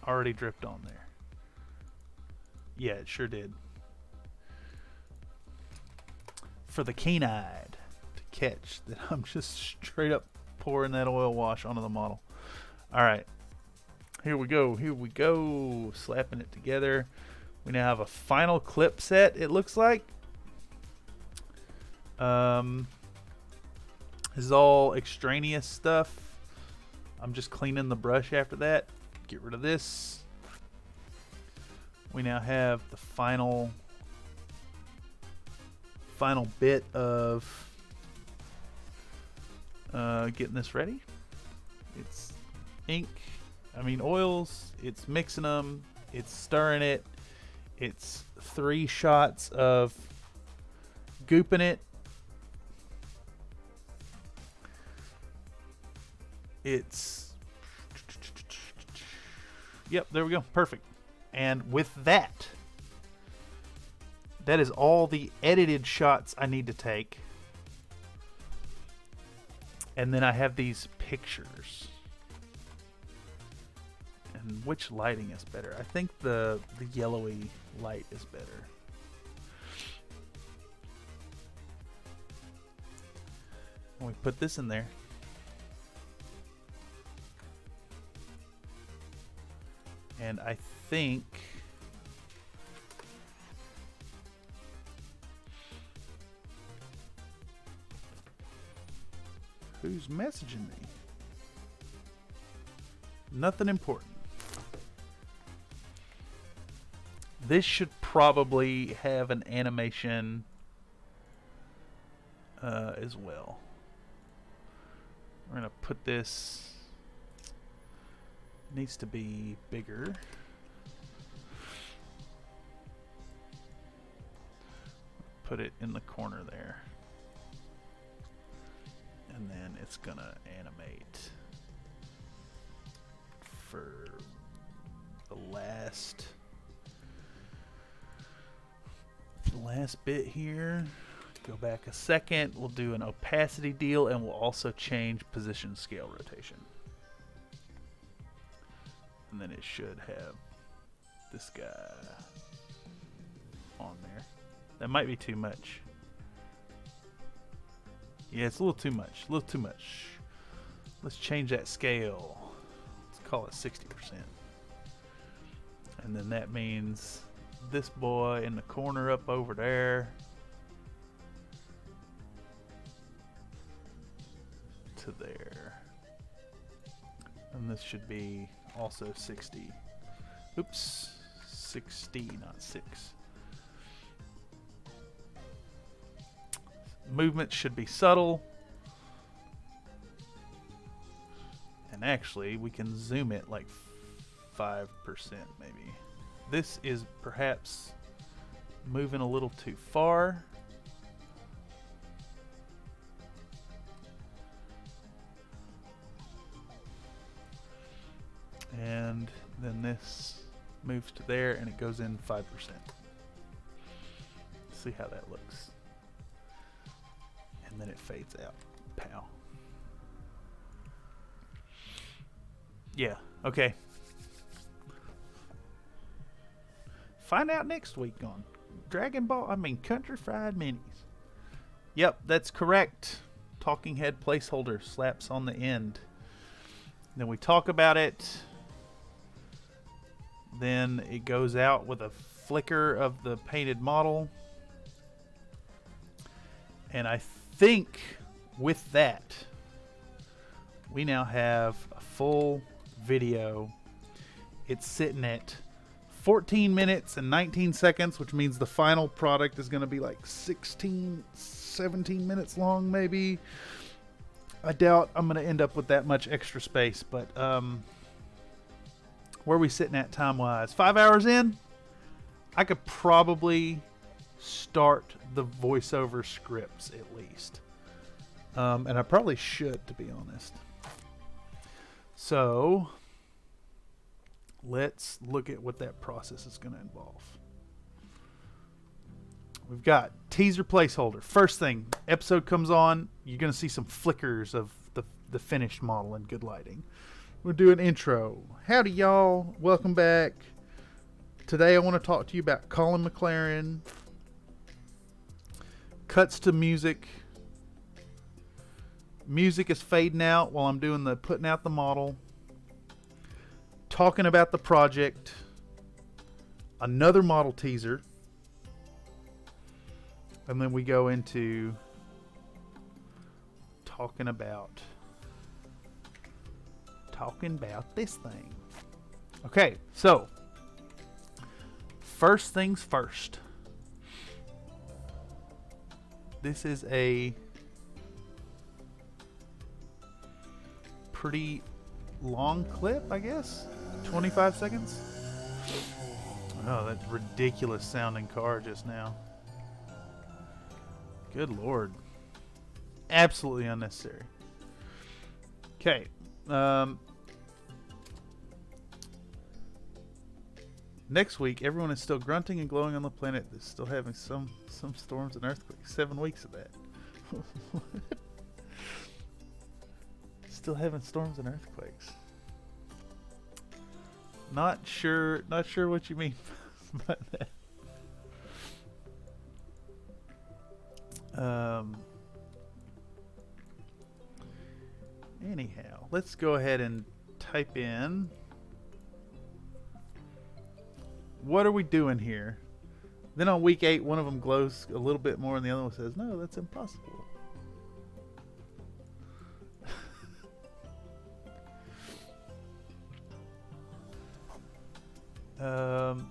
already dripped on there. Yeah, it sure did. For the keen-eyed to catch that I'm just straight up pouring that oil wash onto the model. All right. Here we go. Here we go. Slapping it together. We now have a final clip set, it looks like. This is all extraneous stuff. I'm just cleaning the brush after that. Get rid of this. We now have the final bit of getting this ready. It's oils. It's mixing them. It's stirring it. It's 3 shots of gooping it. Yep, there we go. Perfect. And with that is all the edited shots I need to take. And then I have these pictures. And which lighting is better? I think the yellowy light is better. And we put this in there. And I think who's messaging me? Nothing important. This should probably have an animation as well. We're gonna put this. Needs to be bigger. Put it in the corner there. And then it's gonna animate for the last bit here. Go back a second. We'll do an opacity deal, and we'll also change position scale rotation. And then it should have this guy on there. That might be too much. Yeah, it's a little too much. A little too much. Let's change that scale. Let's call it 60%. And then that means this boy in the corner up over there to there. And this should be also 60. Oops, 60, not 6. Movement should be subtle. And actually, we can zoom it like 5% maybe. This is perhaps moving a little too far. And then this moves to there and it goes in 5%. See how that looks. And then it fades out. Pow. Yeah, okay. Find out next week on Country Fried Minis. Yep, that's correct. Talking head placeholder slaps on the end. Then we talk about it. Then it goes out with a flicker of the painted model. And I think with that, we now have a full video. It's sitting at 14 minutes and 19 seconds, which means the final product is going to be like 16, 17 minutes long, maybe. I doubt I'm going to end up with that much extra space, but where are we sitting at time-wise? 5 hours in? I could probably start the voiceover scripts at least. And I probably should, to be honest. So let's look at what that process is going to involve. We've got teaser placeholder. First thing, episode comes on, you're going to see some flickers of the finished model in good lighting. We'll do an intro. Howdy, y'all. Welcome back. Today I want to talk to you about Colin McLaren. Cuts to music. Music is fading out while I'm doing the putting out the model. Talking about the project. Another model teaser. And then we go into talking about this thing. Okay, so first things first. This is a pretty long clip, I guess. 25 seconds. Oh, that ridiculous sounding car just now. Good Lord. Absolutely unnecessary. Okay. Next week, everyone is still grunting and glowing on the planet. They're still having some storms and earthquakes. 7 weeks of that. Still having storms and earthquakes. Not sure what you mean by that. Anyhow, let's go ahead and type in, what are we doing here? Then on week 8, one of them glows a little bit more and the other one says, no, that's impossible.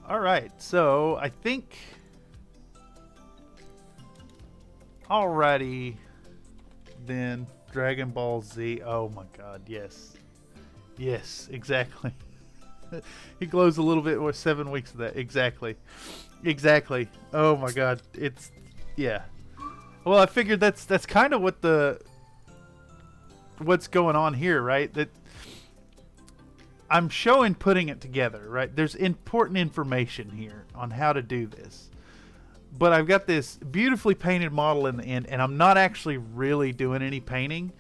Alright, so I think, alrighty then, Dragon Ball Z. Oh my god, yes. Yes, exactly. He glows a little bit more. 7 weeks of that. Exactly. Exactly. Oh my god. It's, yeah. Well, I figured that's kind of what's going on here, right? That I'm showing putting it together, right? There's important information here on how to do this. But I've got this beautifully painted model in the end, and I'm not actually really doing any painting.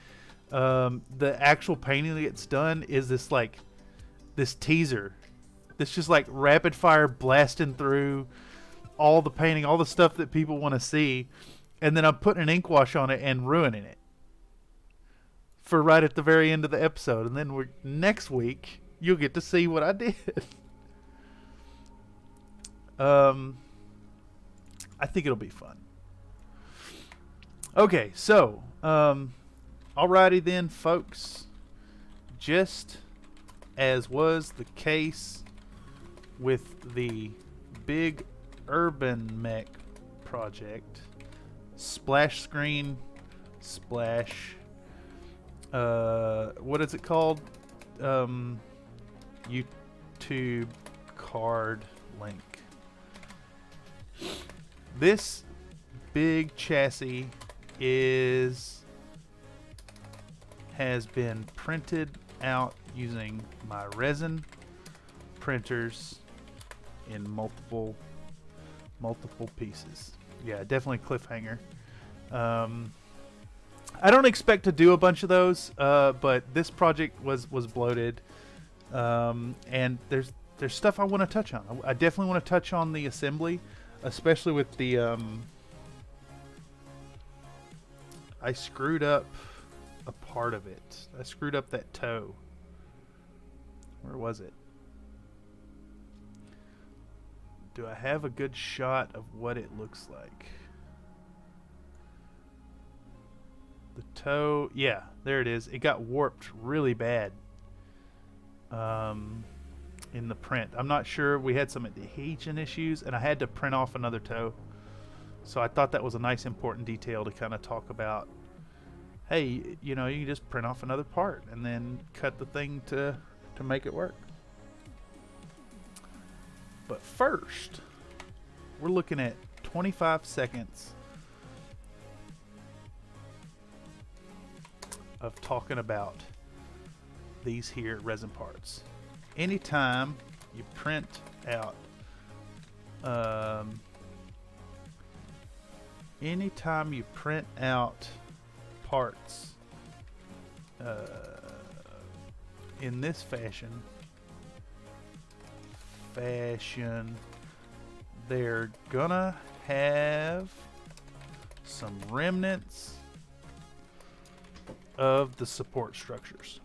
The actual painting that gets done is this teaser. This just like rapid fire blasting through all the painting, all the stuff that people want to see, and then I'm putting an ink wash on it and ruining it for right at the very end of the episode. And then next week you'll get to see what I did. I think it'll be fun. Okay, so alrighty then, folks. Just as was the case with the big urban mech project, splash screen, splash, what is it called? YouTube card link. This big chassis has been printed out using my resin printers in multiple pieces. Yeah, definitely cliffhanger. I don't expect to do a bunch of those, but this project was bloated, and there's stuff I want to touch on. I definitely want to touch on the assembly, especially with the I screwed up a part of it. I screwed up that toe. Where was it? Do I have a good shot of what it looks like? The toe, yeah, there it is. It got warped really bad in the print. I'm not sure. We had some adhesion issues, and I had to print off another toe. So I thought that was a nice important detail to kind of talk about. Hey, you know, you can just print off another part and then cut the thing to make it work. But first, we're looking at 25 seconds of talking about these here resin parts. Anytime you print out parts in this fashion, they're gonna have some remnants of the support structures.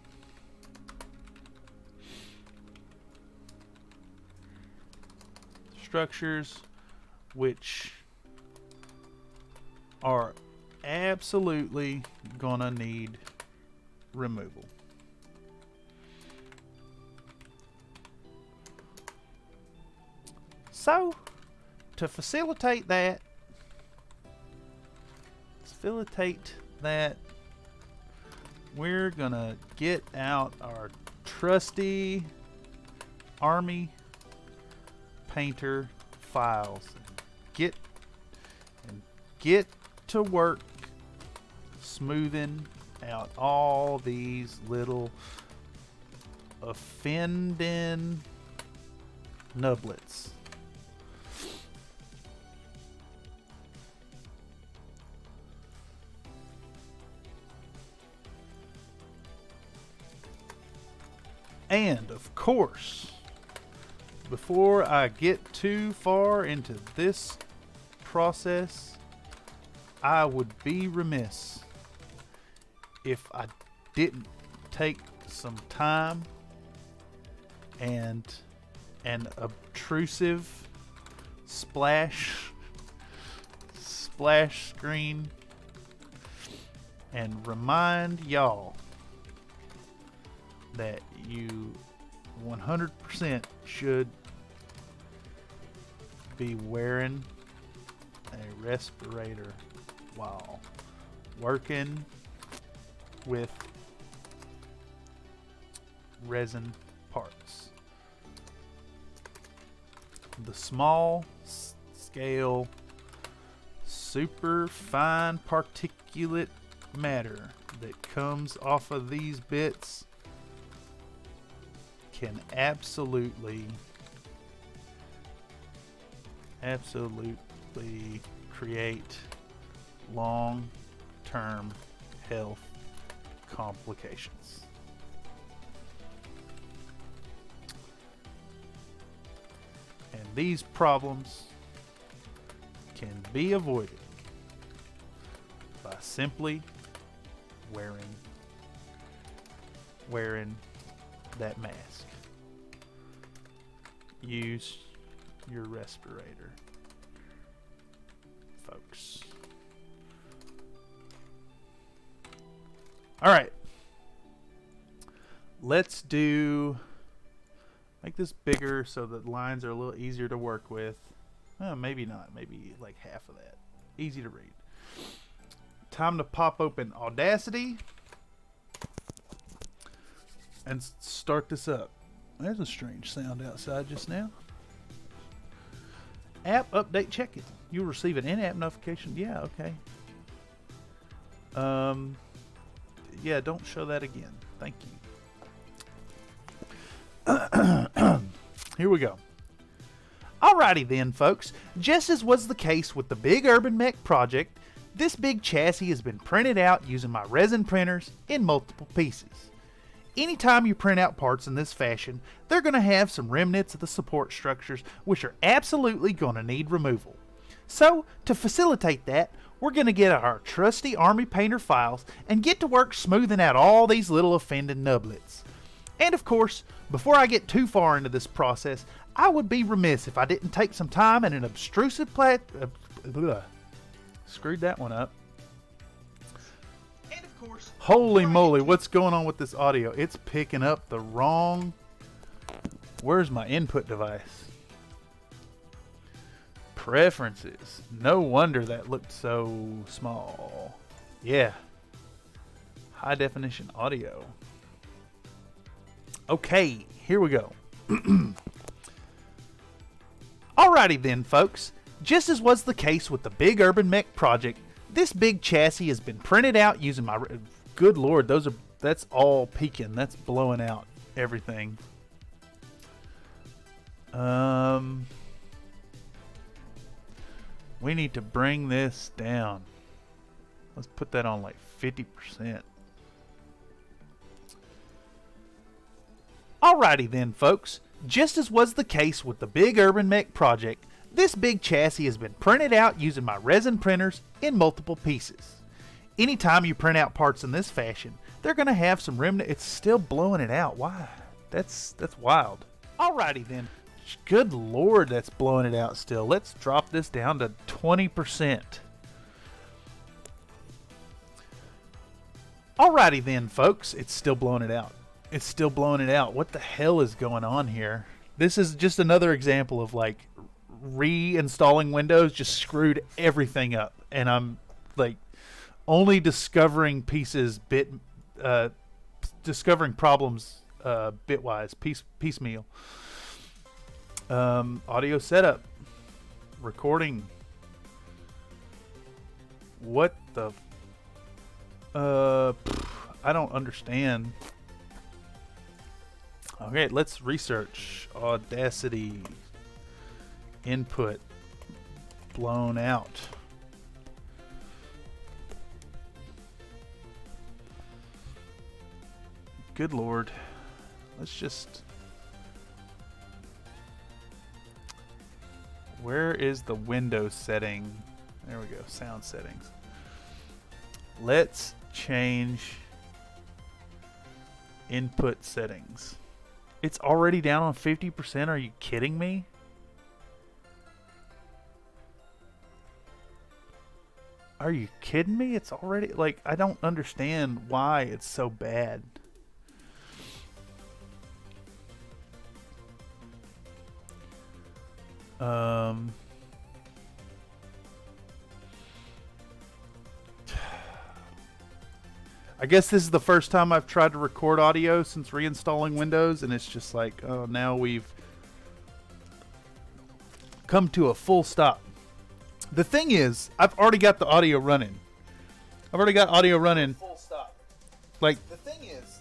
Structures which are absolutely gonna need removal. So, to facilitate that, we're gonna get out our trusty army painter files and get to work smoothing out all these little offending nublets. And of course, before I get too far into this process, I would be remiss if I didn't take some time and an obtrusive splash screen and remind y'all that you 100% should be wearing a respirator while working with resin parts. The small scale, super fine particulate matter that comes off of these bits can absolutely create long-term health complications. And these problems can be avoided by simply wearing that mask. Use your respirator, folks. All right, let's make this bigger so that lines are a little easier to work with. Maybe not, maybe like half of that. Easy to read. Time to pop open Audacity and start this up. There's a strange sound outside just now. App update check-in. You'll receive an in-app notification. Yeah, okay. Yeah, don't show that again. Thank you. Here we go. Alrighty then, folks. Just as was the case with the big urban mech project, this big chassis has been printed out using my resin printers in multiple pieces. Anytime you print out parts in this fashion, they're going to have some remnants of the support structures which are absolutely going to need removal. So, to facilitate that, we're going to get our trusty army painter files and get to work smoothing out all these little offending nublets. And of course, before I get too far into this process, I would be remiss if I didn't take some time and an obtrusive screwed that one up. And of course, Holy moly, what's going on with this audio? It's picking up the wrong... Where's my input device? Preferences. No wonder that looked so small. Yeah. High definition audio. Okay, here we go. Alrighty then, folks. Just as was the case with the big urban mech project, this big chassis has been printed out using my... Good lord, that's all peaking. That's blowing out everything. We need to bring this down. Let's put that on like 50%. Alrighty then, folks. Just as was the case with the big urban mech project, this big chassis has been printed out using my resin printers in multiple pieces. Anytime you print out parts in this fashion, they're going to have some remnant. It's still blowing it out. Why? That's wild. Alrighty then. Good lord, that's blowing it out still. Let's drop this down to 20%. Alrighty then, folks. It's still blowing it out. It's still blowing it out. What the hell is going on here? This is just another example of like reinstalling Windows just screwed everything up. And I'm like only discovering pieces discovering problems bitwise, piecemeal. Audio setup, recording. What the? I don't understand. Okay, let's research. Audacity. Input. Blown out. Good lord. Let's just... Where is the Windows setting? There we go, sound settings. Let's change input settings. It's already down on 50%. Are you kidding me? Are you kidding me? It's already like, I don't understand why it's so bad. I guess this is the first time I've tried to record audio since reinstalling Windows, and it's just like, oh, now we've come to a full stop. The thing is, I've already got the audio running. I've already got audio running. Full stop. Like, the thing is,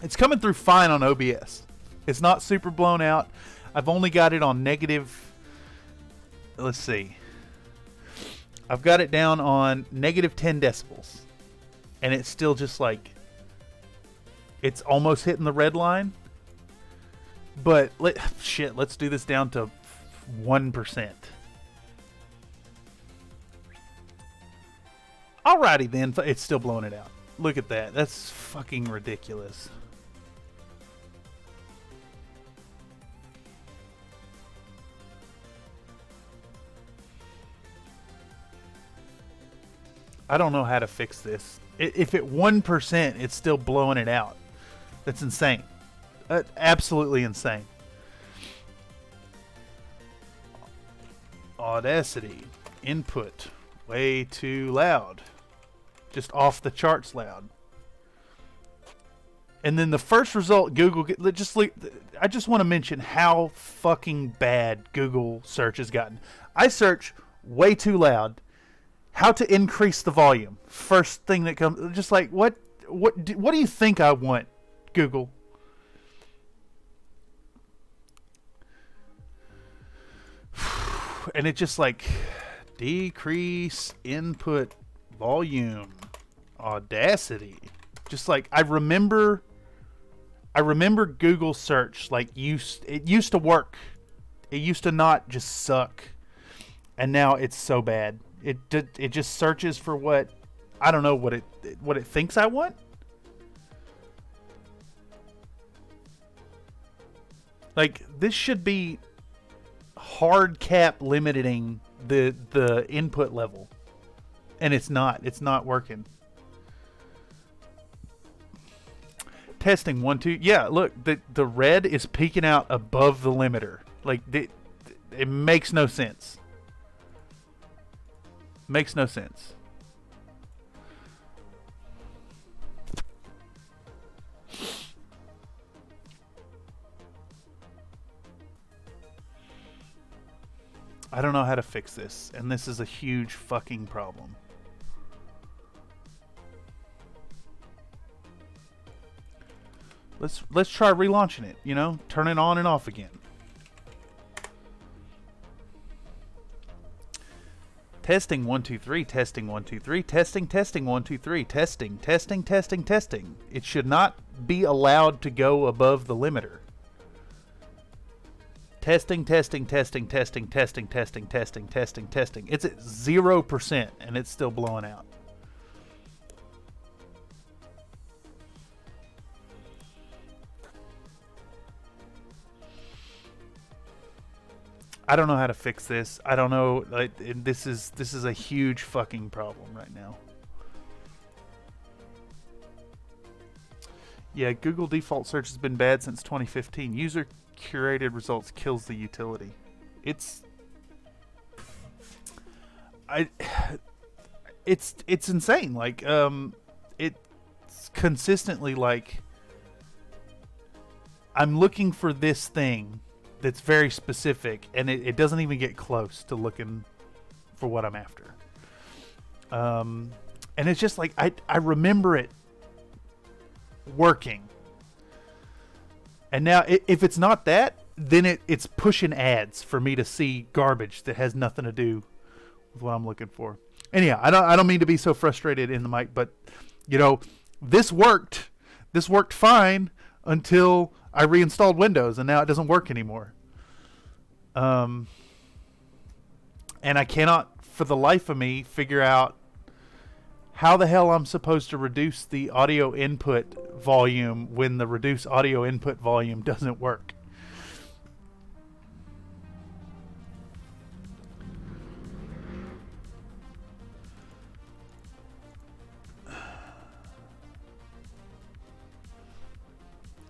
it's coming through fine on OBS. It's not super blown out. I've only got it on negative. Let's see. I've got it down on negative 10 decibels. And it's still just like, it's almost hitting the red line. But let's do this down to 1%. Alrighty then, it's still blowing it out. Look at that. That's fucking ridiculous. I don't know how to fix this. If at 1%, it's still blowing it out. That's insane. Absolutely insane. Audacity. Input. Way too loud. Just off the charts loud. And then the first result, Google... I just want to mention how fucking bad Google search has gotten. I search way too loud. How to increase the volume. First thing that comes, just like what do you think I want, Google? And it's just like decrease input volume. Audacity. Just like I remember Google search like it used to work. It used to not just suck. And now it's so bad. It just searches for what I don't know what it thinks I want. Like this should be hard cap limiting the input level, and it's not working. Testing 1 2. Yeah, look, the red is peeking out above the limiter. Like it makes no sense. Makes no sense. I don't know how to fix this, and this is a huge fucking problem. Let's try relaunching it, you know? Turn it on and off again. Testing 1 2 3, testing 1 2 3, testing 1 2 3, testing. It should not be allowed to go above the limiter. Testing. It's at 0% and it's still blowing out. I don't know how to fix this. I don't know. Like, this is a huge fucking problem right now. Yeah, Google default search has been bad since 2015. User curated results kills the utility. It's insane. Like it's consistently like I'm looking for this thing that's very specific, and it doesn't even get close to looking for what I'm after. And it's just like I remember it working, and now if it's not that, then it's pushing ads for me to see garbage that has nothing to do with what I'm looking for. Anyhow, I don't mean to be so frustrated in the mic, but you know, this worked fine until I reinstalled Windows, and now it doesn't work anymore. And I cannot for the life of me figure out how the hell I'm supposed to reduce the audio input volume when the reduce audio input volume doesn't work.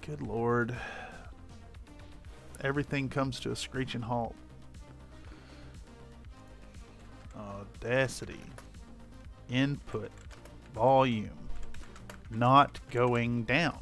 Good Lord. Everything comes to a screeching halt. Audacity. Input. Volume. Not going down.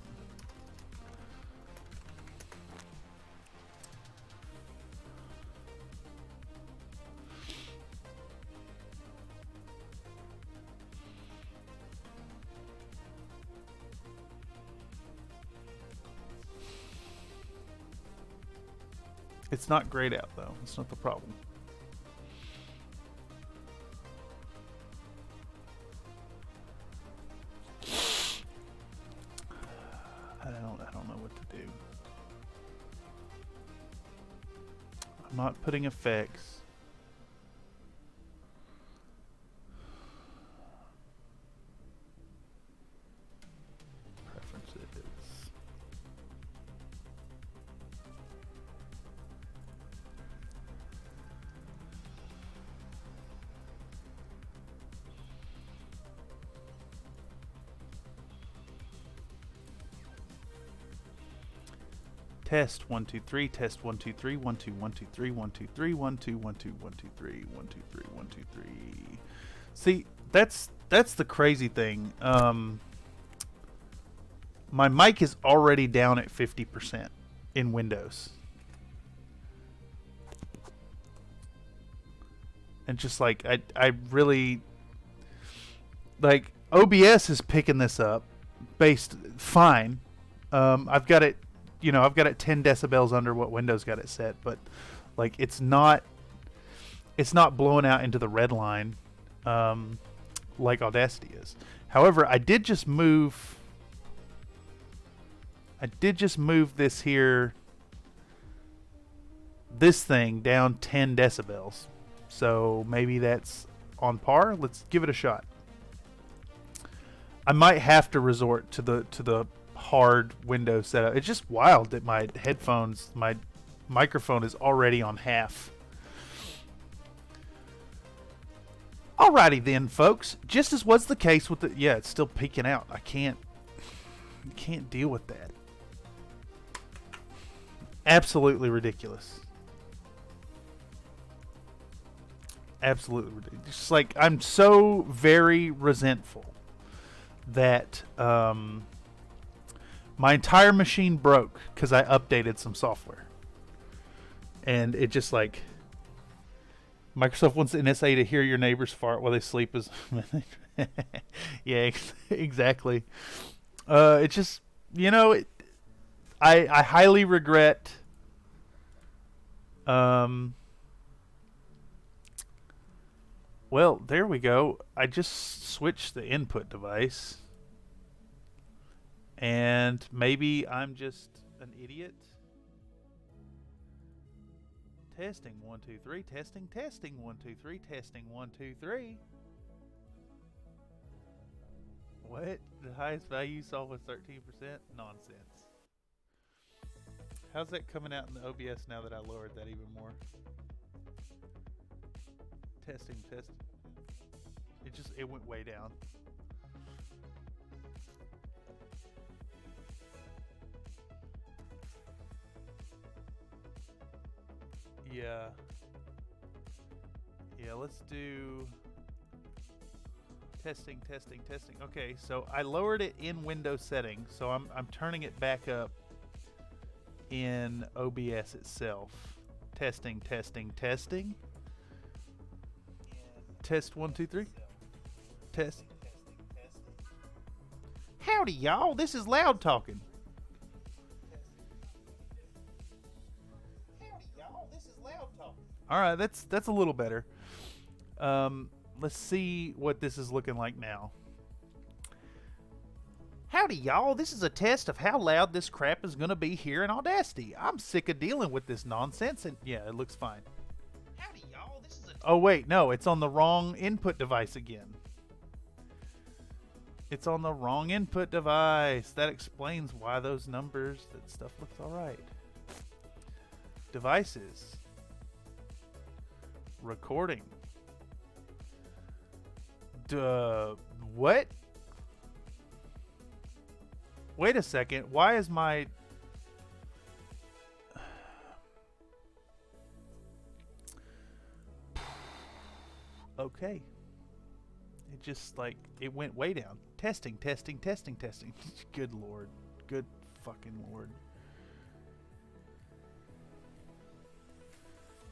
It's not grayed out though. It's not the problem. I don't know what to do. I'm not putting effects. Preferences. Test 1 2 3. Test 1 2 3. 1 2 1 2 3 1 2 3 1 2 1 2 1 2 3 1 2 3 1 2 3. See, that's the crazy thing. My mic is already down at 50% in Windows, and just like I really like OBS is picking this up based fine. I've got it. You know, I've got it 10 decibels under what Windows got it set, but like it's not blowing out into the red line like Audacity is. However, I did just move this thing down 10 decibels. So maybe that's on par. Let's give it a shot. I might have to resort to the hard Windows setup. It's just wild that my headphones, my microphone is already on half Alrighty then, folks. Just as was the case with the... Yeah, it's still peeking out. I can't deal with that. Absolutely ridiculous. Absolutely ridiculous. Just like, I'm so very resentful that my entire machine broke because I updated some software. And it just like... Microsoft wants the NSA to hear your neighbors fart while they sleep. Yeah, exactly. It's just, you know, I highly regret. Well, there we go. I just switched the input device, and maybe I'm just an idiot. Testing 1 2 3. Testing 1 2 3. Testing 1 2 3. What? The highest value you saw was 13%? Nonsense. How's that coming out in the OBS now that I lowered that even more? Testing. It went way down. Yeah, let's do testing. Okay, so I lowered it in Windows settings, so I'm turning it back up in OBS itself. Testing. Test 1 2 3. Test. Howdy, y'all. This is Loud Talking. All right, that's a little better. Let's see what this is looking like now. Howdy, y'all. This is a test of how loud this crap is going to be here in Audacity. I'm sick of dealing with this nonsense, and yeah, it looks fine. Howdy, y'all. This is a... Oh, wait, no, it's on the wrong input device again. It's on the wrong input device. That explains why those numbers, that stuff looks all right. Devices. Recording. What? Wait a second. Why is my... Okay. It just like, it went way down. Testing. Good lord. Good fucking lord.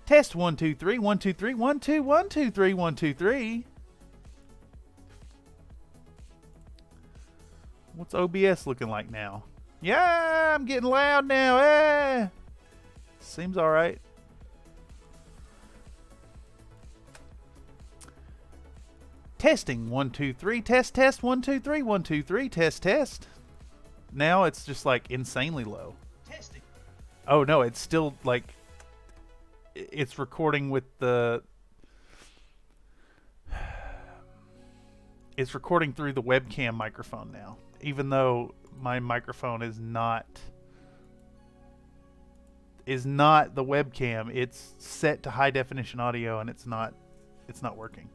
Test 1 2 3 1 2 3 1 2 1 2 3 1 2 3. What's OBS looking like now? Yeah, I'm getting loud now. Eh. Seems all right. Testing 1 2 3. Test 1 2 3 1 2 3. Test. Now it's just like insanely low. Testing. Oh no, it's still like, it's recording with the... It's recording through the webcam microphone now, even though my microphone is not the webcam. It's set to high definition audio, and it's not working.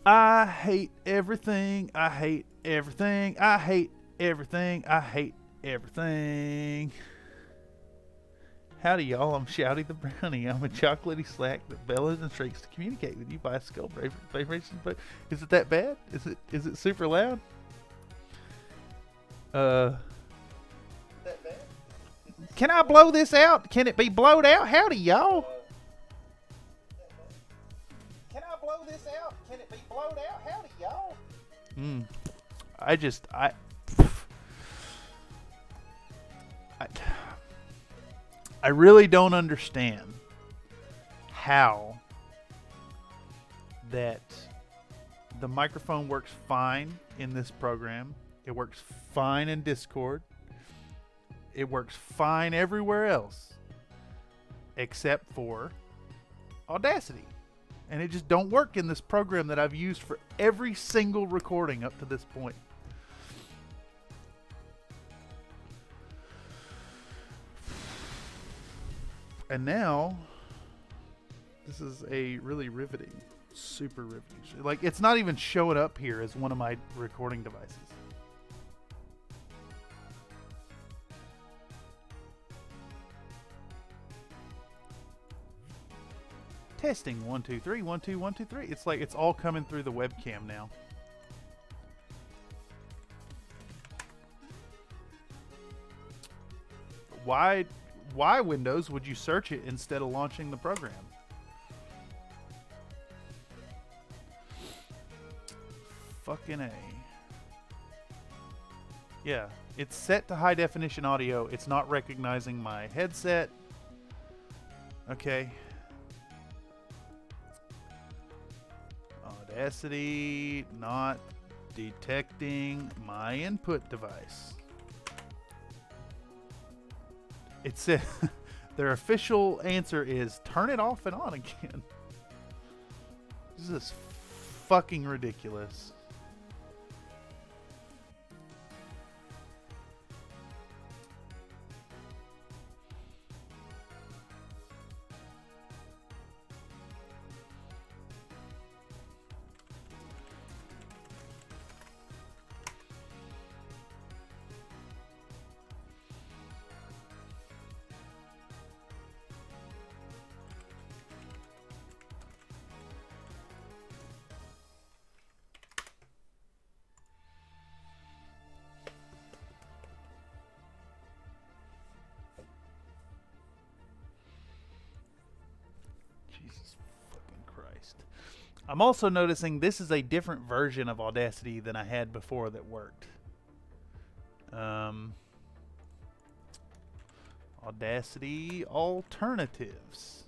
I hate everything. I hate everything. I hate everything. I hate everything. Howdy, y'all. I'm Shouty the Brownie. I'm a chocolatey slack that bellows and shrieks to communicate with you by a skull vibration. But is it that bad? Is it super loud? That bad? Can I blow this out? Can it be blowed out? Howdy, y'all. Can I blow this out? Can it be blowed out? Howdy, y'all. I really don't understand how that the microphone works fine in this program. It works fine in Discord. It works fine everywhere else except for Audacity. And it just don't work in this program that I've used for every single recording up to this point. And now, this is a really riveting Super riveting. Like, it's not even showing up here as one of my recording devices. Testing 1 2 3 1 2 1 2 3. It's like it's all coming through the webcam now. Why Windows would you search it instead of launching the program? Fucking A. Yeah, it's set to high definition audio. It's not recognizing my headset. Okay. Audacity not detecting my input device. It said their official answer is turn it off and on again. This is fucking ridiculous. Jesus fucking Christ. I'm also noticing this is a different version of Audacity than I had before that worked. Audacity alternatives.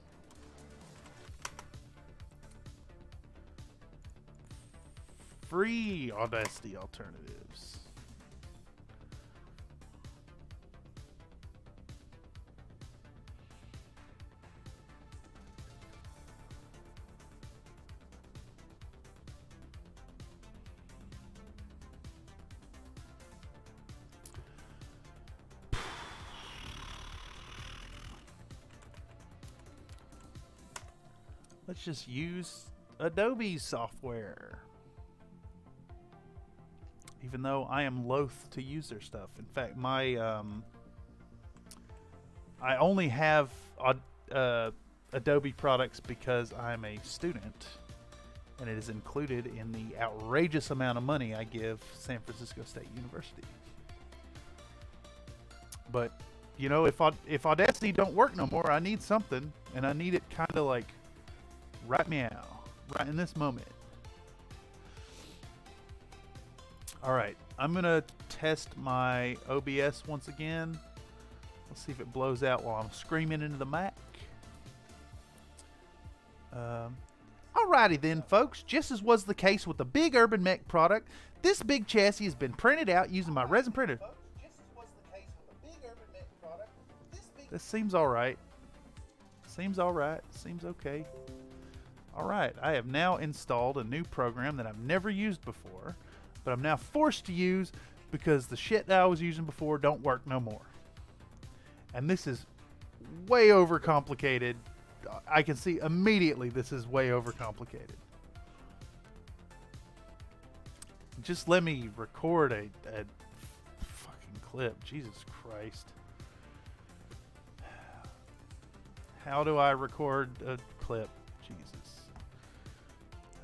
Free Audacity alternatives. Let's just use Adobe software. Even though I am loath to use their stuff. In fact, my I only have Adobe products because I'm a student, and it is included in the outrageous amount of money I give San Francisco State University. But you know, if Audacity don't work no more, I need something, and I need it kind of like right meow, right in this moment. All right, I'm gonna test my OBS once again. Let's see if it blows out while I'm screaming into the mic. Alrighty then, folks. Just as was the case with the big Urban Mech product, this big chassis has been printed out using my resin printer. This seems alright. Seems alright. Seems okay. Alright, I have now installed a new program that I've never used before, but I'm now forced to use because the shit that I was using before don't work no more. And this is way overcomplicated. I can see immediately this is way overcomplicated. Just let me record a fucking clip. Jesus Christ. How do I record a clip? Jesus.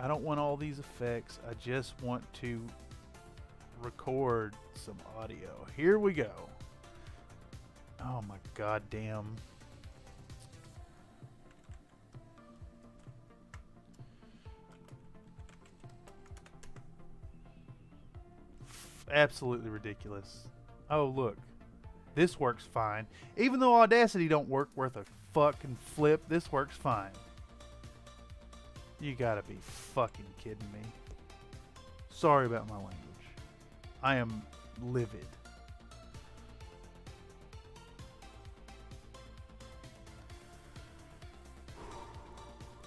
I don't want all these effects. I just want to record some audio. Here we go. Oh my god damn. Absolutely ridiculous. Oh look. This works fine. Even though Audacity don't work worth a fucking flip, this works fine. You gotta be fucking kidding me. Sorry about my language. I am livid.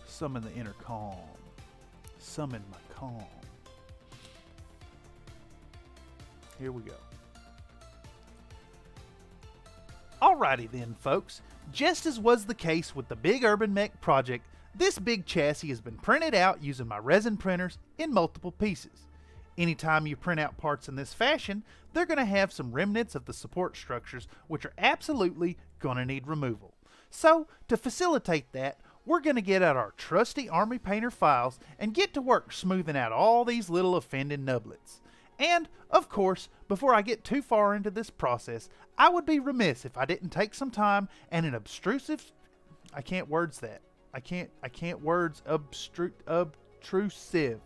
Summon the inner calm. Summon my calm. Here we go. Alrighty then, folks. Just as was the case with the big Urban Mech project, This big chassis has been printed out using my resin printers in multiple pieces. Anytime you print out parts in this fashion, they're going to have some remnants of the support structures which are absolutely going to need removal. So, to facilitate that, we're going to get out our trusty Army Painter files and get to work smoothing out all these little offending nublets. And, of course, before I get too far into this process, I would be remiss if I didn't take some time and an obtrusive... I can't words that. I can't words obtrusive.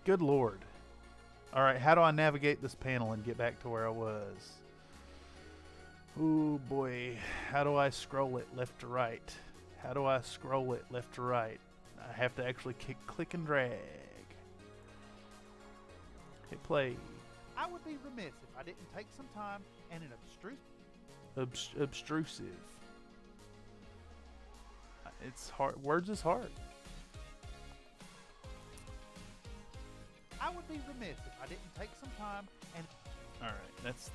Good Lord. Alright, how do I navigate this panel and get back to where I was? Oh boy, how do I scroll it left to right? How do I scroll it left to right? I have to actually click and drag. Hit play. I would be remiss if I didn't take some time and an obtrusive. It's hard. Words is hard. I would be remiss if I didn't take some time and... Alright, that's...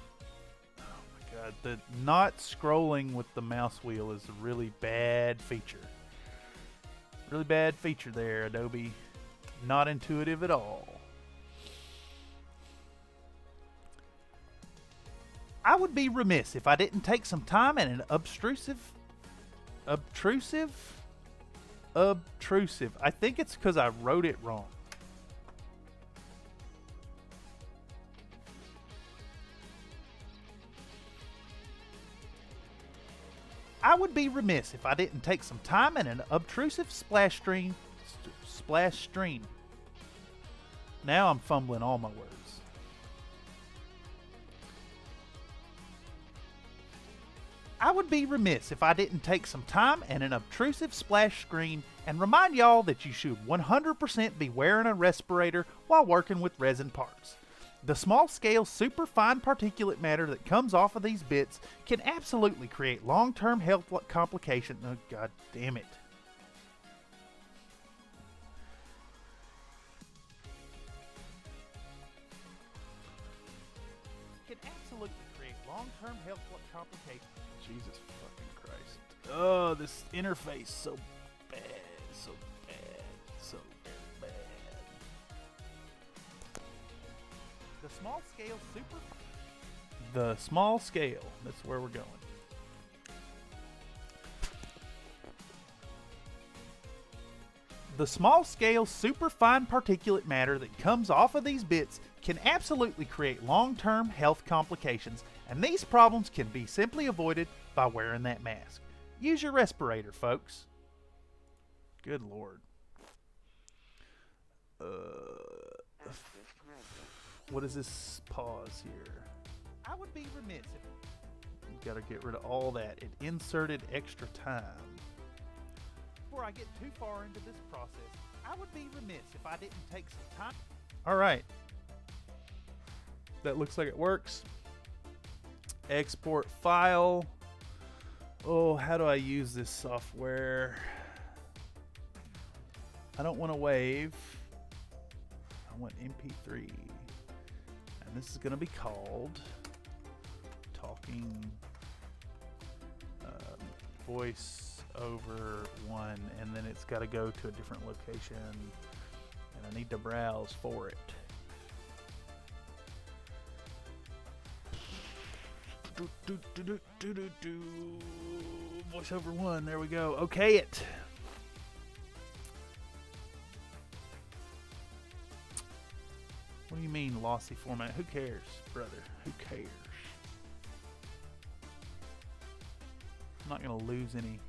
Oh my god. The not scrolling with the mouse wheel is a really bad feature. Really bad feature there, Adobe. Not intuitive at all. I would be remiss if I didn't take some time and an obtrusive. I think it's because I wrote it wrong. I would be remiss if I didn't take some time and an obtrusive splash screen. Now I'm fumbling all my words. I would be remiss if I didn't take some time and an obtrusive splash screen and remind y'all that you should 100% be wearing a respirator while working with resin parts. The small scale super fine particulate matter that comes off of these bits can absolutely create long-term health complications. Oh god damn it. Can absolutely create long-term health complications. Jesus fucking Christ. Oh, this interface so bad, so bad, so bad. The small scale super... The small scale, that's where we're going. The small scale super fine particulate matter that comes off of these bits can absolutely create long-term health complications, and these problems can be simply avoided by wearing that mask. Use your respirator, folks. Good Lord. What is this pause here? I would be remiss if... You gotta get rid of all that. It inserted extra time. Before I get too far into this process, I would be remiss if I didn't take some time. Alright. That looks like it works. Export file. Oh, how do I use this software? I don't want a wave. I want MP3. And this is going to be called Talking Voice Over One. And then it's got to go to a different location. And I need to browse for it. Voice over one, there we go. Okay it. What do you mean lossy format? Who cares, brother? Who cares? I'm not gonna lose any.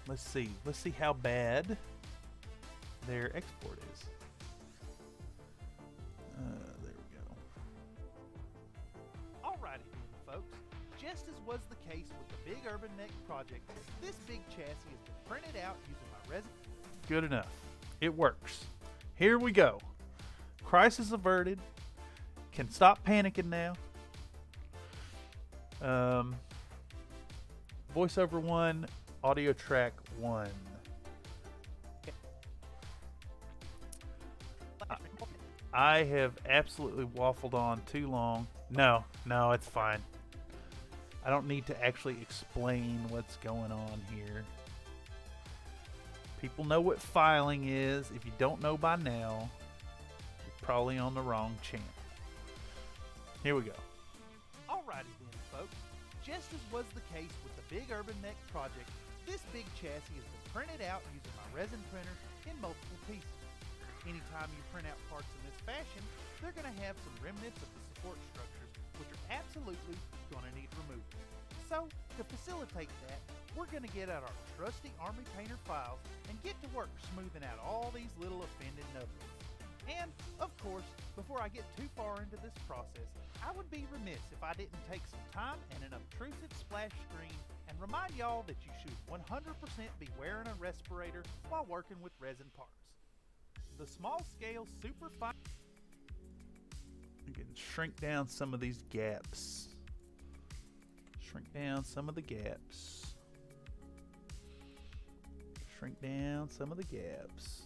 Let's see how bad their export is. There we go. Alrighty then, folks. Just as was the case with the big Urban Neck project, this big chassis has been printed out using my resin. Good enough. It works. Here we go. Crisis averted. Can stop panicking now. Voiceover 1, audio track 1. I have absolutely waffled on too long. No, it's fine. I don't need to actually explain what's going on here. People know what filing is. If you don't know by now, you're probably on the wrong channel. Here we go. Alrighty then, folks. Just as was the case with the big urban mech project, this big chassis has been printed out using my resin printer in multiple pieces. Anytime you print out parts in this fashion, they're going to have some remnants of the support structures, which are absolutely going to need removed. So, to facilitate that, we're going to get out our trusty Army Painter files and get to work smoothing out all these little offended nubbins. And, of course, before I get too far into this process, I would be remiss if I didn't take some time and an obtrusive splash screen and remind y'all that you should 100% be wearing a respirator while working with resin parts. The small-scale super fine... You can shrink down some of these gaps. Shrink down some of the gaps. Shrink down some of the gaps.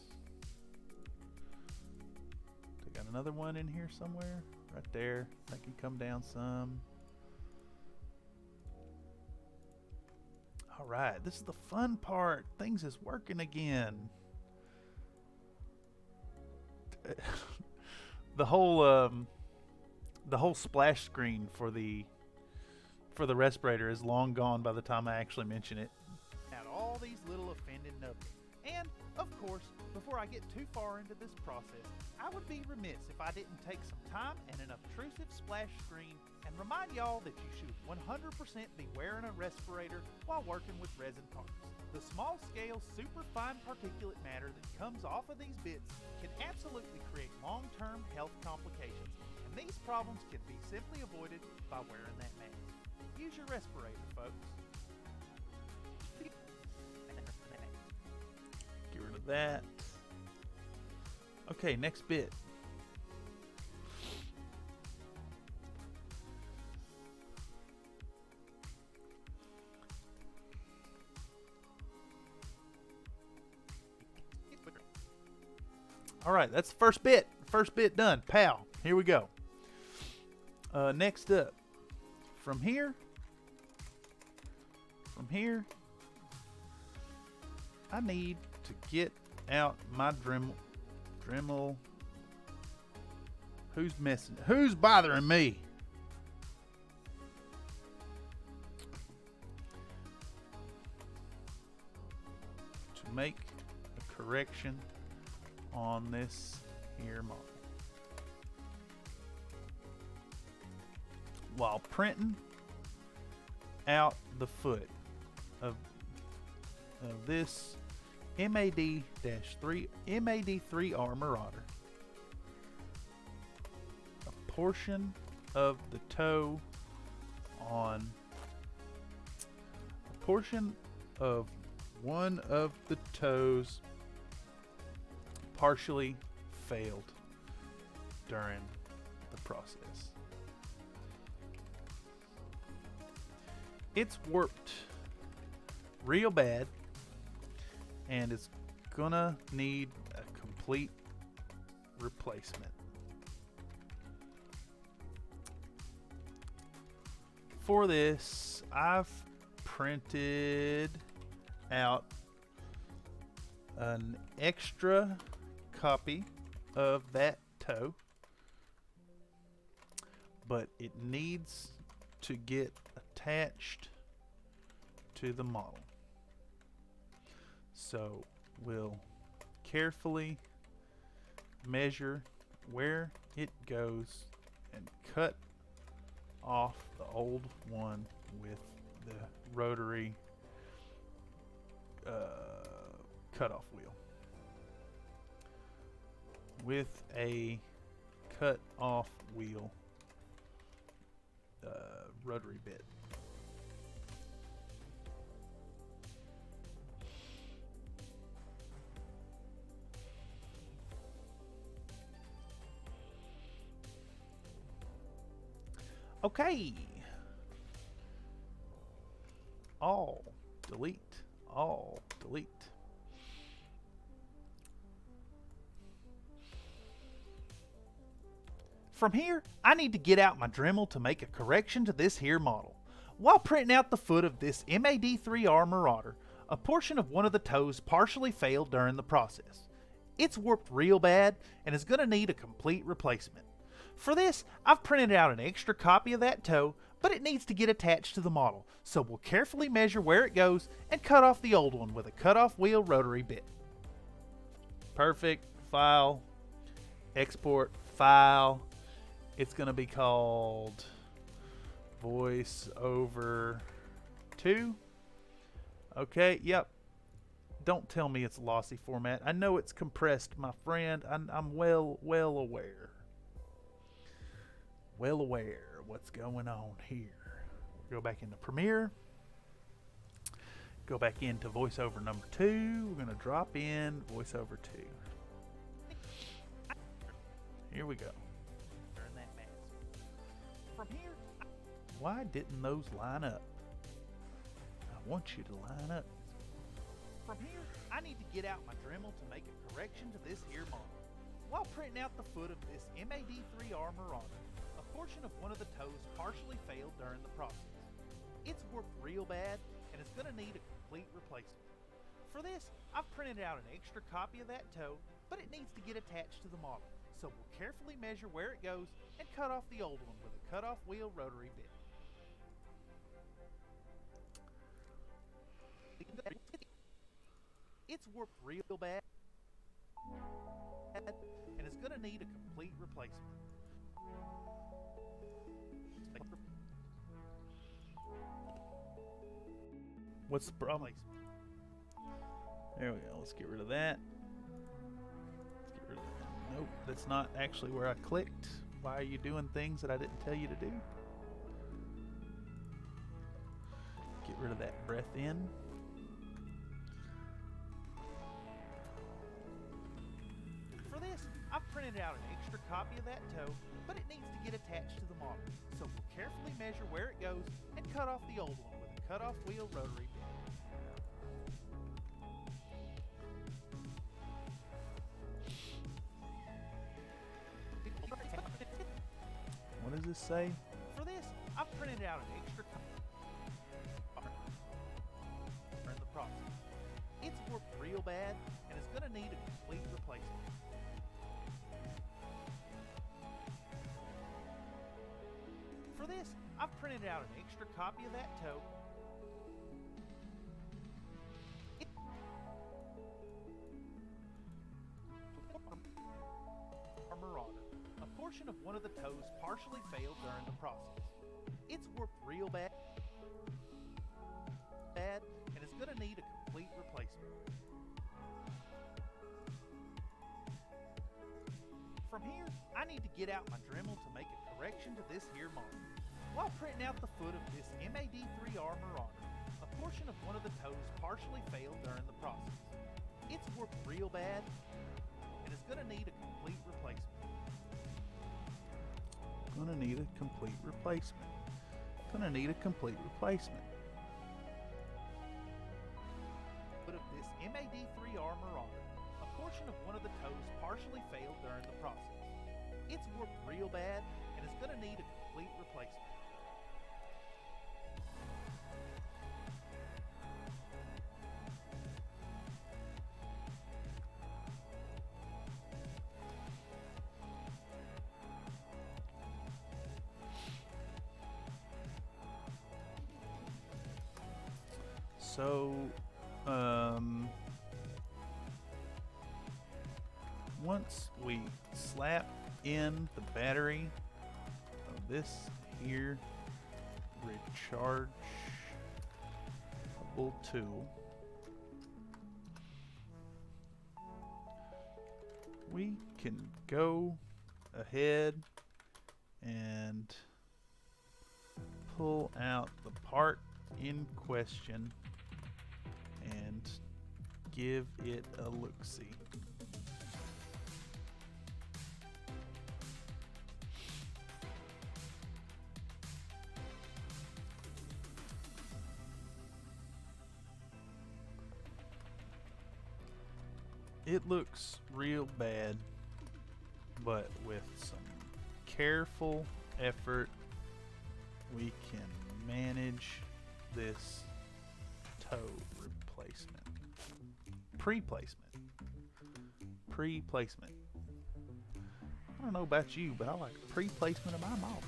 I got another one in here somewhere. Right there. That can come down some. Alright, this is the fun part. Things is working again. The whole splash screen for the respirator is long gone by the time I actually mention it. Out all these little offended nubbins. And, of course, before I get too far into this process, I would be remiss if I didn't take some time and an obtrusive splash screen and remind y'all that you should 100% be wearing a respirator while working with resin parts. The small-scale, super fine particulate matter that comes off of these bits can absolutely create long-term health complications, and these problems can be simply avoided by wearing that mask. Use your respirator, folks. Get rid of that. Okay, next bit. All right, that's the first bit. First bit done. Pow. Here we go. Next up, from here, I need to get out my Dremel. Who's messing? Who's bothering me? To make a correction on this here model. While printing out the foot of this MAD-3R Marauder, a portion of the toe on a portion of one of the toes partially failed during the process. It's warped real bad and it's gonna need a complete replacement. For this, I've printed out an extra copy of that toe, but it needs to get attached to the model. So we'll carefully measure where it goes and cut off the old one with the rotary cutoff wheel. With a cut off wheel rotary bit. Okay. All delete. All delete. From here, I need to get out my Dremel to make a correction to this here model. While printing out the foot of this MAD3R Marauder, a portion of one of the toes partially failed during the process. It's warped real bad and is going to need a complete replacement. For this, I've printed out an extra copy of that toe, but it needs to get attached to the model, so we'll carefully measure where it goes and cut off the old one with a cut-off wheel rotary bit. Perfect. File. Export file. It's going to be called voiceover 2. Okay, yep. Don't tell me it's lossy format. I know it's compressed, my friend. I'm well aware. Well aware what's going on here. Go back into Premiere. Go back into voiceover number 2. We're going to drop in voiceover 2. Here we go. Turn that mask. From here, why didn't those line up? I want you to line up. From here, I need to get out my Dremel to make a correction to this here model. While printing out the foot of this MAD3R Marauder, a portion of one of the toes partially failed during the process. It's warped real bad and is going to need a complete replacement. For this, I've printed out an extra copy of that toe, but it needs to get attached to the model, so we'll carefully measure where it goes and cut off the old one with a cut-off wheel rotary bit. It's warped real bad and is going to need a complete replacement. What's the problem? There we go. Let's get rid of that. Let's get rid of that. Nope, that's not actually where I clicked. Why are you doing things that I didn't tell you to do? Get rid of that breath in. For this, I've printed out an extra copy of that toe, but it needs to get attached to the model, so we'll carefully measure where it goes and cut off the old one with a cut-off wheel rotary bit. What does this say? For this, I've printed out an extra copy in the process. It's warped real bad and it's going to need a complete replacement. For this, I've printed out an extra copy of that toe. Marauder. A portion of one of the toes partially failed during the process. It's warped real bad and it's going to need a complete replacement. From here, I need to get out my Dremel to make a correction to this here model. While printing out the foot of this MAD3R Marauder, a portion of one of the toes partially failed during the process. It's warped real bad and it's going to need a complete replacement. Gonna need a complete replacement. Gonna need a complete replacement. Foot of this MAD3R Marauder, a portion of one of the toes partially failed during the process. It's warped real bad and is gonna need a complete replacement. So, once we slap in the battery of this here rechargeable tool, we can go ahead and pull out the part in question and give it a look-see. It looks real bad, but with some careful effort we can manage this toe replacement. Pre-placement. I don't know about you, but I like pre-placement of my models.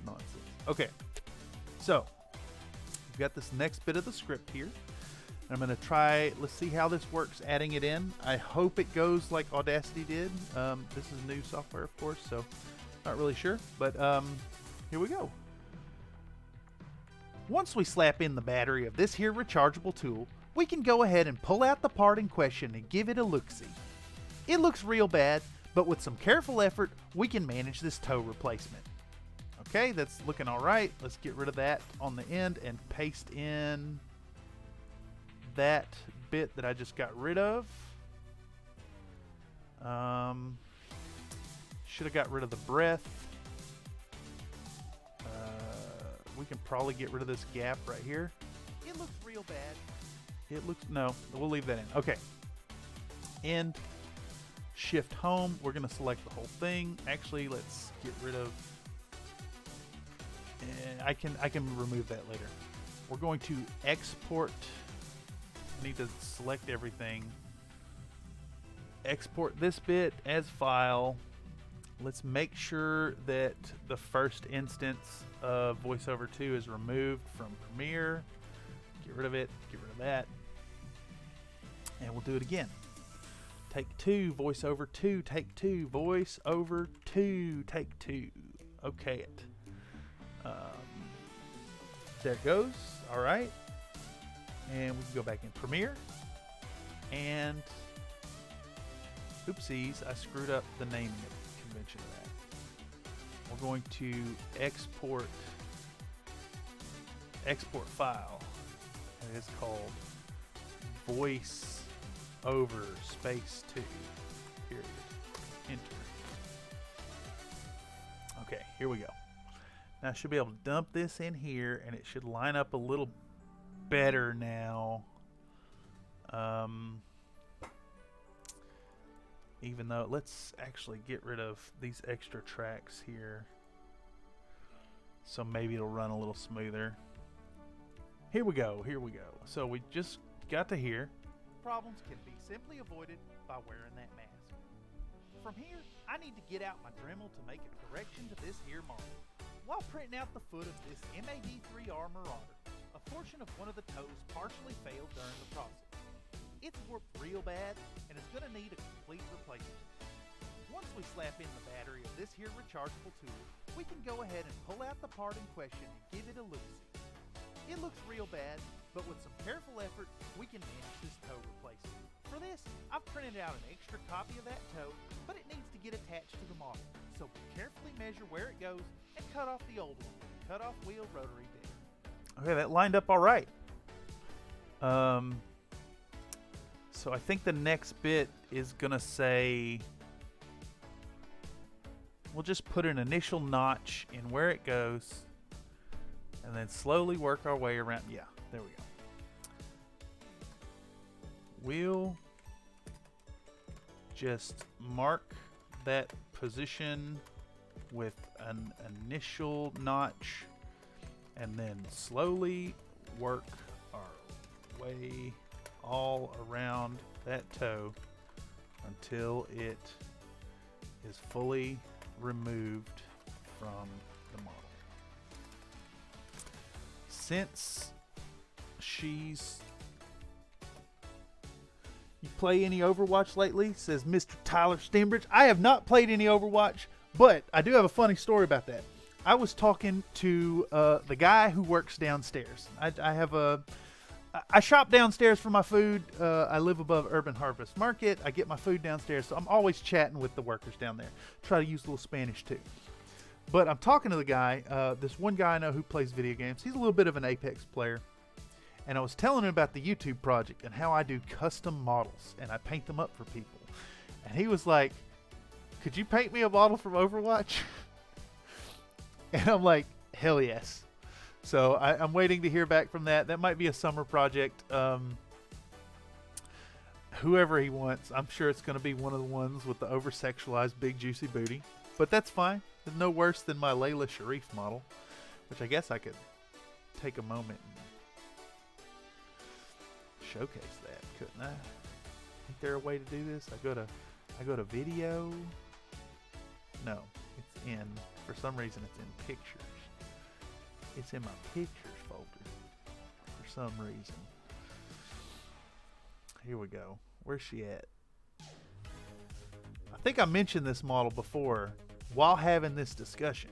Nonsense. Okay, so we've got this next bit of the script here. I'm going to try, let's see how this works, adding it in. I hope it goes like Audacity did. This is new software, of course, so not really sure, but here we go. Once we slap in the battery of this here rechargeable tool, we can go ahead and pull out the part in question and give it a look-see. It looks real bad, but with some careful effort, we can manage this toe replacement. Okay, that's looking all right. Let's get rid of that on the end and paste in that bit that I just got rid of. Should have got rid of the breath. We can probably get rid of this gap right here. It looks real bad. It looks, no, we'll leave that in. Okay. End. Shift home. We're going to select the whole thing. Actually, let's get rid of, I can remove that later. We're going to export. I need to select everything. Export this bit as file. Let's make sure that the first instance of VoiceOver 2 is removed from Premiere. Get rid of it, get rid of that. And we'll do it again. Take 2, VoiceOver 2, take 2, VoiceOver 2, take 2. Okay it. There it goes. All right. And we can go back in Premiere. And oopsies, I screwed up the naming convention of that. We're going to export file. And it's called voice over space 2 period. Enter. Okay, here we go. Now I should be able to dump this in here and it should line up a little better now. Even though, let's actually get rid of these extra tracks here. So maybe it'll run a little smoother. Here we go, here we go. So we just got to here. Problems can be simply avoided by wearing that mask. From here, I need to get out my Dremel to make a correction to this here model. While printing out the foot of this MAD3R Marauder, a portion of one of the toes partially failed during the process. It's warped real bad and is going to need a complete replacement. Once we slap in the battery of this here rechargeable tool, we can go ahead and pull out the part in question and give it a look-see. It looks real bad, but with some careful effort, we can manage this toe replacement. For this, I've printed out an extra copy of that toe, but it needs to get attached to the model. So carefully measure where it goes and cut off the old one with a cut-off wheel rotary bit. Okay, that lined up all right. So I think the next bit is gonna say, we'll just put an initial notch in where it goes and then slowly work our way around. Yeah, there we go. We'll just mark that position with an initial notch and then slowly work our way all around that toe until it is fully removed from the model. Since she's... You play any Overwatch lately? Says Mr. Tyler Stembridge. I have not played any Overwatch, but I do have a funny story about that. I was talking to the guy who works downstairs. I shop downstairs for my food. I live above Urban Harvest Market. I get my food downstairs, so I'm always chatting with the workers down there. Try to use a little Spanish too. But I'm talking to the guy, this one guy I know who plays video games. He's a little bit of an Apex player. And I was telling him about the YouTube project and how I do custom models and I paint them up for people. And he was like, could you paint me a model from Overwatch? And I'm like, hell yes. So I'm waiting to hear back from that. That might be a summer project. Whoever he wants, I'm sure it's going to be one of the ones with the over-sexualized big juicy booty. But that's fine. It's no worse than my Layla Sharif model, which I guess I could take a moment and showcase that, couldn't I? Ain't there a way to do this? I go to video. No, it's in, for some reason it's in pictures. It's in my pictures folder for some reason. Here we go. Where's she at? I think I mentioned this model before while having this discussion.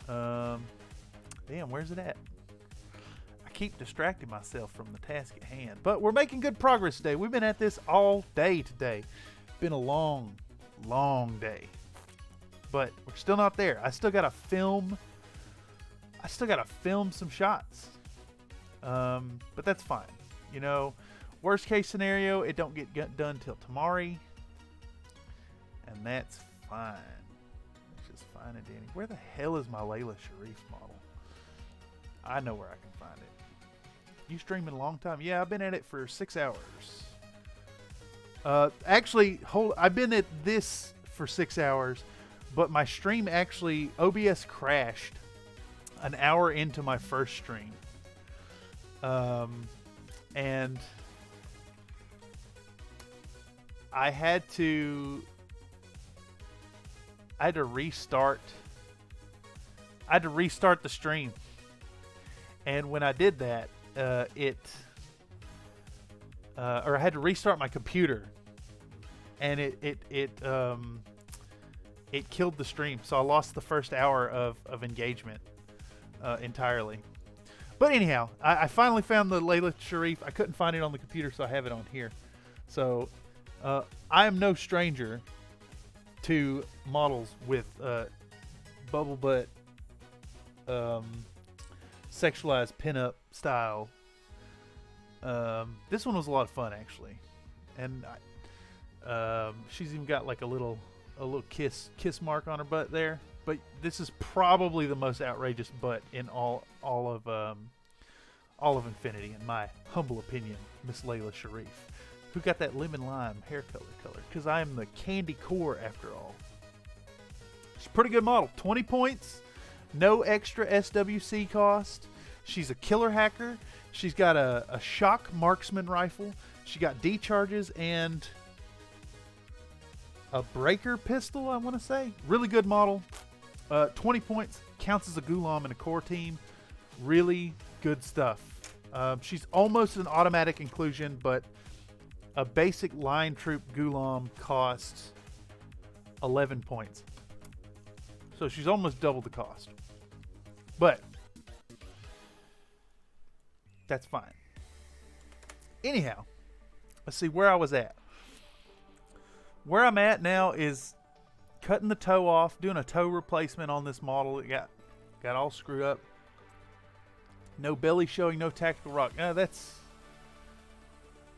Damn, where's it at? I keep distracting myself from the task at hand, but we're making good progress today. We've been at this all day today. Been a long day, but we're still not there. I still gotta film some shots, but that's fine. You know, worst case scenario, it don't get done till tomorrow, and that's fine. It's just fine and dandy. Where the hell is my Layla Sharif model? I know where I can find it. You streaming a long time? Yeah, I've been at it for 6 hours. Actually, I've been at this for 6 hours, but my stream actually, OBS crashed an hour into my first stream. And I had to restart the stream. And when I did that, or I had to restart my computer, and it killed the stream. So I lost the first hour of engagement entirely. But anyhow, I finally found the Layla Sharif. I couldn't find it on the computer, so I have it on here. So I am no stranger to models with bubble butt, sexualized pinup style. This one was a lot of fun, actually, and she's even got like a little kiss mark on her butt there. But this is probably the most outrageous butt in all of Infinity, in my humble opinion, Miss Layla Sharif, who got that lemon lime hair color, because I am the candy core after all. She's a pretty good model. 20 points, no extra SWC cost. She's a killer hacker. She's got a shock marksman rifle. She got D charges and a breaker pistol, I want to say. Really good model. 20 points, counts as a Gulam in a core team. Really good stuff. She's almost an automatic inclusion, but a basic line troop Gulam costs 11 points. So she's almost double the cost. But that's fine. Anyhow, let's see where I was at. Where I'm at now is cutting the toe off, doing a toe replacement on this model. It got all screwed up. No belly showing, no tactical rock. That's...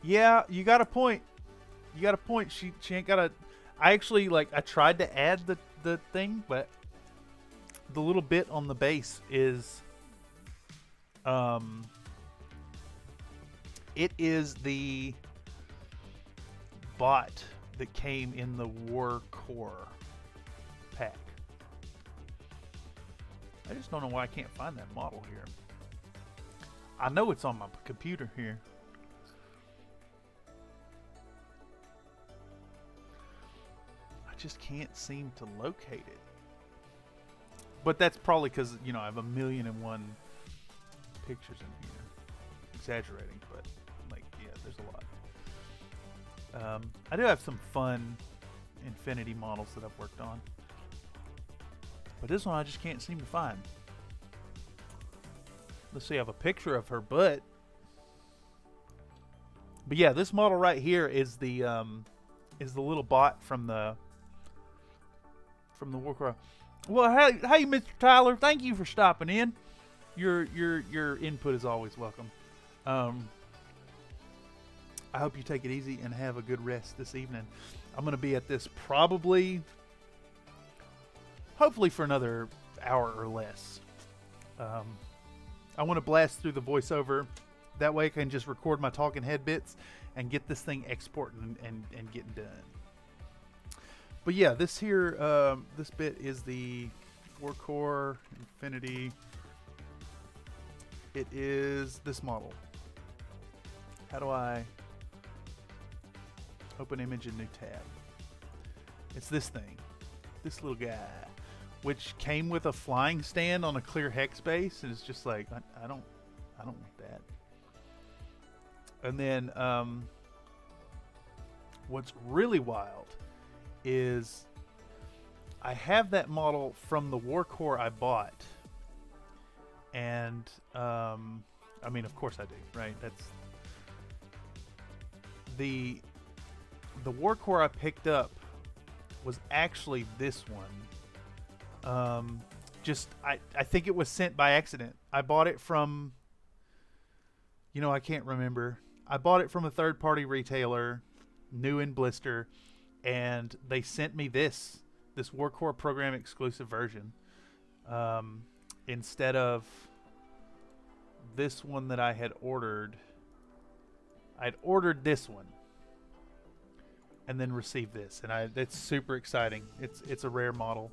Yeah, you got a point. You got a point. She ain't got a... I actually, I tried to add the thing, but the little bit on the base is... It is the bot that came in the War Core pack. I just don't know why I can't find that model here. I know it's on my computer here. I just can't seem to locate it. But that's probably because, I have 1,000,001 pictures in here. Exaggerating, but yeah, there's a lot. I do have some fun Infinity models that I've worked on, but this one I just can't seem to find. Let's see, I have a picture of her butt. But yeah, this model right here is the little bot from the Warcraft. Well, hey, Mr. Tyler, thank you for stopping in. Your input is always welcome. I hope you take it easy and have a good rest this evening. I'm going to be at this hopefully for another hour or less. I want to blast through the voiceover. That way I can just record my talking head bits and get this thing exporting and getting done. But yeah, this here, this bit is the Warcore Infinity. It is this model. How do I open image in new tab? It's this thing, this little guy, which came with a flying stand on a clear hex base, and it's just like I don't want that. And then what's really wild is I have that model from the Warcore I bought, and I mean, of course I do, right? That's the Warcore I picked up was actually this one. I think it was sent by accident. I bought it from, I can't remember. I bought it from a third-party retailer, new in blister, and they sent me this Warcore program exclusive version instead of this one that I had ordered. I'd ordered this one and then received this, and it's super exciting. It's a rare model,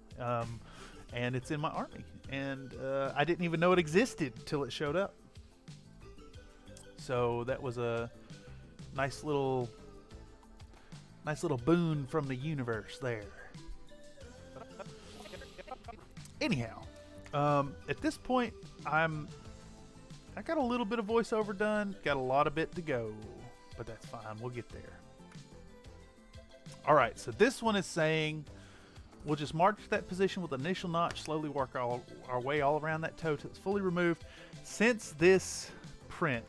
and it's in my army, and I didn't even know it existed till it showed up. So that was a nice little boon from the universe there. Anyhow, at this point, I got a little bit of voiceover done, got a lot of it to go, but that's fine. We'll get there. All right, so this one is saying we'll just march to that position with initial notch, slowly work our way all around that toe till it's fully removed. Since this print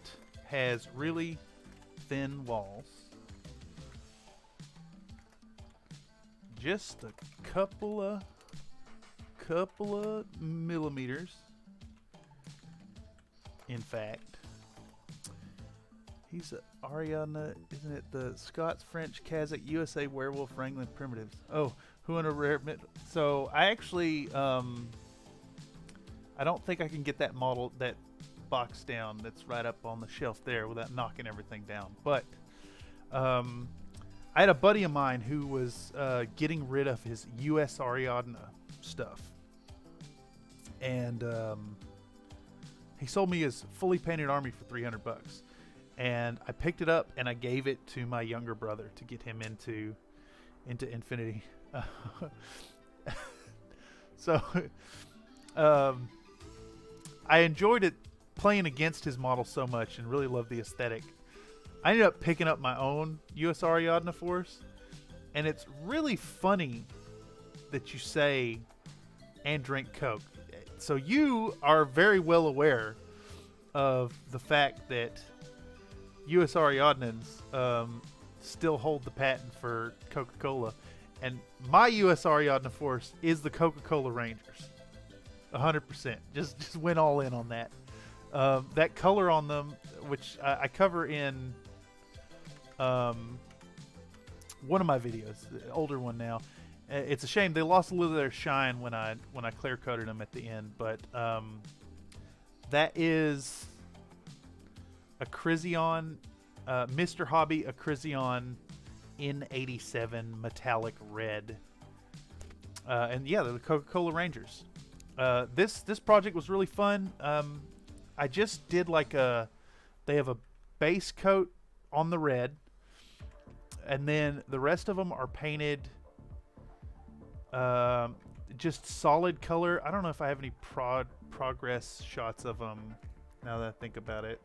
has really thin walls, just a couple of millimeters, in fact. He's Ariana, isn't it? The Scots, French, Kazakh, USA, Werewolf, Wrangling Primitives. Oh, who in a rare... So I actually, I don't think I can get that model, that box down that's right up on the shelf there without knocking everything down. But I had a buddy of mine who was getting rid of his US Ariadna stuff. And he sold me his fully painted army for $300. And I picked it up and I gave it to my younger brother to get him into Infinity. So I enjoyed it, playing against his model so much, and really loved the aesthetic. I ended up picking up my own US Ariadna Force, and it's really funny that you say and drink Coke. So you are very well aware of the fact that US Ariadnans still hold the patent for Coca-Cola, and my US Ariadna Force is the Coca-Cola Rangers. 100%. Just went all in on that. That color on them, which I cover in one of my videos, the older one now. It's a shame they lost a little of their shine when I clear coated them at the end, but that is a Crizion, Mr. Hobby Acrizion N87 metallic red, and yeah, they're the Coca-Cola Rangers. This project was really fun. I just did they have a base coat on the red, and then the rest of them are painted just solid color. I don't know if I have any progress shots of them now that I think about it.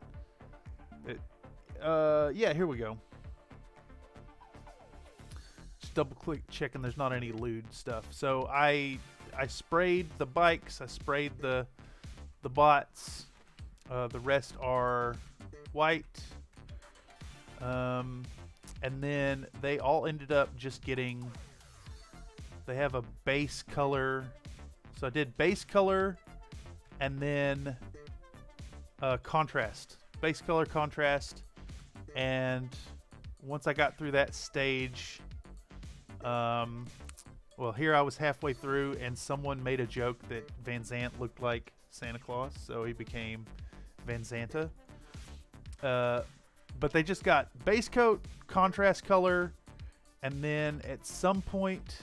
Yeah, here we go. Just double click checking there's not any lewd stuff. So I sprayed the bikes, I sprayed the bots. The rest are white. And then they all ended up just getting, they have a base color. So I did base color and then contrast. Base color, contrast. And once I got through that stage, well, here I was halfway through and someone made a joke that Van Zant looked like Santa Claus, so he became Van Zanta. But they just got base coat, contrast color, and then at some point,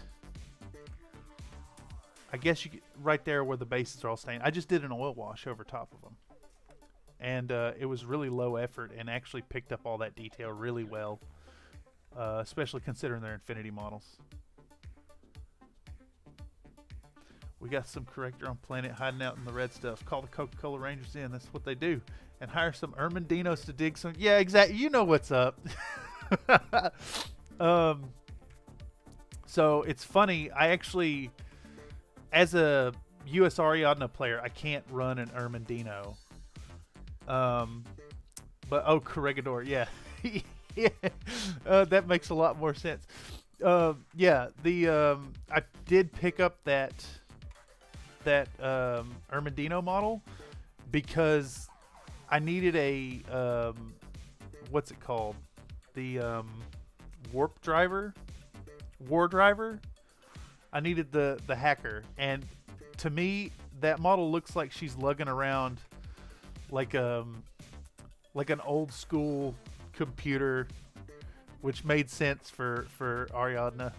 I guess you could, right there where the bases are all stained. I just did an oil wash over top of them, and it was really low effort and actually picked up all that detail really well, especially considering they're Infinity models. We got some corrector on planet hiding out in the red stuff. Call the Coca-Cola Rangers in. That's what they do. And hire some Ermendinos to dig some. Yeah, exactly. You know what's up. So it's funny. I actually, as a US Ariadna player, I can't run an Ermendino. But oh, Corregidor, yeah. Yeah. That makes a lot more sense. Yeah, I did pick up that Ermendino model because I needed a what's it called? The war driver. I needed the hacker, and to me that model looks like she's lugging around like an old school computer, which made sense for Ariadna.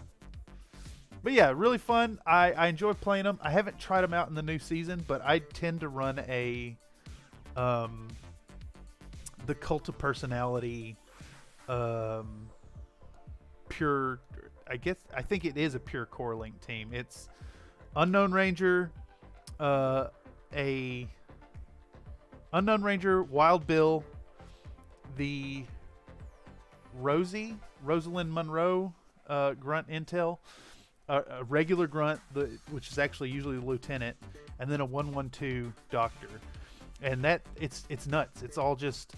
But yeah, really fun. I enjoy playing them. I haven't tried them out in the new season, but I tend to run the Cult of Personality pure. I think it is a pure core link team. It's Unknown Ranger, Wild Bill, the Rosalind Monroe grunt intel. A regular grunt, which is actually usually the lieutenant, and then a 112 doctor, and that it's nuts. It's all just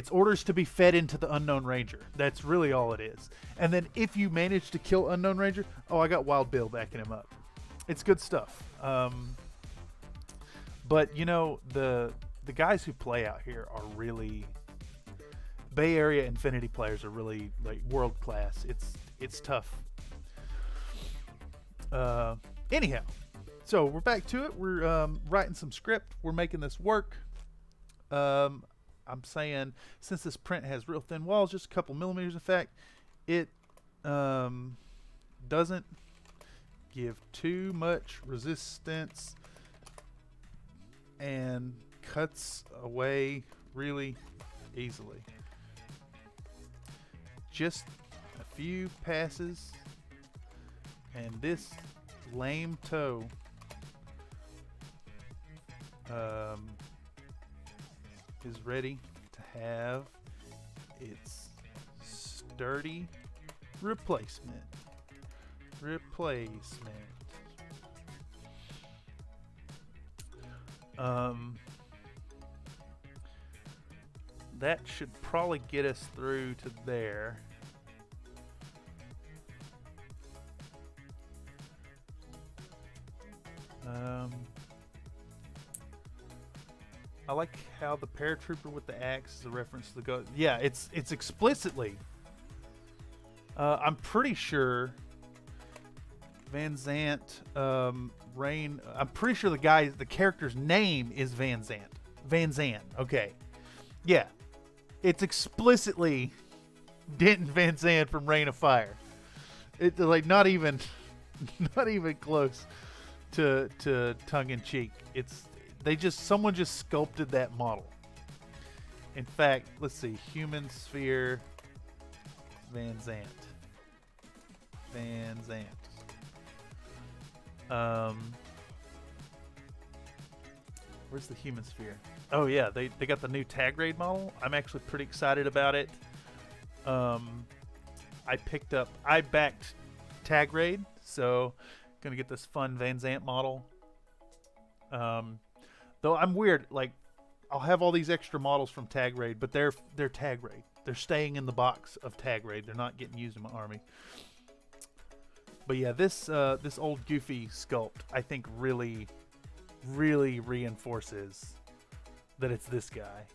orders to be fed into the Unknown Ranger. That's really all it is. And then if you manage to kill Unknown Ranger, oh, I got Wild Bill backing him up. It's good stuff. But you know, the guys who play out here are really Bay Area Infinity players are really like world class. It's tough. Anyhow, so we're back to it. We're writing some script. We're making this work. I'm saying, since this print has real thin walls, just a couple millimeters, in fact, it doesn't give too much resistance and cuts away really easily. Just a few passes, and this lame toe is ready to have its sturdy replacement. That should probably get us through to there. I like how the paratrooper with the axe is a reference to the ghost. Yeah, it's explicitly. I'm pretty sure Van Zant, Rain. I'm pretty sure the character's name is Van Zant. Van Zant. Okay. Yeah, it's explicitly Denton Van Zant from Rain of Fire. It's like not even close to tongue in cheek. Someone just sculpted that model. In fact, let's see, Human Sphere Van Zant. Where's the Human Sphere? Oh yeah, they got the new tag raid model. I'm actually pretty excited about it. I backed tag raid, so gonna get this fun Van Zant model. Though I'm weird, like I'll have all these extra models from tag raid, but they're tag raid. They're staying in the box of tag raid. They're not getting used in my army. But yeah, this old goofy sculpt I think really reinforces that it's this guy,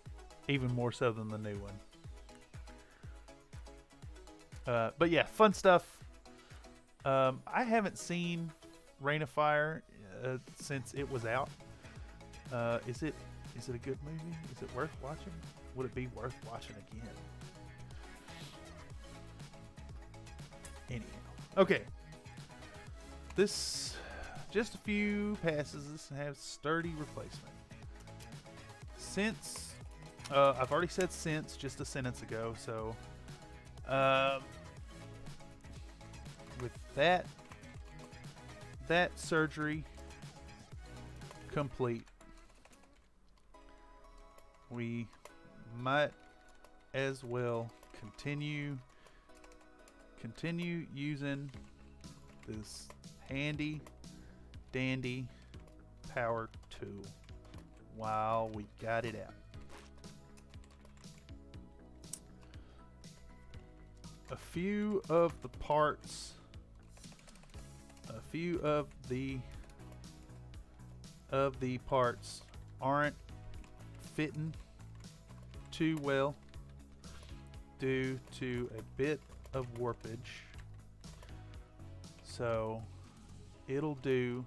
even more so than the new one. But yeah, fun stuff. I haven't seen Rain of Fire since it was out. Is it a good movie? Is it worth watching? Would it be worth watching again? Anyhow, okay. This just a few passes have sturdy replacement. Since I've already said since just a sentence ago, so with that surgery complete, we might as well continue using this handy dandy power tool while we got it out. A few of the parts, a few of the parts aren't fitting too well due to a bit of warpage, so it'll do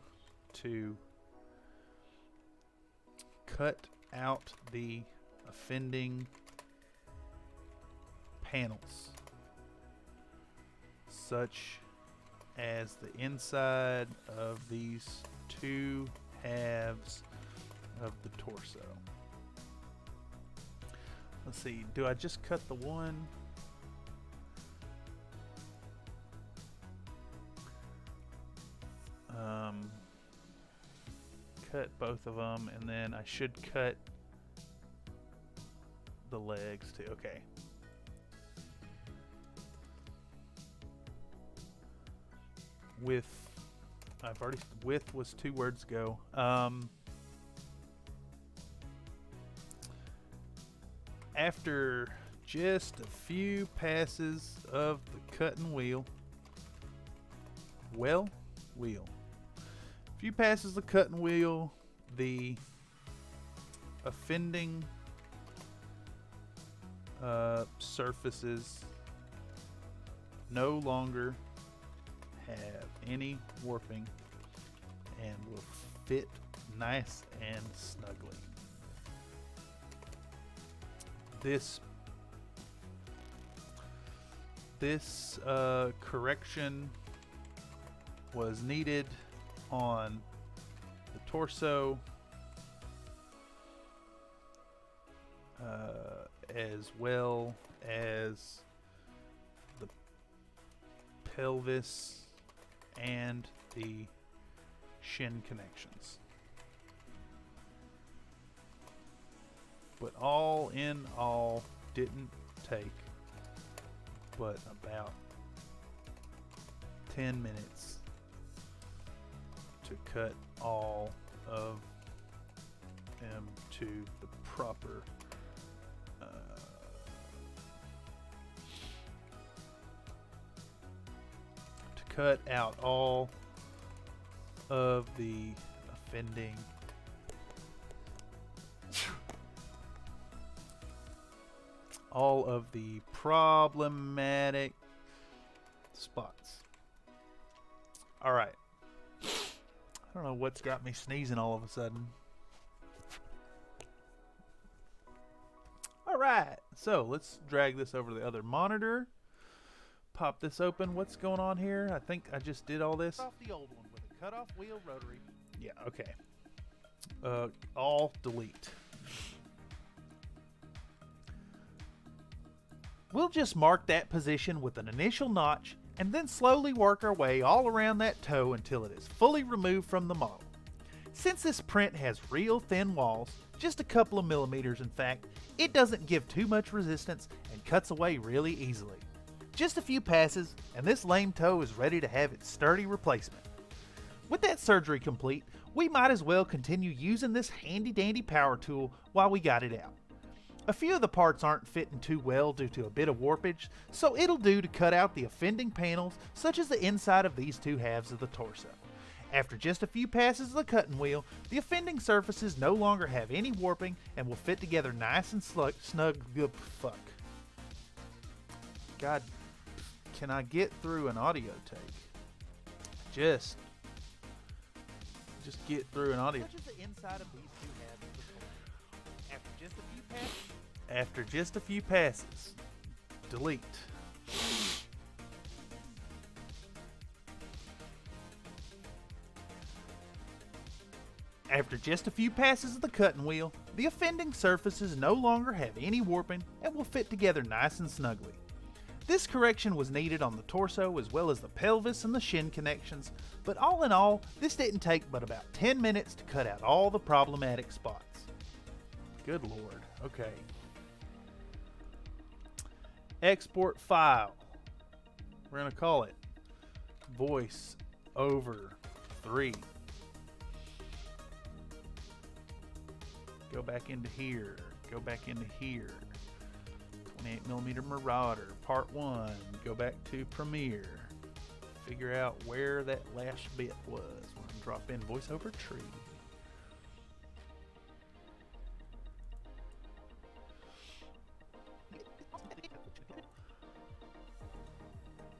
to cut out the offending panels, such as the inside of these two halves of the torso. Let's see, do I just cut the one? Cut both of them, and then I should cut the legs too. Okay. Width was 2 words ago. After just a few passes of the cutting wheel, few passes of cutting wheel, the offending surfaces no longer have any warping and will fit nice and snugly. This correction was needed on the torso as well as the pelvis and the shin connections. But all in all, didn't take but about 10 minutes to cut all of them to the proper to cut out all of the offending all of the problematic spots. All right. I don't know what's got me sneezing all of a sudden. All right. So let's drag this over to the other monitor. Pop this open. What's going on here? I think I just did all this. Off the old one with a cutoff wheel rotary. Yeah, okay. All delete. We'll just mark that position with an initial notch and then slowly work our way all around that toe until it is fully removed from the model. Since this print has real thin walls, just a couple of millimeters in fact, it doesn't give too much resistance and cuts away really easily. Just a few passes and this lame toe is ready to have its sturdy replacement. With that surgery complete, we might as well continue using this handy dandy power tool while we got it out. A few of the parts aren't fitting too well due to a bit of warpage, so it'll do to cut out the offending panels such as the inside of these two halves of the torso. After just a few passes of the cutting wheel, the offending surfaces no longer have any warping and will fit together nice and snug. Good fuck. God, can I get through an audio take? Just get through an audio. Such as the inside of these two halves of the torso. After just a few passes, delete. After just a few passes of the cutting wheel, the offending surfaces no longer have any warping and will fit together nice and snugly. This correction was needed on the torso as well as the pelvis and the shin connections, but all in all, this didn't take but about 10 minutes to cut out all the problematic spots. Good lord, okay. Export file. We're gonna call it voice over 3. Go back into here, go back into here. 28mm Marauder, part 1, go back to Premiere. Figure out where that last bit was. We're gonna drop in voiceover tree.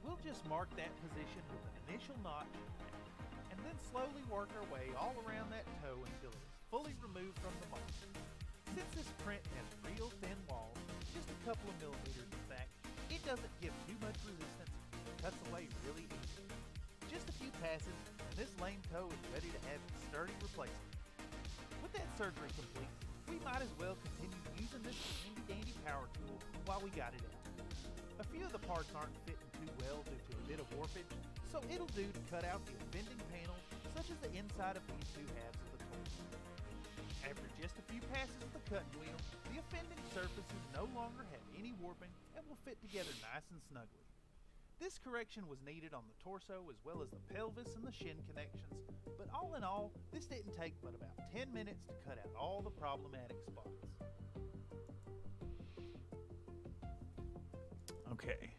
We'll just mark that position with an initial notch and then slowly work our way all around that toe until it is fully removed from the mark. Since this print has real thin walls, just a couple of millimeters in fact, it doesn't give too much resistance and cuts away really easily. Just a few passes and this lame toe is ready to have its sturdy replacement. With that surgery complete, we might as well continue using this handy dandy power tool while we got it out. A few of the parts aren't fitting too well due to a bit of warpage, so it'll do to cut out the offending panels such as the inside of these two halves of the torso. After just a few passes of the cutting wheel, the offending surfaces no longer have any warping and will fit together nice and snugly. This correction was needed on the torso as well as the pelvis and the shin connections, but all in all, this didn't take but about 10 minutes to cut out all the problematic spots. Okay.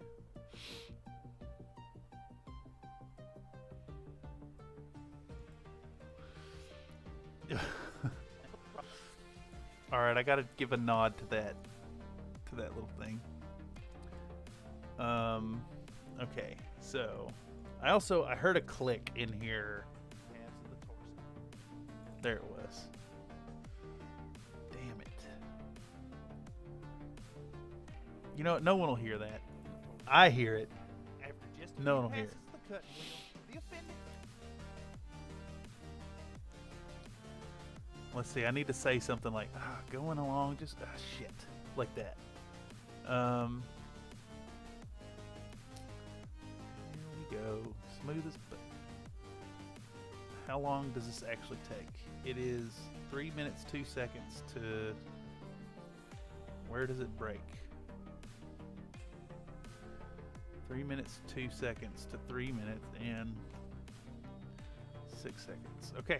All right, I gotta give a nod to that little thing. Okay, so I heard a click in here. Halves of the torso. There it was. Damn it. You know what? No one will hear that. I hear it. After just no one will hear it. The cutting wheel, the offending. Let's see, I need to say something like, going along, just, shit, like that. Here we go, smooth as, how long does this actually take? It is 3 minutes, 2 seconds to, where does it break? 3 minutes, 2 seconds to 3 minutes and 6 seconds, okay.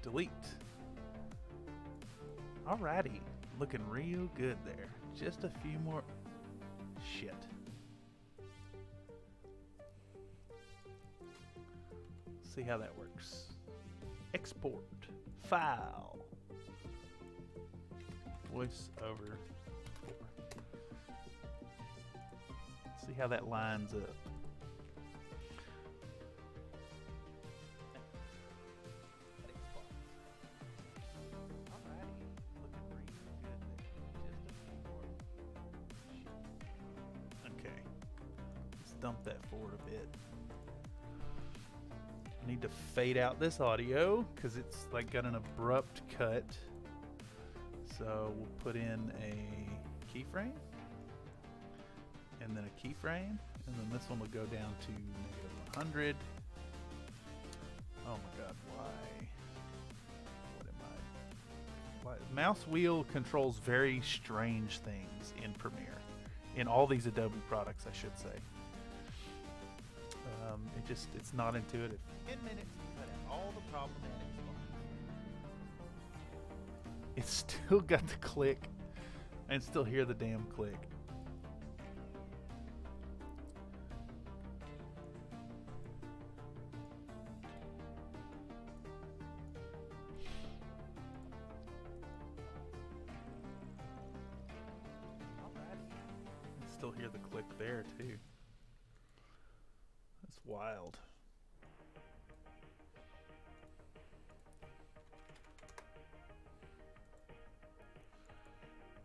Delete. Alrighty, looking real good there. Just a few more. Shit. See how that works. Export. File. Voice over 4. See how that lines up. Dump that forward a bit. I need to fade out this audio because it's like got an abrupt cut. So we'll put in a keyframe and then a keyframe, and then this one will go down to -100. Oh my god, why? What am I? Why? Mouse wheel controls very strange things in Premiere. In all these Adobe products, I should say. It's not intuitive. 10 minutes to cut out all the problematic spots. It's still got the click. I can still hear the damn click. Alrighty. I can still hear the click there too. That's wild.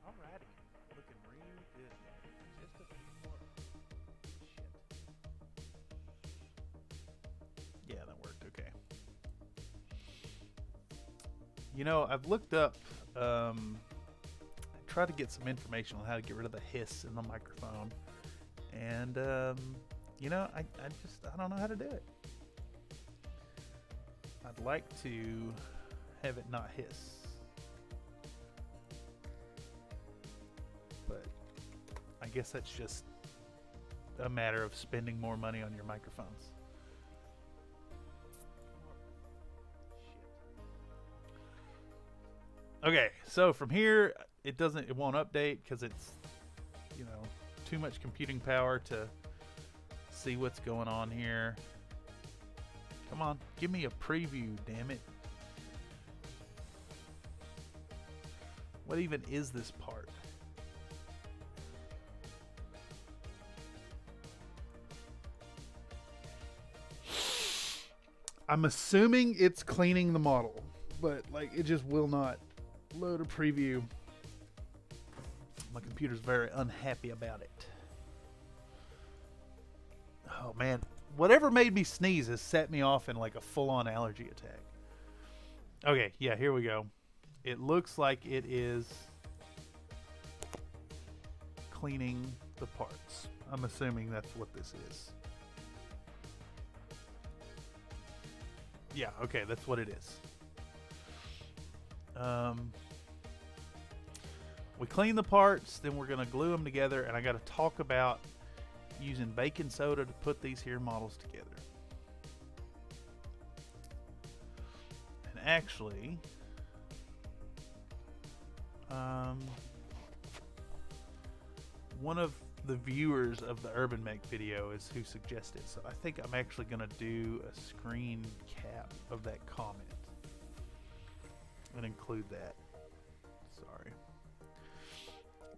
Alrighty, looking real good there. Just a few more. Shit. Yeah, You know, I've looked up, I tried to get some information on how to get rid of the hiss in the microphone. And, you know, I don't know how to do it. I'd like to have it not hiss. But I guess that's just a matter of spending more money on your microphones. Okay, so from here, it won't update because it's, you know, too much computing power to see what's going on here. Come on, give me a preview, damn it. What even is this part? I'm assuming it's cleaning the model, but like it just will not load a preview. My computer's very unhappy about it. Oh man, whatever made me sneeze has set me off in like a full-on allergy attack. Okay, yeah, here we go. It looks like it is cleaning the parts. I'm assuming that's what this is. Yeah, okay, that's what it is. We clean the parts, then we're gonna glue them together, and I gotta talk about using baking soda to put these here models together. And actually, one of the viewers of the Urban Mech video is who suggested, so I think I'm actually gonna do a screen cap of that comment and include that. Sorry.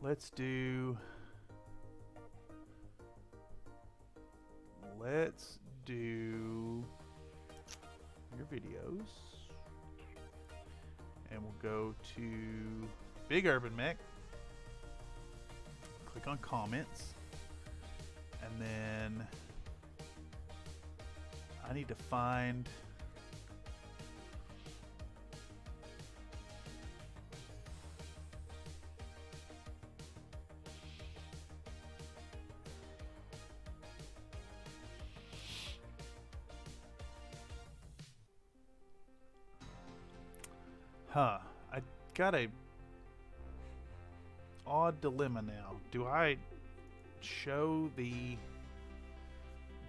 Let's do your videos, and we'll go to Big Urban Mech, click on comments, and then I need to find I got a odd dilemma now. Do I show the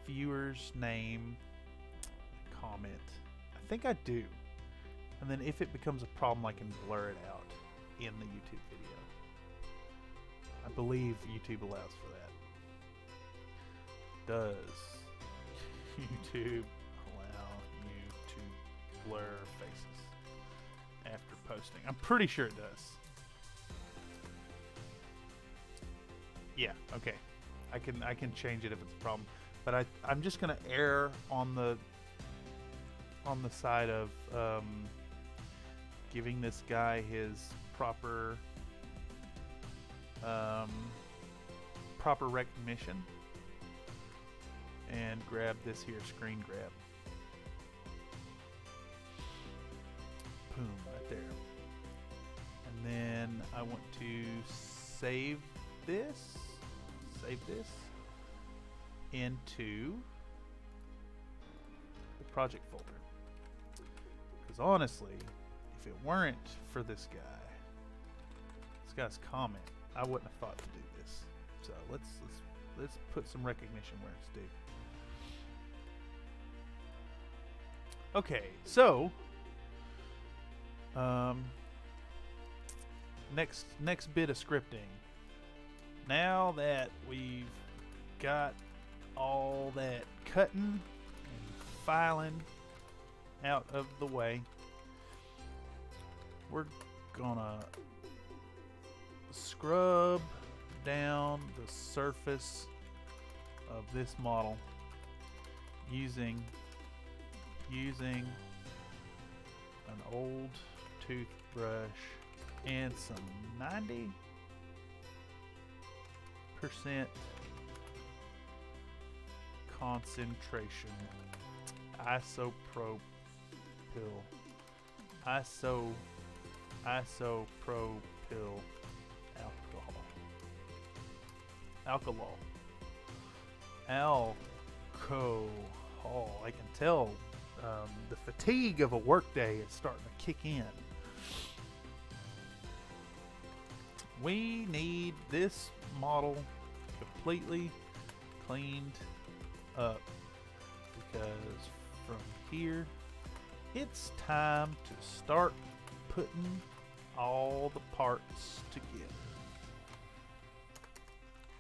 viewer's name, comment? I think I do. And then if it becomes a problem, I can blur it out in the YouTube video. I believe YouTube allows for that. Does YouTube allow you to blur faces after posting? I'm pretty sure it does. Yeah, okay. I can change it if it's a problem. But I'm just gonna err on the side of giving this guy his proper recognition, and grab this here screen grab. Boom, right there. And then I want to save this into the project folder. Because honestly, if it weren't for this guy's comment, I wouldn't have thought to do this. So let's put some recognition where it's due. Okay, so next bit of scripting. Now that we've got all that cutting and filing out of the way, we're gonna scrub down the surface of this model using an old toothbrush and some 90% concentration isopropyl isopropyl alcohol. I can tell the fatigue of a workday is starting to kick in. We need this model completely cleaned up because from here it's time to start putting all the parts together.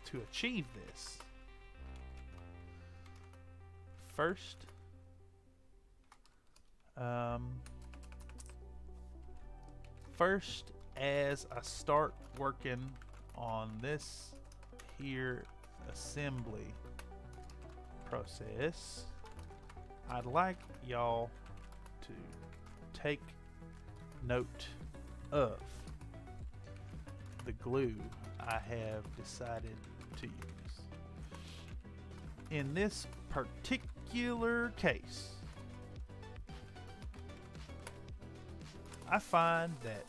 To achieve this, first, as I start working on this here assembly process, I'd like y'all to take note of the glue I have decided to use. In this particular case, I find that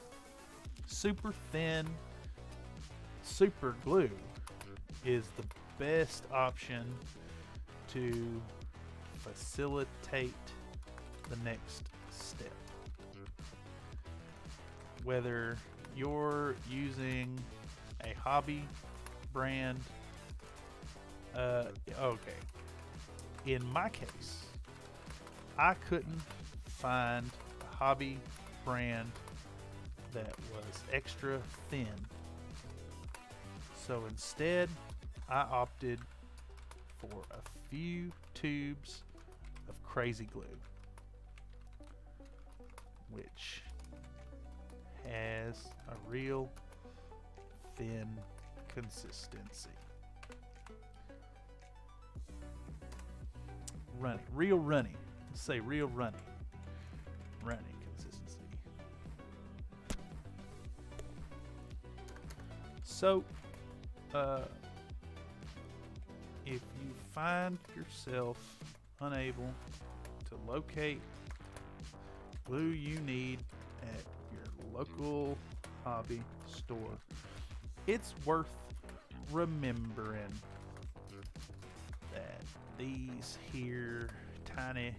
super thin super glue is the best option to facilitate the next step. Whether you're using a hobby brand, okay. In my case, I couldn't find a hobby brand that was extra thin. So instead, I opted for a few tubes of crazy glue, which has a real thin consistency. Runny, real runny. Let's say real runny. Runny consistency. So, if you find yourself unable to locate glue you need at your local hobby store, it's worth remembering that these here tiny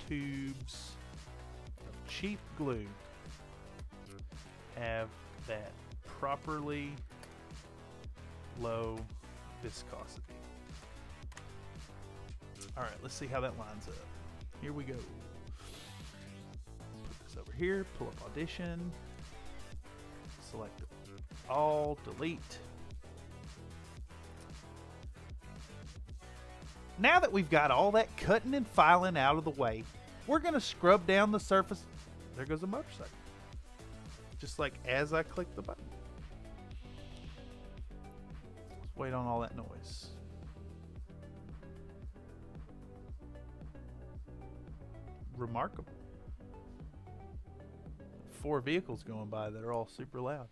tubes of cheap glue have that properly low viscosity. Alright, let's see how that lines up. Here we go. Put this over here, pull up Audition, select all, delete. Now that we've got all that cutting and filing out of the way, we're going to scrub down the surface. There goes a motorcycle. Just like as I click the button. Let's wait on all that noise. Remarkable. 4 vehicles going by that are all super loud.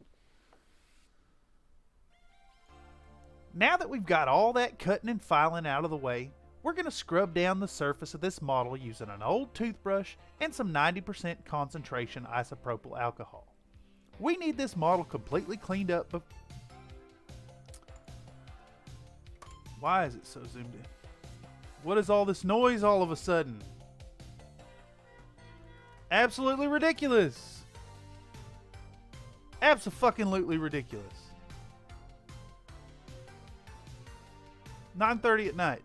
Now that we've got all that cutting and filing out of the way, we're going to scrub down the surface of this model using an old toothbrush and some 90% concentration isopropyl alcohol. We need this model completely cleaned up. Why is it so zoomed in? What is all this noise all of a sudden? Absolutely ridiculous. Abso-fucking-lutely ridiculous. 9:30 at night.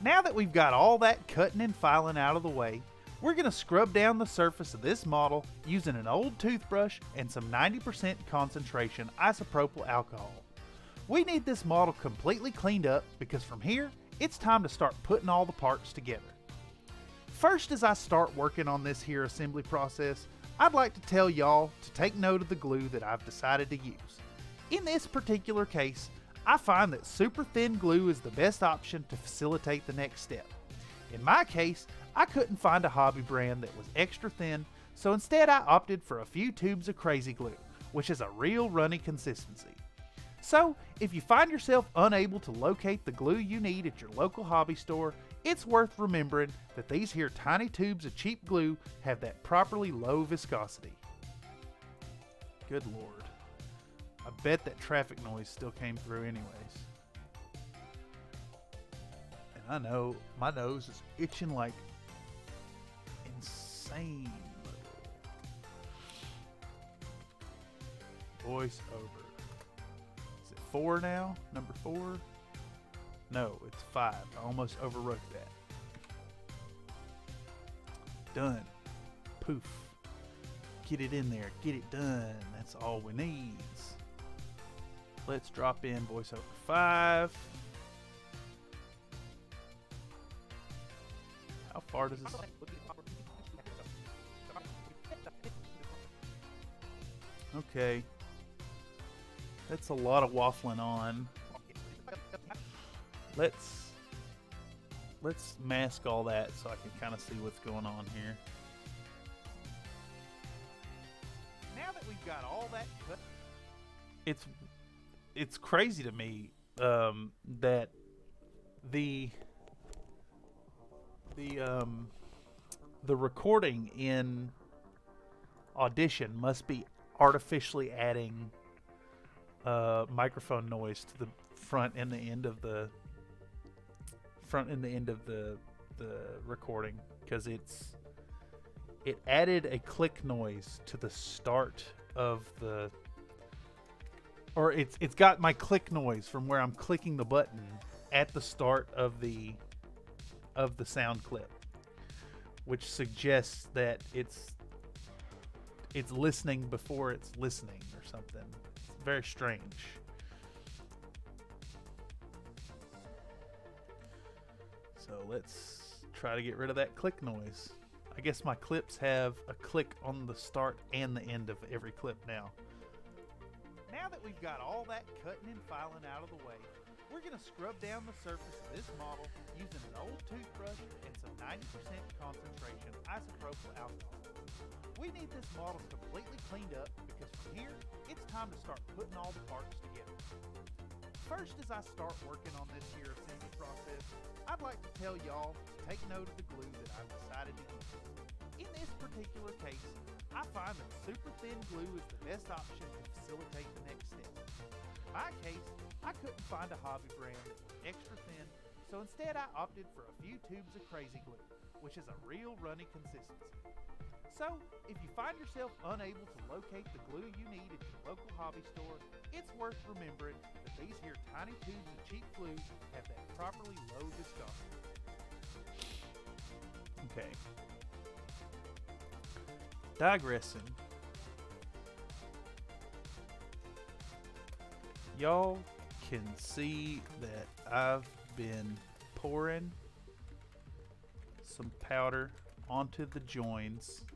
Now that we've got all that cutting and filing out of the way, we're going to scrub down the surface of this model using an old toothbrush and some 90% concentration isopropyl alcohol. We need this model completely cleaned up because from here, it's time to start putting all the parts together. First, as I start working on this here assembly process, I'd like to tell y'all to take note of the glue that I've decided to use. In this particular case, I find that super thin glue is the best option to facilitate the next step. In my case, I couldn't find a hobby brand that was extra thin, so instead I opted for a few tubes of crazy glue, which is a real runny consistency. So, if you find yourself unable to locate the glue you need at your local hobby store, it's worth remembering that these here tiny tubes of cheap glue have that properly low viscosity. Good lord. I bet that traffic noise still came through anyways. And I know my nose is itching like insane. Voice over. Is it 4 now? Number 4? No, it's 5. I almost overwrote that. Done. Poof. Get it in there. Get it done. That's all we need. Let's drop in voiceover 5. How far does this... Okay. That's a lot of waffling on. Let's mask all that so I can kind of see what's going on here. Now that we've got all that cut, it's crazy to me that the recording in Audition must be artificially adding microphone noise to the front and the end of the recording, because it added a click noise to the start of the, or it's got my click noise from where I'm clicking the button at the start of the sound clip, which suggests that it's listening before it's listening or something. It's very strange. So let's try to get rid of that click noise. I guess my clips have a click on the start and the end of every clip now. Now that we've got all that cutting and filing out of the way, we're going to scrub down the surface of this model using an old toothbrush and some 90% concentration isopropyl alcohol. We need this model completely cleaned up because from here, it's time to start putting all the parts together. First, as I start working on this here assembly process, I'd like to tell y'all to take note of the glue that I've decided to use. In this particular case, I find that super thin glue is the best option to facilitate the next step. In my case, I couldn't find a hobby brand that was extra thin, so instead I opted for a few tubes of crazy glue, which is a real runny consistency. So, if you find yourself unable to locate the glue you need at your local hobby store, it's worth remembering that these here tiny tubes of cheap glue have that properly low viscosity. Okay. Digressing. Y'all can see that I've been pouring some powder onto the joins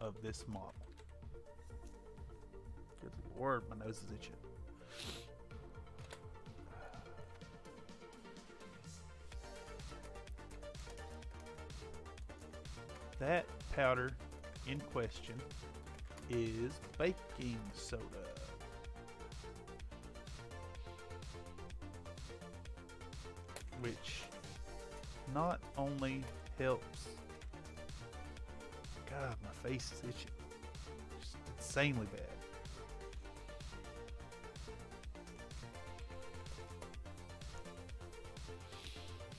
of this model. Good lord, my nose is itching. That powder in question is baking soda. Which not only helps. God, my face is itching. Just insanely bad.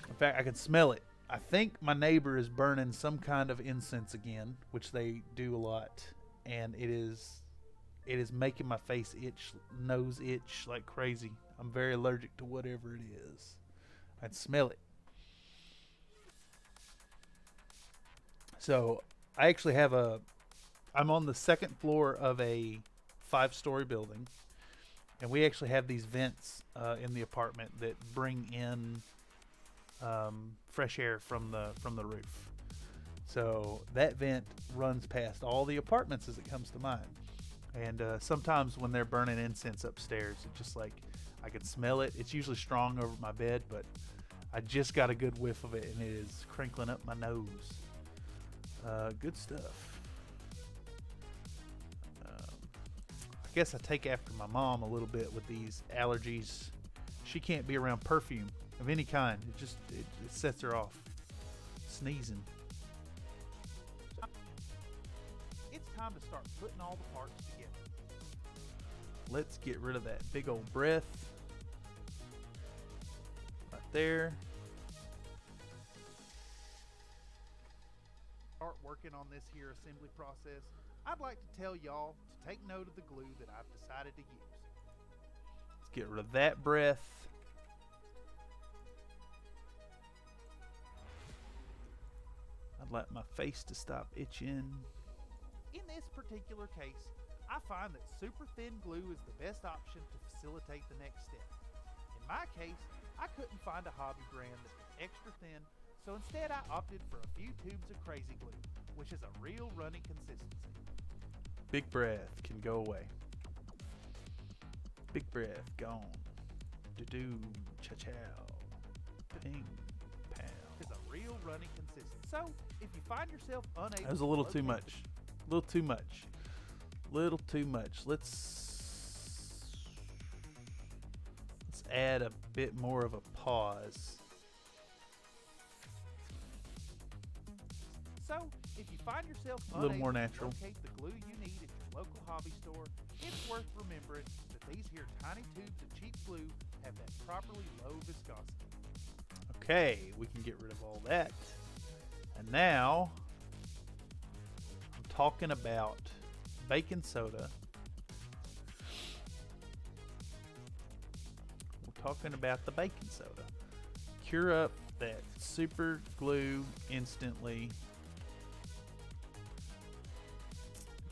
In fact, I can smell it. I think my neighbor is burning some kind of incense again, which they do a lot, and it is making my face itch, nose itch like crazy. I'm very allergic to whatever it is. I can smell it. So I actually have I'm on the second floor of a 5-story building, and we actually have these vents in the apartment that bring in fresh air from the roof. So that vent runs past all the apartments as it comes to mine. And sometimes when they're burning incense upstairs, it's just like I can smell it. It's usually strong over my bed, but I just got a good whiff of it, and it is crinkling up my nose. Good stuff. I guess I take after my mom a little bit with these allergies. She can't be around perfume of any kind. It sets her off. Sneezing. It's time to start putting all the parts together. Let's get rid of that big old breath. Right there. Start working on this here assembly process, I'd like to tell y'all to take note of the glue that I've decided to use. Let's get rid of that breath. I'd like my face to stop itching. In this particular case, I find that super thin glue is the best option to facilitate the next step. In my case, I couldn't find a hobby brand that was extra thin, so instead I opted for a few tubes of crazy glue, which is a real runny consistency. Big breath can go away. Big breath gone. Do cha-chow. Ping pow. It's a real runny consistency. So, if you find yourself unable That was a little to too locate much. A little too much. Little too much. Let's add a bit more of a pause. So, if you find yourself A little unable more to natural. locate the glue you need at your local hobby store, it's worth remembering that these here tiny tubes of cheap glue have that properly low viscosity. Okay, we can get rid of all that. And now, I'm talking about baking soda. We're talking about the baking soda. Cure up that super glue instantly,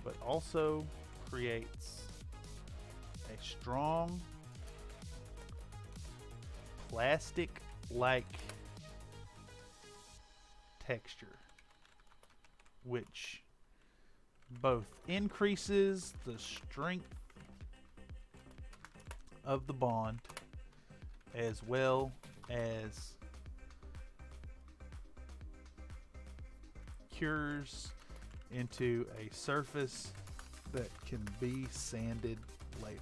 but also creates a strong plastic-like texture, which both increases the strength of the bond as well as cures into a surface that can be sanded later.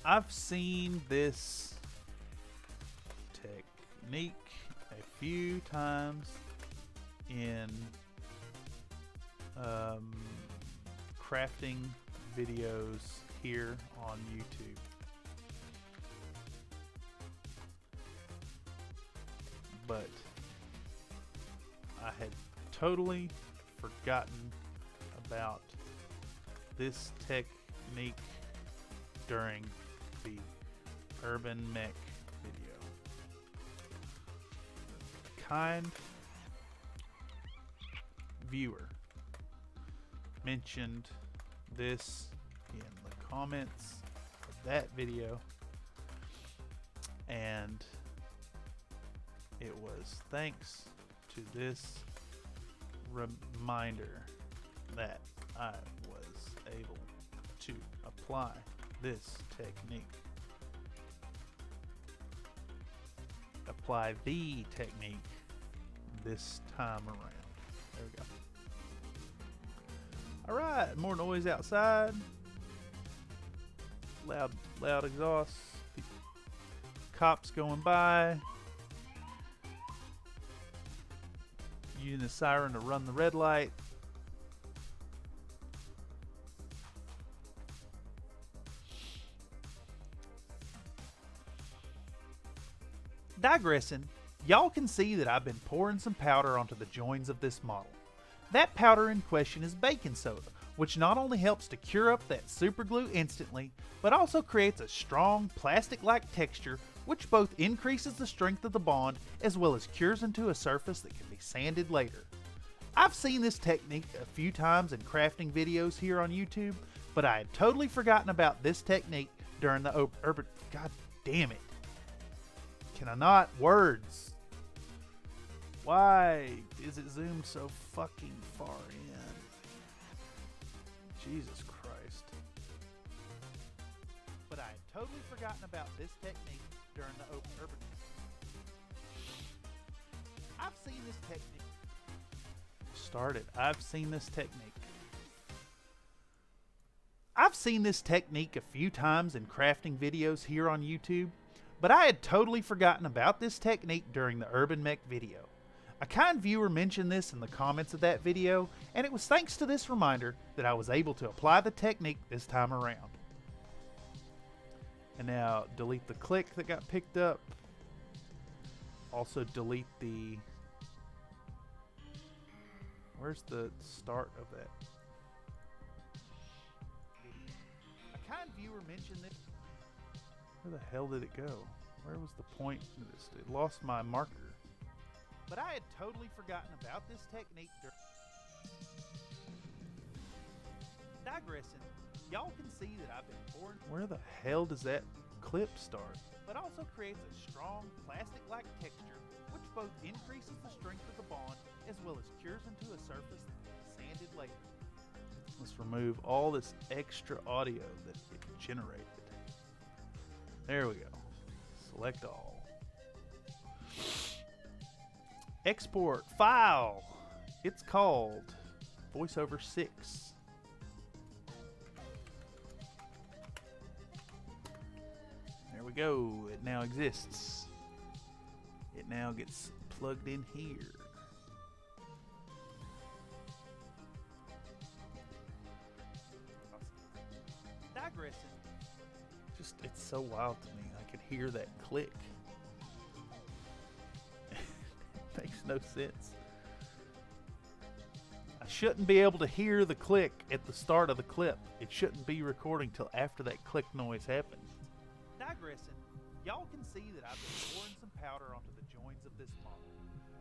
I've seen this technique a few times in crafting videos here on YouTube. But I had totally forgotten about this technique during the urban mech video. A kind viewer mentioned this in the comments of that video, and it was thanks to this reminder that I was able to apply this technique. Apply the technique this time around. There we go. Alright, more noise outside. Loud exhaust. Cops going by. Using the siren to run the red light. Digressing, y'all can see that I've been pouring some powder onto the joins of this model. That powder in question is baking soda, which not only helps to cure up that super glue instantly, but also creates a strong plastic-like texture which both increases the strength of the bond as well as cures into a surface that can be sanded later. I've seen this technique a few times in crafting videos here on YouTube, but I had totally forgotten about this technique during the urban... God damn it. Can I not? Words. Why is it zoomed so fucking far in? Jesus Christ. But I had totally forgotten about this technique during the urban. I've seen this technique started. I've seen this technique. I've seen this technique a few times in crafting videos here on YouTube, but I had totally forgotten about this technique during the Urban Mech video. A kind viewer mentioned this in the comments of that video, and it was thanks to this reminder that I was able to apply the technique this time around. And now delete the click that got picked up. Also delete the... Where's the start of that? A kind viewer mentioned this. Where the hell did it go? Where was the point of this? It lost my marker. But I had totally forgotten about this technique. Digressing, y'all can see that I've been pouring. Where the hell does that clip start? But also creates a strong plastic-like texture, which both increases the strength of the bond as well as cures into a surface sanded later. Let's remove all this extra audio that it generated. There we go. Select all. Export file. It's called VoiceOver 6. There we go. It now exists. It now gets plugged in here. Digressing. Just, it's so wild to me. I could hear that click. Makes no sense. I shouldn't be able to hear the click at the start of the clip. It shouldn't be recording till after that click noise happens. Digressing, y'all can see that I've been pouring some powder onto the joins of this model.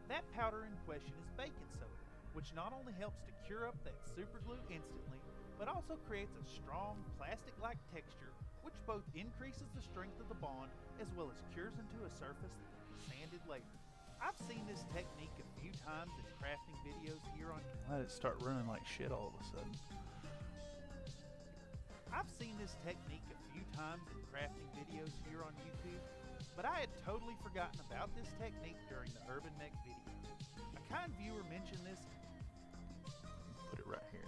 That powder in question is baking soda, which not only helps to cure up that super glue instantly, but also creates a strong plastic-like texture, which both increases the strength of the bond as well as cures into a surface sanded later. I've seen this technique a few times in crafting videos here on... Let it start running like shit all of a sudden. I've seen this technique a few times in crafting videos here on YouTube, but I had totally forgotten about this technique during the Urban Mech video. A kind viewer mentioned this... Put it right here.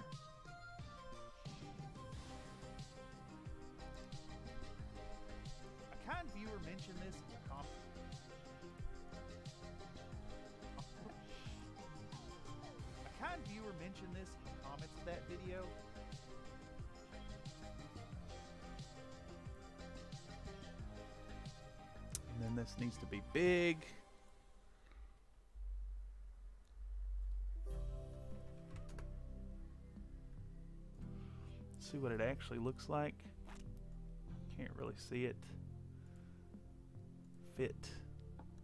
A kind viewer mentioned this in the comments. A kind viewer mentioned this in the comments of that video. And then this needs to be big. Let's see what it actually looks like. Can't really see it. Fit.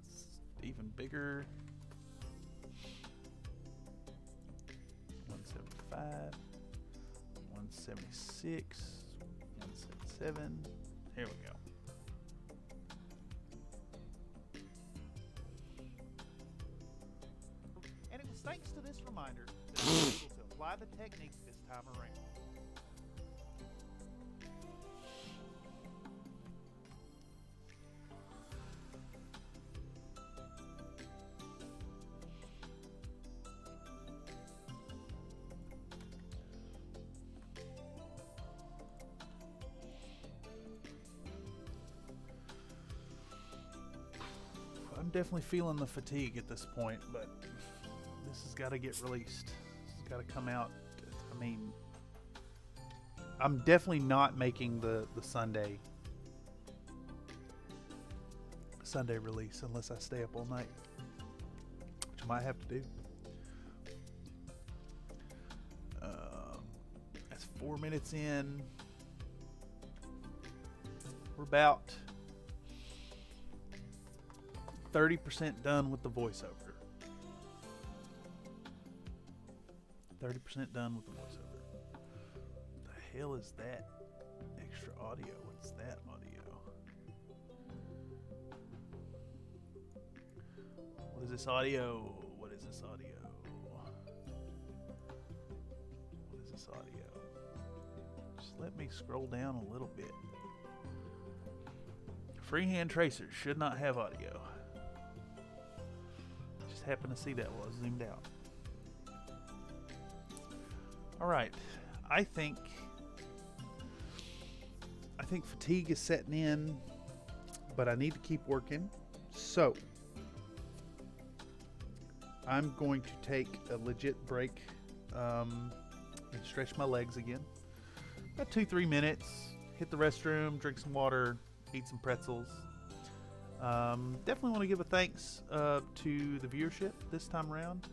It's even bigger. 175, 176, 177. Here we go. And it was thanks to this reminder that I was able to apply the technique this time around. I'm definitely feeling the fatigue at this point, but this has got to get released. This has got to come out. I mean, I'm definitely not making the Sunday release unless I stay up all night, which I might have to do. That's 4 minutes in. We're about 30% done with the voiceover. 30% done with the voiceover. What the hell is that extra audio? What's that audio? What is this audio? What is this audio? What is this audio? Just let me scroll down a little bit. Freehand tracers should not have audio. Just happened to see that while I zoomed out. All right. I think fatigue is setting in, but I need to keep working. So I'm going to take a legit break and stretch my legs again. About 2-3 minutes. Hit the restroom, drink some water, eat some pretzels. Definitely want to give a thanks to the viewership this time around.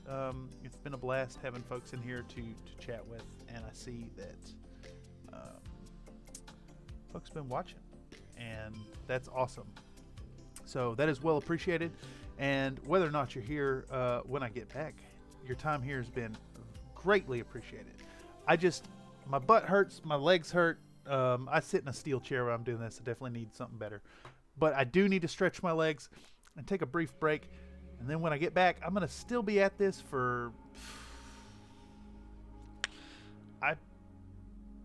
It's been a blast having folks in here to chat with, and I see that folks have been watching, and that's awesome. So that is well appreciated, and whether or not you're here when I get back, your time here has been greatly appreciated. My butt hurts, my legs hurt. I sit in a steel chair while I'm doing this. I definitely need something better. But I do need to stretch my legs and take a brief break. And then when I get back, I'm going to still be at this for... I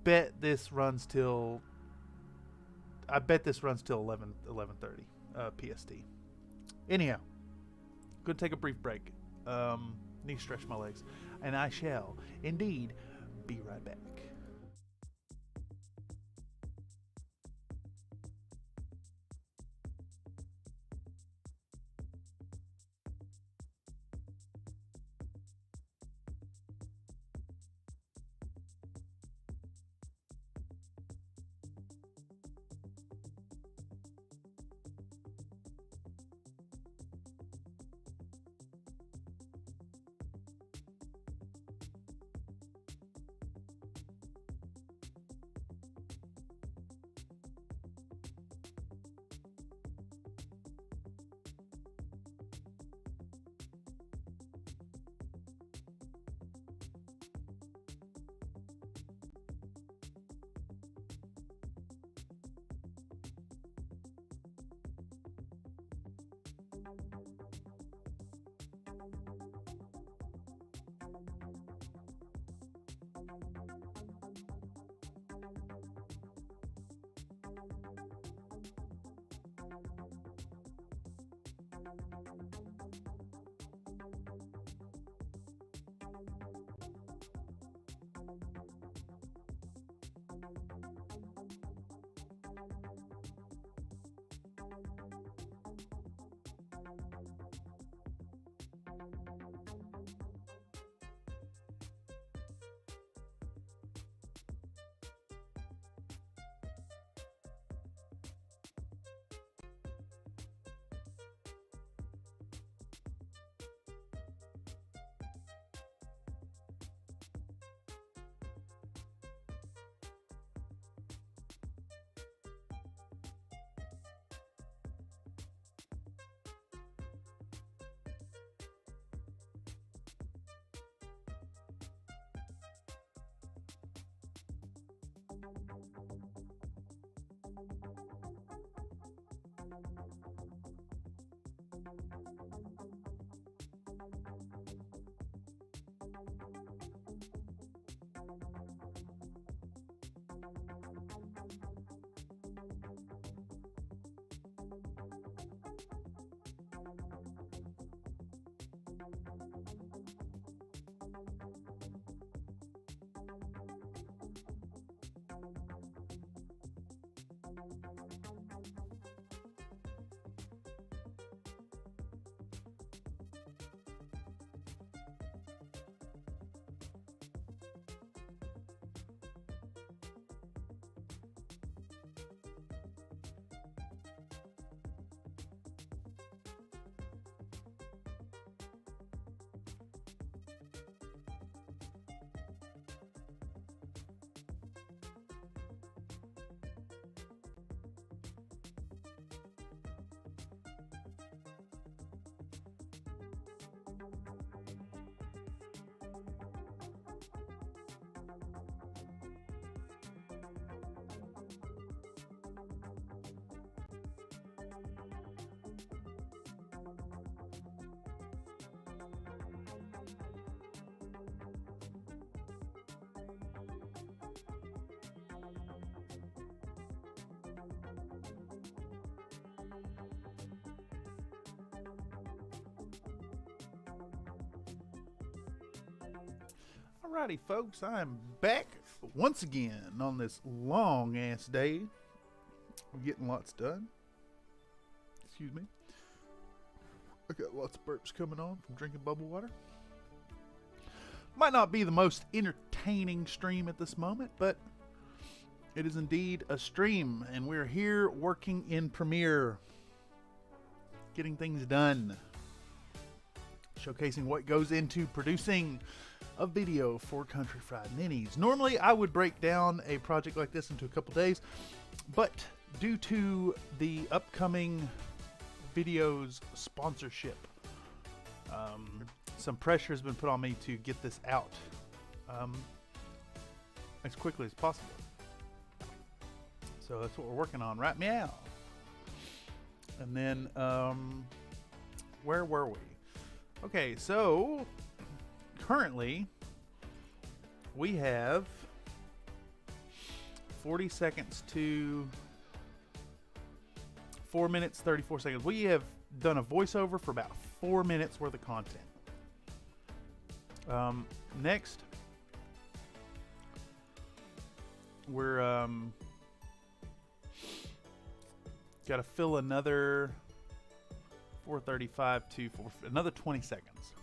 bet this runs till 11:30 PST. Anyhow, going to take a brief break. Need to stretch my legs. And I shall indeed be right back. Alrighty, folks, I'm back once again on this long ass day. I'm getting lots done. Excuse me. I got lots of burps coming on from drinking bubble water. Might not be the most entertaining stream at this moment, but it is indeed a stream, and we're here working in Premiere, getting things done, showcasing what goes into producing a video for Country Fried Minis. Normally, I would break down a project like this into a couple days, but due to the upcoming video's sponsorship, some pressure has been put on me to get this out as quickly as possible. So that's what we're working on right now. And then, where were we? Okay, so currently we have 40 seconds to 4 minutes 34 seconds. We have done a voiceover for about 4 minutes worth of content. Next, we're got to fill another 4:35 to another 20 seconds.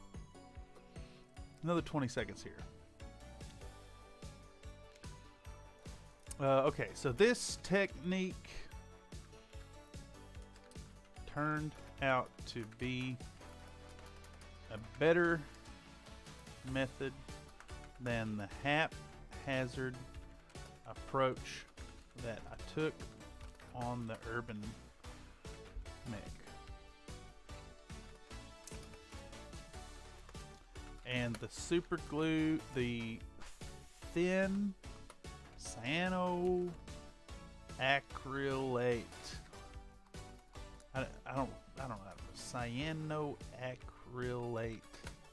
Another 20 seconds here. Okay, so this technique turned out to be a better method than the haphazard approach that I took on the urban mech. And the super glue, the thin cyanoacrylate. I don't know. Cyanoacrylate. I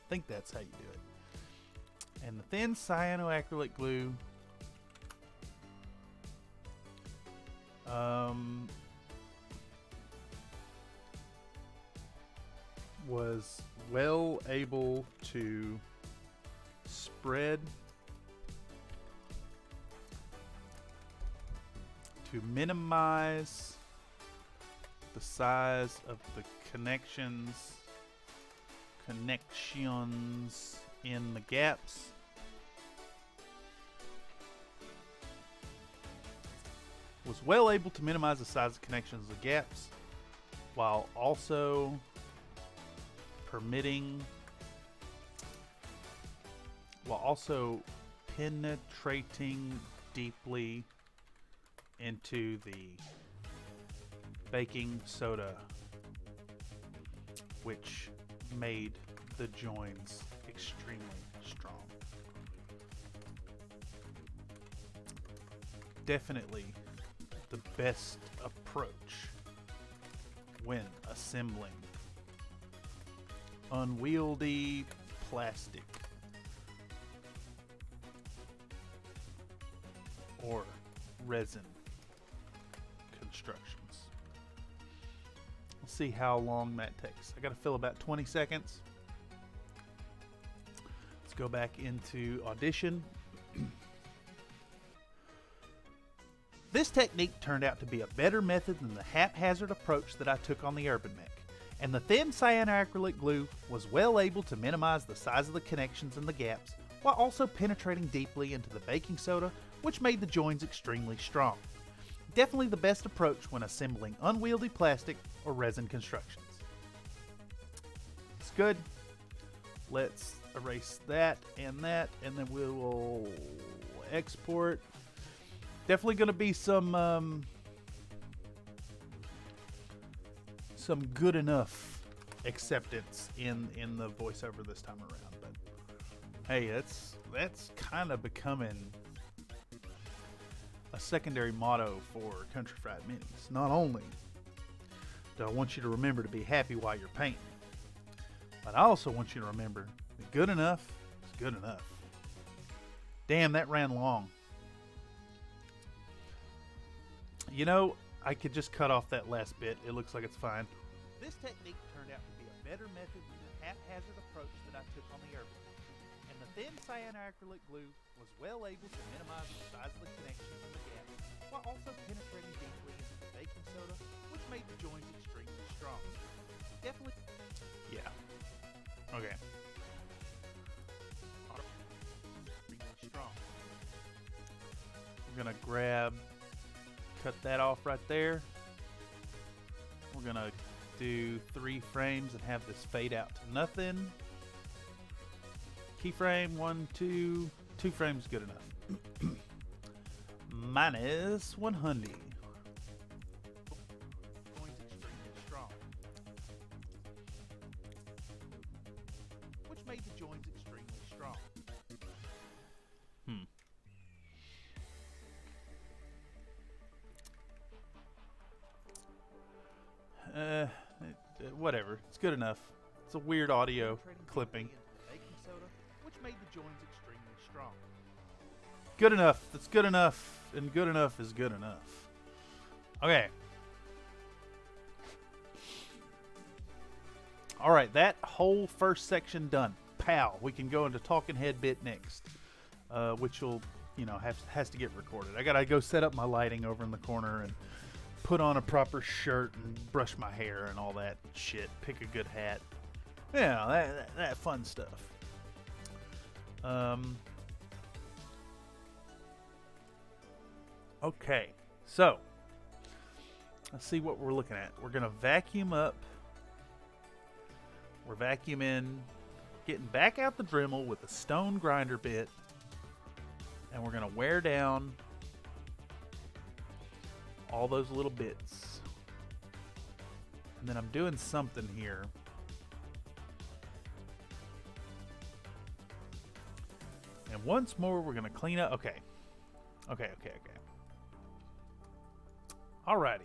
think that's how you do it. And the thin cyanoacrylate glue was well able to spread, to minimize the size of the connections in the gaps. Was well able to minimize the size of connections of the gaps while also penetrating deeply into the baking soda, which made the joins extremely strong. Definitely the best approach when assembling unwieldy plastic or resin constructions. We'll see how long that takes. I gotta fill about 20 seconds. Let's go back into Audition. This technique turned out to be a better method than the haphazard approach that I took on the urban mech, and the thin cyanoacrylate glue was well able to minimize the size of the connections and the gaps while also penetrating deeply into the baking soda, which made the joins extremely strong. Definitely the best approach when assembling unwieldy plastic or resin constructions. It's good. Let's erase that, and then we will export. Definitely going to be some good enough acceptance in the voiceover this time around. But hey, that's kind of becoming a secondary motto for Country Fried Minis. Not only do I want you to remember to be happy while you're painting, but I also want you to remember that good enough is good enough. Damn, that ran long. You know, I could just cut off that last bit. It looks like it's fine. This technique turned out to be a better method than the haphazard approach that I took on the urban. And the thin cyanide-acrylic glue was well able to minimize the size of the connections in the gap, while also penetrating deeply into the baking soda, which made the joins extremely strong. Definitely. Yeah. Okay. Extremely strong. We're gonna cut that off right there. We're gonna do 3 frames and have this fade out to nothing. Keyframe 1, 2 frames good enough. Minus 100. Joins extremely strong, which made the joins extremely strong. Whatever. It's good enough. It's a weird audio Penetrating clipping. deeply into the baking soda, which made the joins extremely strong. Good enough. That's good enough. And good enough is good enough. Okay. Alright, that whole first section done. Pow. We can go into talking head bit next. Which will, has to get recorded. I gotta go set up my lighting over in the corner and put on a proper shirt and brush my hair and all that shit. Pick a good hat. That fun stuff. Okay, so let's see what we're looking at. We're gonna vacuum up. We're vacuuming, getting back out the Dremel with a stone grinder bit, and we're gonna wear down all those little bits. And then I'm doing something here. And once more, we're gonna clean up. Okay. Alrighty.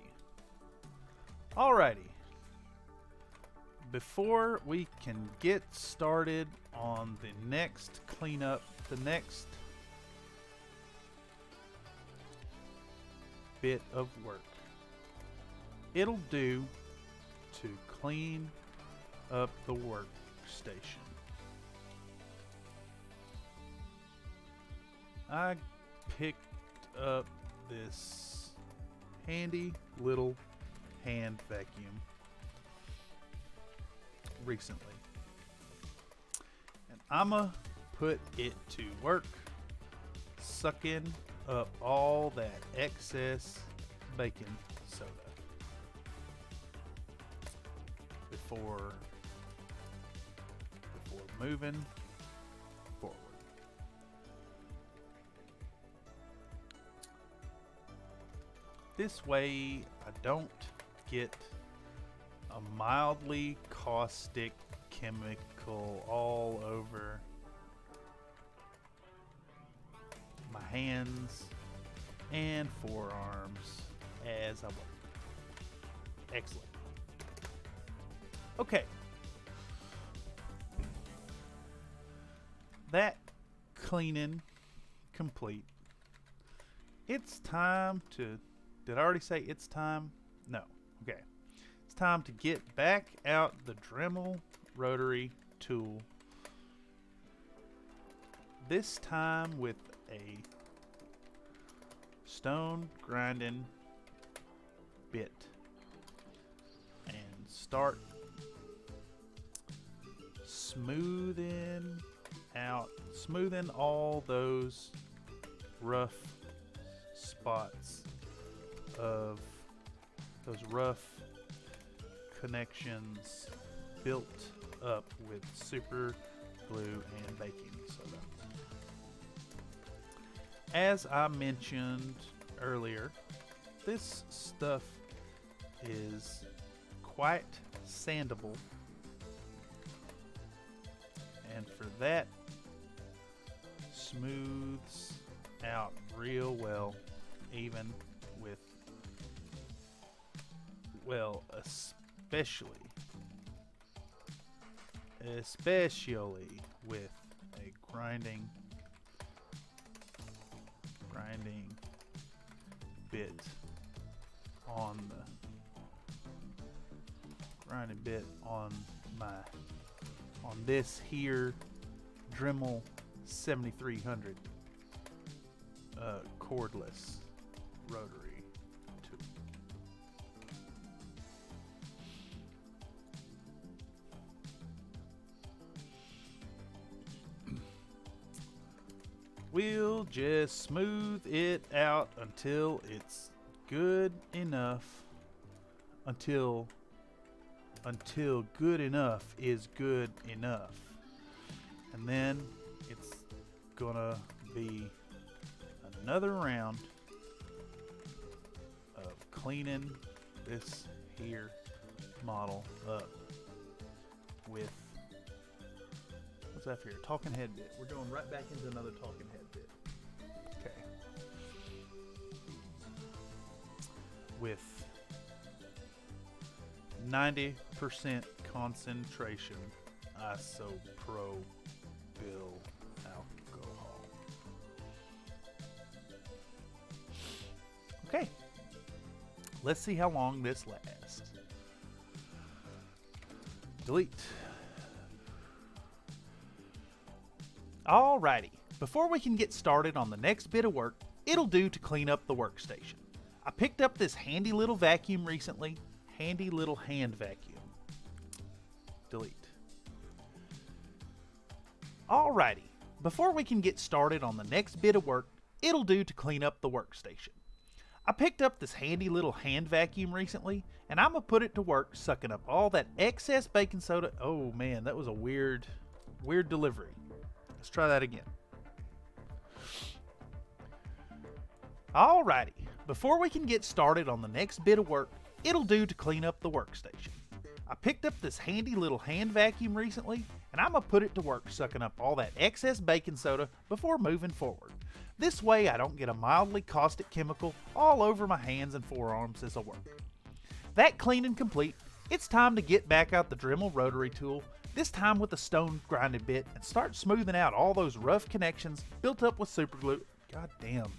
Before we can get started on the next cleanup, the next bit of work, it'll do to clean up the workstation. I picked up this handy little hand vacuum recently, and I'ma put it to work sucking up all that excess baking soda before moving forward. This way I don't get a mildly caustic chemical all over my hands and forearms as I work. Excellent. Okay. That cleaning complete. It's time to... Did I already say it's time? No. Okay. It's time to get back out the Dremel rotary tool. This time with a stone grinding bit. And start smoothing all those rough spots of those rough connections built up with super glue and baking soda. As I mentioned earlier, this stuff is quite sandable, and for that smooths out real well, even with, well, especially with a grinding bit on this here Dremel 7300 cordless rotary tool. We'll just smooth it out until it's good enough. Until good enough is good enough. And then it's gonna be another round of cleaning this here model up with, what's that here? Talking head bit. We're going right back into another talking head bit. Okay. With 90% concentration isopropyl alcohol. Okay. Let's see how long this lasts. Delete. Alrighty. Before we can get started on the next bit of work, it'll do to clean up the workstation. I picked up this handy little vacuum recently. Handy little hand vacuum. Delete. Alrighty. Before we can get started on the next bit of work, it'll do to clean up the workstation. I picked up this handy little hand vacuum recently, and I'm going to put it to work sucking up all that excess baking soda. Oh man, that was a weird delivery. Let's try that again. Alrighty, before we can get started on the next bit of work, it'll do to clean up the workstation. I picked up this handy little hand vacuum recently, and I'm going to put it to work sucking up all that excess baking soda before moving forward. This way I don't get a mildly caustic chemical all over my hands and forearms as I work. That cleaning complete, it's time to get back out the Dremel rotary tool, this time with a stone grinding bit, and start smoothing out all those rough connections built up with super glue. God damn.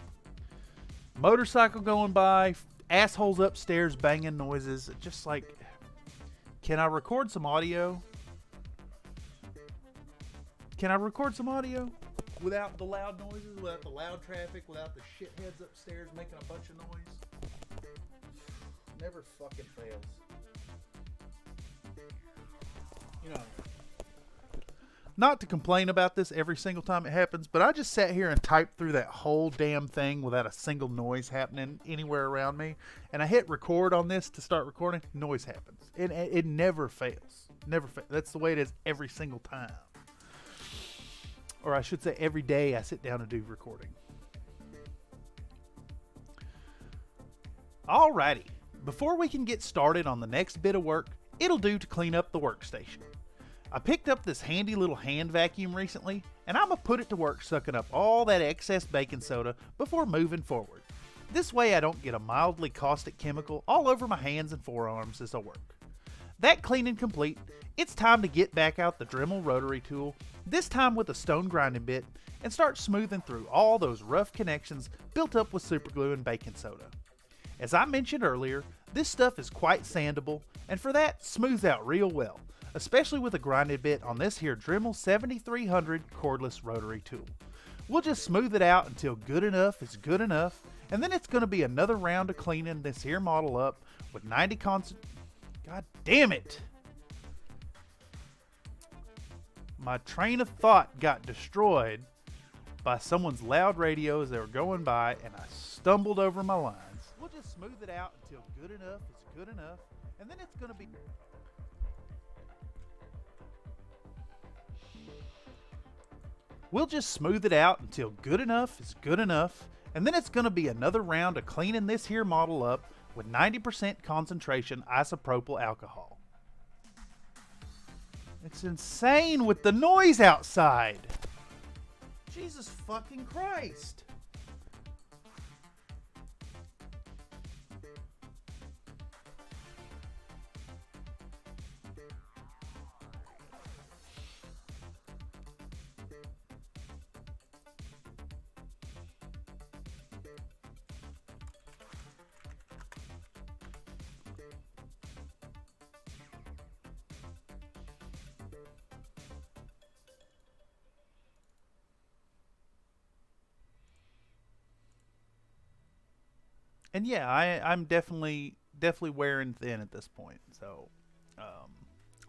Motorcycle going by, assholes upstairs banging noises, just like, can I record some audio? Can I record some audio? Without the loud noises, without the loud traffic, without the shitheads upstairs making a bunch of noise. Never fucking fails. You know, not to complain about this every single time it happens, but I just sat here and typed through that whole damn thing without a single noise happening anywhere around me. And I hit record on this to start recording, noise happens. It never fails. Never fails. That's the way it is every single time. Or I should say every day I sit down and do recording. Alrighty, before we can get started on the next bit of work, it'll do to clean up the workstation. I picked up this handy little hand vacuum recently, and I'm going to put it to work sucking up all that excess baking soda before moving forward. This way I don't get a mildly caustic chemical all over my hands and forearms as I work. That cleaning complete, it's time to get back out the Dremel rotary tool, this time with a stone grinding bit, and start smoothing through all those rough connections built up with super glue and baking soda. As I mentioned earlier, this stuff is quite sandable, and for that, smooths out real well, especially with a grinding bit on this here Dremel 7300 cordless rotary tool. We'll just smooth it out until good enough is good enough, and then it's going to be another round of cleaning this here model up with 90 God damn it! My train of thought got destroyed by someone's loud radio as they were going by, and I stumbled over my lines. We'll just smooth it out until good enough is good enough, and then it's going to be... We'll just smooth it out until good enough is good enough, and then it's going to be another round of cleaning this here model up with 90% concentration isopropyl alcohol. It's insane with the noise outside. Jesus fucking Christ. And yeah, I'm definitely wearing thin at this point. So,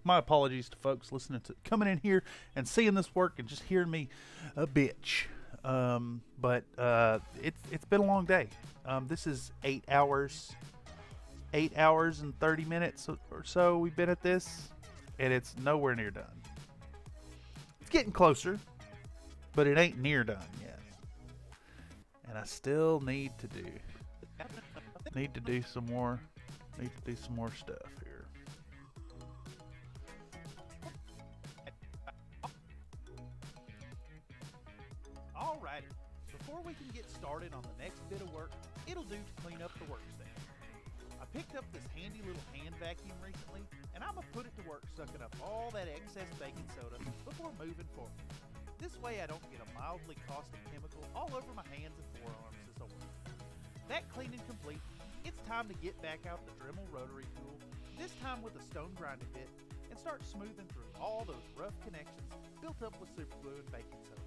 my apologies to folks listening to coming in here and seeing this work and just hearing me a bitch. But it's been a long day. This is 8 hours, 8 hours and 30 minutes or so we've been at this, and it's nowhere near done. It's getting closer, but it ain't near done yet. And I still need to do some more stuff here. Alrighty, before we can get started on the next bit of work, it'll do to clean up the workstation. I picked up this handy little hand vacuum recently, and I'm gonna put it to work sucking up all that excess baking soda before moving forward. This way I don't get a mildly caustic chemical all over my hands and forearms as I work. That cleaning complete, it's time to get back out the Dremel rotary tool, this time with a stone grinding bit, and start smoothing through all those rough connections built up with superglue and baking soda.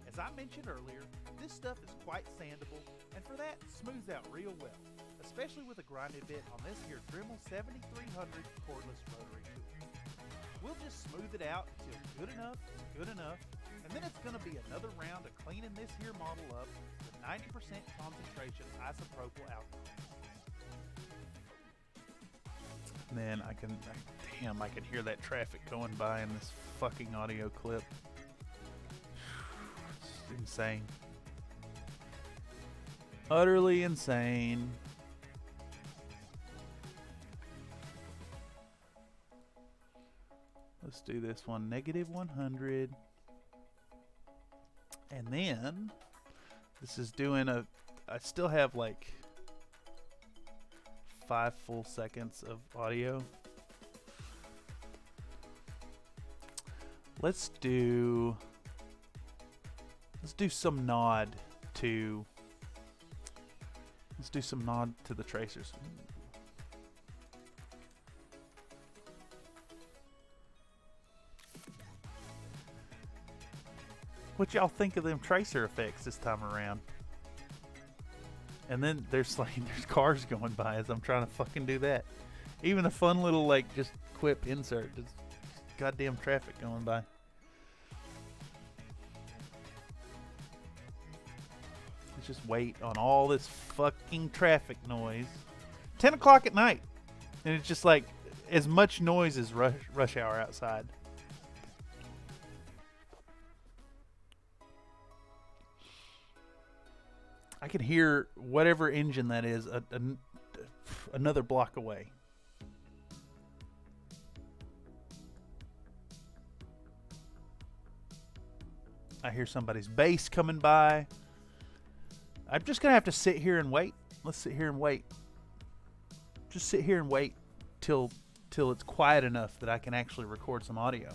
As I mentioned earlier, this stuff is quite sandable, and for that, smooths out real well, especially with a grinding bit on this here Dremel 7300 cordless rotary tool. We'll just smooth it out until good enough is good enough, and then it's going to be another round of cleaning this here model up with 90% concentration isopropyl alcohol. Man, I can hear that traffic going by in this fucking audio clip. It's insane. Utterly insane. Let's do this one, -100. And then, this is doing I still have like 5 full seconds of audio. Let's do some nod to the tracers. What y'all think of them tracer effects this time around? And then there's cars going by as I'm trying to fucking do that. Even a fun little like just quip insert. Just goddamn traffic going by. Let's just wait on all this fucking traffic noise. 10 o'clock at night. And it's just like as much noise as rush hour outside. I can hear whatever engine that is another block away. I hear somebody's bass coming by. I'm just going to have to sit here and wait. Let's sit here and wait. Just sit here and wait till it's quiet enough that I can actually record some audio.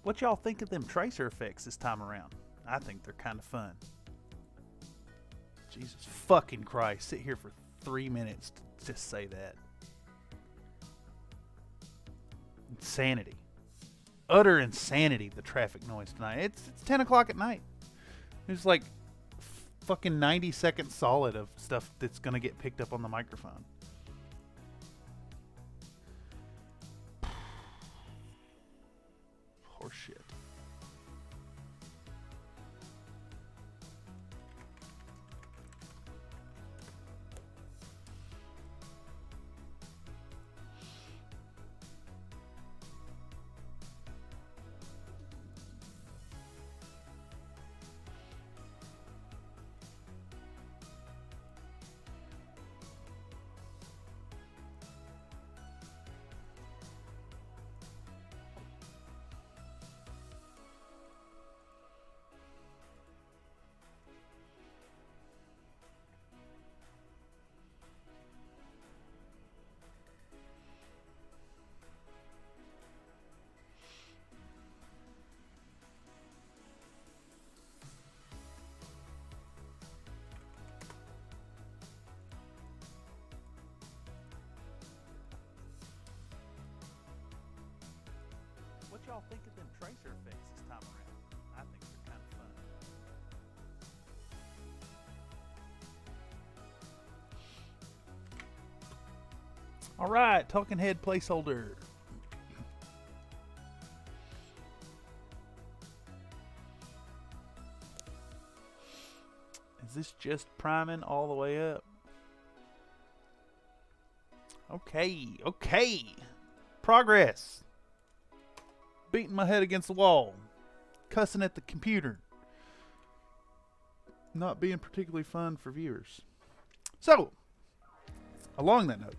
What y'all think of them tracer effects this time around? I think they're kind of fun. Jesus fucking Christ. Sit here for 3 minutes to just say that. Insanity. Utter insanity, the traffic noise tonight. It's 10 o'clock at night. There's like fucking 90 seconds solid of stuff that's going to get picked up on the microphone. Horseshit. y'all think of them tracer effects this time around? I think they're kind of fun. All right, talking head placeholder. Is this just priming all the way up? Okay, okay. Progress. Beating my head against the wall. Cussing at the computer. Not being particularly fun for viewers. So, along that note,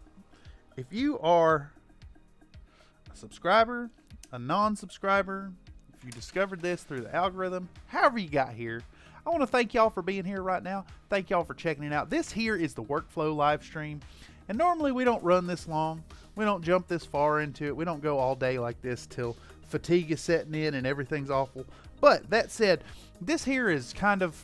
if you are a subscriber, a non-subscriber, if you discovered this through the algorithm, however you got here, I want to thank y'all for being here right now. Thank y'all for checking it out. This here is the workflow live stream. And normally we don't run this long. We don't jump this far into it. We don't go all day like this till fatigue is setting in and everything's awful. But that said, this here is kind of,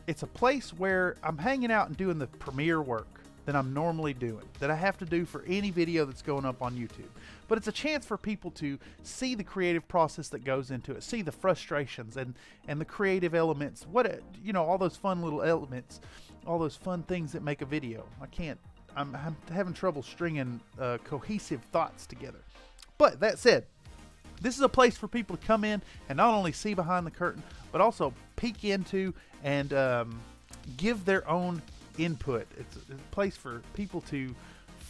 it's a place where I'm hanging out and doing the premiere work that I'm normally doing, that I have to do for any video that's going up on YouTube. But it's a chance for people to see the creative process that goes into it, see the frustrations and the creative elements, you know, all those fun little elements, all those fun things that make a video. I'm having trouble stringing cohesive thoughts together. But that said, this is a place for people to come in and not only see behind the curtain, but also peek into and give their own input. It's a place for people to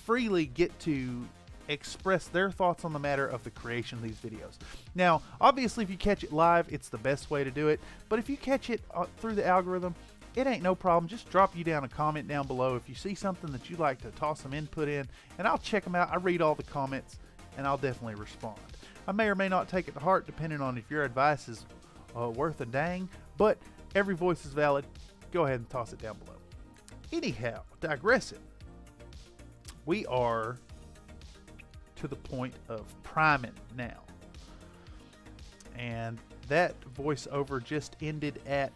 freely get to express their thoughts on the matter of the creation of these videos. Now, obviously, if you catch it live, it's the best way to do it. But if you catch it through the algorithm, it ain't no problem. Just drop you down a comment down below if you see something that you'd like to toss some input in, and I'll check them out. I read all the comments, and I'll definitely respond. I may or may not take it to heart, depending on if your advice is worth a dang, but every voice is valid. Go ahead and toss it down below. Anyhow, digressing, we are to the point of priming now. And that voiceover just ended at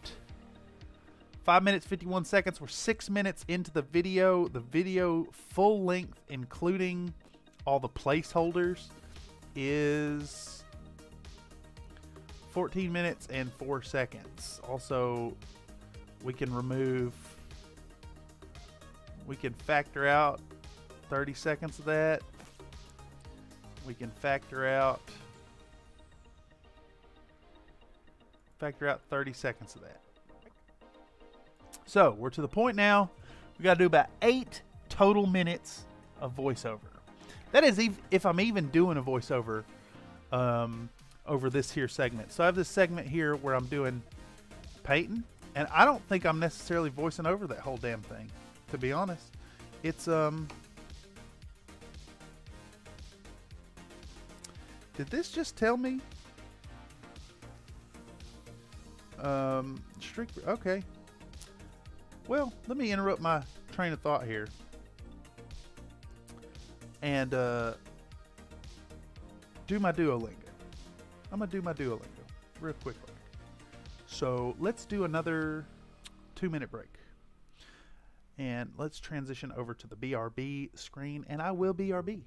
5 minutes 51 seconds. We're 6 minutes into the video. The video full length, including all the placeholders, is 14 minutes and 4 seconds. Also, we can factor out 30 seconds of that. We can factor out 30 seconds of that. So we're to the point now. We got to do about 8 total minutes of voiceover. That is if I'm even doing a voiceover over this here segment. So I have this segment here where I'm doing painting, and I don't think I'm necessarily voicing over that whole damn thing, to be honest. It's did this just tell me? Okay. Well, let me interrupt my train of thought here. And do my Duolingo. I'm going to do my Duolingo real quickly. So let's do another 2-minute break. And let's transition over to the BRB screen, and I will BRB.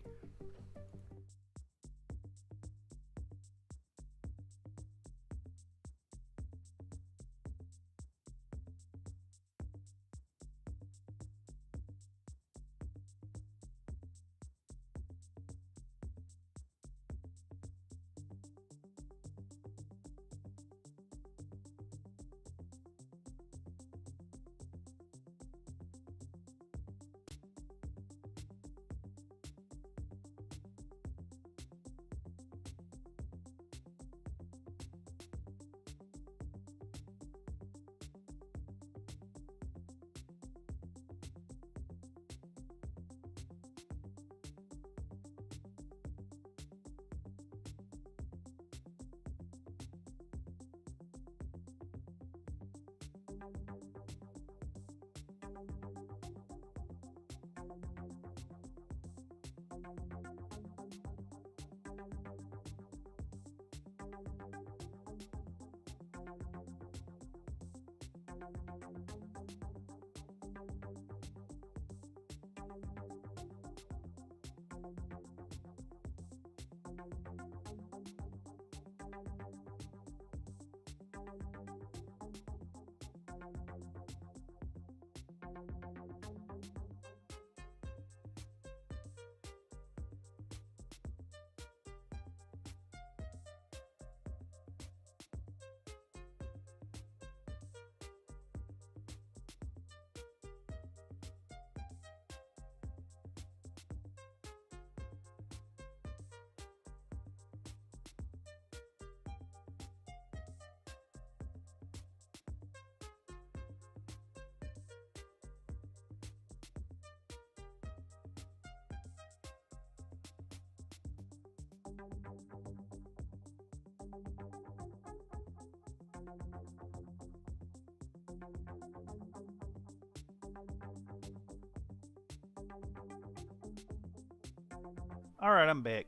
All right, I'm back.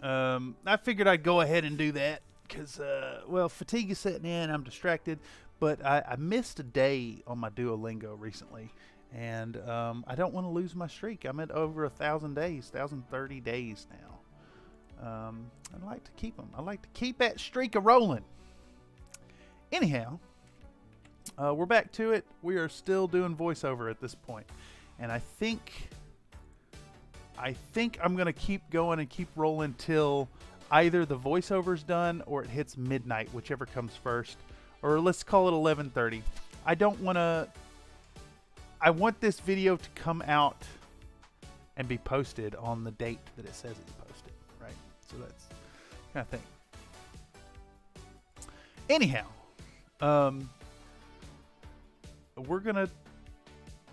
I figured I'd go ahead and do that because, well, fatigue is setting in. I'm distracted, but I missed a day on my Duolingo recently, and I don't want to lose my streak. I'm at over 1,000 days, 1,030 days now. I'd like to keep them. I like to keep that streak a rolling. Anyhow, we're back to it. We are still doing voiceover at this point, and I think I'm going to keep going and keep rolling till either the voiceover's done or it hits midnight, whichever comes first. Or let's call it 11:30. I want this video to come out and be posted on the date that it says it's posted, right? So that's kind of thing. Anyhow, we're going to...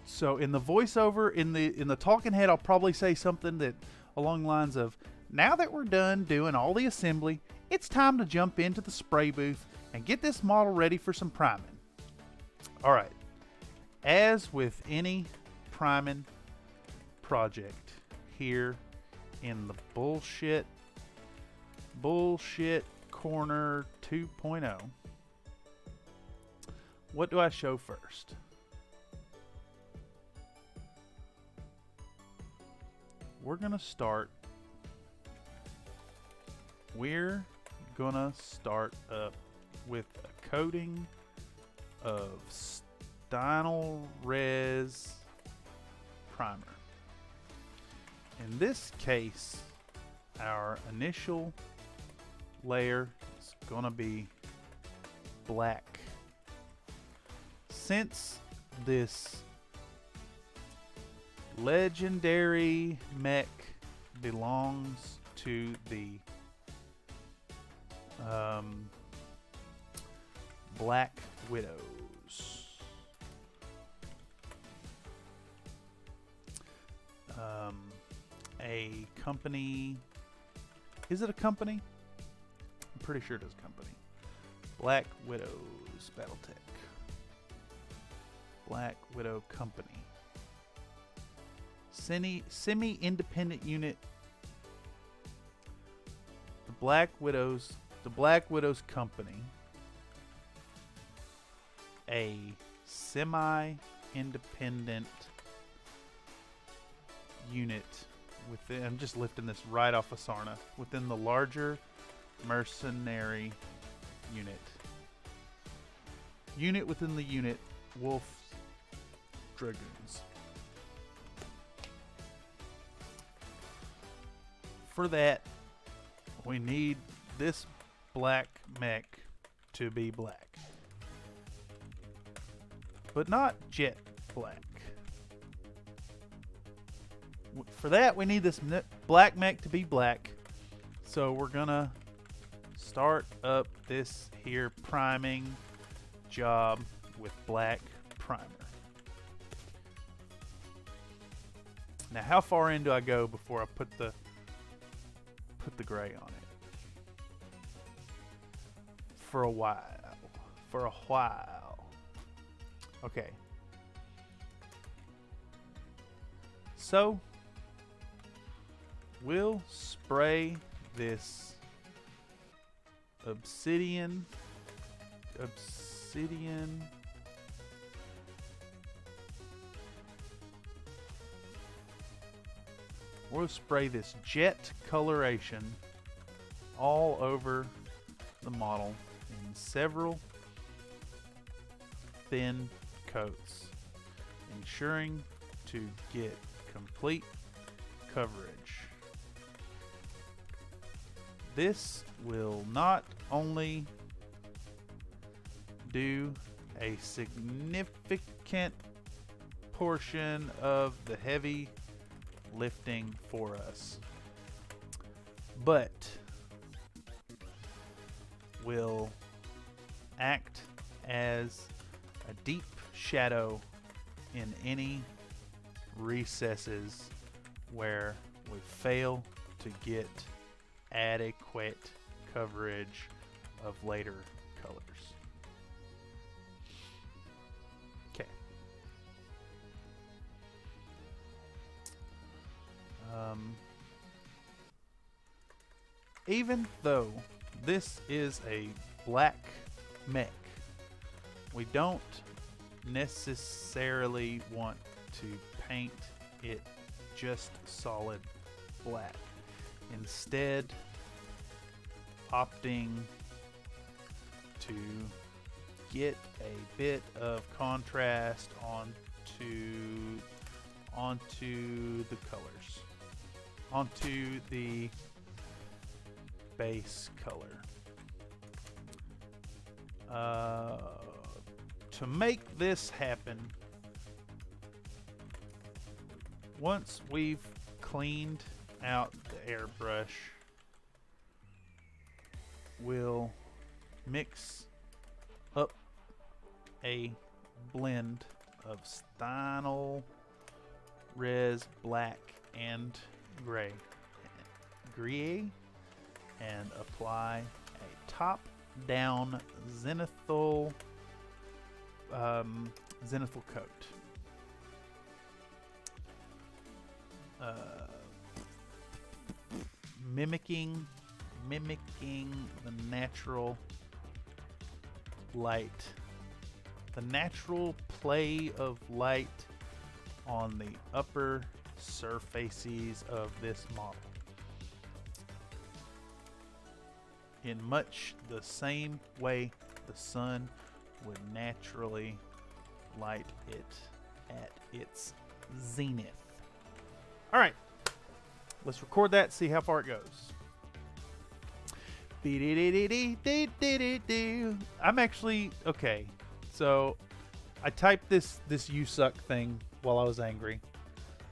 So in the voiceover, in the talking head, I'll probably say something that along the lines of, now that we're done doing all the assembly, it's time to jump into the spray booth and get this model ready for some priming. All right. As with any priming project here in the bullshit corner 2.0, what do I show first? We're gonna start up with a coating of Stynel Res primer. In this case, our initial layer is gonna be black. Since this legendary mech belongs to the Black Widows. A company. Is it a company? I'm pretty sure it is a company. Black Widows Battletech. Black Widow Company. Semi-independent unit. The Black Widows Company. A semi-independent unit within, I'm just lifting this right off of Sarna, within the larger mercenary unit. Unit within the unit, Wolf Dragoons. For that, we need this black mech to be black. But not jet black. For that, we need this black mech to be black. So we're gonna start up this here priming job with black primer. Now, how far in do I go before I put the gray on it? For a while. Okay. So we'll spray this obsidian. We'll spray this jet coloration all over the model in several thin coats, ensuring to get complete coverage. This will not only do a significant portion of the heavy lifting for us, but will act as a deep shadow in any recesses where we fail to get adequate coverage of later colors. Okay. Even though this is a black mech, we don't necessarily want to paint it just solid black. Instead, opting to get a bit of contrast onto the colors, onto the base color. To make this happen, once we've cleaned out the airbrush, we'll mix up a blend of Stynal Res Black and Gray, and apply a top-down zenithal coat. Mimicking the natural light, the natural play of light on the upper surfaces of this model, in much the same way the sun would naturally light it at its zenith. All right, let's record that, see how far it goes. I'm actually, okay, so I typed this you suck thing while I was angry.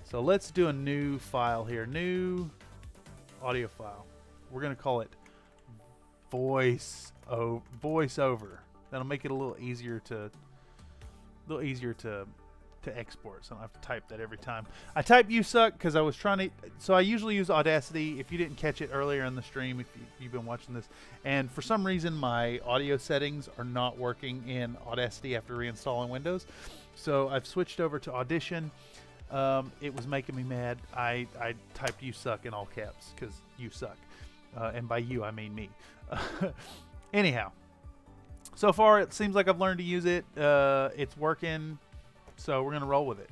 So let's do a new file here, new audio file. We're gonna call it voiceover. That'll make it a little easier to export, so I don't have to type that every time. I type you suck because I was trying to, so I usually use Audacity. If you didn't catch it earlier in the stream, if you've been watching this, and for some reason my audio settings are not working in Audacity after reinstalling Windows, so I've switched over to Audition. It was making me mad. I typed you suck in all caps because you suck, and by you I mean me. Anyhow, so far it seems like I've learned to use it. It's working. So we're going to roll with it.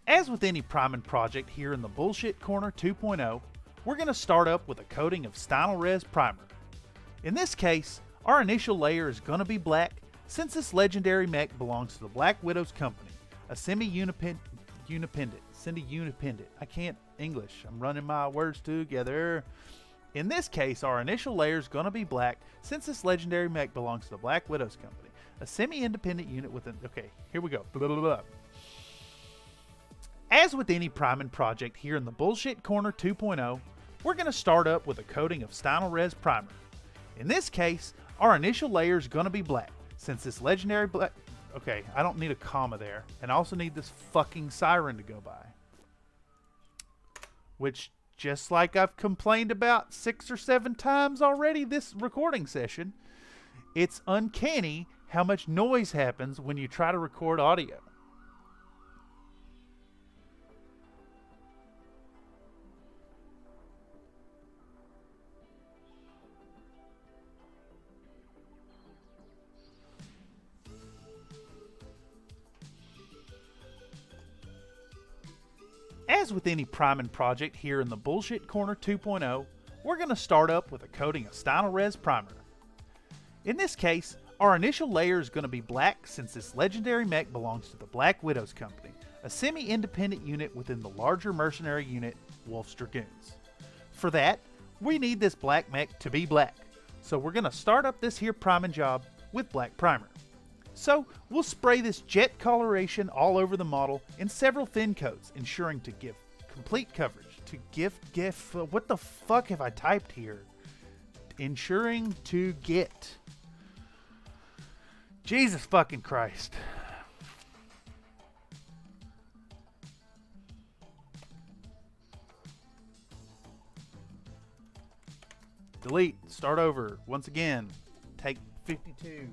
As with any priming project here in the Bullshit Corner 2.0, we're going to start up with a coating of Stynal Res primer. In this case, our initial layer is going to be black, since this legendary mech belongs to the Black Widow's company, a semi-unipendent. I can't English. I'm running my words together. In this case, our initial layer is going to be black, since this legendary mech belongs to the Black Widow's company, a semi-independent unit with an... Okay, here we go. Blah, blah, blah. As with any priming project here in the Bullshit Corner 2.0, we're going to start up with a coating of Stynal Res primer. In this case, our initial layer is going to be black, since this legendary black... Okay, I don't need a comma there. And I also need this fucking siren to go by. Which, just like I've complained about 6 or 7 times already this recording session, it's uncanny how much noise happens when you try to record audio. As with any priming project here in the Bullshit Corner 2.0, we're going to start up with a coating of Stynal Res primer. In this case, our initial layer is going to be black, since this legendary mech belongs to the Black Widow's company, a semi-independent unit within the larger mercenary unit, Wolf's Dragoons. For that, we need this black mech to be black, so we're going to start up this here priming job with black primer. So, we'll spray this jet coloration all over the model in several thin coats, ensuring to give complete coverage. What the fuck have I typed here? Ensuring to get... Jesus fucking Christ. delete, start over. Once again, take 52.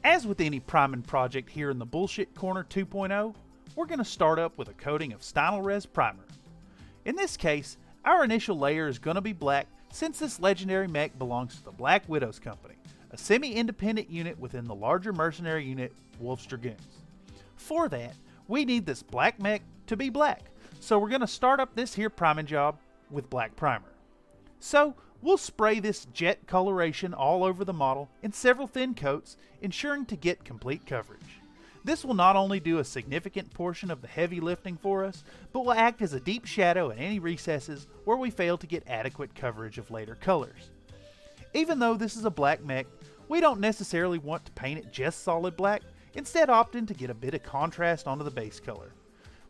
As with any priming project here in the Bullshit Corner 2.0, we're going to start up with a coating of Stynylrez primer. In this case, our initial layer is going to be black since this legendary mech belongs to the Black Widows Company, a semi-independent unit within the larger mercenary unit Wolf's Dragoons. For that, we need this black mech to be black, so we're going to start up this here priming job with black primer. So, we'll spray this jet coloration all over the model in several thin coats, ensuring to get complete coverage. This will not only do a significant portion of the heavy lifting for us, but will act as a deep shadow in any recesses where we fail to get adequate coverage of later colors. Even though this is a black mech, we don't necessarily want to paint it just solid black, instead opting to get a bit of contrast onto the base color.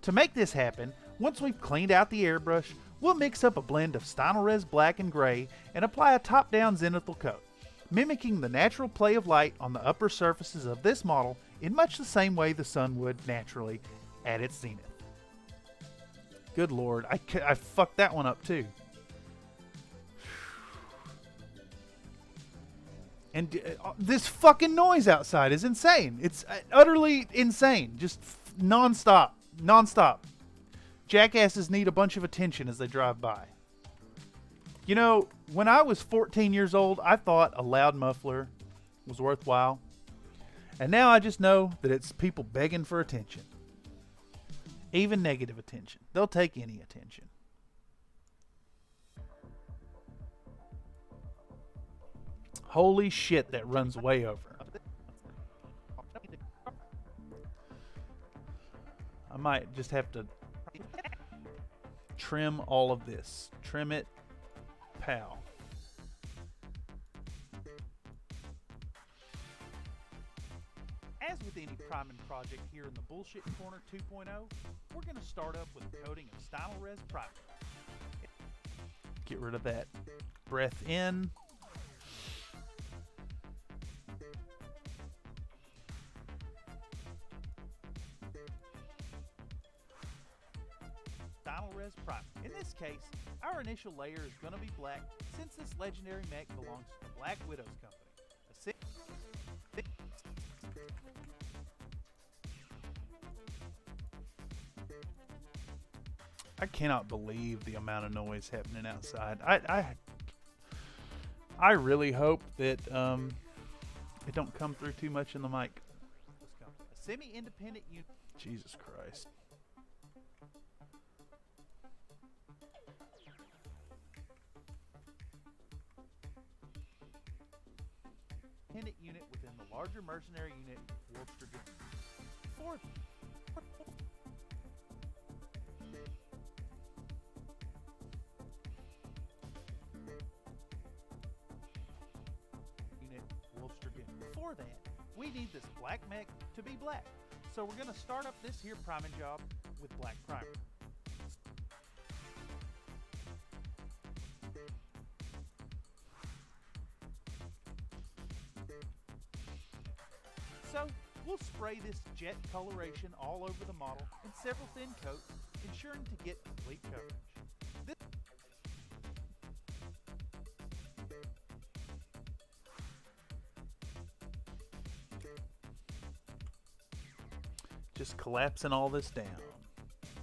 To make this happen, once we've cleaned out the airbrush, we'll mix up a blend of Stynylrez black and gray and apply a top-down zenithal coat, mimicking the natural play of light on the upper surfaces of this model in much the same way the sun would naturally at its zenith. Good lord, I fucked that one up too. And this fucking noise outside is insane. It's utterly insane. Just non-stop. Non-stop. Jackasses need a bunch of attention as they drive by. You know, when I was 14 years old, I thought a loud muffler was worthwhile. And now I just know that it's people begging for attention. Even negative attention. They'll take any attention. Holy shit, that runs way over. I might just have to trim all of this. Trim it. Pow. As with any priming project here in the Bullshit Corner 2.0, we're going to start up with a coating of Stynylrez primer. Get rid of that breath in. Stynylrez primer. In this case, our initial layer is going to be black since this legendary mech belongs to the Black Widows Company. I cannot believe the amount of noise happening outside. I really hope that it don't come through too much in the mic. A semi-independent unit. Jesus Christ. Unit within the larger mercenary unit Wolf's Dragoons. Fourth. Unit Wolf's Dragoons. For that, we need this black mech to be black. So we're going to start up this here priming job with black primer. So, we'll spray this jet coloration all over the model in several thin coats, ensuring to get complete coverage. Just collapsing all this down.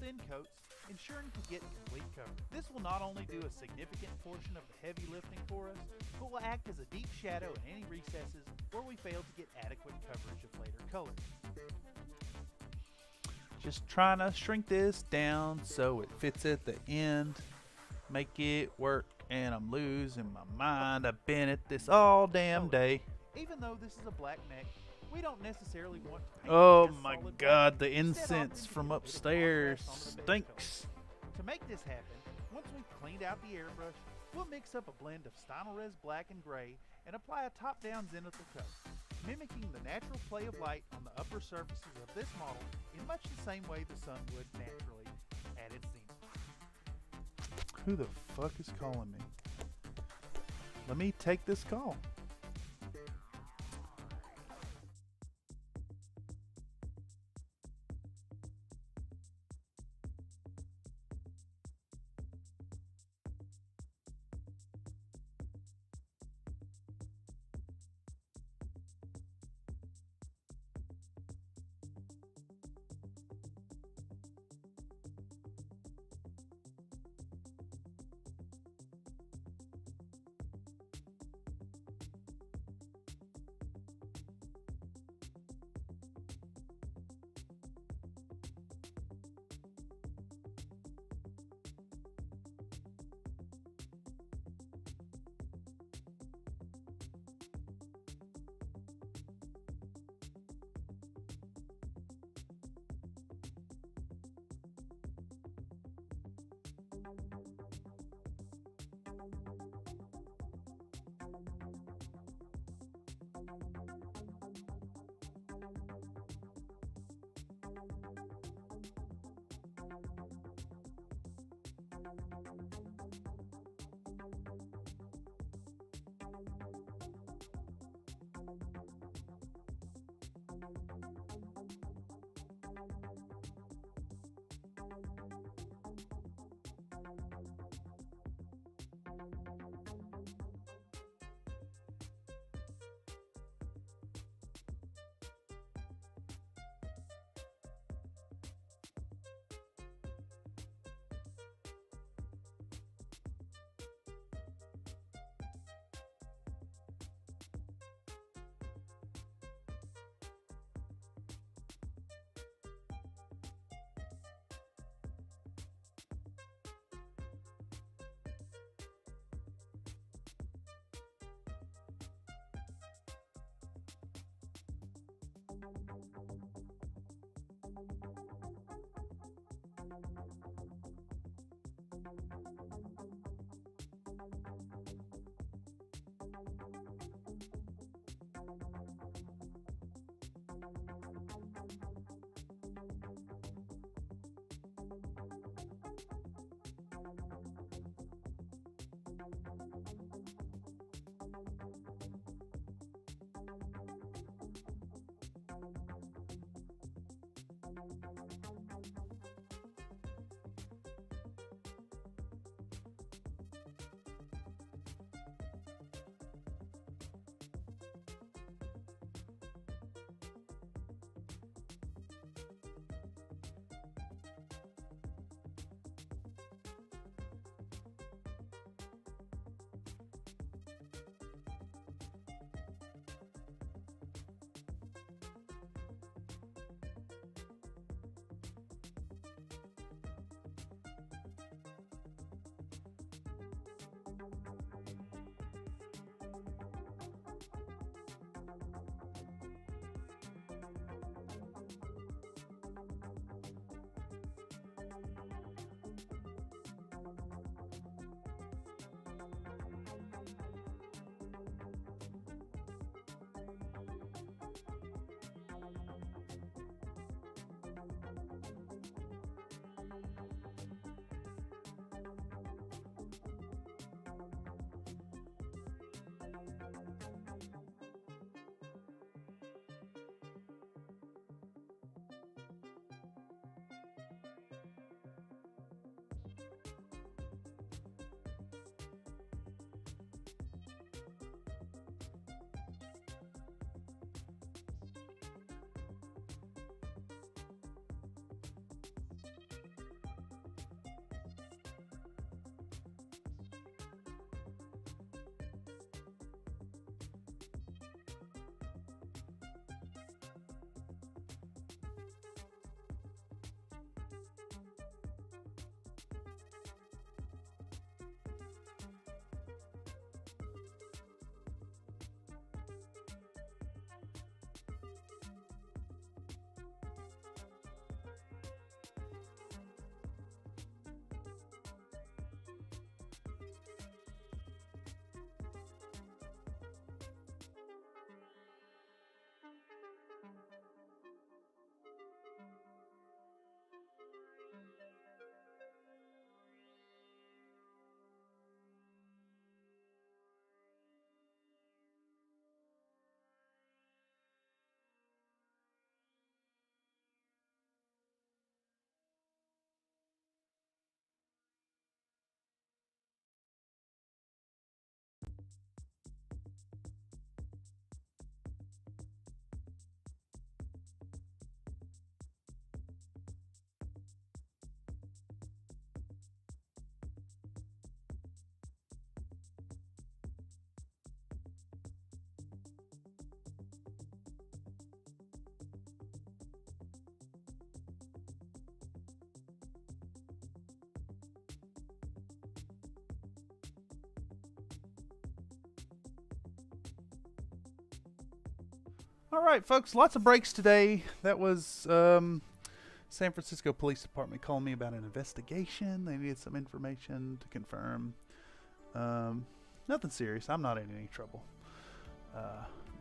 Thin coats, ensuring to get complete coverage. This will not only do a significant portion of the heavy lifting for us, but will act as a deep shadow in any recesses where we fail to get adequate coverage of later colors. Just trying to shrink this down so it fits at the end. Make it work, and I'm losing my mind. I've been at this all damn day. Even though this is a black mech, we don't necessarily want to paint Oh it my solid god, black. the Instead, incense opting to from get a bit of upstairs contrast onto the base stinks. color. To make this happen, once we've cleaned out the airbrush, we'll mix up a blend of Stynylrez black and gray and apply a top-down zenithal coat, mimicking the natural play of light on the upper surfaces of this model in much the same way the sun would naturally at its zenith. Who the fuck is calling me? Let me take this call. All right, folks, lots of breaks today. That was San Francisco Police Department called me about an investigation. They needed some information to confirm. Nothing serious. I'm not in any trouble.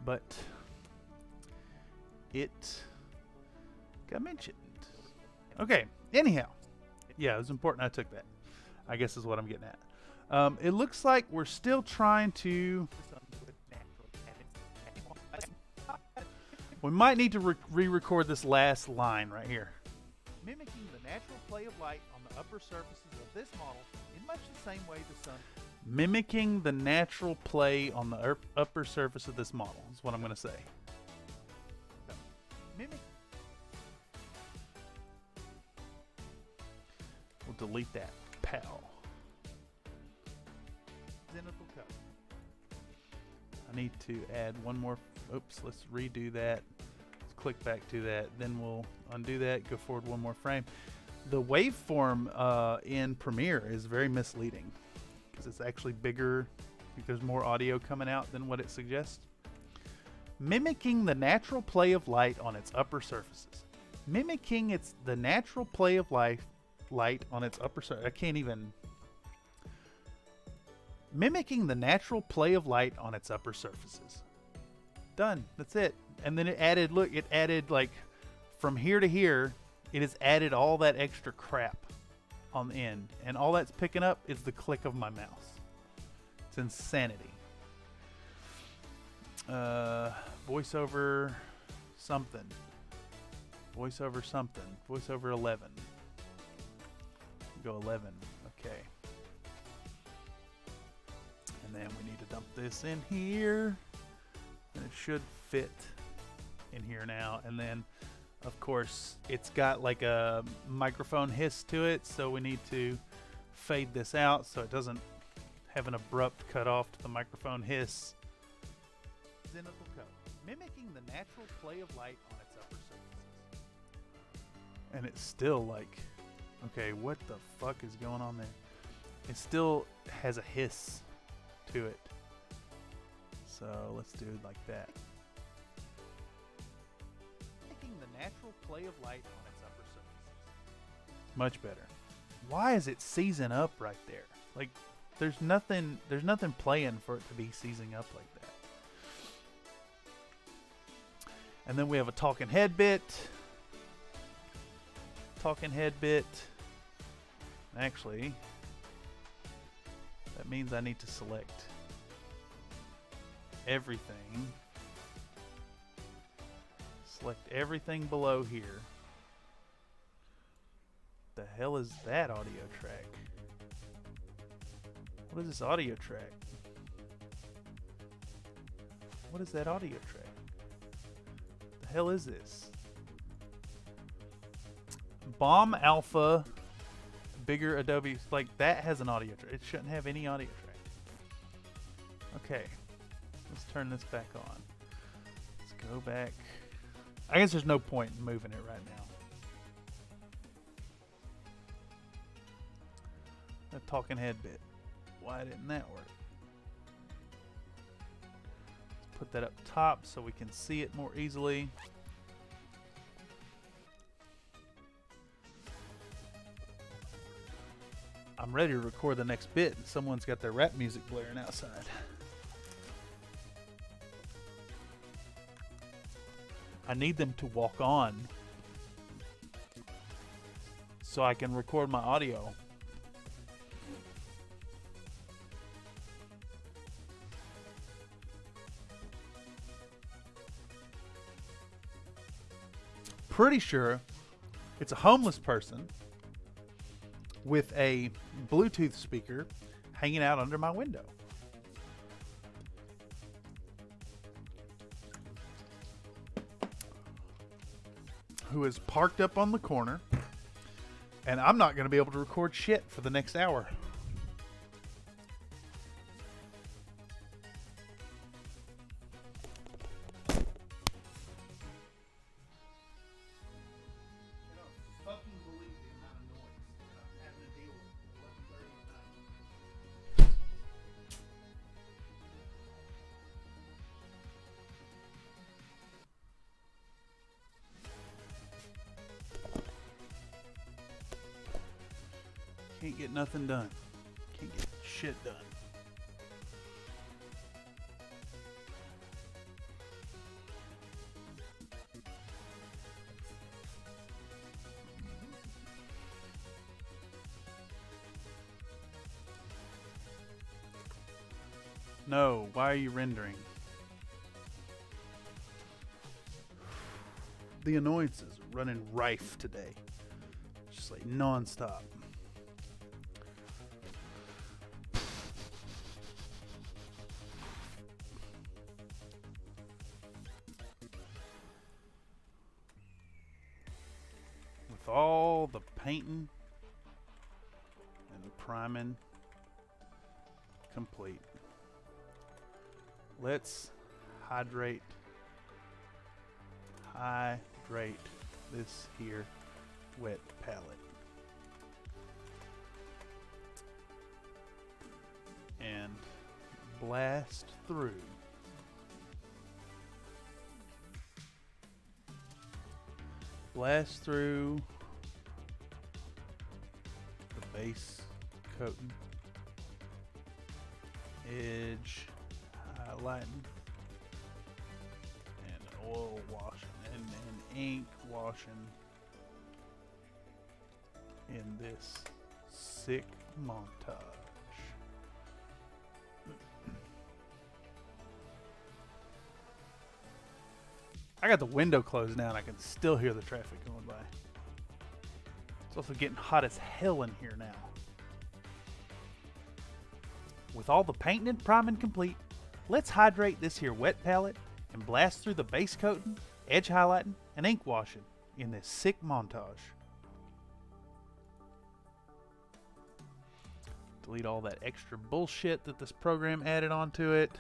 But it got mentioned. Okay. Anyhow. Yeah, it was important I took that, I guess is what I'm getting at. It looks like we're still trying to... We might need to re-record this last line right here. Mimicking the natural play of light on the upper surfaces of this model in much the same way the sun. Mimicking the natural play on the upper surface of this model is what I'm going to say. Mimic. We'll delete that. Pow. Zenithal code. I need to add one more. Oops, let's redo that. Let's click back to that. Then we'll undo that, go forward one more frame. The waveform in Premiere is very misleading because it's actually bigger. I think there's more audio coming out than what it suggests. Mimicking the natural play of light on its upper surfaces. Mimicking the natural play of light on its upper surface. I can't even. Mimicking the natural play of light on its upper surfaces. Done. That's it. And then it added, look, it added like from here to here, it has added all that extra crap on the end. And all that's picking up is the click of my mouse. It's insanity. Voiceover something. Voiceover something. Voiceover 11. Go 11. Okay. And then we need to dump this in here. And it should fit in here now. And then, of course, it's got like a microphone hiss to it. So we need to fade this out so it doesn't have an abrupt cut off to the microphone hiss. Zenithal code. Mimicking the natural play of light on its upper surfaces. And it's still like, okay, what the fuck is going on there? It still has a hiss to it. So let's do it like that. Mimicking the natural play of light on its upper surfaces. Much better. Why is it seizing up right there? Like there's nothing playing for it to be seizing up like that. And then we have a talking head bit. Talking head bit. Actually, that means I need to select everything. Select everything below here. The hell is that audio track? What is this audio track? What is that audio track? The hell is this? Bomb Alpha bigger Adobe, like that has an audio track. It shouldn't have any audio track. Okay, let's turn this back on. Let's go back. I guess there's no point in moving it right now. That talking head bit. Why didn't that work? Let's put that up top so we can see it more easily. I'm ready to record the next bit and someone's got their rap music blaring outside. I need them to walk on so I can record my audio. Pretty sure it's a homeless person with a Bluetooth speaker hanging out under my window. Who is parked up on the corner, and I'm not going to be able to record shit for the next hour. Can't get nothing done. Can't get shit done. No, why are you rendering? The annoyances are running rife today. Just like non-stop. With all the painting and priming complete, let's hydrate this here wet palette. And blast through the base coating, edge highlighting, and oil washing and ink washing in this sick montage. I got the window closed now and I can still hear the traffic going by. It's also getting hot as hell in here now. With all the painting and priming complete, let's hydrate this here wet palette and blast through the base coating, edge highlighting, and ink washing in this sick montage. Delete all that extra bullshit that this program added onto it.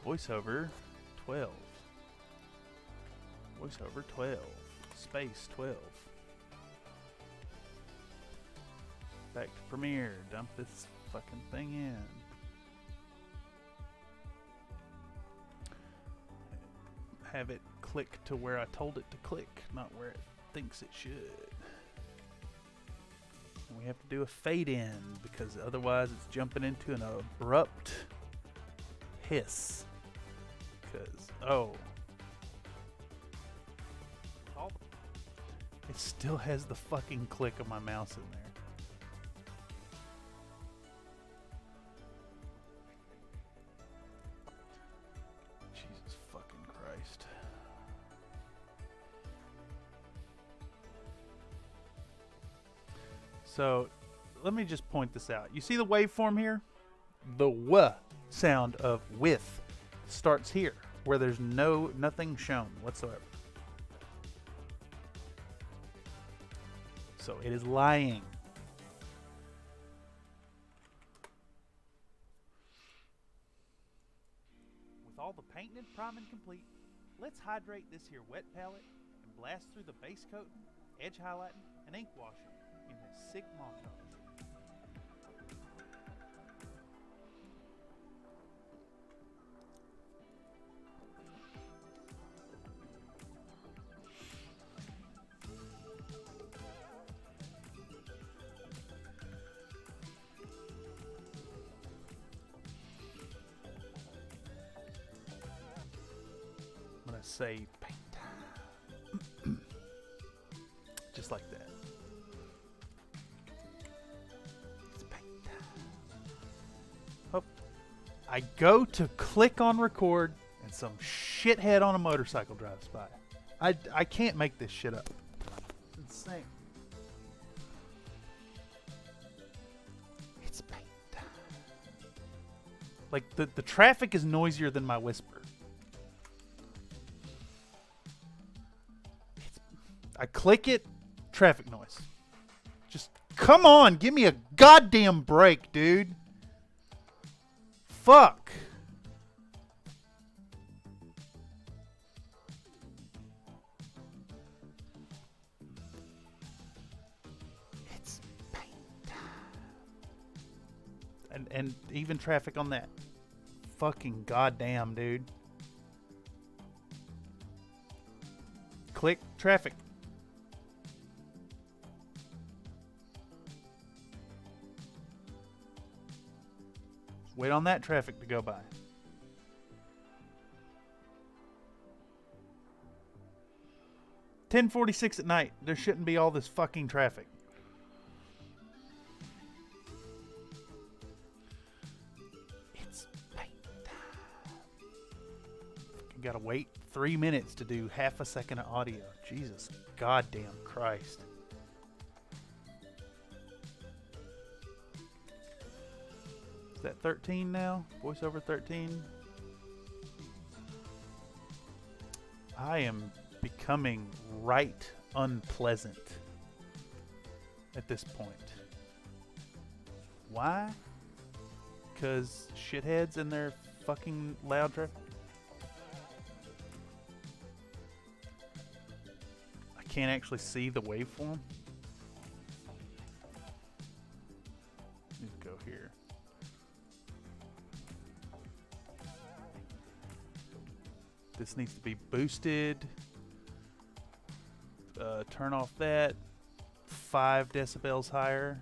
Voiceover 12. Voiceover 12. Space 12. Back to Premiere. Dump this fucking thing in. Have it click to where I told it to click, not where it thinks it should. And we have to do a fade in because otherwise it's jumping into an abrupt hiss. Because, oh. It still has the fucking click of my mouse in there. Jesus fucking Christ. So, let me just point this out. You see the waveform here? The W sound of with starts here, where there's nothing shown whatsoever. So it is lying. With all the painting and priming complete, let's hydrate this here wet palette and blast through the base coating, edge highlighting, and ink washing in this sick montage. Say paint. Just like that. It's paint. Oh, I go to click on record and some shithead on a motorcycle drives by. I can't make this shit up. It's insane. It's paint. Like the traffic is noisier than my whisper. I click it, traffic noise. Just come on, give me a goddamn break, dude. Fuck. It's paint. And even traffic on that. Fucking goddamn, dude. Traffic. Wait on that traffic to go by. $10:46 at night. There shouldn't be all this fucking traffic. It's paint time. You gotta wait 3 minutes to do half a second of audio. Jesus goddamn Christ. Is that 13 now? VoiceOver 13? I am becoming right unpleasant at this point. Why? Because shitheads and their fucking loud traffic. I can't actually see the waveform. Let's go here. This needs to be boosted. Turn off that 5 decibels higher.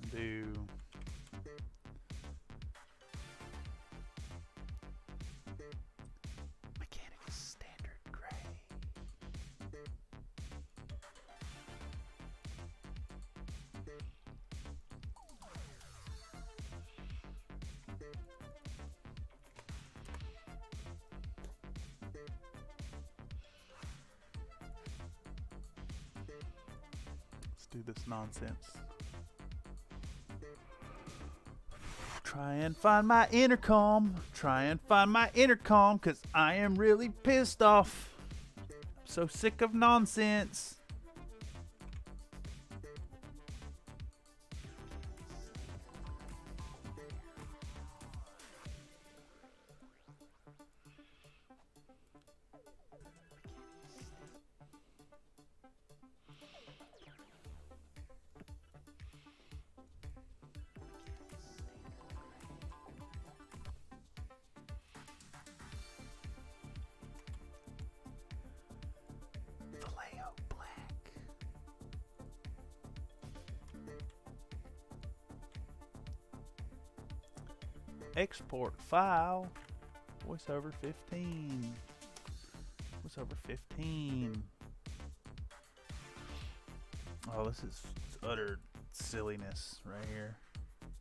Do mechanical standard gray. Let's do this nonsense. Try and find my intercom. Try and find my intercom, because I am really pissed off. I'm so sick of nonsense. Export file. VoiceOver 15. VoiceOver 15. Oh, this is utter silliness right here.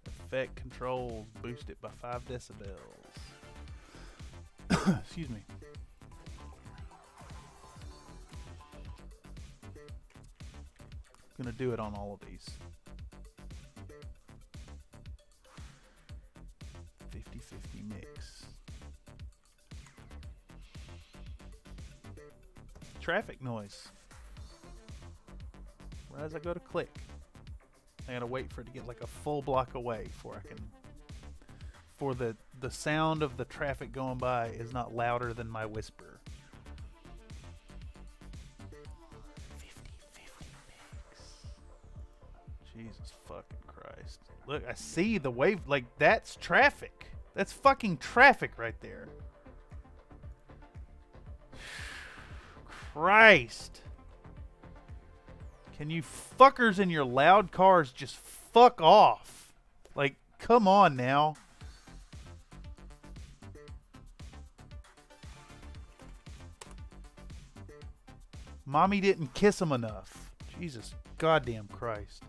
Effect controls. Boost it by 5 decibels. Excuse me. Gonna do it on all of these. 50-50 mix. Traffic noise. Right as I go to click, I gotta wait for it to get like a full block away before I can. For the sound of the traffic going by is not louder than my whisper. 50-50 mix. Jesus fucking Christ. Look, I see the wave. Like, that's traffic. That's fucking traffic right there. Christ. Can you fuckers in your loud cars just fuck off? Like, come on now. Mommy didn't kiss him enough. Jesus goddamn Christ.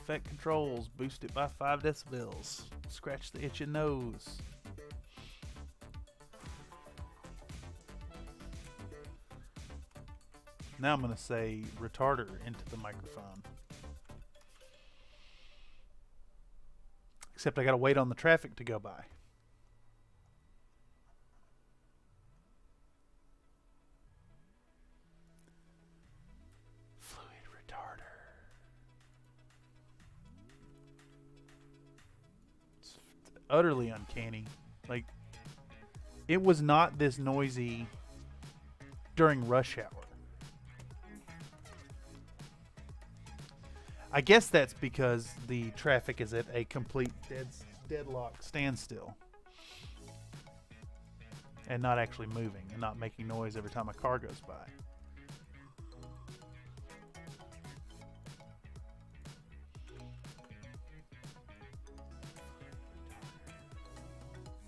Effect controls. Boost it by 5 decibels. Scratch the itching nose. Now I'm going to say retarder into the microphone. Except I got to wait on the traffic to go by. utterly uncanny. Like, it was not this noisy during rush hour. I guess that's because the traffic is at a complete deadlock standstill. And not actually moving and not making noise every time a car goes by.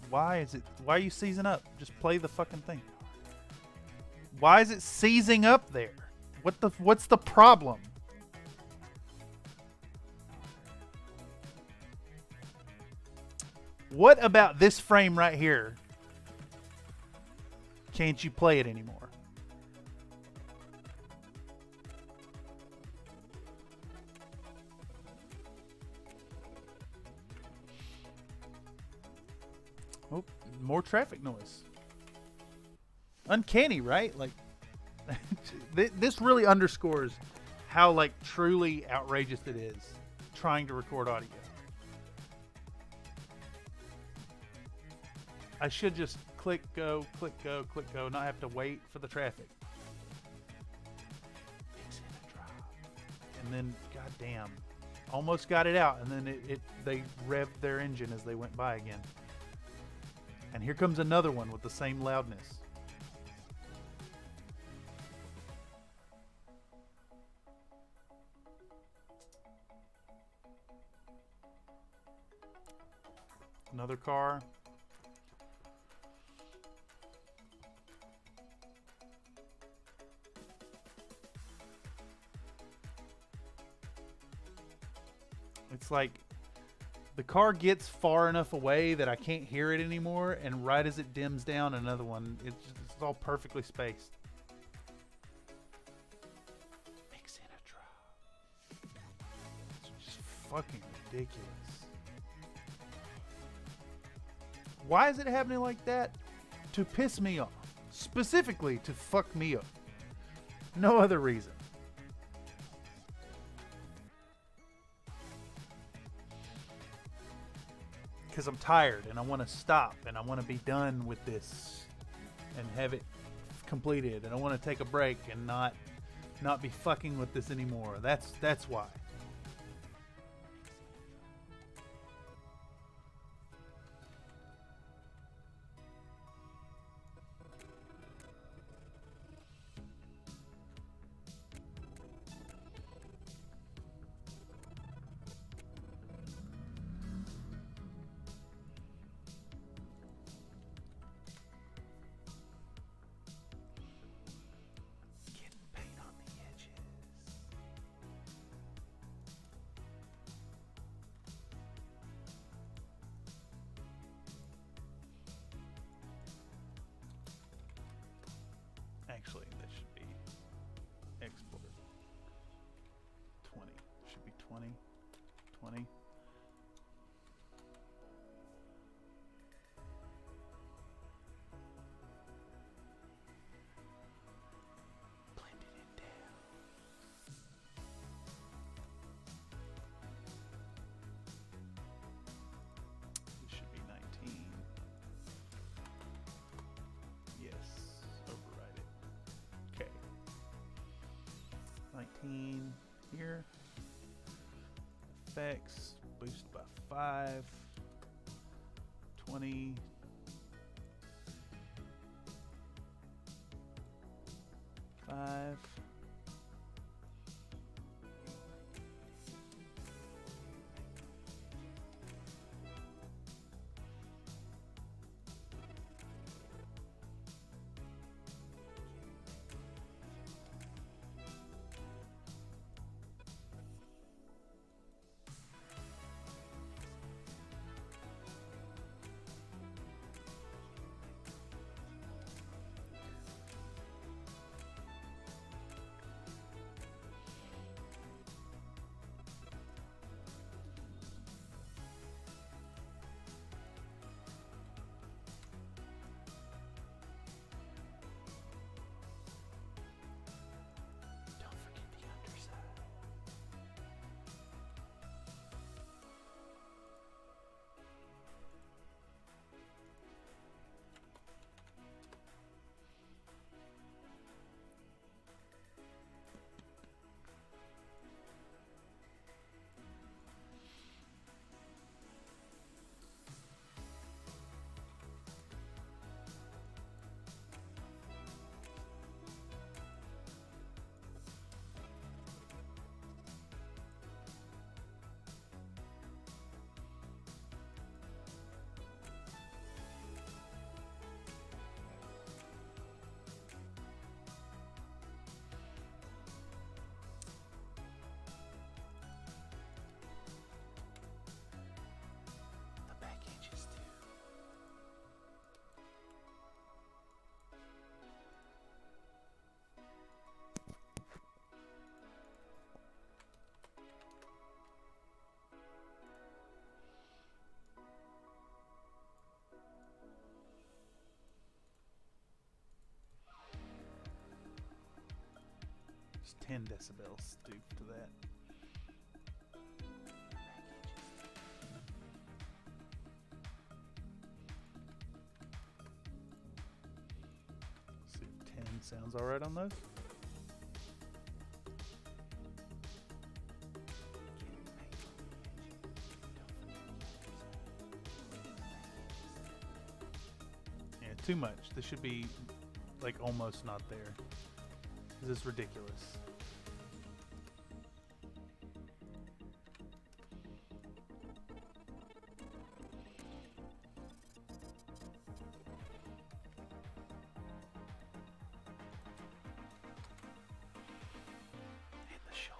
Why are you seizing up? Just play the fucking thing. Why is it seizing up there? What's the problem? What about this frame right here? Can't you play it anymore? Oh, more traffic noise. Uncanny, right? Like, this really underscores how, like, truly outrageous it is trying to record audio. I should just click, go, not have to wait for the traffic. And then, goddamn, almost got it out, and then they revved their engine as they went by again. And here comes another one with the same loudness. Another car. It's like the car gets far enough away that I can't hear it anymore, and right as it dims down, another one. It's all perfectly spaced. Mix in a drop. It's just fucking ridiculous. Why is it happening like that? To piss me off. Specifically to fuck me up. No other reason. Because I'm tired and I want to stop and I want to be done with this and have it completed, and I want to take a break and not be fucking with this anymore. That's why. Actually, that should be export 20. Should be 20. 20. Blending it down. It should be 19. Yes. Override it. Okay. 19 here. Effects. Boost by 5. 20. Five. Just 10 decibels due to that. See if 10 sounds all right on those. Yeah, too much. This should be like almost not there. This is ridiculous. And the shoulders.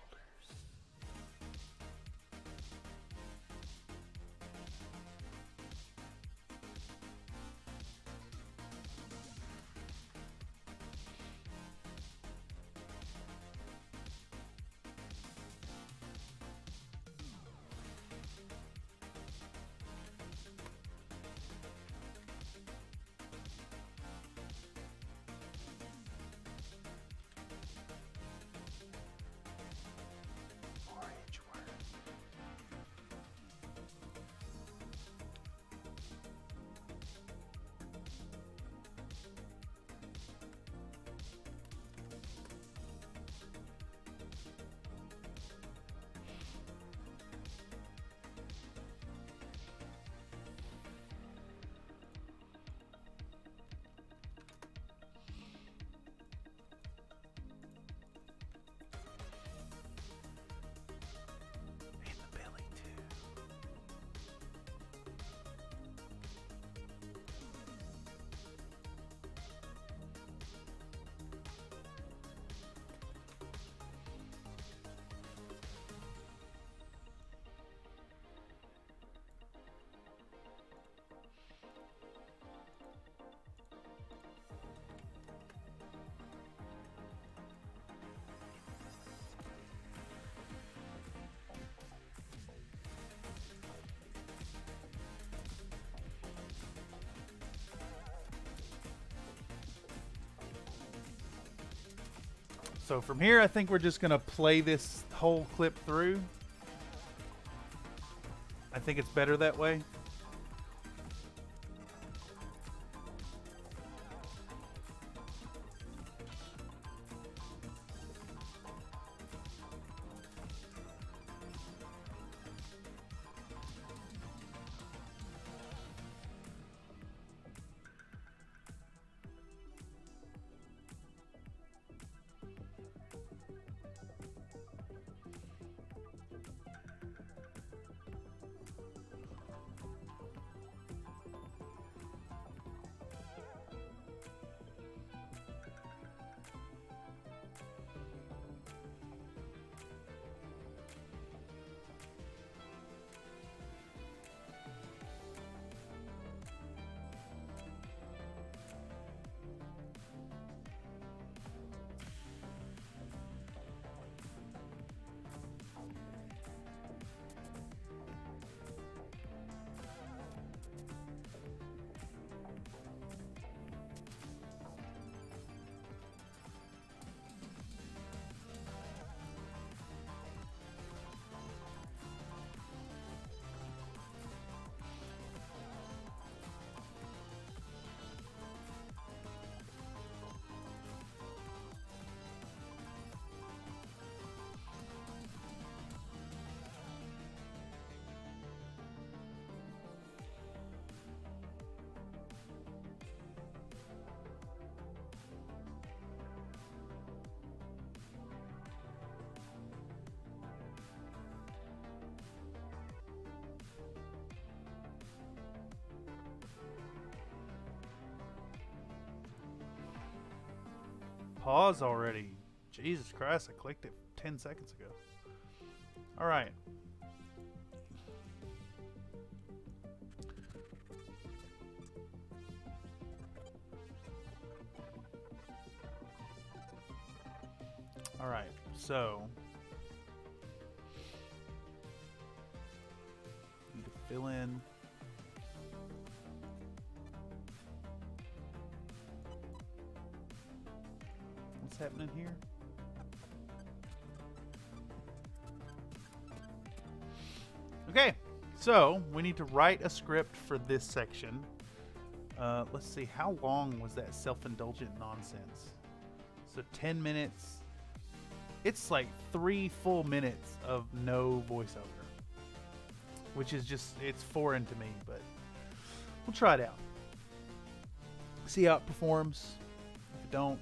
More edge work. And the belly too. So from here, I think we're just going to play this whole clip through. I think it's better that way. Pause already. Jesus Christ, I clicked it 10 seconds ago. All right. All right, so need to fill in what's happening here. Okay, so we need to write a script for this section. Let's see, how long was that self-indulgent nonsense? So 10 minutes. It's like 3 full minutes of no voiceover, which is just, it's foreign to me, but we'll try it out. See how it performs. If it don't,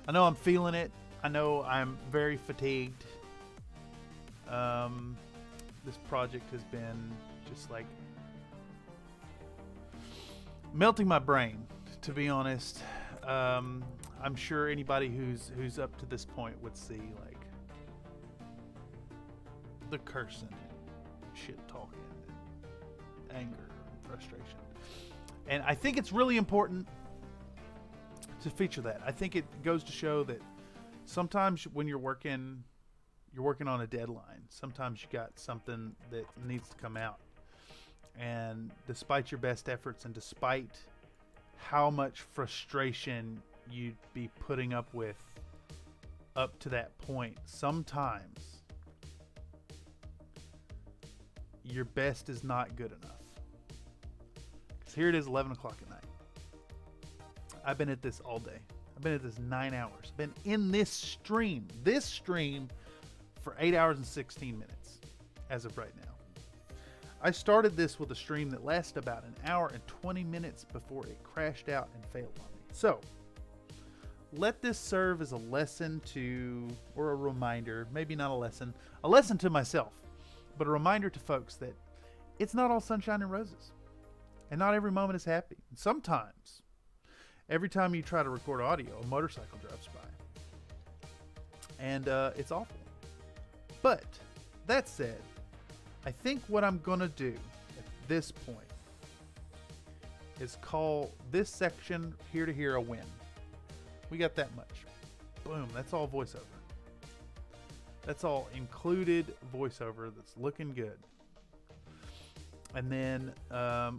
I know I'm feeling it. I know I'm very fatigued. This project has been just like melting my brain, to be honest. I'm sure anybody who's up to this point would see like the cursing, shit talking, anger, frustration. And I think it's really important to feature that. I think it goes to show that sometimes when you're working on a deadline. Sometimes you got something that needs to come out. And despite your best efforts and despite how much frustration you'd be putting up with up to that point, sometimes your best is not good enough. Because here it is, 11 o'clock at night. I've been at this all day. I've been at this 9 hours. I've been in this stream for 8 hours and 16 minutes as of right now. I started this with a stream that lasted about an hour and 20 minutes before it crashed out and failed on me. So let this serve as a lesson to, or a reminder, maybe not a lesson to myself, but a reminder to folks that it's not all sunshine and roses, and not every moment is happy. And sometimes, every time you try to record audio, a motorcycle drives by, and it's awful. But that said, I think what I'm gonna do at this point is call this section here to here a win. We got that much. Boom, that's all voiceover. That's all included voiceover that's looking good. And then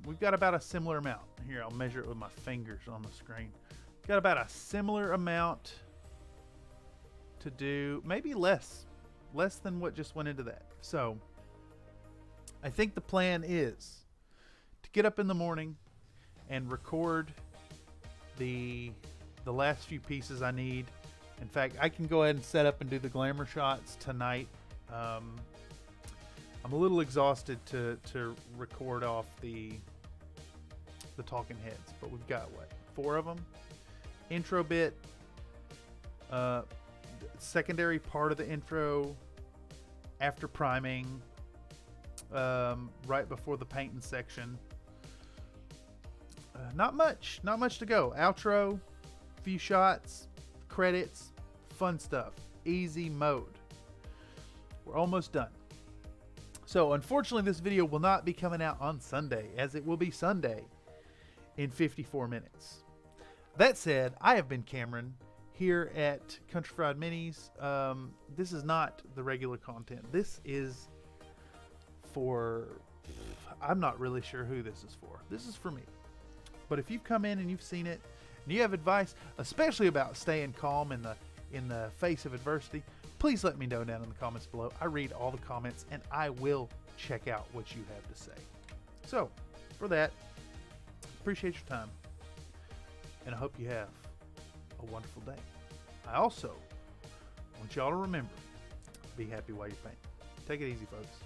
we've got about a similar amount. Here, I'll measure it with my fingers on the screen. Got about a similar amount to do, maybe less than what just went into that. So I think the plan is to get up in the morning and record the last few pieces I need. In fact, I can go ahead and set up and do the glamour shots tonight. I'm a little exhausted to record off the talking heads, but we've got what, 4 of them? Intro bit, secondary part of the intro, after priming, right before the painting section. Not much to go. Outro, few shots, credits, fun stuff, easy mode. We're almost done. So unfortunately this video will not be coming out on Sunday, as it will be Sunday in 54 minutes. That said, I have been Cameron here at Country Fried Minis. This is not the regular content. This is for, I'm not really sure who this is for. This is for me. But if you've come in and you've seen it and you have advice, especially about staying calm in the face of adversity, please let me know down in the comments below. I read all the comments and I will check out what you have to say. So for that, appreciate your time, and I hope you have a wonderful day. I also want y'all to remember, be happy while you paint. Take it easy, folks.